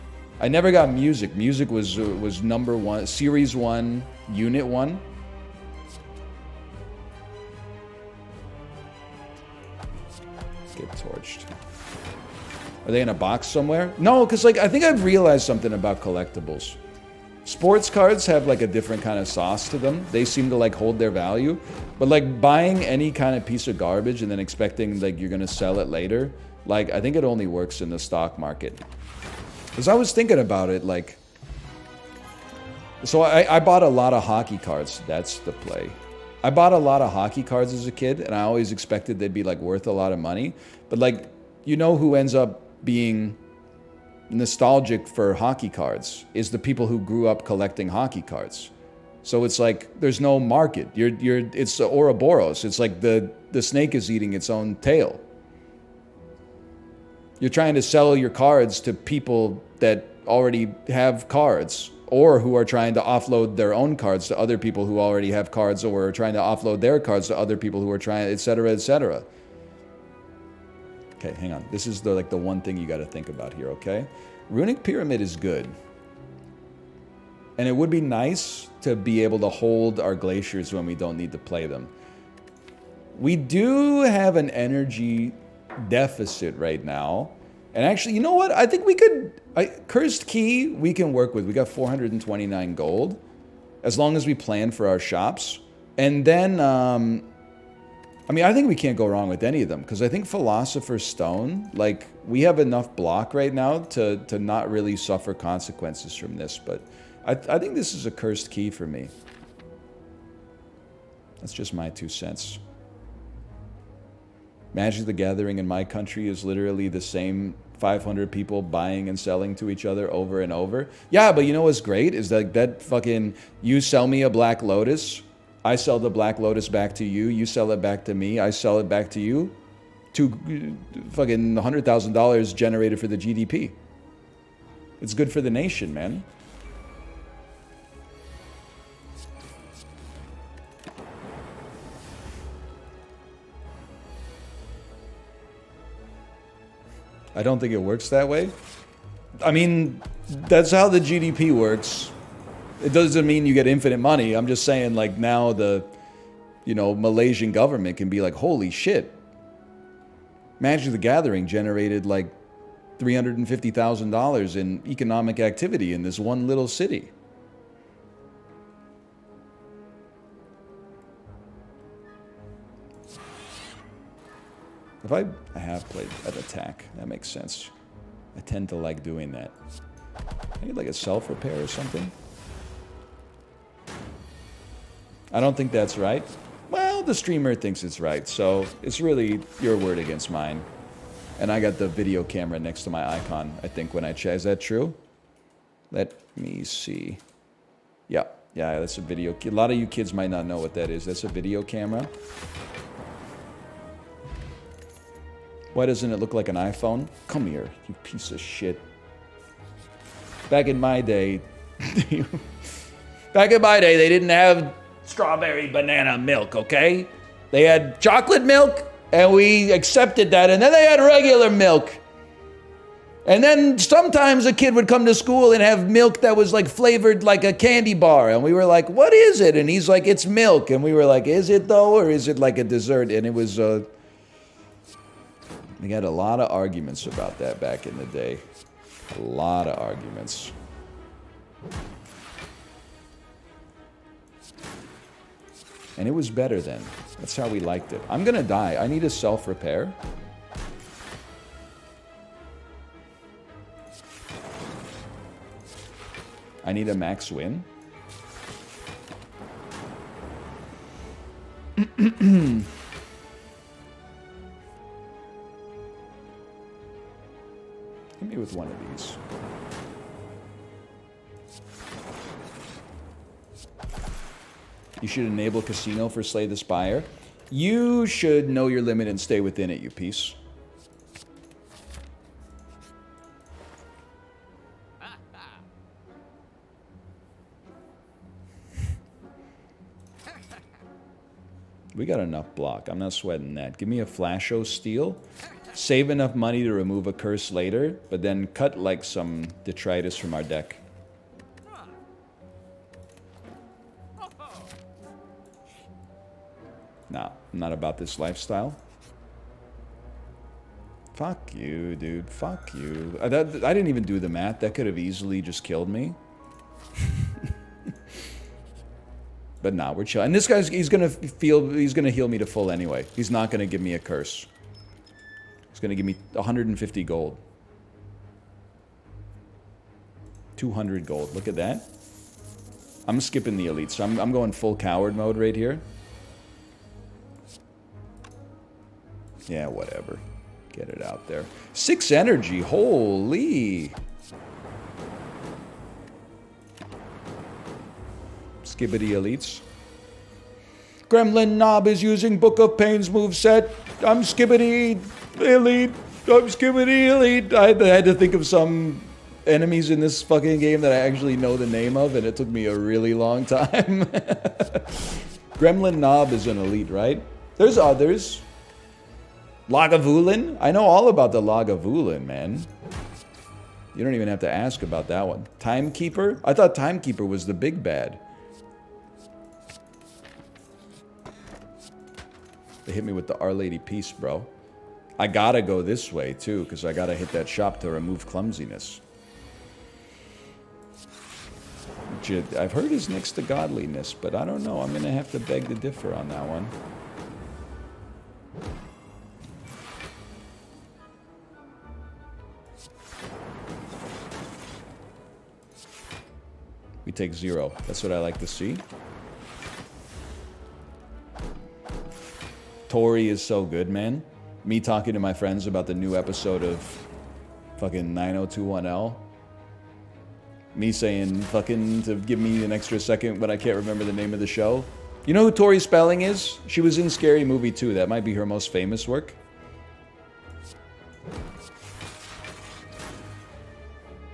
I never got Music. Music was number 1, Series 1, Unit 1. Get torched. Are they in a box somewhere? No, because like I think I've realized something about collectibles. Sports cards have like a different kind of sauce to them. They seem to like hold their value. But like buying any kind of piece of garbage and then expecting like you're going to sell it later, like I think it only works in the stock market. Because I was thinking about it, like... So I bought a lot of hockey cards. That's the play. I bought a lot of hockey cards as a kid, and I always expected they'd be like worth a lot of money. But like, you know who ends up being nostalgic for hockey cards is the people who grew up collecting hockey cards. So it's like there's no market. It's Ouroboros. It's like the snake is eating its own tail. You're trying to sell your cards to people that already have cards, or who are trying to offload their own cards to other people who already have cards, or are trying to offload their cards to other people who are trying, etc., etc. Okay, hang on. This is the one thing you got to think about here, okay? Runic Pyramid is good. And it would be nice to be able to hold our glaciers when we don't need to play them. We do have an energy deficit right now. And actually, you know what? I think we could... Cursed Key, we can work with. We got 429 gold. As long as we plan for our shops. And then... I mean, I think we can't go wrong with any of them. Because I think Philosopher's Stone... Like, we have enough block right now to not really suffer consequences from this. But I think this is a Cursed Key for me. That's just my 2 cents. Magic the Gathering in my country is literally the same 500 people buying and selling to each other over and over. Yeah, but you know what's great is that fucking, you sell me a Black Lotus, I sell the Black Lotus back to you, you sell it back to me, I sell it back to you. Fucking $100,000 generated for the GDP. It's good for the nation, man. I don't think it works that way. I mean, that's how the GDP works. It doesn't mean you get infinite money. I'm just saying, like, now the, Malaysian government can be like, holy shit. Magic the Gathering generated, like, $350,000 in economic activity in this one little city. If I have played at attack, that makes sense. I tend to like doing that. I get like a self-repair or something. I don't think that's right. Well, the streamer thinks it's right, so it's really your word against mine. And I got the video camera next to my icon, I think, when I chat. Is that true? Let me see. Yeah, that's a video. A lot of you kids might not know what that is. That's a video camera. Why doesn't it look like an iPhone? Come here, you piece of shit. Back in my day, they didn't have strawberry banana milk, okay? They had chocolate milk, and we accepted that, and then they had regular milk. And then sometimes a kid would come to school and have milk that was like flavored like a candy bar, and we were like, what is it? And he's like, it's milk. And we were like, is it though, or is it like a dessert? And it was... We had a lot of arguments about that back in the day. A lot of arguments. And it was better then. That's how we liked it. I'm gonna die. I need a self-repair. I need a max win. Hit me with one of these. You should enable casino for Slay the Spire. You should know your limit and stay within it, you piece. We got enough block. I'm not sweating that. Give me a Flasho Steel. Save enough money to remove a curse later, but then cut like some detritus from our deck. Nah, I'm not about this lifestyle. Fuck you, dude. Fuck you. I didn't even do the math. That could have easily just killed me. But nah, we're chilling. And this guy's, he's gonna heal me to full anyway. He's not gonna give me a curse. He's gonna give me 150 gold. 200 gold. Look at that. I'm skipping the elite, so I'm going full coward mode right here. Yeah, whatever. Get it out there. 6 energy. Holy. Skibbity elites. Gremlin Knob is using Book of Pain's moveset. I'm Skibbity elite. I'm Skibbity elite. I had to think of some enemies in this fucking game that I actually know the name of, and it took me a really long time. Gremlin Knob is an elite, right? There's others. Lagavulin? I know all about the Lagavulin, man. You don't even have to ask about that one. Timekeeper? I thought Timekeeper was the big bad. They hit me with the Our Lady Peace, bro. I gotta go this way, too, because I gotta hit that shop to remove clumsiness. Which I've heard is next to godliness, but I don't know. I'm gonna have to beg to differ on that one. We take 0. That's what I like to see. Tori is so good, man. Me talking to my friends about the new episode of fucking 9021L. Me saying fucking to give me an extra second when I can't remember the name of the show. You know who Tori Spelling is? She was in Scary Movie 2. That might be her most famous work.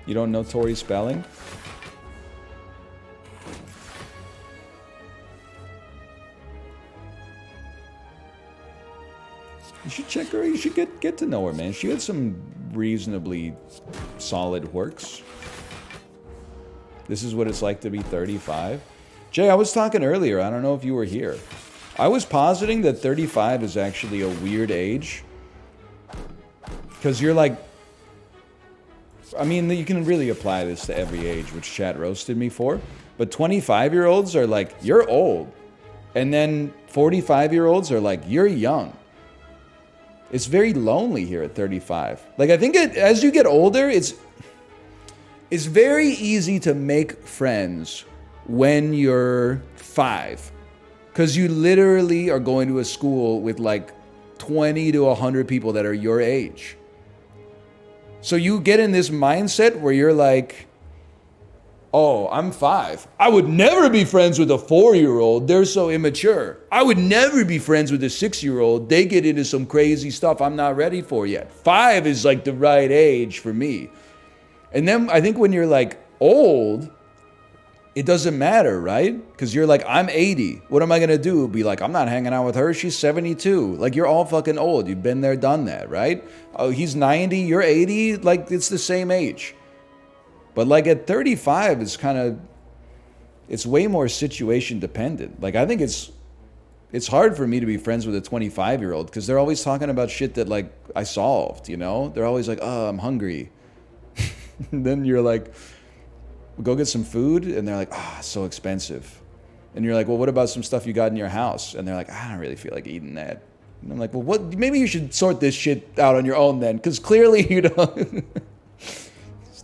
You don't know Tori Spelling? You should check her. You should get to know her, man. She had some reasonably solid works. This is what it's like to be 35. Jay, I was talking earlier. I don't know if you were here. I was positing that 35 is actually a weird age. Because you're like... I mean, you can really apply this to every age, which chat roasted me for. But 25-year-olds are like, you're old. And then 45-year-olds are like, you're young. It's very lonely here at 35. Like, I think as you get older, it's very easy to make friends when you're 5. Because you literally are going to a school with like 20 to 100 people that are your age. So you get in this mindset where you're like, oh, I'm 5. I would never be friends with a 4-year-old. They're so immature. I would never be friends with a 6-year-old. They get into some crazy stuff I'm not ready for yet. 5 is like the right age for me. And then I think when you're like old, it doesn't matter, right? Because you're like, I'm 80. What am I going to do? Be like, I'm not hanging out with her. She's 72. Like, you're all fucking old. You've been there, done that, right? Oh, he's 90. You're 80. Like, it's the same age. But like at 35, it's kind of, it's way more situation dependent. Like, I think it's hard for me to be friends with a 25-year-old because they're always talking about shit that like I solved, you know? They're always like, oh, I'm hungry. And then you're like, go get some food. And they're like, ah, it's so expensive. And you're like, well, what about some stuff you got in your house? And they're like, I don't really feel like eating that. And I'm like, well, what? Maybe you should sort this shit out on your own then, because clearly you don't.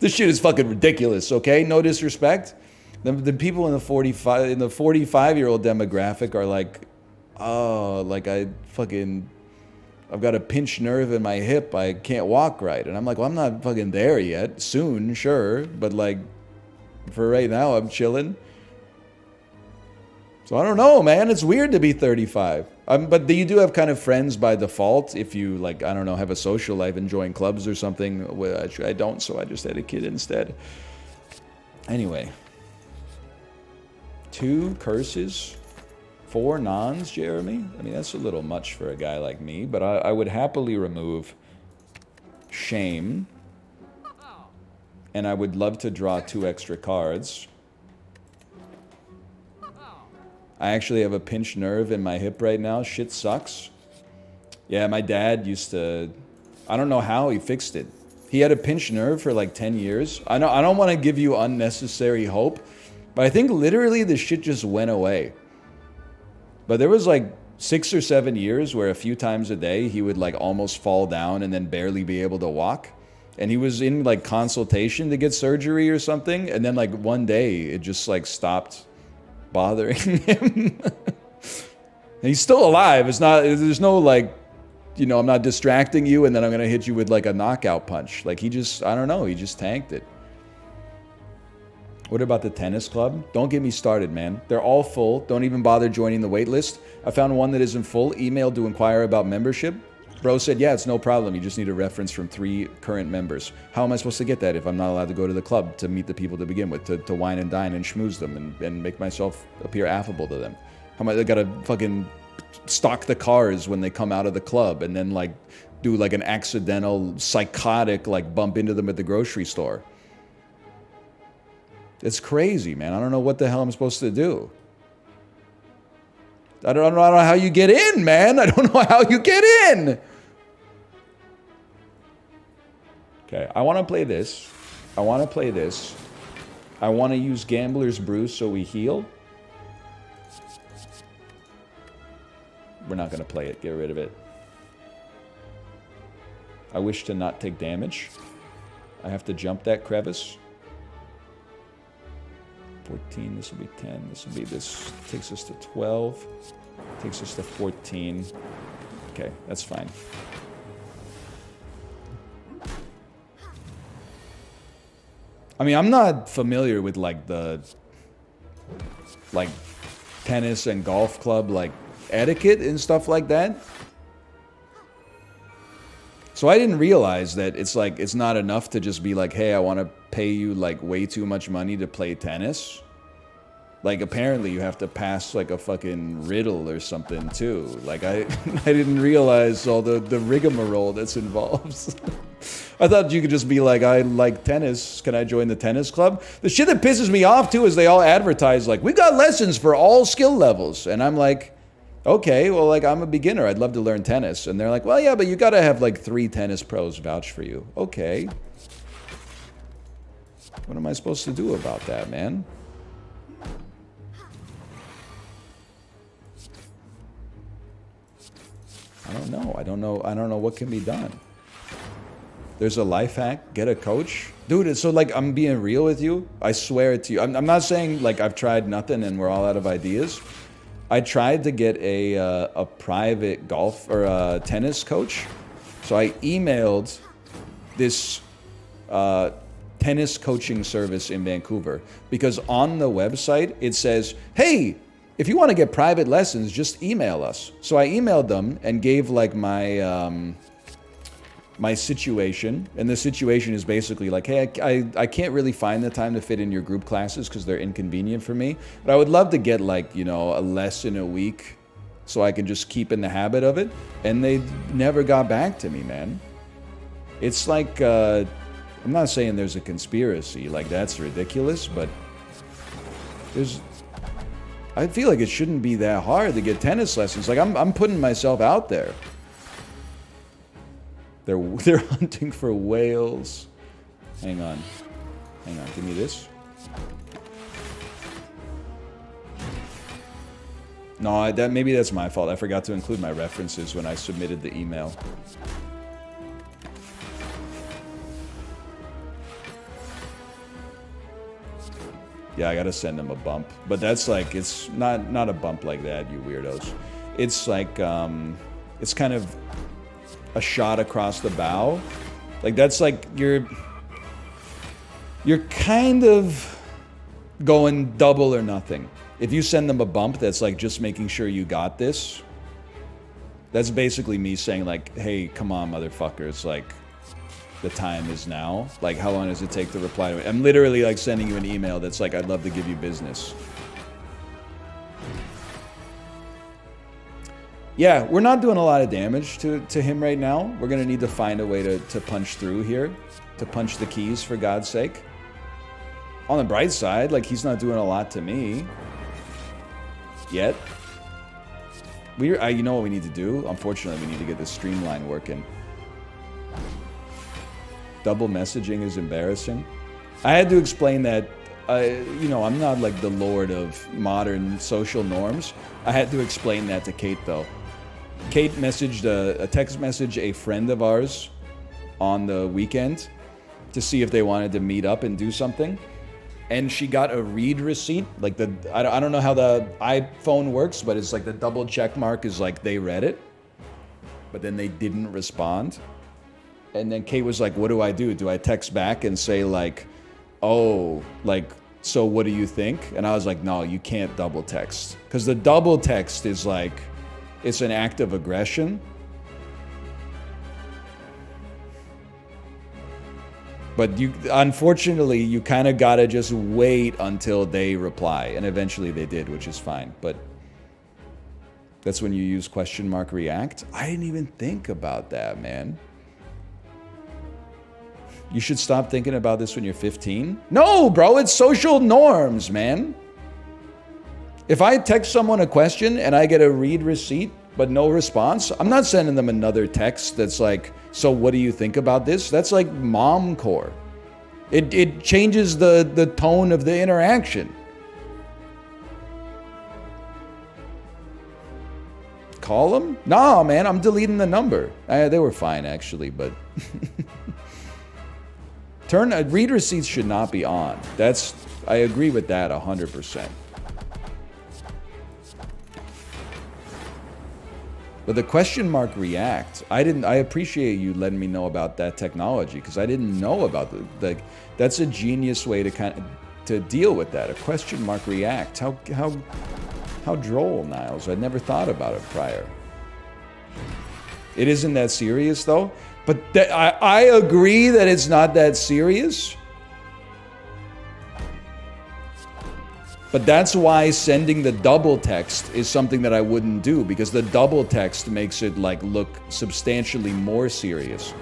This shit is fucking ridiculous, okay? No disrespect. The people in the 45-year-old demographic are like, oh, like I've got a pinched nerve in my hip. I can't walk right. And I'm like, well, I'm not fucking there yet. Soon, sure. But like, for right now, I'm chilling. So I don't know, man. It's weird to be 35. But you do have kind of friends by default if you, like, I don't know, have a social life, enjoying clubs or something. Well, I don't, so I just had a kid instead. Anyway. 2 curses, 4 nons, Jeremy? I mean, that's a little much for a guy like me, but I would happily remove shame. And I would love to draw 2 extra cards. I actually have a pinched nerve in my hip right now. Shit sucks. Yeah, my dad used to... I don't know how he fixed it. He had a pinched nerve for like 10 years. I don't want to give you unnecessary hope, but I think literally the shit just went away. But there was like 6 or 7 years where a few times a day he would like almost fall down and then barely be able to walk. And he was in like consultation to get surgery or something. And then like one day it just like stopped bothering him. And he's still alive. It's not, there's no like you know, I'm not distracting you, and then I'm going to hit you with like a knockout punch. Like he just, I don't know, he just tanked it. What about the tennis club? Don't get me started, man. They're all full. Don't even bother joining the wait list. I found one that isn't full. Emailed to inquire about membership. Bro said, yeah, it's no problem. You just need a reference from 3 current members. How am I supposed to get that if I'm not allowed to go to the club to meet the people to begin with, to wine and dine and schmooze them and make myself appear affable to them? How am I gotta fucking stock the cars when they come out of the club and then like do like an accidental psychotic like bump into them at the grocery store? It's crazy, man. I don't know what the hell I'm supposed to do. I don't know how you get in, man. I don't know how you get in. Okay, I want to play this. I want to play this. I want to use Gambler's Brew so we heal. We're not going to play it. Get rid of it. I wish to not take damage. I have to jump that crevice. 14, this will be 10, this takes us to 12, takes us to 14. Okay, that's fine. I mean, I'm not familiar with like the tennis and golf club like etiquette and stuff like that. So I didn't realize that it's like, it's not enough to just be like, hey, I want to pay you like way too much money to play tennis. Like apparently you have to pass like a fucking riddle or something too. Like I didn't realize all the rigmarole that's involved. I thought you could just be like, I like tennis. Can I join the tennis club? The shit that pisses me off too is they all advertise like, we've got lessons for all skill levels. And I'm like, okay, well, like, I'm a beginner. I'd love to learn tennis. And they're like, well, yeah, but you got to have, like, 3 tennis pros vouch for you. Okay. What am I supposed to do about that, man? I don't know. I don't know what can be done. There's a life hack. Get a coach. Dude, so, like, I'm being real with you. I swear it to you. I'm not saying, like, I've tried nothing and we're all out of ideas. I tried to get a private golf or a tennis coach. So I emailed this tennis coaching service in Vancouver because on the website it says, hey, if you want to get private lessons, just email us. So I emailed them and gave like my my situation, and the situation is basically like, hey, I can't really find the time to fit in your group classes because they're inconvenient for me, but I would love to get like, you know, a lesson a week so I can just keep in the habit of it. And they never got back to me, man. It's like, I'm not saying there's a conspiracy, like that's ridiculous, but I feel like it shouldn't be that hard to get tennis lessons. Like I'm putting myself out there. They're hunting for whales. Hang on. Give me this. No, maybe that's my fault. I forgot to include my references when I submitted the email. Yeah, I gotta send them a bump. But that's like, it's not a bump like that, you weirdos. It's like, it's kind of a shot across the bow. Like that's like, you're kind of going double or nothing. If you send them a bump that's like just making sure you got this, that's basically me saying like, hey, come on, motherfuckers, like, the time is now. Like, how long does it take to reply to it? I'm literally like sending you an email that's like, I'd love to give you business. Yeah, we're not doing a lot of damage to him right now. We're gonna need to find a way to punch through here, to punch the keys, for God's sake. On the bright side, like, he's not doing a lot to me yet. You know what we need to do? Unfortunately, we need to get this streamline working. Double messaging is embarrassing. I had to explain that, you know, I'm not like the lord of modern social norms. I had to explain that to Kate, though. Kate messaged a text message a friend of ours on the weekend to see if they wanted to meet up and do something. And she got a read receipt. Like, I don't know how the iPhone works, but it's like the double check mark is like they read it. but then they didn't respond. And then Kate was like, what do I do? Do I text back and say like, oh, like, so what do you think? And I was like, no, you can't double text. Because the double text is like, it's an act of aggression. But you, unfortunately, you kind of gotta just wait until they reply. And eventually they did, which is fine. But that's when you use question mark react. I didn't even think about that, man. You should stop thinking about this when you're 15? No, bro, it's social norms, man. If I text someone a question and I get a read receipt but no response, I'm not sending them another text that's like, so what do you think about this? That's like momcore. It changes the tone of the interaction. Call them? Nah, man, I'm deleting the number. They were fine, actually, but... read receipts should not be on. I agree with that 100%. But the question mark react, I appreciate you letting me know about that technology because I didn't know about that's a genius way to deal with that. A question mark react. How droll, Niles. I'd never thought about it prior. It isn't that serious though. But I agree that it's not that serious. But that's why sending the double text is something that I wouldn't do, because the double text makes it like look substantially more serious.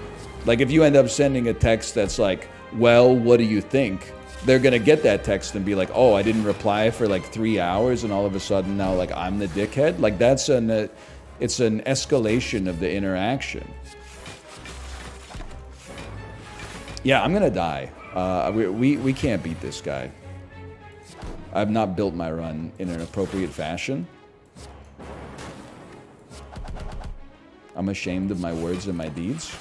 Like if you end up sending a text that's like, well, what do you think? They're gonna get that text and be like, oh, I didn't reply for like 3 hours and all of a sudden now like I'm the dickhead. Like it's an escalation of the interaction. Yeah, I'm gonna die. We can't beat this guy. I've not built my run in an appropriate fashion. I'm ashamed of my words and my deeds.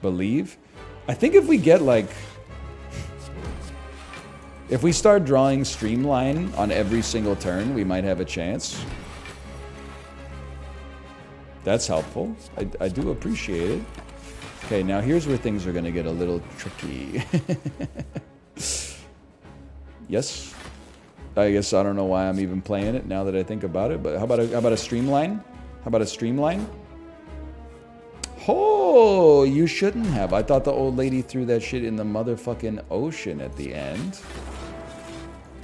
Believe? I think if we get like... If we start drawing streamline on every single turn, we might have a chance. That's helpful. I do appreciate it. Okay, now here's where things are going to get a little tricky. Yes. I guess I don't know why I'm even playing it now that I think about it, but how about a streamline? How about a streamline? Oh, you shouldn't have. I thought the old lady threw that shit in the motherfucking ocean at the end.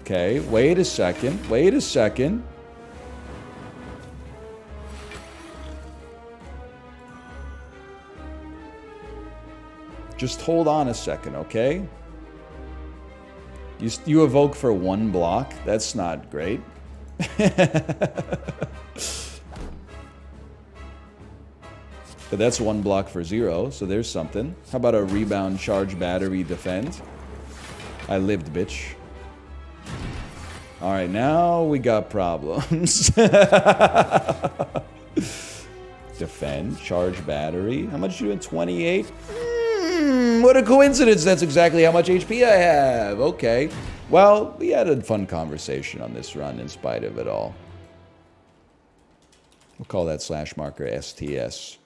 Okay, wait a second. Wait a second. Just hold on a second, okay? You evoke for 1 block. That's not great. But that's 1 block for 0, so there's something. How about a rebound, charge, battery, defend? I lived, bitch. All right, now we got problems. Defend, charge, battery. How much you doing? 28? What a coincidence. That's exactly how much HP I have. Okay. Well, we had a fun conversation on this run in spite of it all. We'll call that slash marker STS.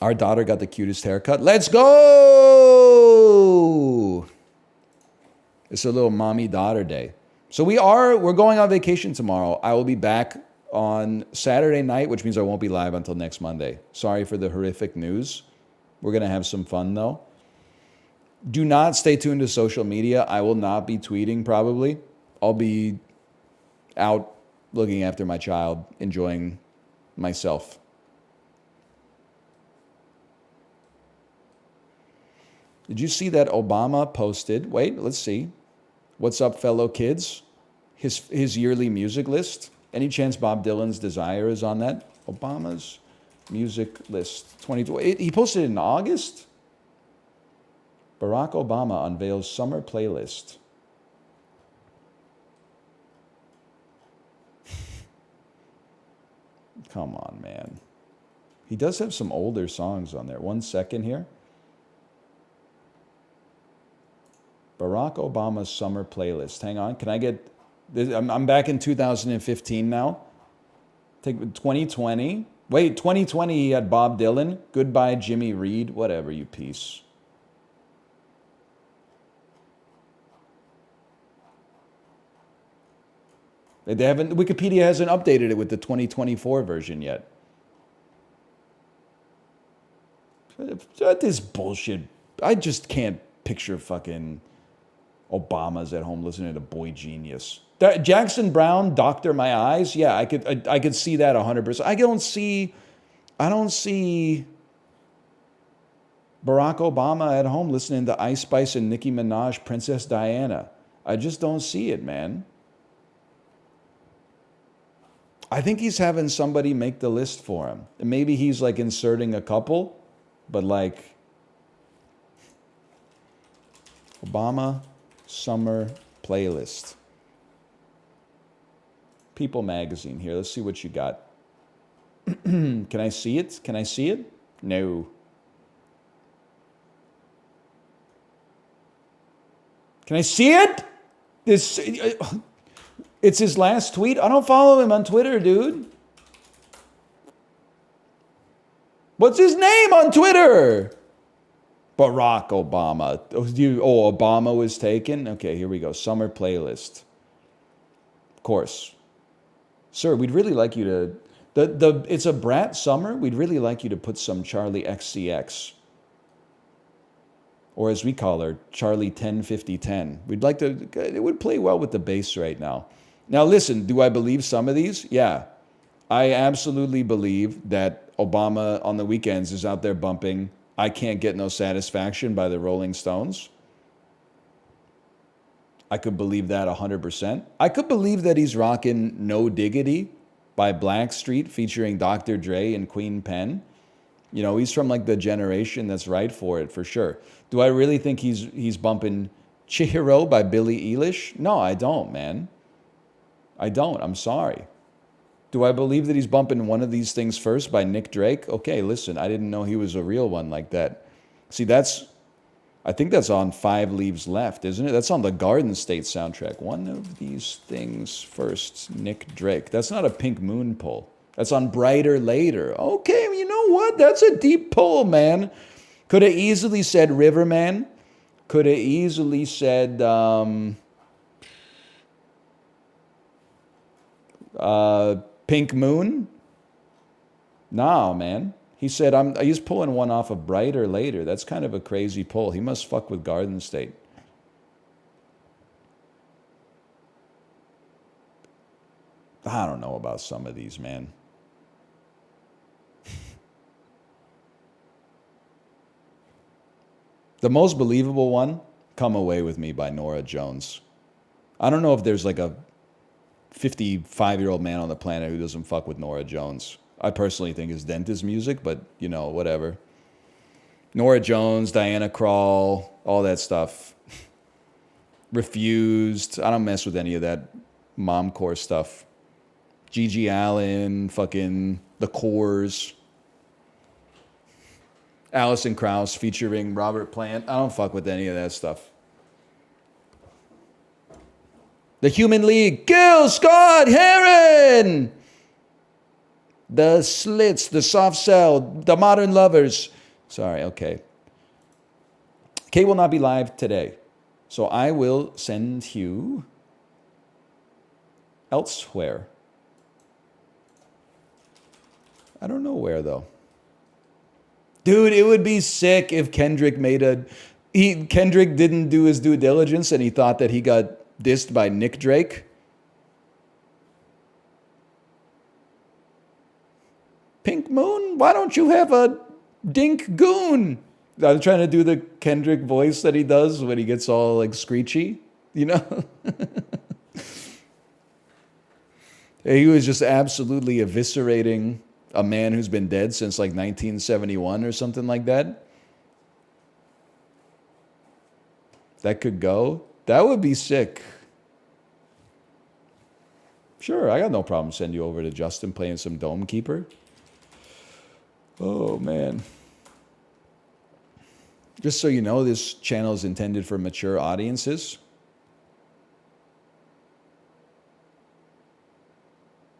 Our daughter got the cutest haircut. Let's go! It's a little mommy-daughter day. So we're going on vacation tomorrow. I will be back on Saturday night, which means I won't be live until next Monday. Sorry for the horrific news. We're going to have some fun, though. Do not stay tuned to social media. I will not be tweeting, probably. I'll be out looking after my child, enjoying myself. Did you see that Obama posted? Wait, let's see. What's up, fellow kids? His yearly music list. Any chance Bob Dylan's Desire is on that? Obama's music list 2020. He posted it in August. Barack Obama unveils summer playlist. Come on, man. He does have some older songs on there. 1 second here. Barack Obama's summer playlist. Hang on. Can I get I'm back in 2015 now. Take 2020. Wait, 2020 he had Bob Dylan. Goodbye, Jimmy Reed. Whatever, you piece. They haven't. Wikipedia hasn't updated it with the 2024 version yet. That is bullshit. I just can't picture fucking Obama's at home listening to Boy Genius. Jackson Brown, Doctor My Eyes. Yeah, I could see that 100%. I don't see Barack Obama at home listening to Ice Spice and Nicki Minaj, Princess Diana. I just don't see it, man. I think he's having somebody make the list for him. And maybe he's like inserting a couple, but like Obama summer playlist. People magazine here. Let's see what you got. Can I see it? Can I see it? No. Can I see it? It's his last tweet. I don't follow him on Twitter, dude. What's his name on Twitter? Barack Obama. Oh, Obama was taken? Okay, here we go. Summer playlist. Of course. Sir, we'd really like you to... It's a brat summer. We'd really like you to put some Charlie XCX. Or as we call her, Charlie 105010. We'd like to... It would play well with the bass right now. Now listen, do I believe some of these? Yeah. I absolutely believe that Obama on the weekends is out there bumping I Can't Get No Satisfaction by the Rolling Stones. I could believe that 100%. I could believe that he's rocking No Diggity by Blackstreet featuring Dr. Dre and Queen Pen. You know, he's from like the generation that's right for it, for sure. Do I really think he's bumping Chihiro by Billie Eilish? No, I don't, man. I don't. I'm sorry. Do I believe that he's bumping one of these things first by Nick Drake? Okay, listen, I didn't know he was a real one like that. See, I think that's on 5 Leaves Left, isn't it? That's on the Garden State soundtrack. One of these things first, Nick Drake. That's not a Pink Moon pull. That's on Brighter Later. Okay, you know what? That's a deep pull, man. Could have easily said Riverman. Could have easily said Pink Moon. No, man. He said, he's pulling one off of Brighter Later. That's kind of a crazy pull. He must fuck with Garden State. I don't know about some of these, man. The most believable one, Come Away With Me by Norah Jones. I don't know if there's like a 55-year-old man on the planet who doesn't fuck with Norah Jones. I personally think it's dentist music, but, you know, whatever. Norah Jones, Diana Krall, all that stuff. Refused. I don't mess with any of that momcore stuff. Gigi Allen, fucking The Coors. Alison Krauss featuring Robert Plant. I don't fuck with any of that stuff. The Human League, Gil Scott Heron. The Slits, The Soft Cell, The Modern Lovers. Sorry, okay. Kate will not be live today, so I will send you elsewhere. I don't know where, though. Dude, it would be sick if Kendrick Kendrick didn't do his due diligence and he thought that he got dissed by Nick Drake. Pink Moon? Why don't you have a Dink Goon? I'm trying to do the Kendrick voice that he does when he gets all like screechy, you know? He was just absolutely eviscerating a man who's been dead since like 1971 or something like that. That could go. That would be sick. Sure, I got no problem sending you over to Justin playing some Dome Keeper. Oh, man. Just so you know, this channel is intended for mature audiences.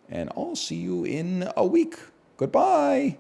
And I'll see you in a week. Goodbye.